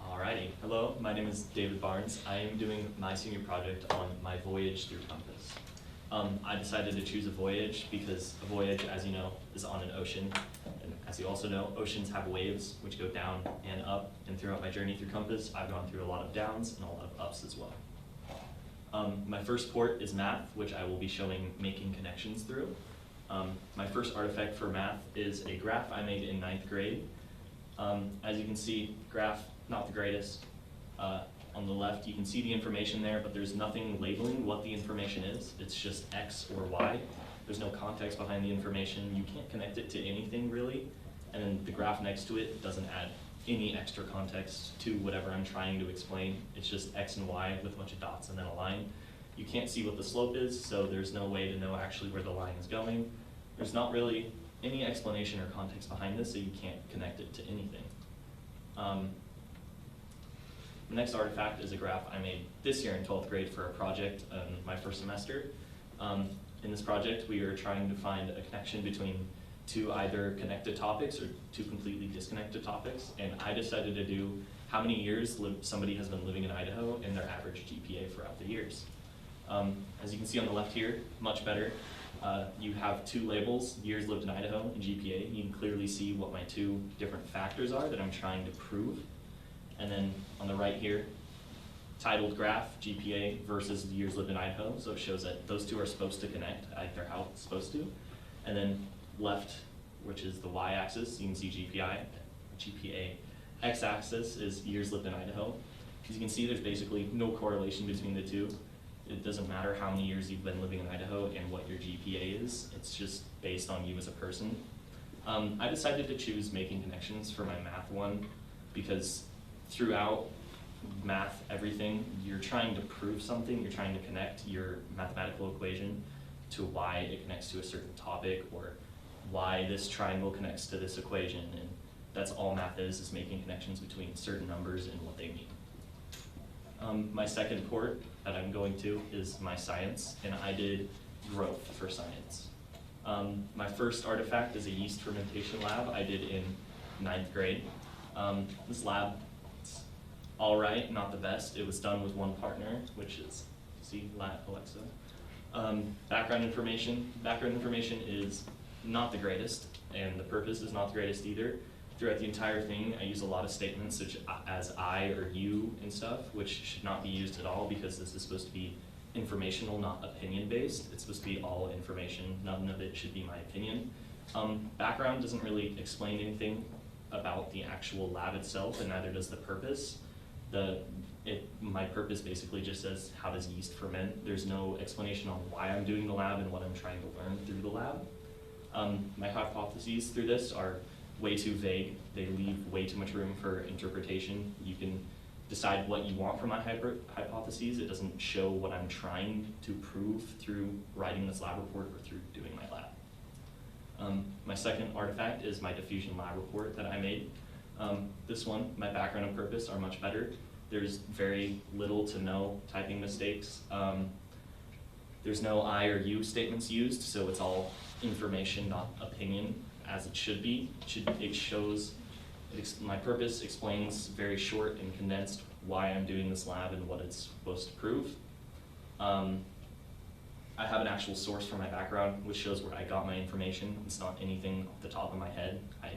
Alrighty, hello, my name is David Barnes. I am doing my senior project on my voyage through Compass. I decided to choose a voyage because a voyage, as you know, is on an ocean. And as you also know, oceans have waves which go down and up. And throughout my journey through Compass, I've gone through a lot of downs and a lot of ups as well. My first port is math, which I will be showing making connections through. My first artifact for math is a graph I made in 9th grade. As you can see, graph, not the greatest. On the left, you can see the information there, but there's nothing labeling what the information is. It's just X or Y. There's no context behind the information. You can't connect it to anything really. And then the graph next to it doesn't add any extra context to whatever I'm trying to explain. It's just X and Y with a bunch of dots and then a line. You can't see what the slope is, so there's no way to know actually where the line is going. There's not really any explanation or context behind this, so you can't connect it to anything. The next artifact is a graph I made this year in 12th grade for a project in my first semester. In this project, we are trying to find a connection between two either connected topics or two completely disconnected topics, and I decided to do how many years somebody has been living in Idaho and their average GPA throughout the years. As you can see on the left here, much better. You have two labels, years lived in Idaho and GPA. You can clearly see what my two different factors are that I'm trying to prove. And then on the right here, titled graph, GPA versus years lived in Idaho. So it shows that those two are supposed to connect, they're how it's supposed to. And then left, which is the y-axis, you can see GPA. X-axis is years lived in Idaho. As you can see, there's basically no correlation between the two. It doesn't matter how many years you've been living in Idaho and what your GPA is. It's just based on you as a person. I decided to choose making connections for my math one because throughout math, everything, you're trying to prove something, you're trying to connect your mathematical equation to why it connects to a certain topic or why this triangle connects to this equation. And that's all math is making connections between certain numbers and what they mean. My second port that I'm going to is my science, and I did growth for science. My first artifact is a yeast fermentation lab I did in 9th grade. This lab, it's all right, not the best. It was done with one partner, which is, see, Alexa. Background information is not the greatest, and the purpose is not the greatest either. Throughout the entire thing, I use a lot of statements such as I or you and stuff, which should not be used at all because this is supposed to be informational, not opinion-based. It's supposed to be all information. None of it should be my opinion. Background doesn't really explain anything about the actual lab itself, and neither does the purpose. My purpose basically just says, how does yeast ferment? There's no explanation on why I'm doing the lab and what I'm trying to learn through the lab. My hypotheses through this are way too vague. They leave way too much room for interpretation. You can decide what you want from my hypotheses. It doesn't show what I'm trying to prove through writing this lab report or through doing my lab. My second artifact is my diffusion lab report that I made. This one, my background and purpose are much better. There's very little to no typing mistakes. There's no I or you statements used, so it's all information, not opinion, as it should be. My purpose explains very short and condensed why I'm doing this lab and what it's supposed to prove. I have an actual source for my background, which shows where I got my information. It's not anything off the top of my head. I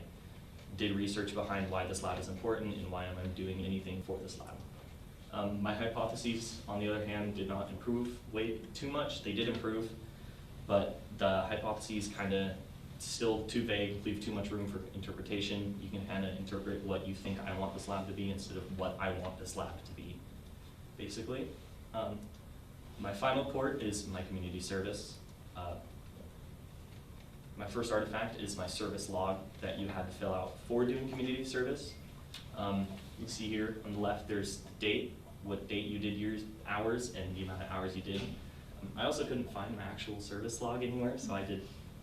did research behind why this lab is important and why I'm doing anything for this lab. My hypotheses, on the other hand, did not improve way too much. They did improve, but the hypotheses kind of still too vague, leave too much room for interpretation. You can kind of interpret what you think I want this lab to be instead of what I want this lab to be, basically. My final port is my community service. My first artifact is my service log that you had to fill out for doing community service. You see here on the left, there's the date, what date you did your hours, and the amount of hours you did. I also couldn't find my actual service log anywhere, so I did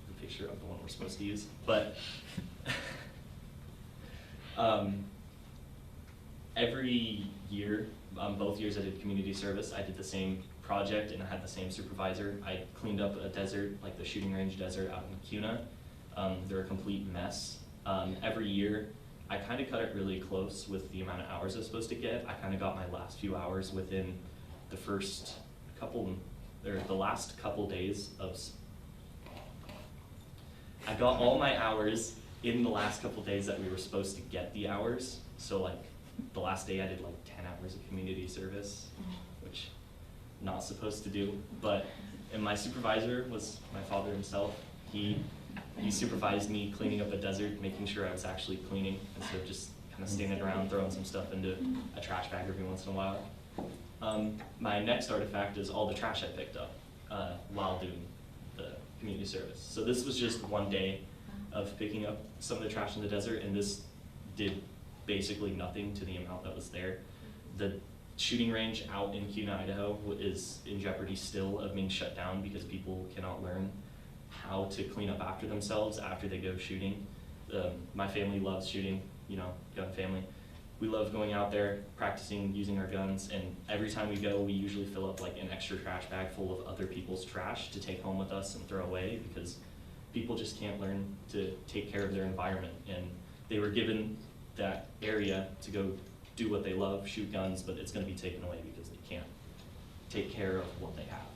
a picture of the one we're supposed to use. But every year, both years I did community service, I did the same project and I had the same supervisor. I cleaned up a desert, like the shooting range desert out in Cuna. They're a complete mess. Every year, I kind of cut it really close with the amount of hours I was supposed to get. I kind of got my last few hours within the first couple, or the last couple days of, I got all my hours in the last couple days that we were supposed to get the hours. So like the last day I did like 10 hours of community service, which not supposed to do, and my supervisor was my father himself. He supervised me cleaning up a desert, making sure I was actually cleaning instead of just kind of standing around throwing some stuff into a trash bag every once in a while. My next artifact is all the trash I picked up while doing the community service. So this was just one day of picking up some of the trash in the desert, and this did basically nothing to the amount that was there. The shooting range out in Cuna, Idaho is in jeopardy still of being shut down because people cannot learn how to clean up after themselves after they go shooting. My family loves shooting, gun family. We love going out there, practicing using our guns, and every time we go, we usually fill up like an extra trash bag full of other people's trash to take home with us and throw away because people just can't learn to take care of their environment. And they were given that area to go do what they love, shoot guns, but it's going to be taken away because they can't take care of what they have.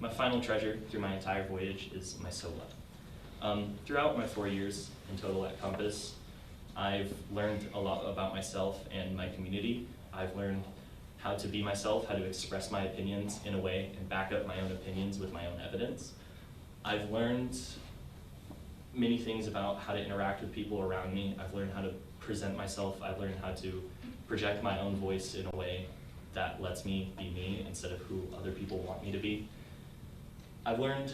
My final treasure through my entire voyage is my SOLA. Throughout my 4 years in total at Compass, I've learned a lot about myself and my community. I've learned how to be myself, how to express my opinions in a way and back up my own opinions with my own evidence. I've learned many things about how to interact with people around me. I've learned how to present myself. I've learned how to project my own voice in a way that lets me be me instead of who other people want me to be. I've learned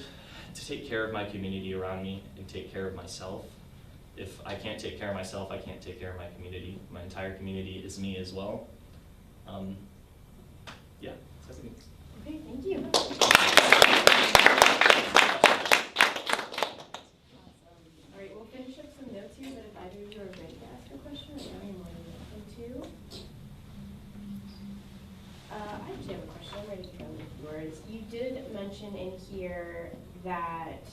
to take care of my community around me and take care of myself. If I can't take care of myself, I can't take care of my community. My entire community is me as well. Yeah, that's it. Okay, thank you. All right, we'll finish up some notes here, but if either of you are ready to ask a question, I am more than welcome to. I actually have a question. I'm ready to go with yours. You did mention in here that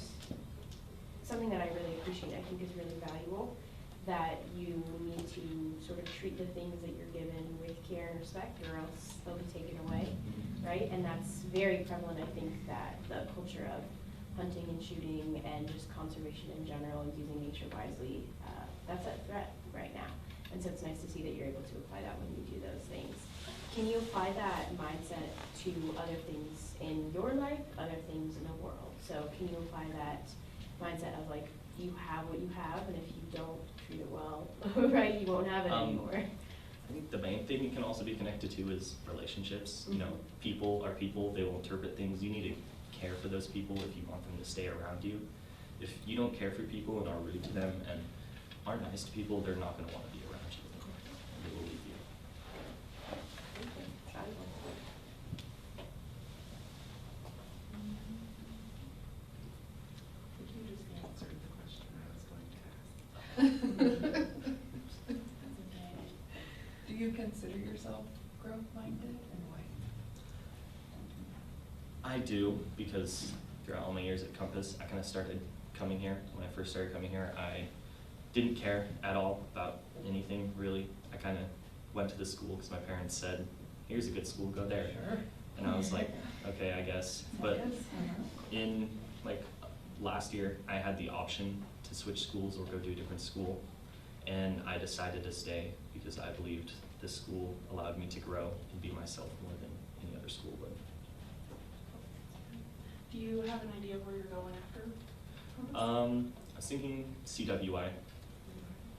something that I really appreciate, I think is really valuable, that you need to sort of treat the things that you're given with care and respect, or else they'll be taken away, right? And that's very prevalent, I think, that the culture of hunting and shooting and just conservation in general and using nature wisely, that's a threat right now. And so it's nice to see that you're able to apply that when you do those things. Can you apply that mindset to other things in your life, other things in the world? So can you apply that mindset of like, you have what you have, and if you don't treat it well, right, you won't have it anymore? I think the main thing it can also be connected to is relationships. You know, people are people, they will interpret things. You need to care for those people if you want them to stay around you. If you don't care for people and are rude to them and aren't nice to people, they're not going to want to be around you. They will leave you. Do you consider yourself growth-minded, and why? I do, because throughout all my years at Compass, I kind of started coming here. When I first started coming here, I didn't care at all about anything, really. I kind of went to the school because my parents said, here's a good school, go there. Sure. And I was like, okay, I guess. But in like last year, I had the option to switch schools or go to a different school. And I decided to stay because I believed this school allowed me to grow and be myself more than any other school would. Do you have an idea of where you're going after? I was thinking CWI.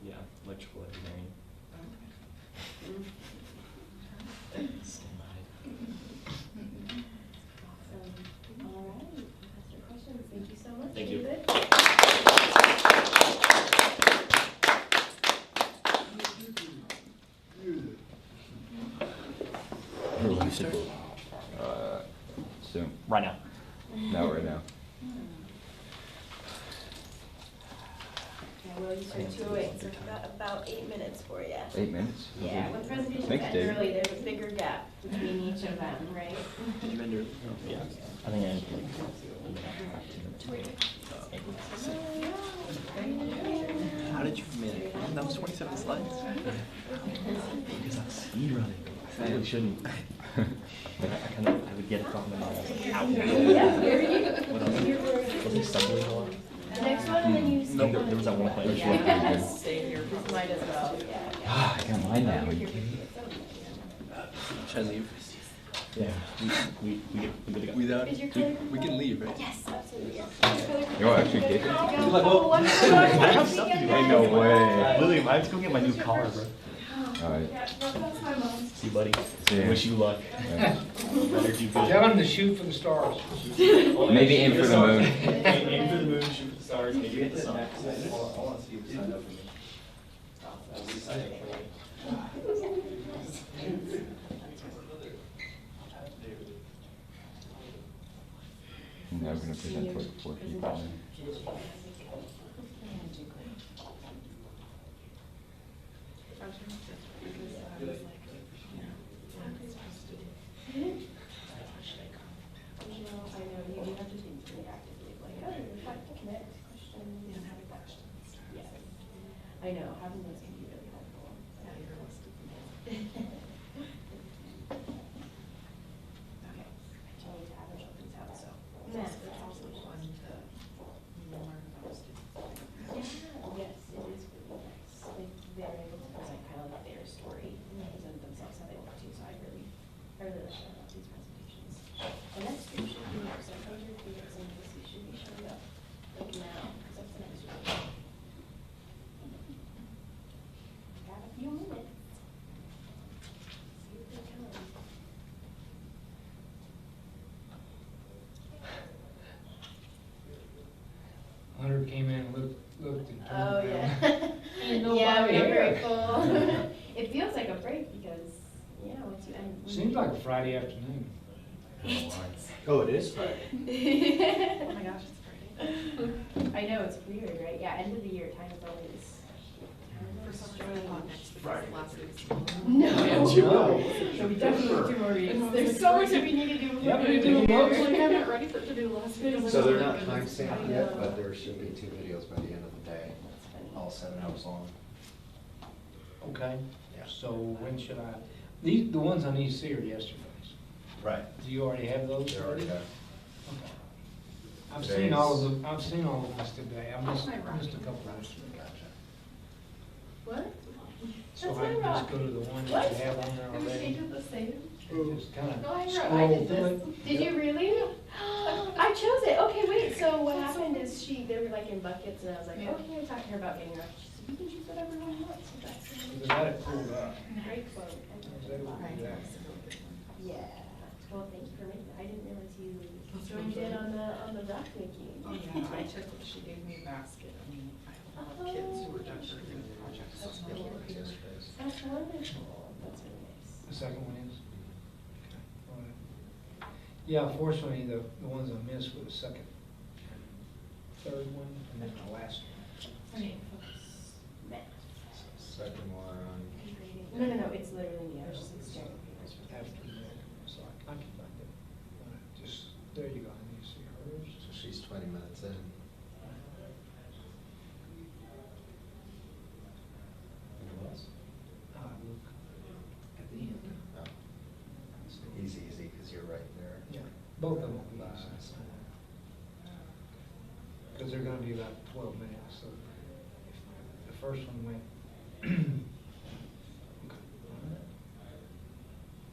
Yeah, electrical engineering. Stand by. Soon. Right now. No, right now. Well, you start 2:08, so we've got about 8 minutes for you. 8 minutes? Yeah, when presentations Thanks, end Dave. early, there's a bigger gap between each of them, right? Did you render? Yeah. I think I How did you manage? That was 27 slides. Because I'm speed running. I really shouldn't. I would get it from them. What else? Was he stumbling a lot? The next one, and then you. No, there was that one point. Yes, same here, might as well, yeah. I got mine now. Should I leave? Yeah. We good to go. Without, Is your color we can leave, right? Yes, absolutely. You're actually taking it? I have stuff to do. Ain't no way. William, I have to go get my new car, bro. Alright. See you, buddy. See ya. Wish you luck. Yeah. Better do good. Tell him to shoot for the stars. Maybe aim for the moon. Aim for the moon, shoot for the stars, maybe hit the sun. I want to see you sign up for me. Now we're gonna present to like 4 people. Now. I know, having those can be really helpful. Okay, so I need to average all these out, so. Math, it's also fun to learn about students. Yeah, yes, it is really nice. They're able to present kind of like their story, and present themselves how they want to, so I really like about these presentations. The next group should be, so those are the examples you should be showing up, like now, because that's the next group. Got a few minutes. See if they come. Hunter came in and looked and turned Oh, around. yeah. Ain't Yeah, nobody we're here. very full. It feels like a break because, yeah, once you end. Seems like a Friday afternoon. Oh, it is Friday. Oh my gosh, it's Friday. I know, it's weird, right? Yeah, end of the year, time is always. For some reason, I thought next week was last week's. No. No. We definitely 2 more weeks. There's so much that we need to do. Yep, before we the do. new year. Like, I'm not ready for it to do last week. So they're not timestamped yet, but there should be 2 videos by the end of the day, all 7 hours long. Okay, Yeah. so when should I, the ones I need to see are yesterday's. Right. Do you already have those? They're already there. Okay. I've seen all of them, I've seen all of this today, I missed a couple of them. What? So That's I can my just rock. go to the one What? that you have on there It was already. painted the same. Just kind No, I of wrote, I scroll did through this. it. Did you really? I chose it. Okay, wait, so what happened is they were like in buckets and I was like, Yeah. okay, I talked to her about getting her. She said, you can choose whatever one you want. So that's Because I had it pulled up. great quote. Yeah. Well, thank you for making that. I didn't realize you joined in on the rock making. Oh, yeah, I took, she gave me a basket. I mean, I have a lot of kids who are decorating projects. That's wonderful. That's wonderful. That's really nice. The second one is? All right. Yeah, unfortunately, the ones I missed were the second, third one, and then the last one. Okay, focus. Math. Second one. No, it's literally me. I was just like staring at papers for After that, so I can find it. All right, just, there you go, I need to see hers. So she's 20 minutes in. Anyone else? Look at the end. Oh. So easy, because you're right there. Yeah, both of them will be Last. because they're gonna be about 12 minutes, so if the first one went.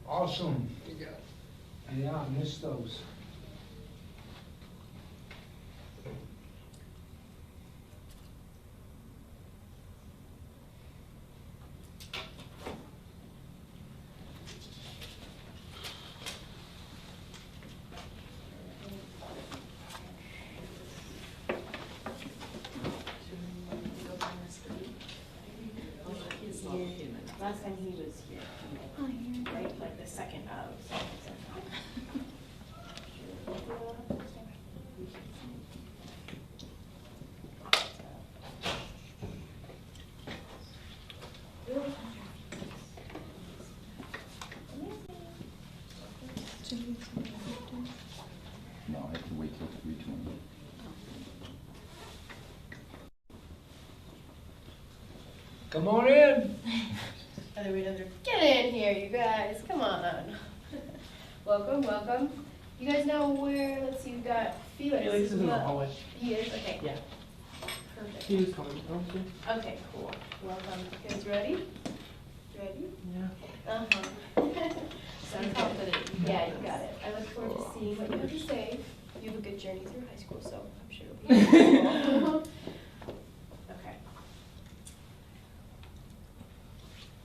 Awesome. Yeah, I missed those. Last time he was here, right, like the second of. No, I have to wait till 3:20. Come on in. Other way under. Get in here, you guys. Come on. Welcome, welcome. You guys know where? Let's see. We've got Felix. Felix is in the hallway. He is. Okay. Yeah. Perfect. He was coming. Okay, cool. Welcome. You guys ready? Ready? Yeah. Sound confident. Yeah, you got it. I look forward to seeing what you have to say. You have a good journey through high school, so I'm sure it'll be helpful. Okay.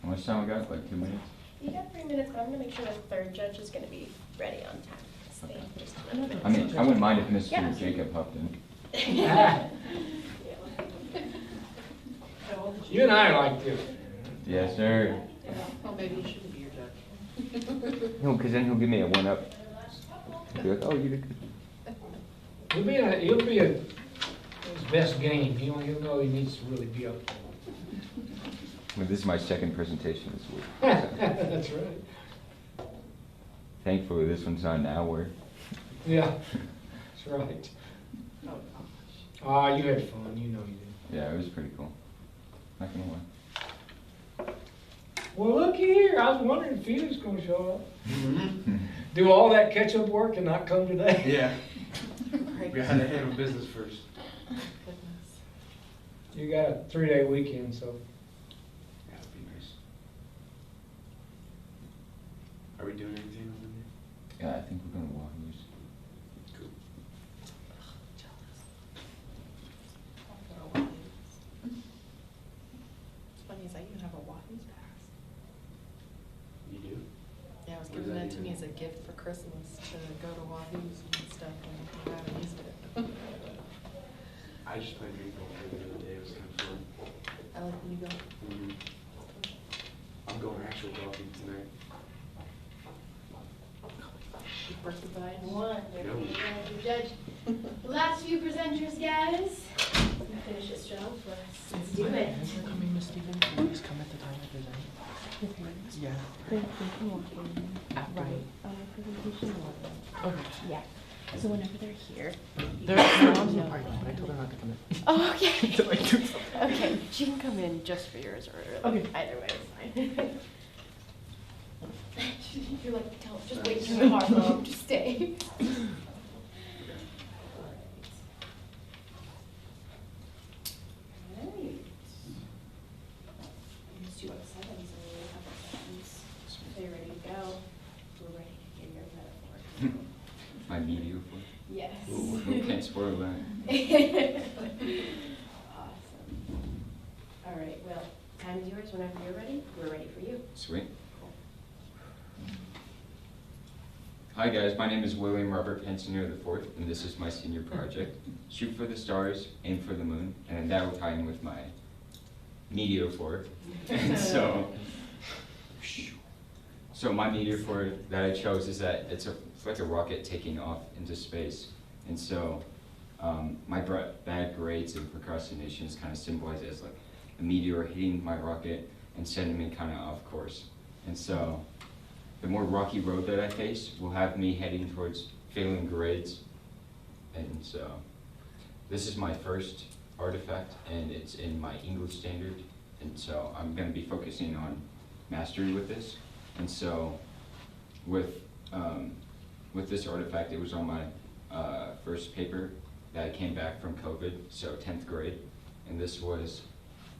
How much time we got? Like 2 minutes? You got 3 minutes, but I'm gonna make sure the third judge is gonna be ready on time. Stay just a minute. I mean, I wouldn't mind if Mr. Yeah. Jacob hopped in. You and I like this. Yes, sir. Well, maybe you shouldn't be your judge. No, because then he'll give me a 1-up. He'll be like, oh, you did good. He'll be his best game. He'll know he needs to really be up there. Well, this is my second presentation this week. That's right. Thankfully, this one's not an hour. Yeah, that's right. Oh, you had fun. You know you did. Yeah, it was pretty cool. Not gonna lie. Well, looky here. I was wondering if Felix was going to show up. Do all that catch-up work and not come today? Yeah. We had to handle business first. You got a 3-day weekend, so. Yeah, it'd be nice. Are we doing anything on Monday? Yeah, I think we're gonna walk loose. Cool. It's funny, is I even have a Watkins pass. You do? Yeah, it was What does given that to me even as a gift for Christmas to go to Wahoo's and stuff, and I haven't used it. I just played drink golf the other day. It was kind of fun. I like when you go. I'm going actual golfing tonight. Birthday vibes. One. Yo. Judge. The last few presenters, guys. Finish this job for us. Let's do it. Is there coming, Miss Stevens? Can you just come at the time I present? Yeah. They can walk in right on my presentation. Okay. Yeah. So whenever they're here. They're on the party, but I told her not to come in. Oh, okay. Until I do something. Okay, she can come in just for yours or Okay. either way is fine. You're like, tell just wait in the car, Mom. Just stay. Alright. Let's do what 7, so we have our questions. If they're ready to go, we're ready to get your metaphor. My media for Yes. Ooh, okay, spoil that. Awesome. All right, well, time is yours. Whenever you're ready, we're ready for you. Sweet. Hi guys, my name is William Robert Pensionier IV, and this is my senior project. Shoot for the stars, aim for the moon, and that will tie in with my meteor. And so my meteor that I chose is that it's like a rocket taking off into space. And so my bad grades and procrastination is kind of symbolized as like a meteor hitting my rocket and sending me kind of off course. And so the more rocky road that I face will have me heading towards failing grades. And so this is my first artifact, and it's in my English standard. And so I'm going to be focusing on mastery with this. And so with this artifact, it was on my first paper that I came back from COVID, so 10th grade. And this was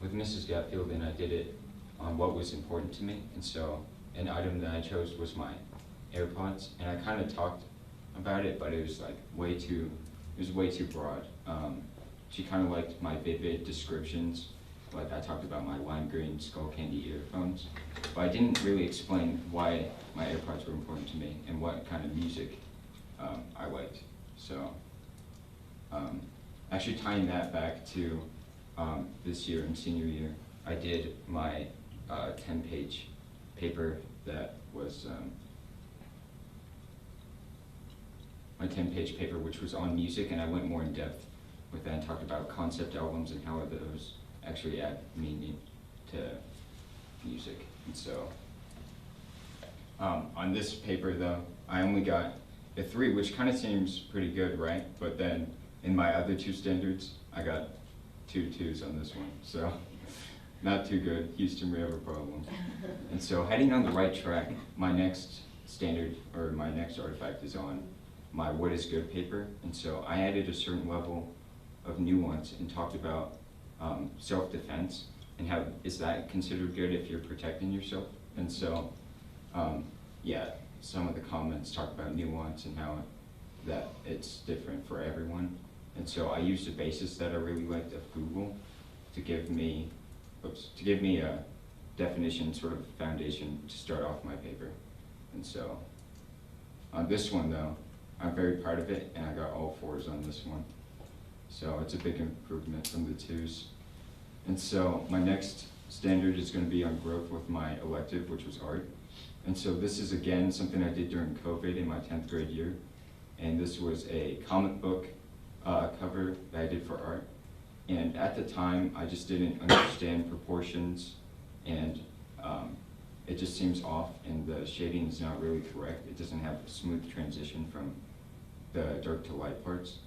with Mrs. Gatfield, and I did it on what was important to me. And so an item that I chose was my AirPods, and I kind of talked about it, but it was like way too broad. She kind of liked my vivid descriptions, like I talked about my lime green skull candy earphones, but I didn't really explain why my AirPods were important to me and what kind of music I liked. So actually tying that back to this year in senior year, I did my 10-page paper that was my 10-page paper, which was on music, and I went more in depth with that and talked about concept albums and how those actually add meaning to music. And so On this paper though, I only got a 3, which kind of seems pretty good, right? But then in my other 2 standards, I got 2 2s on this one, so not too good. Houston, we have a problem. And so heading on the right track, my next standard, or my next artifact is on my what is good paper. And so I added a certain level of nuance and talked about self-defense and how is that considered good if you're protecting yourself. And so, yeah, some of the comments talk about nuance and how that it's different for everyone. And so I used a basis that I really liked of Google to give me a definition, sort of foundation to start off my paper. And so on this one though, I'm very proud of it, and I got all 4s on this one. So it's a big improvement from the 2s. And so my next standard is going to be on growth with my elective, which was art. And so this is again something I did during COVID in my 10th grade year. And this was a comic book cover that I did for art. And at the time, I just didn't understand proportions, and it just seems off, and the shading is not really correct. It doesn't have a smooth transition from the dark to light parts.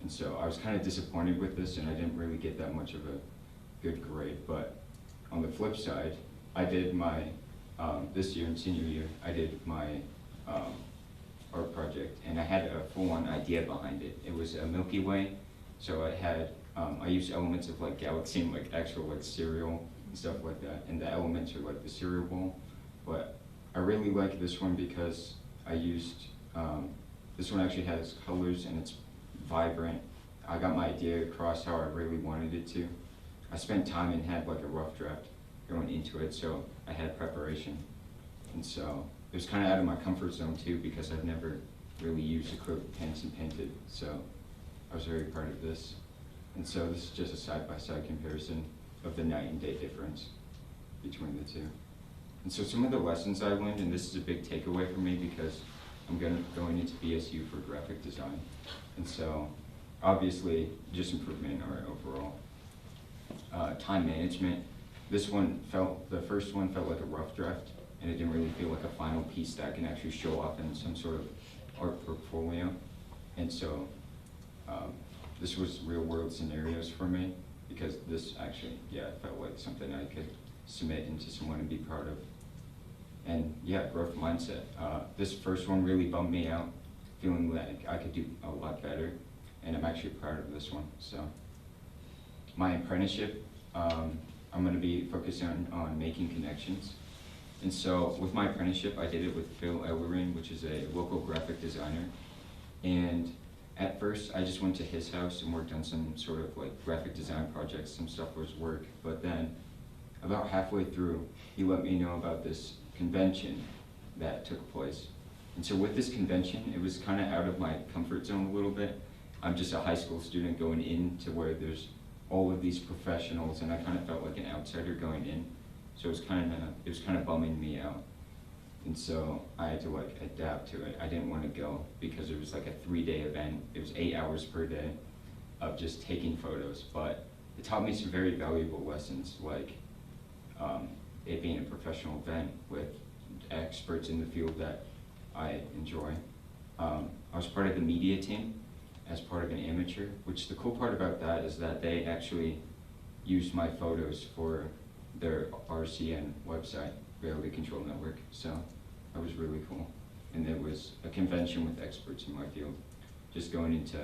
And so I was kind of disappointed with this, and I didn't really get that much of a good grade. But on the flip side, I did my, this year in senior year, I did my art project, and I had a full-on idea behind it. It was a Milky Way, so it had, I used elements of like galaxy and like actual like cereal and stuff like that, and the elements are like the cereal bowl. But I really like this one because I used, this one actually has colors and it's vibrant. I got my idea across how I really wanted it to. I spent time and had like a rough draft going into it, so I had preparation. And so it was kind of out of my comfort zone too, because I've never really used acrylic paints and painted, so I was very proud of this. And so this is just a side-by-side comparison of the night and day difference between the 2. And so some of the lessons I learned, and this is a big takeaway for me because I'm going into BSU for graphic design. And so obviously just improvement in art overall. Time management. This one the first one felt like a rough draft, and it didn't really feel like a final piece that can actually show off in some sort of art portfolio. And so this was real world scenarios for me, because this actually, yeah, felt like something I could submit into someone and be proud of. And yeah, growth mindset. This first one really bummed me out, feeling like I could do a lot better, and I'm actually proud of this one. So my apprenticeship, I'm going to be focusing on making connections. And so with my apprenticeship, I did it with Phil Ellering, which is a local graphic designer. And at first, I just went to his house and worked on some sort of like graphic design projects. Some stuff was work, but then about halfway through, he let me know about this convention that took place. And so with this convention, it was kind of out of my comfort zone a little bit. I'm just a high school student going into where there's all of these professionals, and I kind of felt like an outsider going in. So it was kind of bumming me out. And so I had to like adapt to it. I didn't want to go because it was like a 3-day event. It was 8 hours per day of just taking photos, but it taught me some very valuable lessons, like it being a professional event with experts in the field that I enjoy. I was part of the media team as part of an amateur, which the cool part about that is that they actually used my photos for their RCN website, Reality Control Network. So that was really cool. And it was a convention with experts in my field. Just going into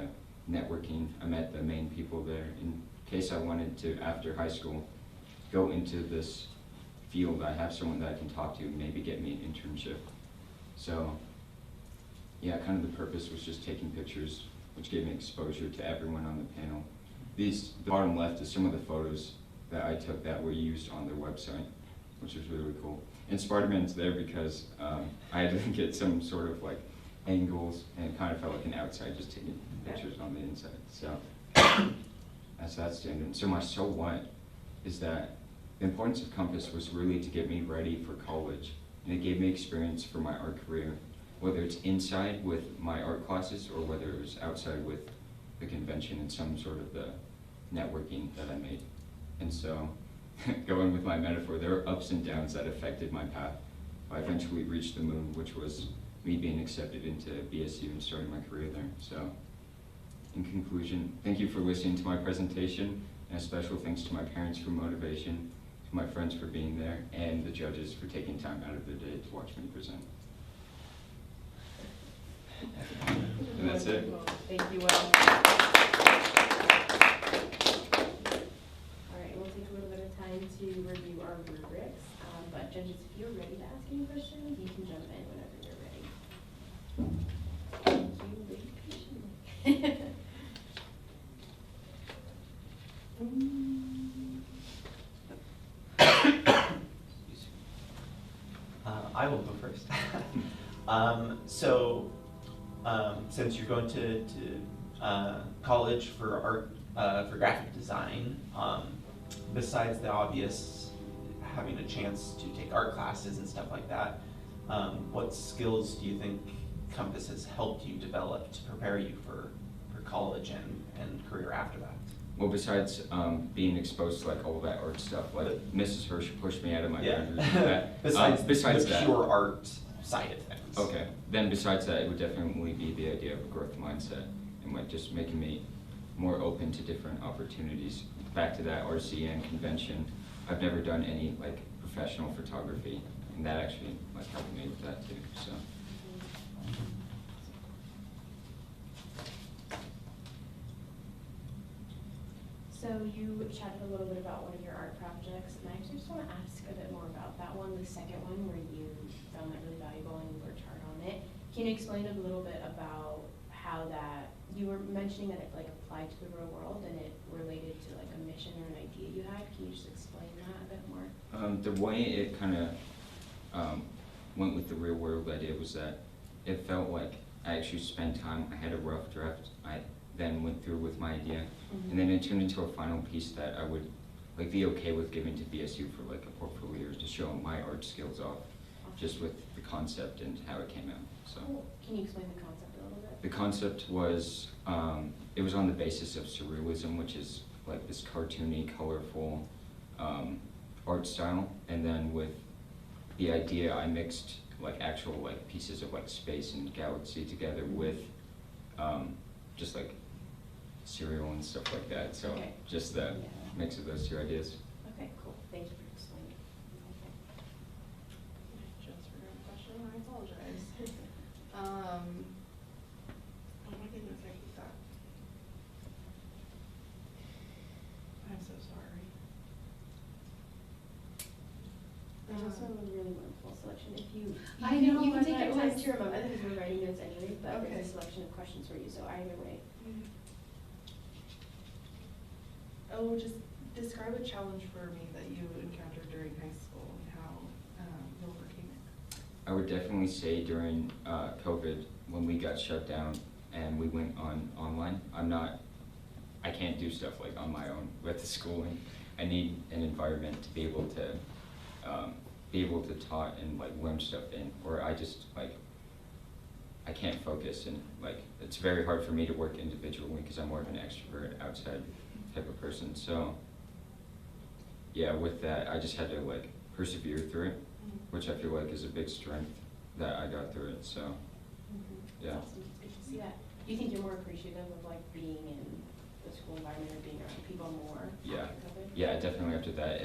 networking, I met the main people there in case I wanted to, after high school, go into this field. I have someone that I can talk to and maybe get me an internship. So yeah, kind of the purpose was just taking pictures, which gave me exposure to everyone on the panel. The bottom left is some of the photos that I took that were used on their website, which was really cool. And Spider-Man's there because I had to get some sort of like angles, and it kind of felt like an outside just taking pictures on the inside. So that's that standard. So my so what is that the importance of Compass was really to get me ready for college, and it gave me experience for my art career, whether it's inside with my art classes or whether it was outside with the convention and some sort of the networking that I made. And so, going with my metaphor, there were ups and downs that affected my path. I eventually reached the moon, which was me being accepted into BSU and starting my career there. So, in conclusion, thank you for listening to my presentation, and a special thanks to my parents for motivation, to my friends for being there, and the judges for taking time out of their day to watch me present. And that's it. Thank you, Will. All right, we'll take a little bit of time to review our rubrics, but judges, if you're ready to ask any questions, you can jump in whenever you're ready. Thank you, wait patiently. I will go first. Since you're going to college for art, for graphic design, besides the obvious having a chance to take art classes and stuff like that, what skills do you think Compass has helped you develop to prepare you for college and career after that? Well, besides being exposed to like all that art stuff, like Mrs. Hirsch pushed me out of my boundaries with that. besides that, the pure art side of things. Okay. Then besides that, it would definitely be the idea of a growth mindset and like just making me more open to different opportunities. Back to that RCN convention, I've never done any like professional photography, and that actually like helped me with that too. So. So you chatted a little bit about one of your art projects, and I actually just want to ask a bit more about that one, the second one, where you found that really valuable and you worked hard on it. Can you explain a little bit about how that, you were mentioning that it like applied to the real world and it related to like a mission or an idea you had. Can you just explain that a bit more? The way it kind of went with the real world idea was that it felt like I actually spent time, I had a rough draft, I then went through with my idea, and then it turned into a final piece that I would like be okay with giving to BSU for like a portfolio to show my art skills off, just with the concept and how it came out. So. Cool. Can you explain the concept a little bit? The concept was, it was on the basis of surrealism, which is like this cartoony, colorful art style, and then with the idea, I mixed like actual like pieces of like space and galaxy together with just like cereal and stuff like that. So just the mix of those two ideas. Okay, cool. Thank you for explaining. Just forgot a question, I apologize. Oh my goodness, I hate that. I'm so sorry. There's also a really wonderful selection. If you I know, you can but take your I time was- to remember because we're writing notes anyway, but Okay. there's a selection of questions for you, so either way. Oh, just describe a challenge for me that you encountered during high school and how you overcame it. I would definitely say during COVID, when we got shut down and we went online, I can't do stuff like on my own with the schooling. I need an environment to be able to taught and like learn stuff in, or I just like, I can't focus, and like, it's very hard for me to work individually because I'm more of an extrovert, outside type of person. So yeah, with that, I just had to like persevere through it, which I feel like is a big strength that I got through it. So yeah. That's awesome. It's good to see that. Do you think you're more appreciative of like being in the school environment or being around people more? Yeah, after COVID? yeah, definitely after that.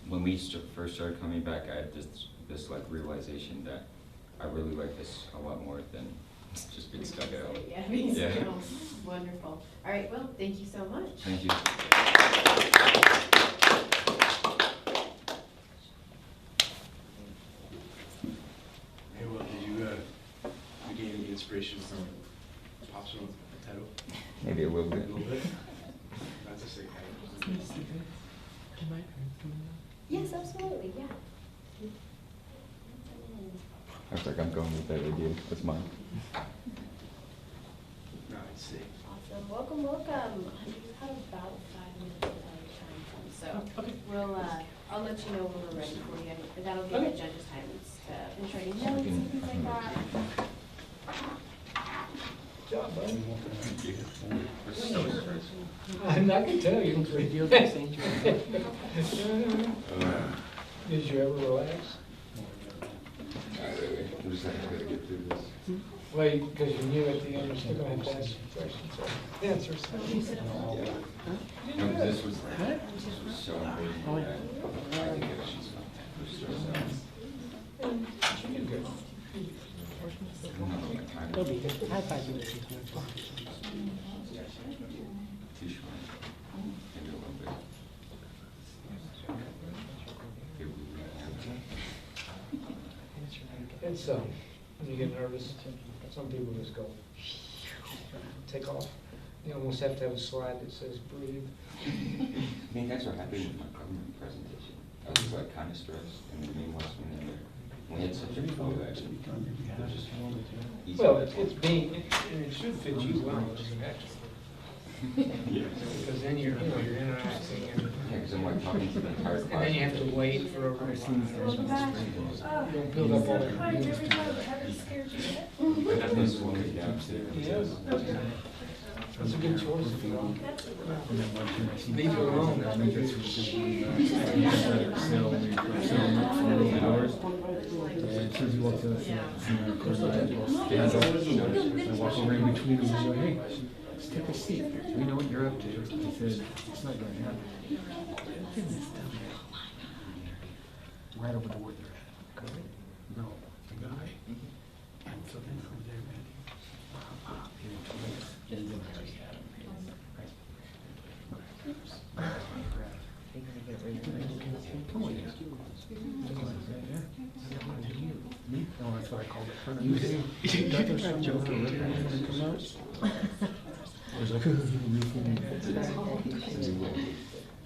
When we first started coming back, I had this like realization that I really like this a lot more than just being stuck at home. Yeah, being stuck at home. Wonderful. All right, well, thank you so much. Thank you. Hey, well, did you gain any inspiration from Pops and Potato? Maybe a little bit. A little bit? Not to say kind of. Can my parents come in? Yes, absolutely, yeah. I was like, I'm going with that idea. That's mine. No, I'd say. Awesome. Welcome, welcome. You have about 5 minutes of time from, so we'll, I'll let you know when we're ready for you, and that'll give the judges time to finish writing notes and things like that. Good job, buddy. Thank you. We're so stressed. I'm not gonna tell you. Did you ever relax? just like, I gotta get through this. Wait, because you knew at the end you're still gonna have to ask questions, so answers. No, this was so important. I think that she's fantastic. It'll be good. High five you. Too short. Maybe a little bit. It's, when you get nervous, some people just go, take off. You almost have to have a slide that says breathe. I think that's what happened with my government presentation. I was like kind of stressed, and the main was when we had such a flow actually. It was just easy. Well, it's being, and it should fit you well as an extra. Yeah. Because then you're interacting and. Yeah, because I'm like talking to the entire class. And then you have to wait for a don't build up all that. But this one is downstairs. Yes. That's a good choice if you want. Leave it alone. As soon as he walked out, I walked over in between them and go, hey, just take a seat. We know what you're up to. He said, it's not going to happen. Right over to where they're at. No, the guy. And so then from there, man, and then no, that's what I called it. You think I'm joking? I was like, you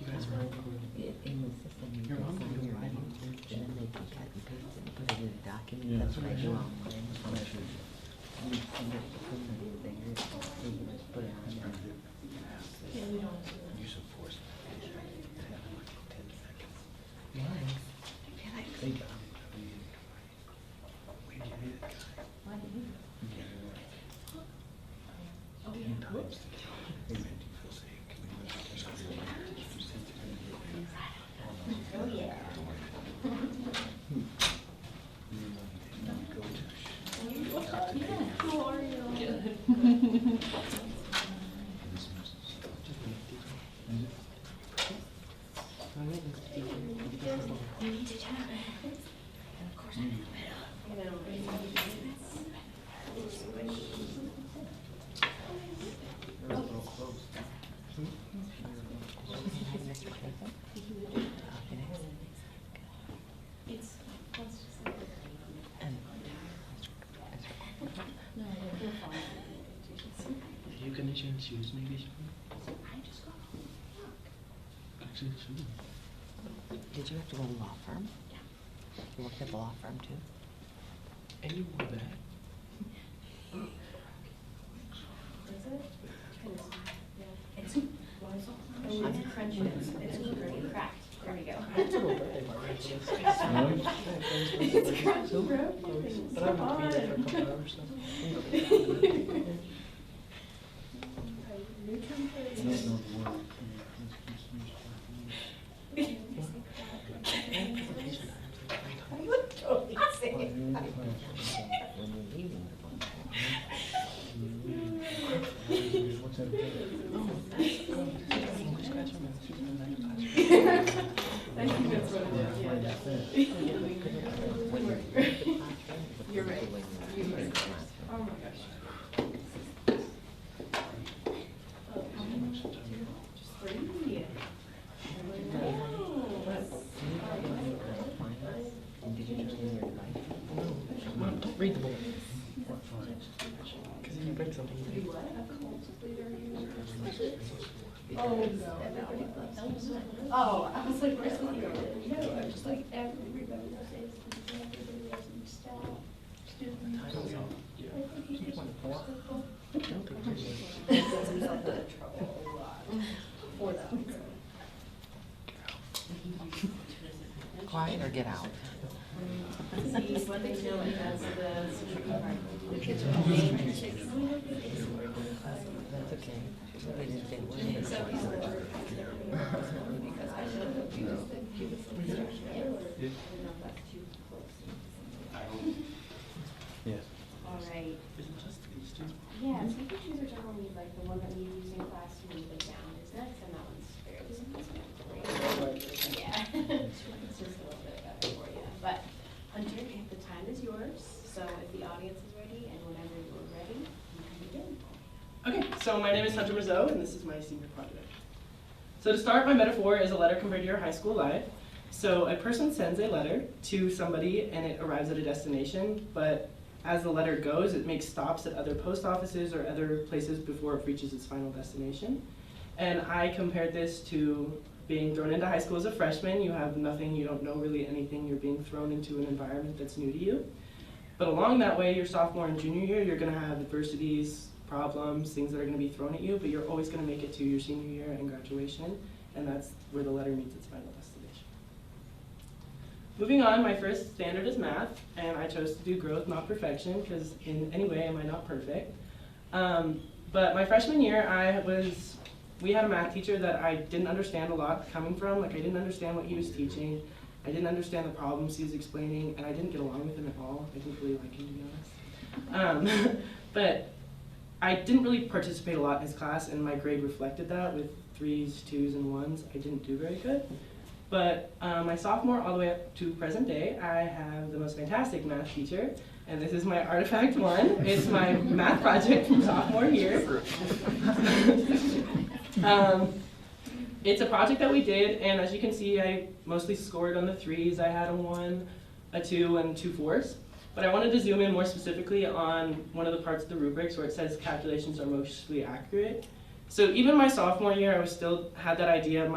guys are your mom can do writing. And then they can cut and paste it and put it in a document. That's what I do. Put it on there. Use of force. 10 seconds. Why? Think about it. Where did you read it? Why did you? 10 times. Hey man, do you feel safe? Can we live with this? Oh, yeah. How are you? Are you gonna change shoes maybe? Actually, shoes. Did you have to go to law firm? Yeah. You worked at the law firm too? And you wore that? It's crunchy, it's cracked. There we go. It's a little birthday party. It's crunchy, bro. But I'm gonna feed it for a couple hours, so. You're right. Oh my gosh. Read the book. Because if you break something, you do. Oh, no. Oh, I was like, where's the other? No, I was just like, everybody says staff, students. For that. Quiet or get out? See, what they feel like that's the kids are That's okay. They didn't say what it is. because I know that you just give us some instruction. right? Is it just these two? Yeah, so you can choose whichever one you'd like. The one that we use in class to move it down is next, and that one's fairly self-explanatory. Yeah, it's just a little bit better for you. But Hunter, the time is yours. So if the audience is ready and whenever you're ready, you can begin. Okay, so my name is Hunter Mazzeau, and this is my senior project. So to start, my metaphor is a letter compared to your high school life. So a person sends a letter to somebody and it arrives at a destination, but as the letter goes, it makes stops at other post offices or other places before it reaches its final destination. And I compared this to being thrown into high school as a freshman. You have nothing, you don't know really anything, you're being thrown into an environment that's new to you. But along that way, your sophomore and junior year, you're gonna have adversities, problems, things that are gonna be thrown at you, but you're always gonna make it to your senior year and graduation, and that's where the letter meets its final destination. Moving on, my first standard is math, and I chose to do growth, not perfection, because in any way am I not perfect. But my freshman year, we had a math teacher that I didn't understand a lot coming from. Like, I didn't understand what he was teaching. I didn't understand the problems he was explaining, and I didn't get along with him at all. I didn't really like him, to be honest. But I didn't really participate a lot in his class, and my grade reflected that with 3s, 2s, and 1s. I didn't do very good. But my sophomore all the way up to present day, I have the most fantastic math teacher, and this is my artifact 1. It's my math project from sophomore year. It's a project that we did, and as you can see, I mostly scored on the 3s. I had a 1, a 2, and 2 4s. But I wanted to zoom in more specifically on one of the parts of the rubrics where it says calculations are mostly accurate. So even my sophomore year, I still had that idea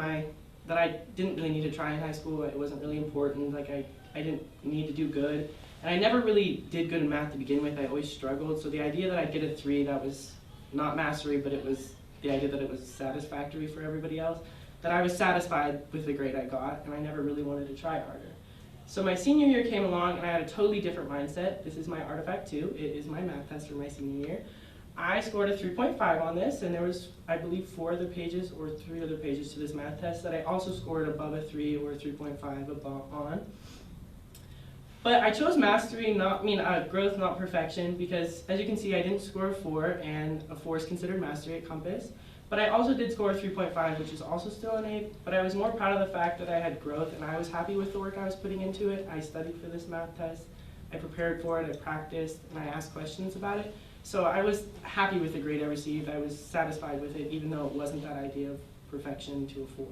that I didn't really need to try in high school. It wasn't really important. Like, I didn't need to do good. And I never really did good in math to begin with. I always struggled. So the idea that I'd get a 3, that was not mastery, but it was the idea that it was satisfactory for everybody else, that I was satisfied with the grade I got, and I never really wanted to try harder. So my senior year came along, and I had a totally different mindset. This is my artifact 2. It is my math test for my senior year. I scored a 3.5 on this, and there was, I believe, 4 other pages or 3 other pages to this math test that I also scored above a 3 or a 3.5 on. But I chose mastery, growth, not perfection, because as you can see, I didn't score a 4, and a 4 is considered mastery at Compass. But I also did score a 3.5, which is also still an 8, but I was more proud of the fact that I had growth, and I was happy with the work I was putting into it. I studied for this math test, I prepared for it, I practiced, and I asked questions about it. So I was happy with the grade I received. I was satisfied with it, even though it wasn't that idea of perfection to a 4.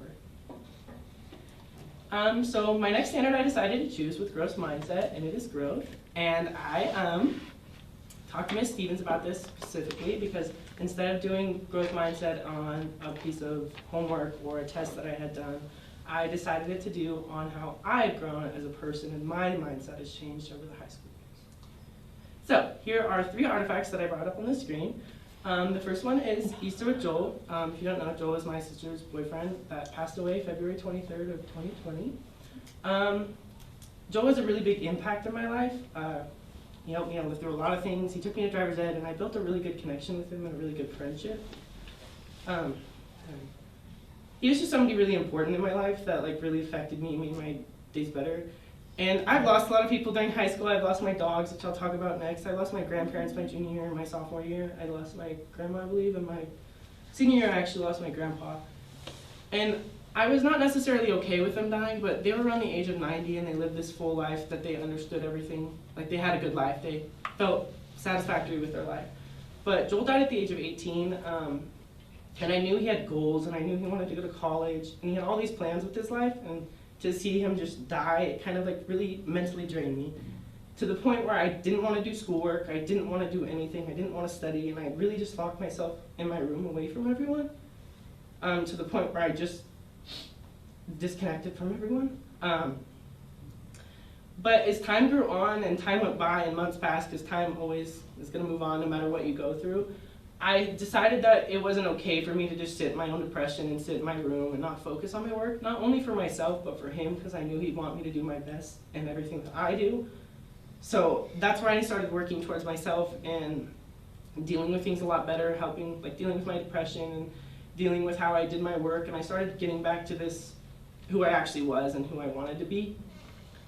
So my next standard I decided to choose with growth mindset, and it is growth. And I talked to Ms. Stevens about this specifically because instead of doing growth mindset on a piece of homework or a test that I had done, I decided it to do on how I've grown as a person and my mindset has changed over the high school years. So here are 3 artifacts that I brought up on the screen. The first one is Easter with Joel. If you don't know, Joel is my sister's boyfriend that passed away February 23rd of 2020. Joel was a really big impact in my life. He helped me out through a lot of things. He took me to driver's ed, and I built a really good connection with him and a really good friendship. He was just somebody really important in my life that really affected me and made my days better. And I've lost a lot of people during high school. I've lost my dogs, which I'll talk about next. I lost my grandparents my junior year and my sophomore year. I lost my grandma, I believe, and my senior year I actually lost my grandpa. And I was not necessarily okay with them dying, but they were around the age of 90 and they lived this full life that they understood everything. Like, they had a good life. They felt satisfactory with their life. But Joel died at the age of 18, and I knew he had goals, and I knew he wanted to go to college, and he had all these plans with his life, and to see him just die, it kind of really mentally drained me, to the point where I didn't want to do schoolwork, I didn't want to do anything, I didn't want to study, and I really just locked myself in my room away from everyone, to the point where I just disconnected from everyone. But as time grew on and time went by and months passed, because time always is going to move on no matter what you go through, I decided that it wasn't okay for me to just sit in my own depression and sit in my room and not focus on my work, not only for myself, but for him, because I knew he'd want me to do my best in everything that I do. So that's where I started working towards myself and dealing with things a lot better, helping, dealing with my depression and dealing with how I did my work, and I started getting back to who I actually was and who I wanted to be.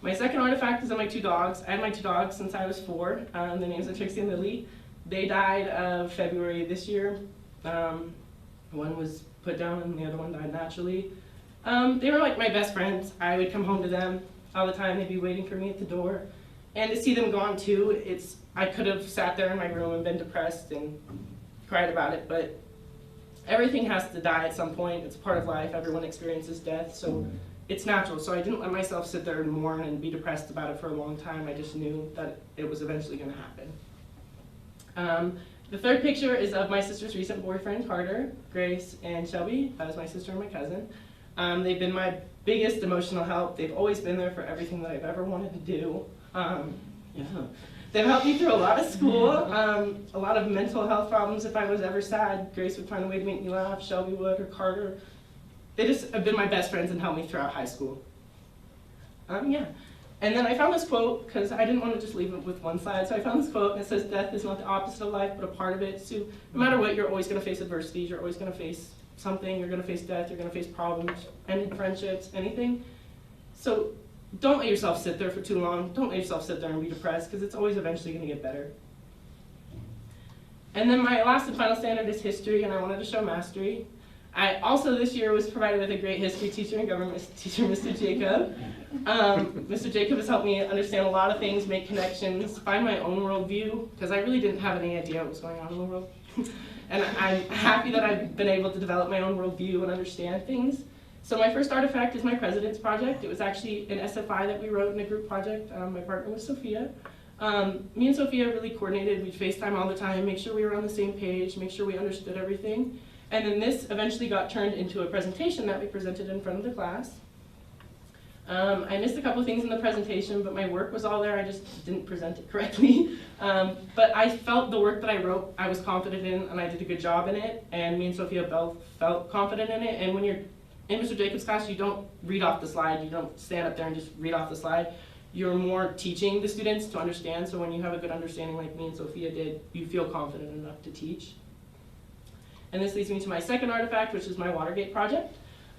My second artifact is on my 2 dogs. I had my 2 dogs since I was 4. The names are Trixie and Lily. They died of February this year. One was put down and the other one died naturally. They were like my best friends. I would come home to them all the time. They'd be waiting for me at the door. And to see them gone too, I could have sat there in my room and been depressed and cried about it, but everything has to die at some point. It's a part of life. Everyone experiences death, so it's natural. So I didn't let myself sit there and mourn and be depressed about it for a long time. I just knew that it was eventually going to happen. The third picture is of my sister's recent boyfriend, Carter, Grace, and Shelby. That was my sister and my cousin. They've been my biggest emotional help. They've always been there for everything that I've ever wanted to do. They've helped me through a lot of school, a lot of mental health problems. If I was ever sad, Grace would find a way to make me laugh, Shelby would, or Carter. They just have been my best friends and helped me throughout high school. And then I found this quote, because I didn't want to just leave it with one side, so I found this quote, and it says, "Death is not the opposite of life, but a part of it." So no matter what, you're always going to face adversities, you're always going to face something, you're going to face death, you're going to face problems, ended friendships, anything. So don't let yourself sit there for too long. Don't let yourself sit there and be depressed, because it's always eventually going to get better. And then my last and final standard is history, and I wanted to show mastery. I also this year was provided with a great history teacher and government teacher, Mr. Jacob. Mr. Jacob has helped me understand a lot of things, make connections, find my own worldview, because I really didn't have any idea what was going on in the world. And I'm happy that I've been able to develop my own worldview and understand things. So my first artifact is my president's project. It was actually an SFI that we wrote in a group project. My partner was Sophia. Me and Sophia really coordinated. We'd FaceTime all the time, make sure we were on the same page, make sure we understood everything. And then this eventually got turned into a presentation that we presented in front of the class. I missed a couple of things in the presentation, but my work was all there. I just didn't present it correctly. But I felt the work that I wrote, I was confident in, and I did a good job in it. And me and Sophia both felt confident in it. And when you're in Mr. Jacobs' class, you don't read off the slide. You don't stand up there and just read off the slide. You're more teaching the students to understand. So when you have a good understanding like me and Sophia did, you feel confident enough to teach. And this leads me to my second artifact, which is my Watergate project.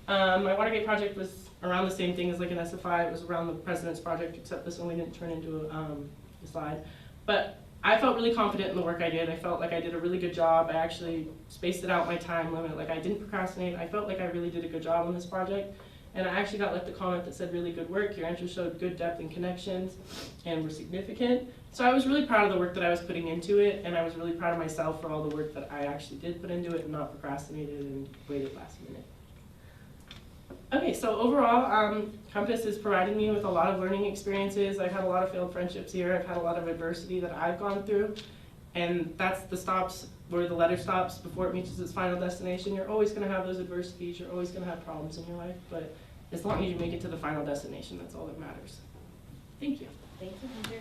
My Watergate project was around the same thing as like an SFI. It was around the president's project, except this one we didn't turn into a slide. But I felt really confident in the work I did. I felt like I did a really good job. I actually spaced it out my time limit. Like I didn't procrastinate. I felt like I really did a good job on this project. And I actually got left a comment that said, "Really good work. Your answers showed good depth and connections and were significant." So I was really proud of the work that I was putting into it, and I was really proud of myself for all the work that I actually did put into it and not procrastinated and waited last minute. Okay, so overall, Compass has provided me with a lot of learning experiences. I've had a lot of failed friendships here. I've had a lot of adversity that I've gone through, and that's the stops where the letter stops before it reaches its final destination. You're always going to have those adversities. You're always going to have problems in your life, but as long as you make it to the final destination, that's all that matters. Thank you. Thank you, Hunter.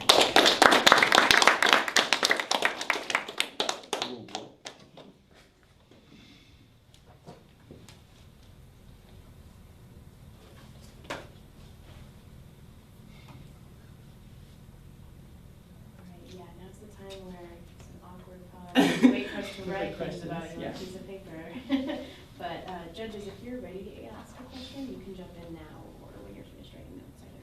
Yeah, now's the time where it's an awkward pause. Wait for us to write things about it on a piece of paper. But judges, if you're ready to ask a question, you can jump in now or when you're finished writing notes either way.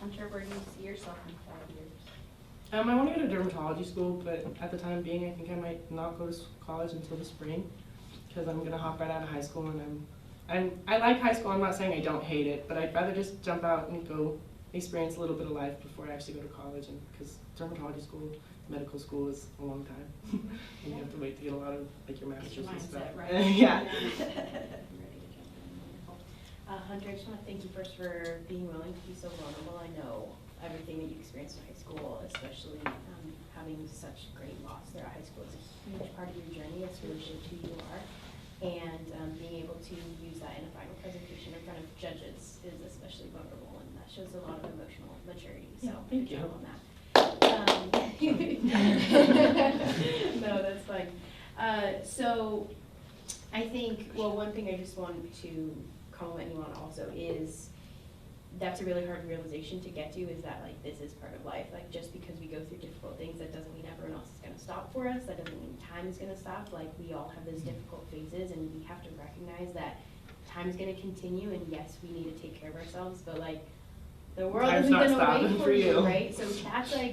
Hunter, where do you see yourself in 5 years? I want to go to dermatology school, but at the time being, I think I might not go to college until the spring, because I'm going to hop right out of high school, and I like high school. I'm not saying I don't hate it, but I'd rather just jump out and go experience a little bit of life before I actually go to college, and because dermatology school, medical school is a long time, and you have to wait to get a lot of like your master's and stuff. Right? Yeah. Hunter, I just want to thank you first for being willing to be so vulnerable. I know everything that you experienced in high school, especially having such great loss there at high school, is a huge part of your journey. It's really shaped who you are. And being able to use that in a final presentation in front of judges is especially vulnerable, and that shows a lot of emotional maturity. So thank good you job on that. No, that's fine. So I think, well, one thing I just want to compliment you on also is that's a really hard realization to get to, is that like this is part of life. Like just because we go through difficult things, that doesn't mean everyone else is gonna stop for us. That doesn't mean time is gonna stop. Like we all have those difficult phases, and we have to recognize that time is gonna continue, and yes, we need to take care of ourselves, but like the world Time's isn't not gonna stopping wait for for you, you. right? So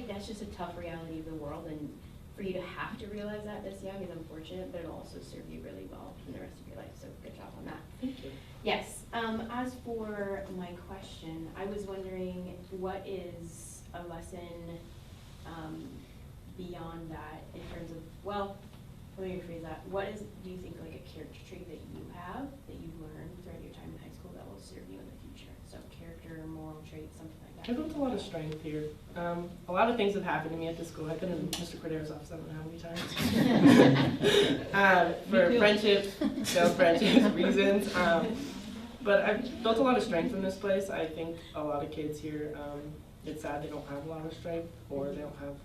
that's just a tough reality of the world, and for you to have to realize that this young is unfortunate, but it'll also serve you really well in the rest of your life, so good job on that. Thank you. Yes, as for my question, I was wondering what is a lesson beyond that in terms of, well, let me rephrase that. What is, do you think, like a character trait that you have, that you've learned throughout your time in high school that will serve you in the future? So character, moral trait, something like that. I built a lot of strength here. A lot of things have happened to me at the school. I've been in Mr. Cordero's office I don't know how many times. For friendships, failed friendships, reasons. But I've built a lot of strength in this place. I think a lot of kids here, it's sad they don't have a lot of strength, or they don't have,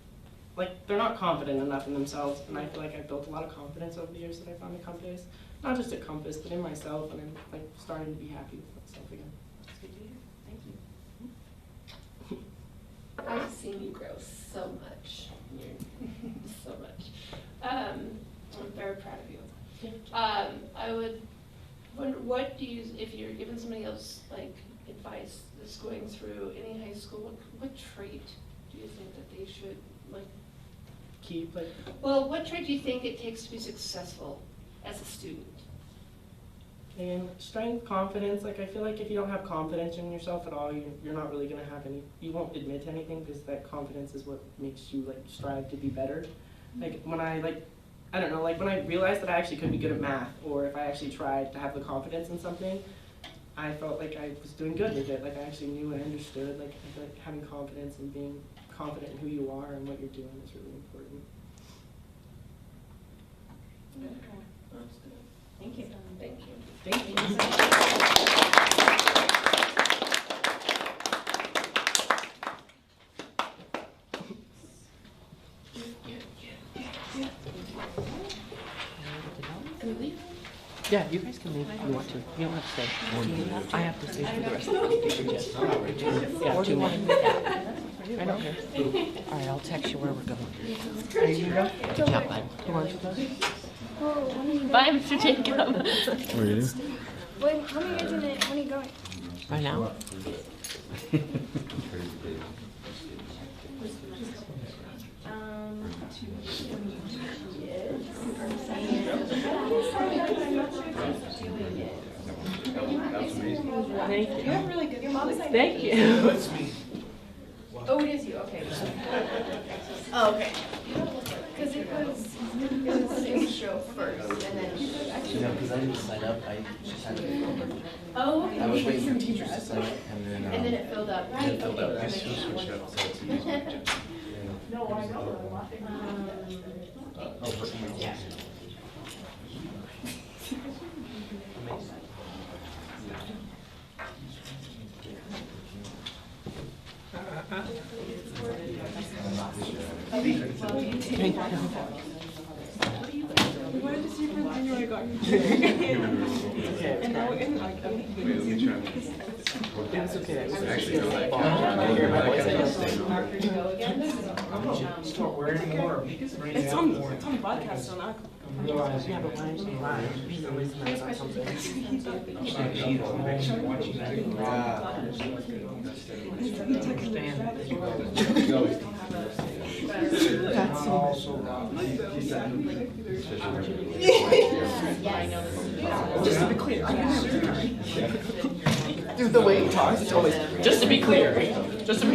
like, they're not confident enough in themselves. And I feel like I've built a lot of confidence over the years that I found at Compass. Not just at Compass, but in myself, and I'm like starting to be happy with myself again. That's good to hear. Thank you. I've seen you grow so much. So much. I'm very proud of you. I would wonder, what do you, if you're giving somebody else like advice that's going through any high school, what trait do you think that they should like keep? Like, well, what trait do you think it takes to be successful as a student? And strength, confidence, like I feel like if you don't have confidence in yourself at all, you're not really gonna have any, you won't admit to anything, because that confidence is what makes you like strive to be better. Like when I I don't know, like when I realized that I actually could be good at math, or if I actually tried to have the confidence in something, I felt like I was doing good with it. Like I actually knew and understood, like I feel like having confidence and being confident in who you are and what you're doing is really important. That's good. Thank you. Thank you. Thank you. Can we leave? Yeah, you guys can leave if you want to. You don't have to stay. I have to stay for the rest of the presentation. Yeah, 2 more. I don't care. All right, I'll text you where we're going. Are you gonna go? Good job, bud. You want to go? Bye, Mr. Jacob. Wait, how many years in it? When are you going? Right now? Thank you. You have really good. Your mom's like. Thank you. Oh, it is you. Okay. Oh, okay. Because it was show first, and then actually. No, because I didn't sign up, I just had to. Oh, okay. I was waiting for teachers to sign up, and then. And then it filled up, right? It filled up. Okay. I switched up, so it's easy. No, I know. Yeah. We wanted to see if January got you. And now we're in like It's okay. Actually, no, I Start wearing more. It's on podcast, so not. Yeah, but why is it live? There's no reason that's not something. Just to be clear, dude, the way he talks, it's always, just to be clear about this. Just be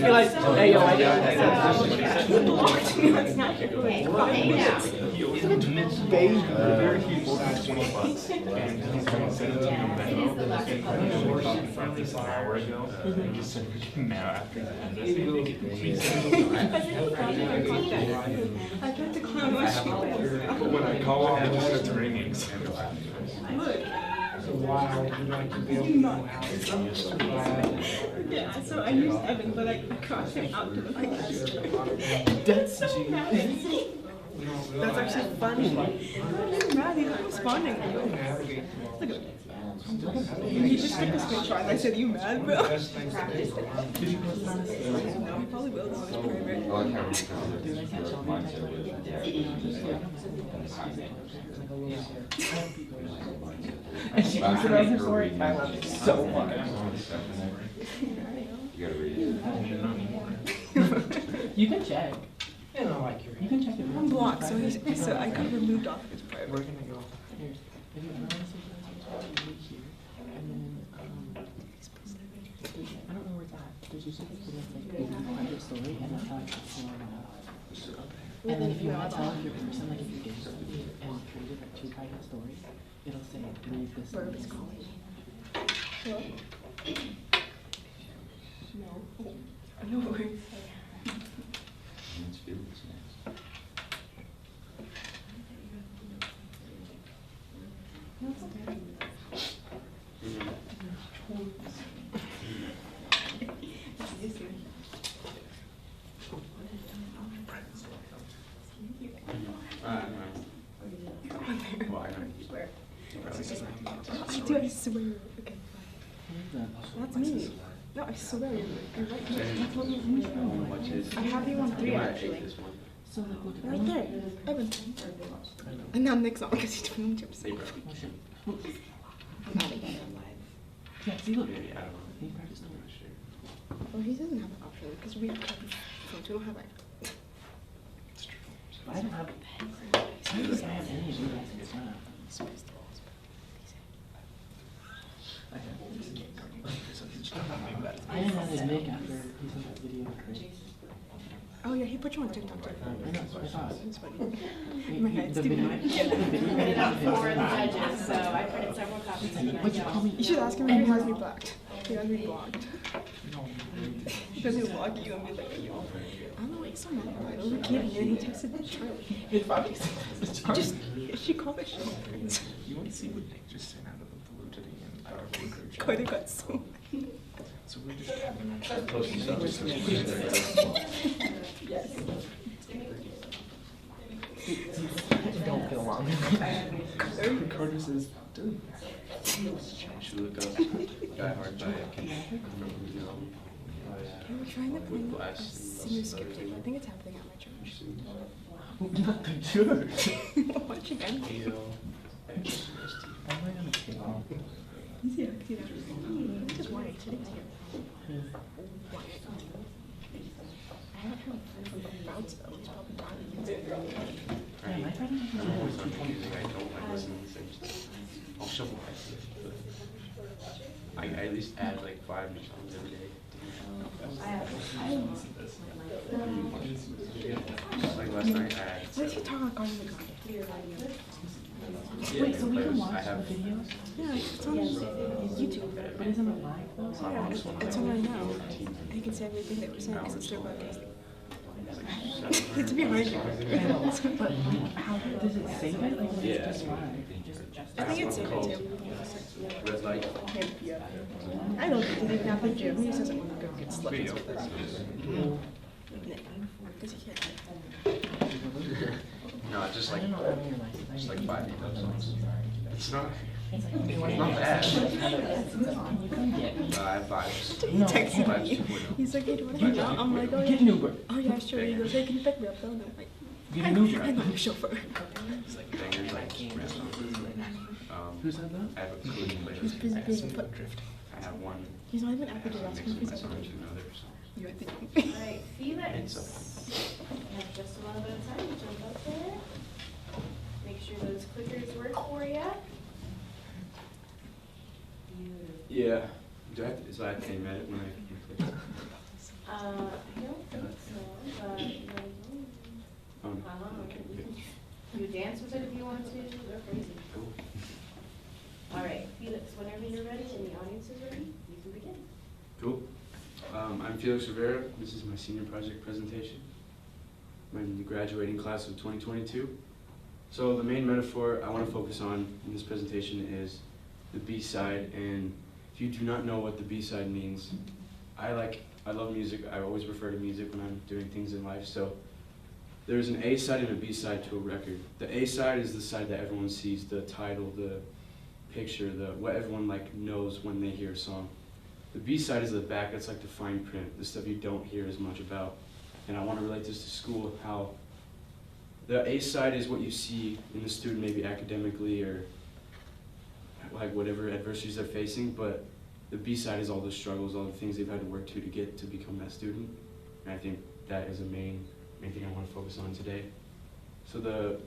like, hey, yo, I didn't. Baby. Very cute. $20. And he's going to send it to me an hour ago. Just send it now after that. I tried to clown my When I call off, it's ringing. Look. So wow, would you like to be able to know how to Yeah, so I used Evan, but I crossed him out to the That's so bad. That's actually funny. You're mad, he's not responding. Look at you just took a screenshot and I said, you mad, bro? No, he probably will, it's private. And she posted on her story. I love it so much. You gotta read it. You can check. And I like your. You can check it. I'm blocked, so so I got removed off of his private. We're gonna go. Here's. If you want to see something here, and then I don't know where it's at. There's usually like a private story, and that's how I can pull it out. And then if you want to tell your person, like if you did something and created like 2 private stories, it'll say read this. Bourbon's calling. Hello? No. No worries. Let's feel this next. Dude, I swear. Okay, fine. That's me. No, I swear. You're right. I have you on 3 actually. So like look at Right there. Evan. And now Nick's on because he's doing jumps. I'm not again live. Yeah, see look. I don't know. He practiced the Well, he doesn't have an option because we have phones. We don't have like. I don't have. I don't think I have any of you guys in this one. I didn't add Nick after he sent that video. Oh yeah, he put you on TikTok too. I know, that's what I thought. It's funny. My head's The too video. big. Put it up for the judges, so I printed several copies. What'd you call me? You should ask him if he has me blocked. He has me blocked. He has me block you and be like, yo. I don't know why he's so mad about it. I was a kid and then he texted Charlie. It's probably Just, she called it shit. You want to see what Nick just sent out of the blue to the group? Carter got so mad. So we're just having a Yes. Don't get along. Carter says, dude. Should look up Die Hard by Canva. We're trying to plan a senior skip tape. I think it's happening at my church. Not the church. Watch again. Easy, actually. Just Wyatt. Today's here. Wyatt. I haven't heard from Bounce though. He's probably gone. Yeah, my friend I don't like listening to the same stuff. I'll shuffle my stuff, but I at least add like 5 new songs every day. Like last night I had. What is he talking about? Wait, so we can watch I have the videos? Yeah, it's on YouTube. But isn't it live though? Yeah, it's on right now. You can see everything that we're saying because it's their podcast. It's behind you. I know, but how does it save it? Like, when it's just live? I think it's saved too. Red light. Yeah. I don't think he didn't have the gym. He just doesn't want to go get slippers with us. Because he can't. No, just like 5 new songs. It's not. It's like, It's not bad. you can get me. I have 5. He texted me. He's like, hey, do you want to hang out? I'm like, oh Get yeah. an Uber. Oh yeah, sure. He goes, hey, can you pick me up though? And I'm like, Get an Uber. I'm not your chauffeur. It's like bangers like Who said that? I have a clean He's busy being put. I have one. He's not even after the last Mixed with my conference. songs and other songs. You, I think. Alright, Felix. It's You have just a little bit of time to jump up there. Make sure those clickers work for you. Yeah. Do I have to, so I have to aim at it when I click? I don't think so, but you dance with it if you want to. They're crazy. Cool. Alright, Felix, whenever you're ready and the audience is ready, you can begin. Cool. I'm Felix Rivera. This is my senior project presentation. I'm in the graduating class of 2022. So the main metaphor I want to focus on in this presentation is the B-side, and if you do not know what the B-side means, I love music. I always refer to music when I'm doing things in life, so there's an A side and a B side to a record. The A side is the side that everyone sees, the title, the picture, what everyone like knows when they hear a song. The B side is the back, that's like the fine print, the stuff you don't hear as much about. And I want to relate this to school, how the A side is what you see in the student, maybe academically or like whatever adversities they're facing, but the B side is all the struggles, all the things they've had to work to get to become that student. And I think that is a main thing I want to focus on today. So the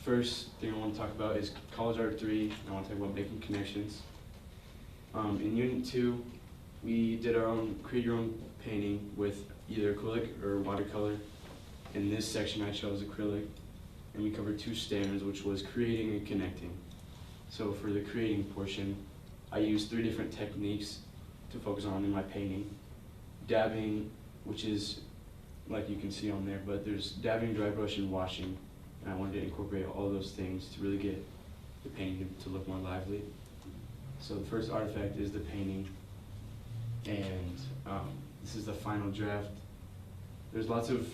first thing I want to talk about is College Art 3. I want to talk about making connections. In Unit 2, we did our own, create your own painting with either acrylic or watercolor. In this section I chose acrylic, and we covered 2 standards, which was creating and connecting. So for the creating portion, I used 3 different techniques to focus on in my painting. Dabbing, which is like you can see on there, but there's dabbing, dry brush, and washing. And I wanted to incorporate all those things to really get the painting to look more lively. So the first artifact is the painting, and this is the final draft. There's lots of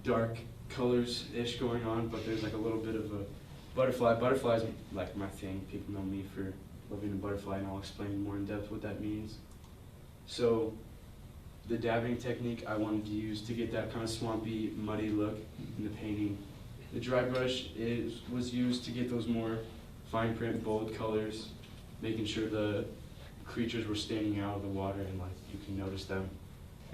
dark colors-ish going on, but there's like a little bit of a butterfly. Butterfly is like my thing. People know me for loving a butterfly, and I'll explain more in depth what that means. So the dabbing technique I wanted to use to get that kind of swampy, muddy look in the painting. The dry brush was used to get those more fine print, bold colors, making sure the creatures were standing out of the water and like you can notice them.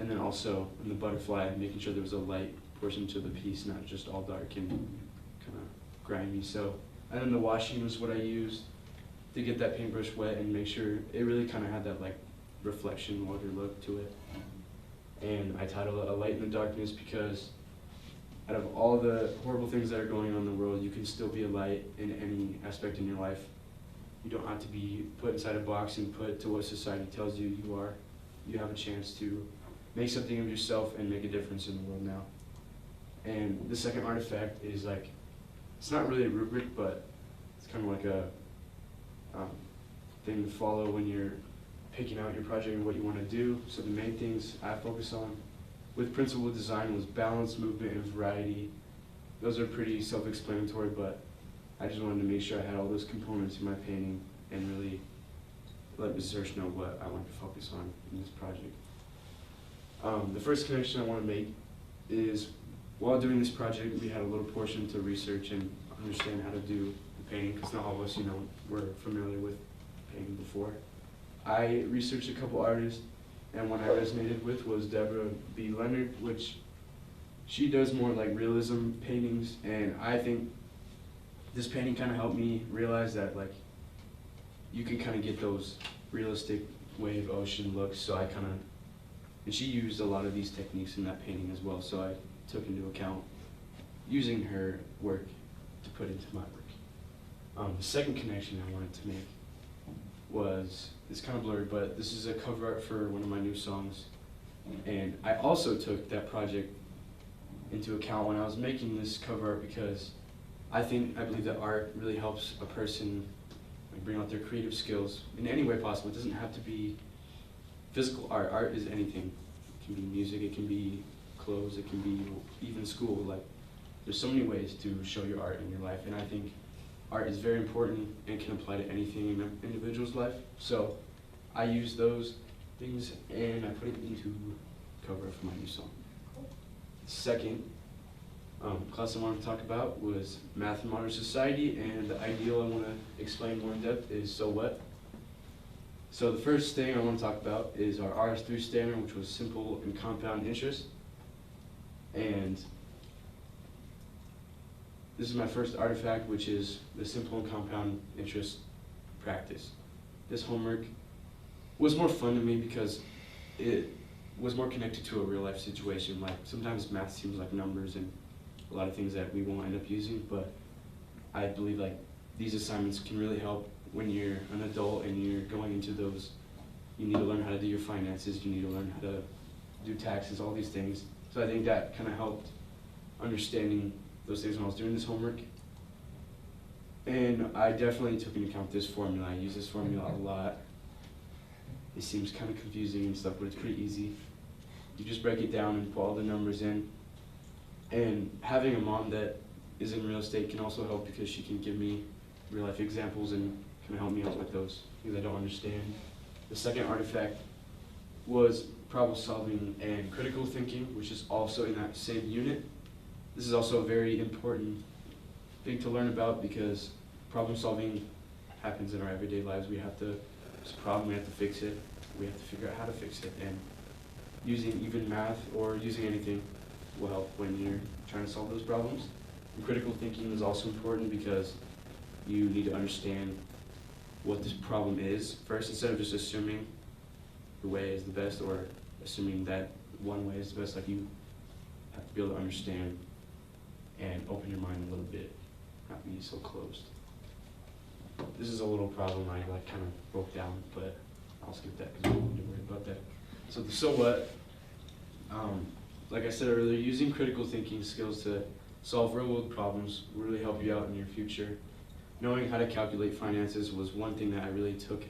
And then also in the butterfly, making sure there was a light portion to the piece, not just all dark and kind of grimy. So, and then the washing was what I used to get that paintbrush wet and make sure it really kind of had that like reflection water look to it. And I titled it A Light in the Darkness because out of all the horrible things that are going on in the world, you can still be a light in any aspect in your life. You don't have to be put inside a box and put to what society tells you you are. You have a chance to make something of yourself and make a difference in the world now. And the second artifact is like, it's not really a rubric, but it's kind of like a thing to follow when you're picking out your project and what you want to do. So the main things I focus on with principle design was balance, movement, and variety. Those are pretty self-explanatory, but I just wanted to make sure I had all those components in my painting and really let research know what I want to focus on in this project. The first connection I want to make is while doing this project, we had a little portion to research and understand how to do the painting, because not all of us, were familiar with painting before. I researched a couple artists, and one I resonated with was Deborah B. Leonard, which she does more like realism paintings, and I think this painting kind of helped me realize that like you can kind of get those realistic wave ocean looks. So I kind of, and she used a lot of these techniques in that painting as well, so I took into account using her work to put into my work. The second connection I wanted to make was, it's kind of blurry, but this is a cover art for one of my new songs. And I also took that project into account when I was making this cover art because I believe that art really helps a person like, bring out their creative skills in any way possible. It doesn't have to be physical art. Art is anything. It can be music, it can be clothes, it can be even school. Like, there's so many ways to show your art in your life, and I think art is very important and can apply to anything in an individual's life. So I used those things and I put it into cover for my new song. Second class I wanted to talk about was Math in Modern Society, and the ideal I want to explain more in depth is So What? So the first thing I want to talk about is our RS3 standard, which was simple and compound interest. And this is my first artifact, which is the simple and compound interest practice. This homework was more fun to me because it was more connected to a real life situation. Like sometimes math seems like numbers and a lot of things that we won't end up using, but I believe like these assignments can really help when you're an adult and you're going into those. You need to learn how to do your finances, you need to learn how to do taxes, all these things. So I think that kind of helped understanding those things when I was doing this homework. And I definitely took into account this formula. I use this formula a lot. It seems kind of confusing and stuff, but it's pretty easy. You just break it down and put all the numbers in. And having a mom that is in real estate can also help because she can give me real life examples and kind of help me out with those because I don't understand. The second artifact was problem solving and critical thinking, which is also in that same unit. This is also a very important thing to learn about because problem solving happens in our everyday lives. There's a problem, we have to fix it. We have to figure out how to fix it. And using even math or using anything will help when you're trying to solve those problems. And critical thinking is also important because you need to understand what this problem is first instead of just assuming the way is the best or assuming that one way is the best. Like, you have to be able to understand and open your mind a little bit, not be so closed. This is a little problem I kind of broke down, but I'll skip that because we don't need to worry about that. So what? Like I said earlier, using critical thinking skills to solve real-world problems will really help you out in your future. Knowing how to calculate finances was one thing that I really took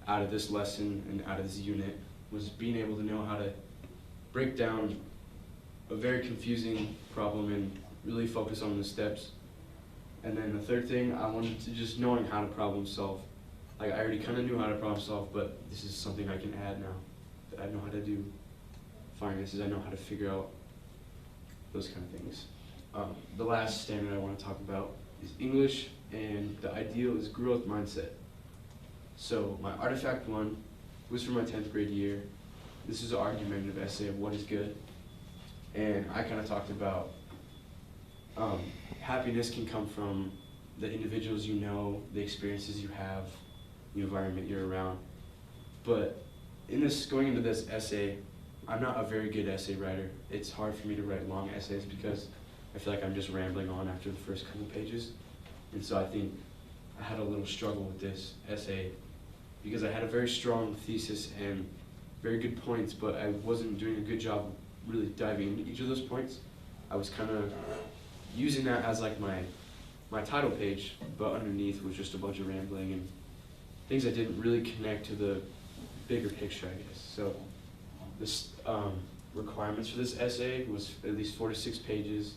out of this lesson and out of this unit, was being able to know how to break down a very confusing problem and really focus on the steps. And then the third thing, I wanted to just knowing how to problem solve. Like, I already kind of knew how to problem solve, but this is something I can add now that I know how to do. Finances, I know how to figure out those kind of things. The last standard I want to talk about is English, and the ideal is growth mindset. So my artifact 1 was for my 10th grade year. This is an argumentative essay of what is good. And I kind of talked about happiness can come from the individuals you know, the experiences you have, the environment you're around. But going into this essay, I'm not a very good essay writer. It's hard for me to write long essays because I feel like I'm just rambling on after the first couple pages. And so I think I had a little struggle with this essay because I had a very strong thesis and very good points, but I wasn't doing a good job really diving into each of those points. I was kind of using that as like my title page, but underneath was just a bunch of rambling and things that didn't really connect to the bigger picture, I guess. So this requirements for this essay was at least 4 to 6 pages.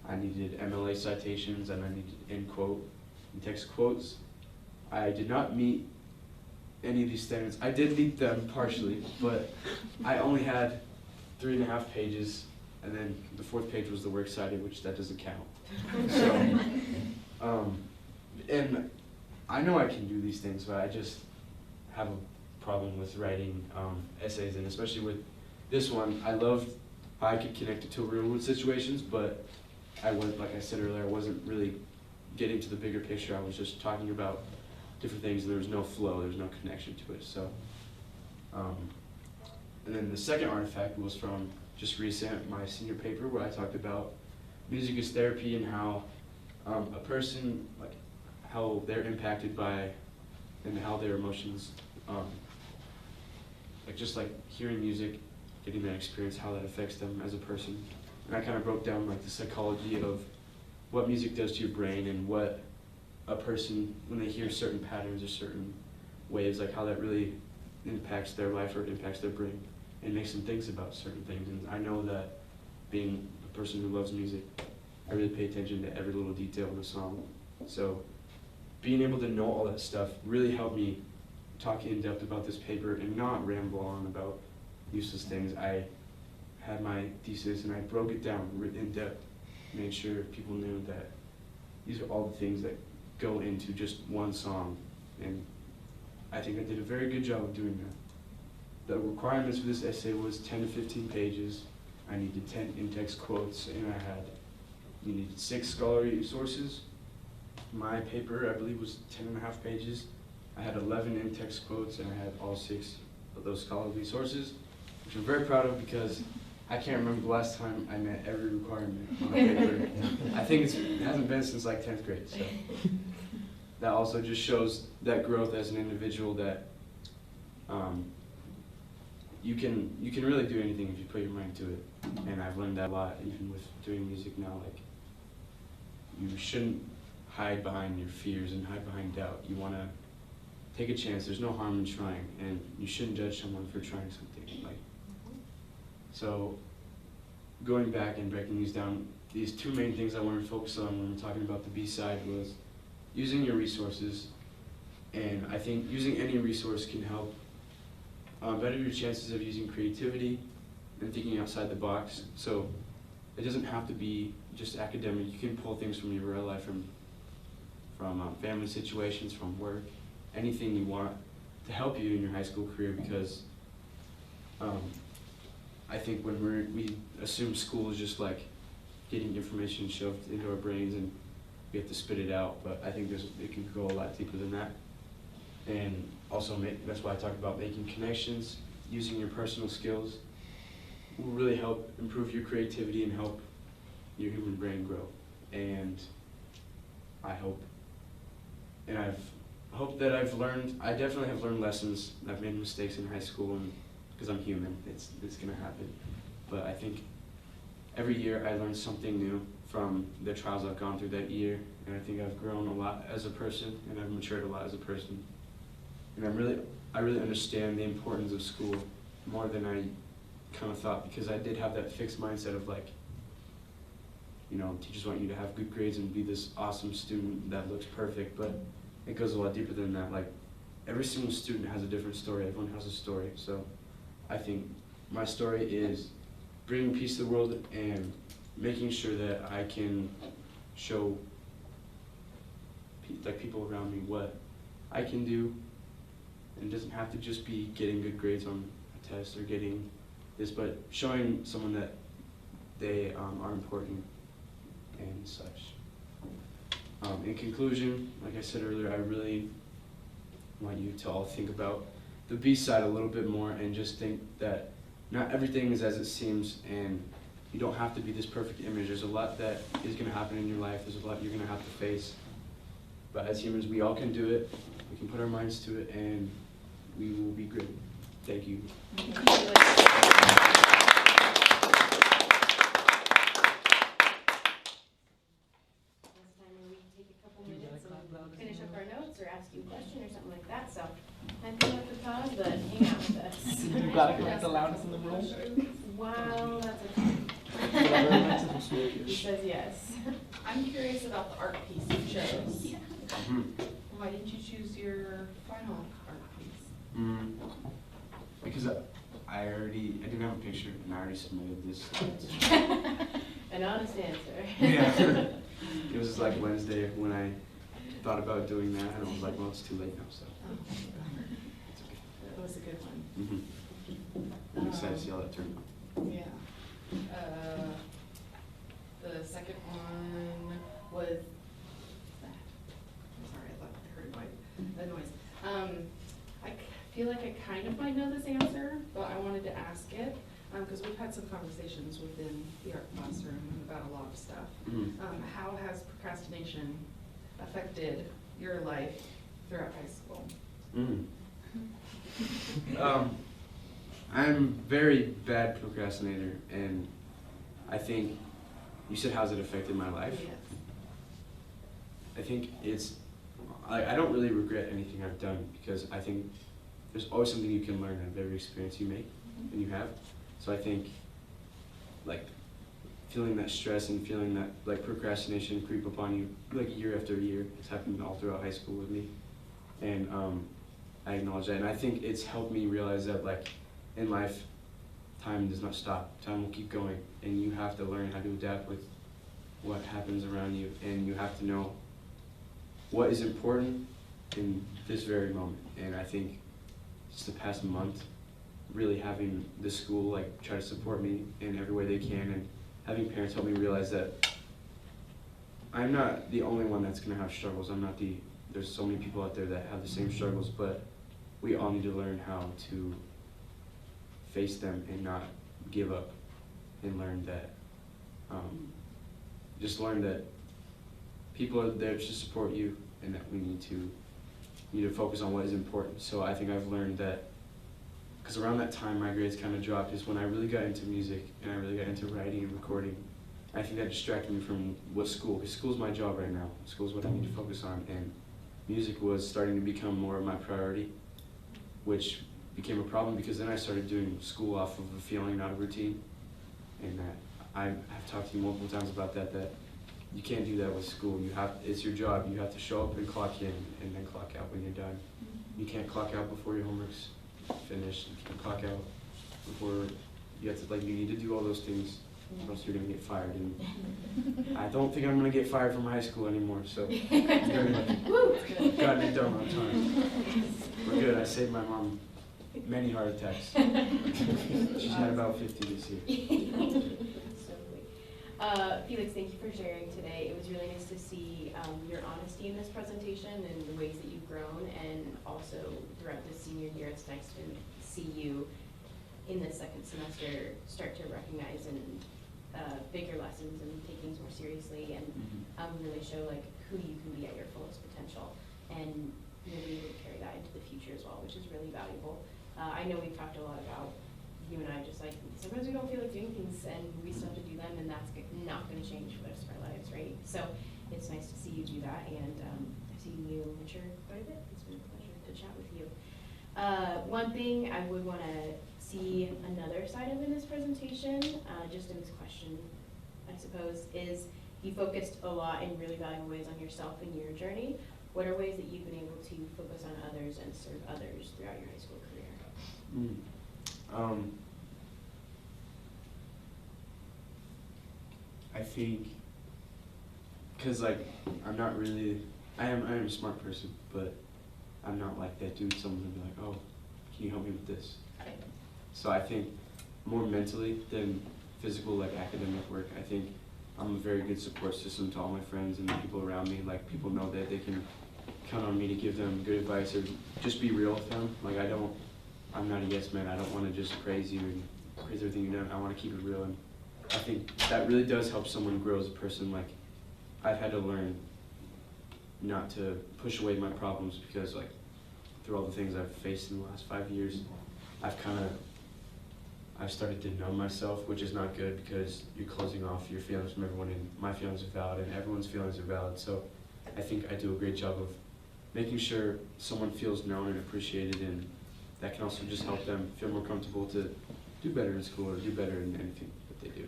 I needed MLA citations and I needed end quote and text quotes. I did not meet any of these standards. I did meet them partially, but I only had 3.5 pages, and then the 4th page was the works cited, which that doesn't count. So, and I know I can do these things, but I just have a problem with writing essays, and especially with this one, I loved how I could connect it to real world situations, but like I said earlier, I wasn't really getting to the bigger picture. I was just talking about different things, and there was no flow, there was no connection to it. So, and then the second artifact was from just recent, my senior paper, where I talked about music as therapy and how a person, like how they're impacted by and how their emotions, like hearing music, getting that experience, how that affects them as a person. And I kind of broke down like the psychology of what music does to your brain and what a person, when they hear certain patterns or certain waves, like how that really impacts their life or impacts their brain and makes them think about certain things. And I know that being a person who loves music, I really pay attention to every little detail in the song. So being able to know all that stuff really helped me talk in depth about this paper and not ramble on about useless things. I had my thesis and I broke it down in depth, made sure people knew that these are all the things that go into just one song, and I think I did a very good job of doing that. The requirements for this essay was 10 to 15 pages. I needed 10 in-text quotes, and you needed 6 scholarly sources. My paper, I believe, was 10.5 pages. I had 11 in-text quotes, and I had all 6 of those scholarly sources, which I'm very proud of because I can't remember the last time I met every requirement on a paper. I think it hasn't been since like 10th grade. So that also just shows that growth as an individual, that you can really do anything if you put your mind to it. And I've learned that a lot, even with doing music now. Like, you shouldn't hide behind your fears and hide behind doubt. You want to take a chance. There's no harm in trying, and you shouldn't judge someone for trying something. So going back and breaking these down, these two main things I wanted to focus on when we're talking about the B side was using your resources, and I think using any resource can help better your chances of using creativity and thinking outside the box. So it doesn't have to be just academic. You can pull things from your real life, from family situations, from work, anything you want to help you in your high school career, because I think when we assume school is just like getting information shoved into our brains and we have to spit it out, but I think it can go a lot deeper than that. And also, that's why I talked about making connections, using your personal skills will really help improve your creativity and help your human brain grow. And I hope that I definitely have learned lessons. I've made mistakes in high school, and because I'm human, it's gonna happen. But I think every year I learn something new from the trials I've gone through that year, and I think I've grown a lot as a person, and I've matured a lot as a person. And I really understand the importance of school more than I kind of thought, because I did have that fixed mindset of like, you know, teachers want you to have good grades and be this awesome student that looks perfect, but it goes a lot deeper than that. Like, every single student has a different story. Everyone has a story. So I think my story is bringing peace to the world and making sure that I can show people around me what I can do. And it doesn't have to just be getting good grades on a test or getting this, but showing someone that they are important and such. In conclusion, like I said earlier, I really want you to all think about the B side a little bit more and just think that not everything is as it seems, and you don't have to be this perfect image. There's a lot that is going to happen in your life. There's a lot you're going to have to face. But as humans, we all can do it. We can put our minds to it, and we will be great. Thank you. Finish up our notes or ask you a question or something like that, so I think you have to pause, but hang out with us. You gotta connect the loudest in the room. Wow, that's okay. He says yes. I'm curious about the art piece you chose. Yeah. Why didn't you choose your final art piece? Because I didn't have a picture, and I already submitted this. An honest answer. Yeah. It was like Wednesday when I thought about doing that, and I was like, well, it's too late now, so. It's okay. That was a good one. I'm excited to see how that turned out. Yeah. The second one was, I'm sorry, I heard the noise. I feel like I kind of might know this answer, but I wanted to ask it, because we've had some conversations within the art classroom about a lot of stuff. How has procrastination affected your life throughout high school? I'm very bad procrastinator, and I think, you said how's it affected my life? Yes. I think I don't really regret anything I've done, because I think there's always something you can learn out of every experience you make and you have. So I think, like, feeling that stress and feeling that, like, procrastination creep upon you, like, year after year, it's happened all throughout high school with me. And I acknowledge that, and I think it's helped me realize that, like, in life, time does not stop. Time will keep going, and you have to learn how to adapt with what happens around you, and you have to know what is important in this very moment. And I think just the past month, really having the school like try to support me in every way they can, and having parents help me realize that I'm not the only one that's gonna have struggles. There's so many people out there that have the same struggles, but we all need to learn how to face them and not give up, and learn that, just learn that people are there to support you, and that we need to focus on what is important. So I think I've learned that, because around that time my grades kind of dropped, is when I really got into music, and I really got into writing and recording. I think that distracted me from school, because school's my job right now. School's what I need to focus on, and music was starting to become more of my priority, which became a problem because then I started doing school off of a feeling, not a routine, and that I've talked to you multiple times about that you can't do that with school. It's your job. You have to show up and clock in and then clock out when you're done. You can't clock out before your homework's finished. You can't clock out before you have to, like, you need to do all those things, or else you're gonna get fired. And I don't think I'm gonna get fired from high school anymore, so very lucky. Gotten it done on time. We're good. I saved my mom many heart attacks. She's had about 50 this year. Felix, thank you for sharing today. It was really nice to see your honesty in this presentation and the ways that you've grown, and also throughout this senior year, it's nice to see you in the second semester start to recognize and bigger lessons and take things more seriously, and really show like who you can be at your fullest potential, and you'll be able to carry that into the future as well, which is really valuable. I know we've talked a lot about, you and I, just like sometimes we don't feel like doing things and we still have to do them, and that's not going to change for the rest of our lives, right? So it's nice to see you do that, and I've seen you mature quite a bit. It's been a pleasure to chat with you. One thing I would want to see another side of in this presentation, just in this question, I suppose, is you focused a lot in really valuable ways on yourself and your journey. What are ways that you've been able to focus on others and serve others throughout your high school career? I think, cause like I am a smart person, but I'm not like that dude. Someone would be like, oh, can you help me with this? So I think more mentally than physical, like academic work, I think I'm a very good support system to all my friends and the people around me. Like, people know that they can count on me to give them good advice or just be real with them. Like, I'm not a yes man. I don't want to just praise you and praise everything you've done. I want to keep it real, and I think that really does help someone grow as a person. Like, I've had to learn not to push away my problems, because like through all the things I've faced in the last 5 years, I've started to numb myself, which is not good, because you're closing off your feelings from everyone, and my feelings are valid and everyone's feelings are valid. So I think I do a great job of making sure someone feels known and appreciated, and that can also just help them feel more comfortable to do better in school or do better in anything that they do.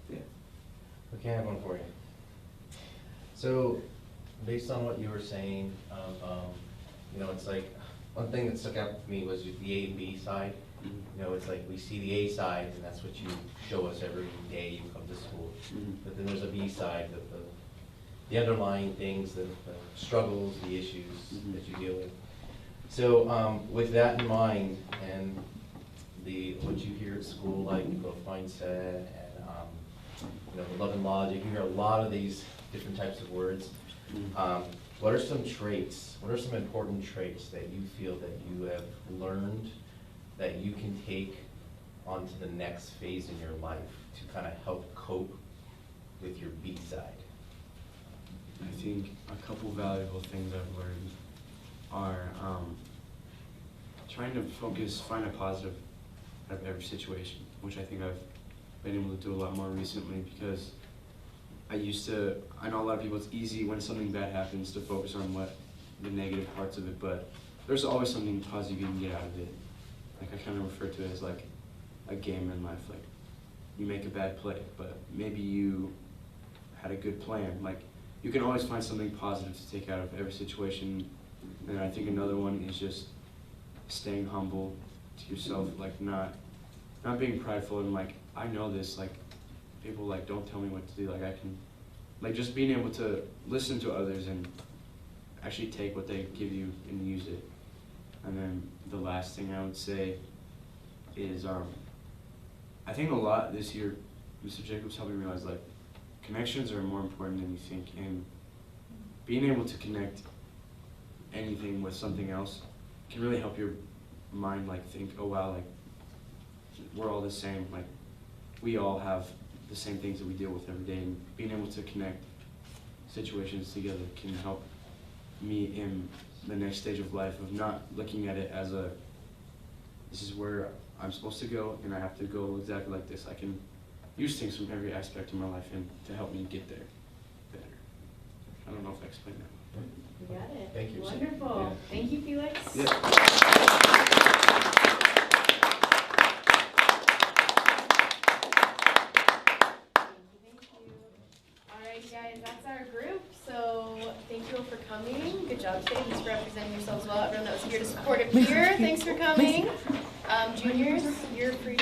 Yeah. Okay, I have one for you. So, based on what you were saying, you know, it's like, one thing that stuck out to me was the A and B side. You know, it's like we see the A side, and that's what you show us every day you come to school. But then there's a B side, the underlying things, the struggles, the issues that you deal with. So with that in mind, and what you hear at school, like growth mindset, and you know, the love and logic, you hear a lot of these different types of words. What are some traits, what are some important traits that you feel that you have learned that you can take onto the next phase in your life to kind of help cope with your B side? I think a couple valuable things I've learned are trying to find a positive out of every situation, which I think I've been able to do a lot more recently, because I know a lot of people, it's easy when something bad happens to focus on the negative parts of it, but there's always something positive you can get out of it. Like, I kind of refer to it as like a game in life. Like, you make a bad play, but maybe you had a good plan. Like, you can always find something positive to take out of every situation. And I think another one is just staying humble to yourself, like not being prideful and like, I know this, like, people like don't tell me what to do, like I can, like, just being able to listen to others and actually take what they give you and use it. And then the last thing I would say is I think a lot this year, Mr. Jacobs helped me realize, like, connections are more important than you think, and being able to connect anything with something else can really help your mind, like, think, oh wow, like, we're all the same, like, we all have the same things that we deal with every day, and being able to connect situations together can help me in the next stage of life, of not looking at it as this is where I'm supposed to go and I have to go exactly like this. I can use things from every aspect of my life and to help me get there better. I don't know if I explained that. You got it. Thank you. Wonderful. Yeah. Thank you, Felix. Yeah. you all for coming. Good job today. Thanks for representing yourselves well. Everyone that was here to support a peer, thanks for coming. Juniors, you're free